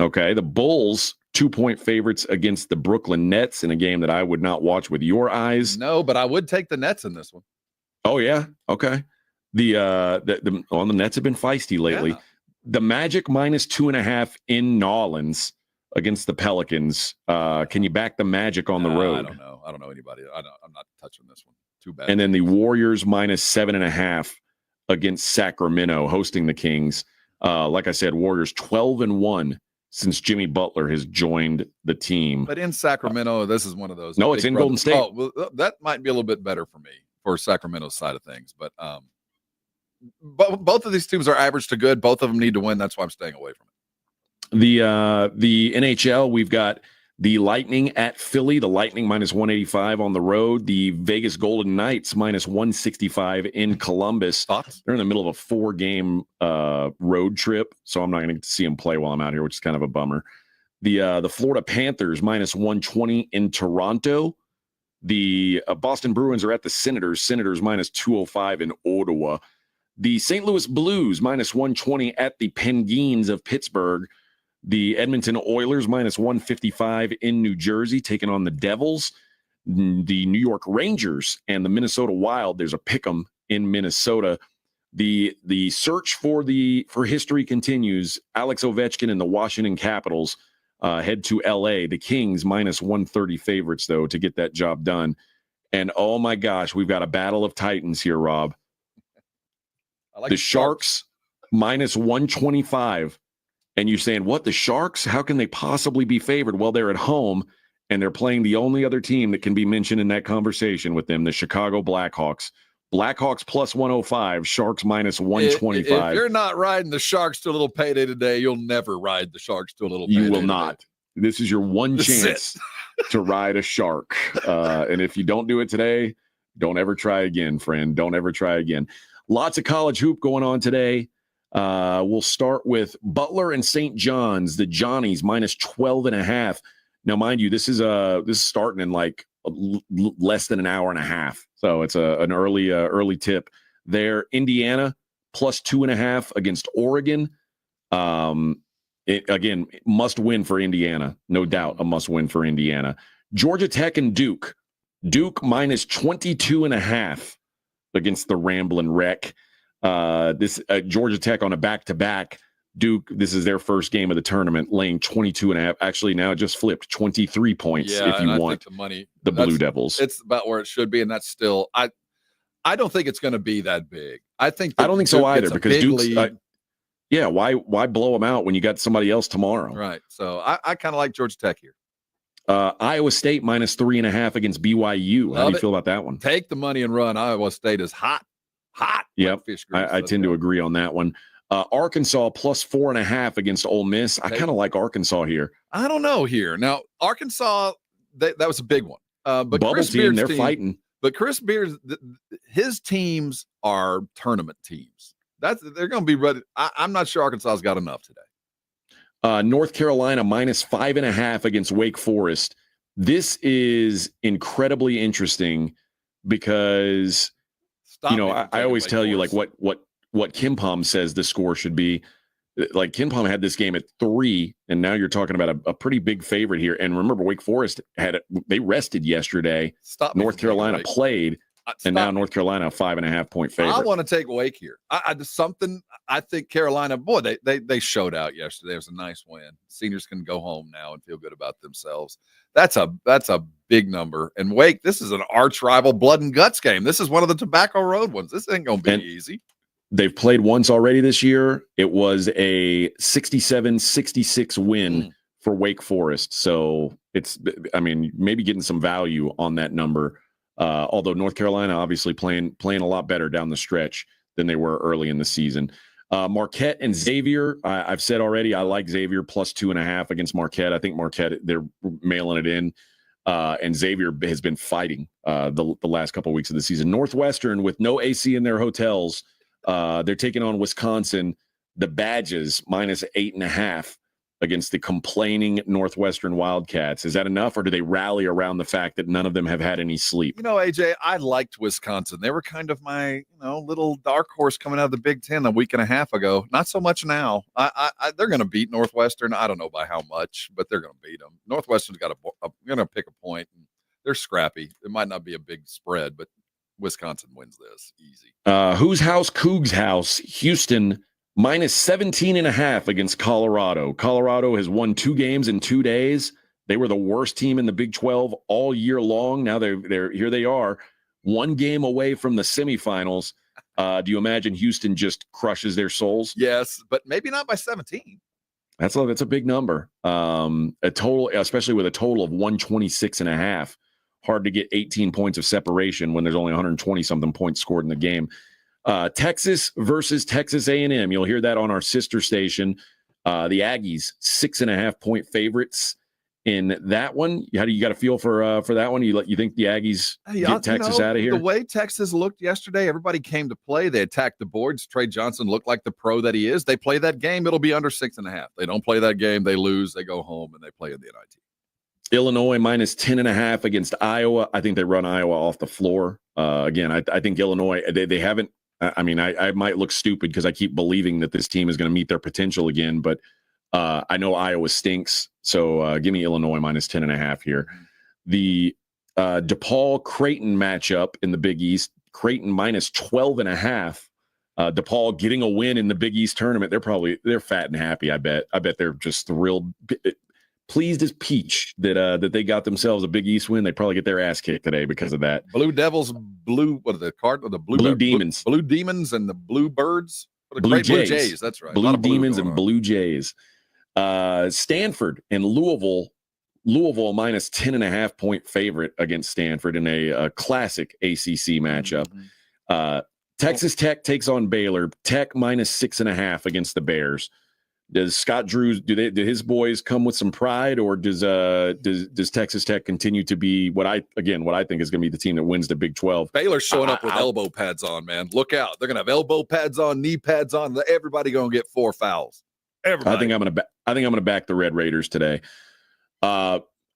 Okay. The Bulls, 2-point favorites against the Brooklyn Nets in a game that I would not watch with your eyes. No, but I would take the Nets in this one. Oh, yeah. Okay. The Nets have been feisty lately. Yeah. The Magic minus 2.5 in Nolans against the Pelicans. Can you back the Magic on the road? I don't know anybody. I'm not touching this one. Too bad. And then the Warriors minus 7.5 against Sacramento, hosting the Kings. Like I said, Warriors 12-1 since Jimmy Butler has joined the team. But in Sacramento, this is one of those. No, it's in Golden State. Oh, well, that might be a little bit better for me for Sacramento's side of things. But both of these teams are average to good. Both of them need to win. That's why I'm staying away from it. The NHL, we've got the Lightning at Philly. The Lightning minus 185 on the road. The Vegas Golden Knights minus 165 in Columbus. Thoughts? They're in the middle of a 4-game road trip, so I'm not going to get to see them play while I'm out here, which is kind of a bummer. The Florida Panthers minus 120 in Toronto. The Boston Bruins are at the Senators. Senators minus 205 in Ottawa. The St. Louis Blues minus 120 at the Penguins of Pittsburgh. The Edmonton Oilers minus 155 in New Jersey, taking on the Devils. The New York Rangers and the Minnesota Wild. There's a pick'em in Minnesota. The search for history continues. Alex Ovechkin and the Washington Capitals head to LA. The Kings minus 130 favorites, though, to get that job done. And oh my gosh, we've got a battle of titans here, Rob. I like the Sharks minus 125. And you're saying, what, the Sharks? How can they possibly be favored? Well, they're at home, and they're playing the only other team that can be mentioned in that conversation with them, the Chicago Blackhawks. Blackhawks plus 105, Sharks minus 125. If you're not riding the Sharks to a little payday today, you'll never ride the Sharks to a little payday. You will today. not. This is your one chance to ride a shark. And if you don't do it today, don't ever try again, friend. Don't ever try again. Lots of college hoop going on today. We'll start with Butler and St. John's, the Johnnies minus 12.5. Now, mind you, this is starting in like less than an hour and a half. So it's an early tip there. Indiana plus 2.5 against Oregon. Again, must win for Indiana. No doubt a must win for Indiana. Georgia Tech and Duke. Duke minus 22.5 against the Ramblin' Wreck. This Georgia Tech on a back-to-back. Duke, this is their first game of the tournament, laying 22.5. Actually, now it just flipped 23 points if you want the money. The Blue Devils. It's about where it should be, and that's still I don't think it's going to be that big. I don't think so either, because Duke's why blow them out when you got somebody else tomorrow? Right. So I kind of like Georgia Tech here. Iowa State minus 3.5 against BYU. How do you feel about that one? Take the money and run. Iowa State is hot. Yep. I tend to agree on that one. Arkansas plus 4.5 against Ole Miss. I kind of like Arkansas here. I don't know here. Now, Arkansas, that was a big one. But Bubble Chris team, Beard's they're fighting. But Chris Beard, his teams are tournament teams. They're going to be ready. I'm not sure Arkansas's got enough today. North Carolina minus 5.5 against Wake Forest. This is incredibly interesting because I always tell you like what Kim Pom says the score should be. Like Kim Pom had this game at 3, and now you're talking about a pretty big favorite here. And remember, Wake Forest they rested yesterday. North Carolina played, and now North Carolina a 5.5 point favorite. I want to take Wake here. I think Carolina. Boy, they showed out yesterday. It was a nice win. Seniors can go home now and feel good about themselves. That's a big number. And Wake, this is an arch rival, blood and guts game. This is one of the Tobacco Road ones. This ain't going to be easy. They've played once already this year. It was a 67-66 win for Wake Forest. So maybe getting some value on that number. Although North Carolina obviously playing a lot better down the stretch than they were early in the season. Marquette and Xavier, I've said already, I like Xavier plus 2.5 against Marquette. I think Marquette, they're mailing it in. And Xavier has been fighting the last couple of weeks of the season. Northwestern, with no AC in their hotels, they're taking on Wisconsin. The Badges minus 8.5 against the complaining Northwestern Wildcats. Is that enough, or do they rally around the fact that none of them have had any sleep? AJ, I liked Wisconsin. They were kind of my little dark horse coming out of the Big Ten a week and a half ago. Not so much now. They're going to beat Northwestern. I don't know by how much, but they're going to beat them. Northwestern's got going to pick a point. And they're scrappy. It might not be a big spread, but Wisconsin wins this easy. Whose house? Cougs house. Houston minus 17.5 against Colorado. Colorado has won 2 games in 2 days. They were the worst team in the Big 12 all year long. Now they're here. They are 1 game away from the semifinals. Do you imagine Houston just crushes their souls? Yes, but maybe not by 17. That's a big number. A total, especially with a total of 126.5. Hard to get 18 points of separation when there's only 120 something points scored in the game. Texas versus Texas A&M. You'll hear that on our sister station. The Aggies 6.5 point favorites in that one. How do you got a feel for that one? You think the Aggies get Texas out of here? The way Texas looked yesterday, everybody came to play. They attacked the boards. Trey Johnson looked like the pro that he is. They play that game, it'll be under 6.5. They don't play that game, they lose, they go home, and they play in the NIT. Illinois minus 10.5 against Iowa. I think they run Iowa off the floor. Again, I think Illinois, they haven't. I might look stupid because I keep believing that this team is going to meet their potential again, but I know Iowa stinks. So give me Illinois minus 10.5 here. The DePaul-Creighton matchup in the Big East, Creighton minus 12.5. DePaul getting a win in the Big East tournament. They're fat and happy. I bet they're just thrilled. pleased as peach that they got themselves a Big East win. They probably get their ass kicked today because of that. Blue Devils, Blue Demons, Blue Demons, and the Blue Birds. Blue Jays. That's right. Blue Demons and Blue Jays. Stanford and Louisville minus 10.5 point favorite against Stanford in a classic ACC matchup. Texas Tech takes on Baylor. Tech minus 6.5 against the Bears. Does Scott Drew do his boys come with some pride, or does Texas Tech continue to be what I think is going to be the team that wins the Big 12? Baylor's showing up with elbow pads on, man. Look out! They're going to have elbow pads on, knee pads on. Everybody going to get 4 fouls. Everybody. I think I'm going to back the Red Raiders today.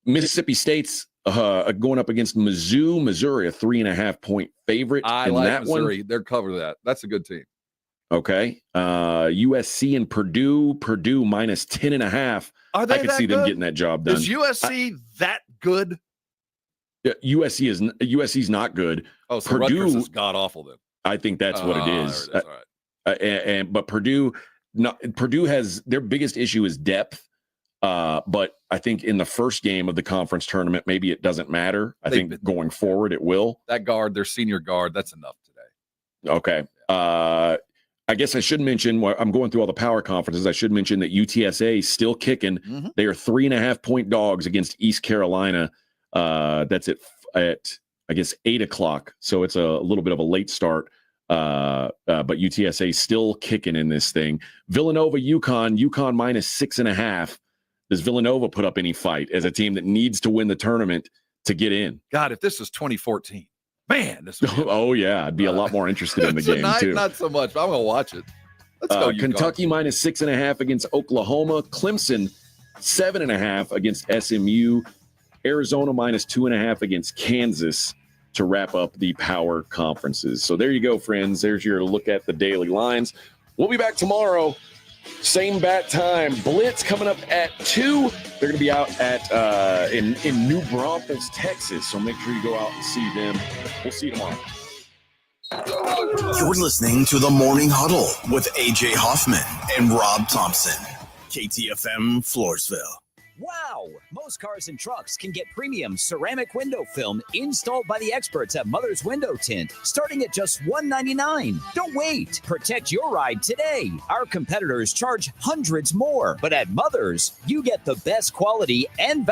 Mississippi State's going up against Mizzou. Missouri, a 3.5 point favorite. I in like that Missouri. one. They're covered that. That's a good team. Okay. USC and Purdue minus 10.5. Are they I could see them getting that job done. Is USC that good? USC's not good. Oh, so Purdue Rutgers is god awful then. I think that's what it is. All right. But Purdue has their biggest issue is depth. But I think in the first game of the conference tournament, maybe it doesn't matter. I think going forward it will. That guard, their senior guard, that's enough today. Okay. I guess I should mention, I'm going through all the power conferences. I should mention that UTSA is still kicking. Mm-hmm. They are 3.5 point dogs against East Carolina. That's at I guess 8:00. So it's a little bit of a late start. But UTSA still kicking in this thing. Villanova, UConn minus 6.5. Does Villanova put up any fight as a team that needs to win the tournament to get in? God, if this was 2014, man, this would oh yeah, I'd be a lot more interested in the game too. Not so much, but I'm gonna watch it. Let's go. Kentucky minus 6.5 against Oklahoma. Clemson 7.5 against SMU. Arizona minus 2.5 against Kansas to wrap up the power conferences. So there you go, friends. There's your look at the daily lines. We'll be back tomorrow. Same bat time. Blitz coming up at 2. They're going to be out at in New Braunfels, Texas. So make sure you go out and see them. We'll see you tomorrow. You're listening to the Morning Huddle with AJ Hoffman and Rob Thompson. KTFM Floresville. Wow! Most cars and trucks can get premium ceramic window film installed by the experts at Mother's Window Tint, starting at just $199. Don't wait. Protect your ride today. Our competitors charge hundreds more, but at Mother's, you get the best quality and value.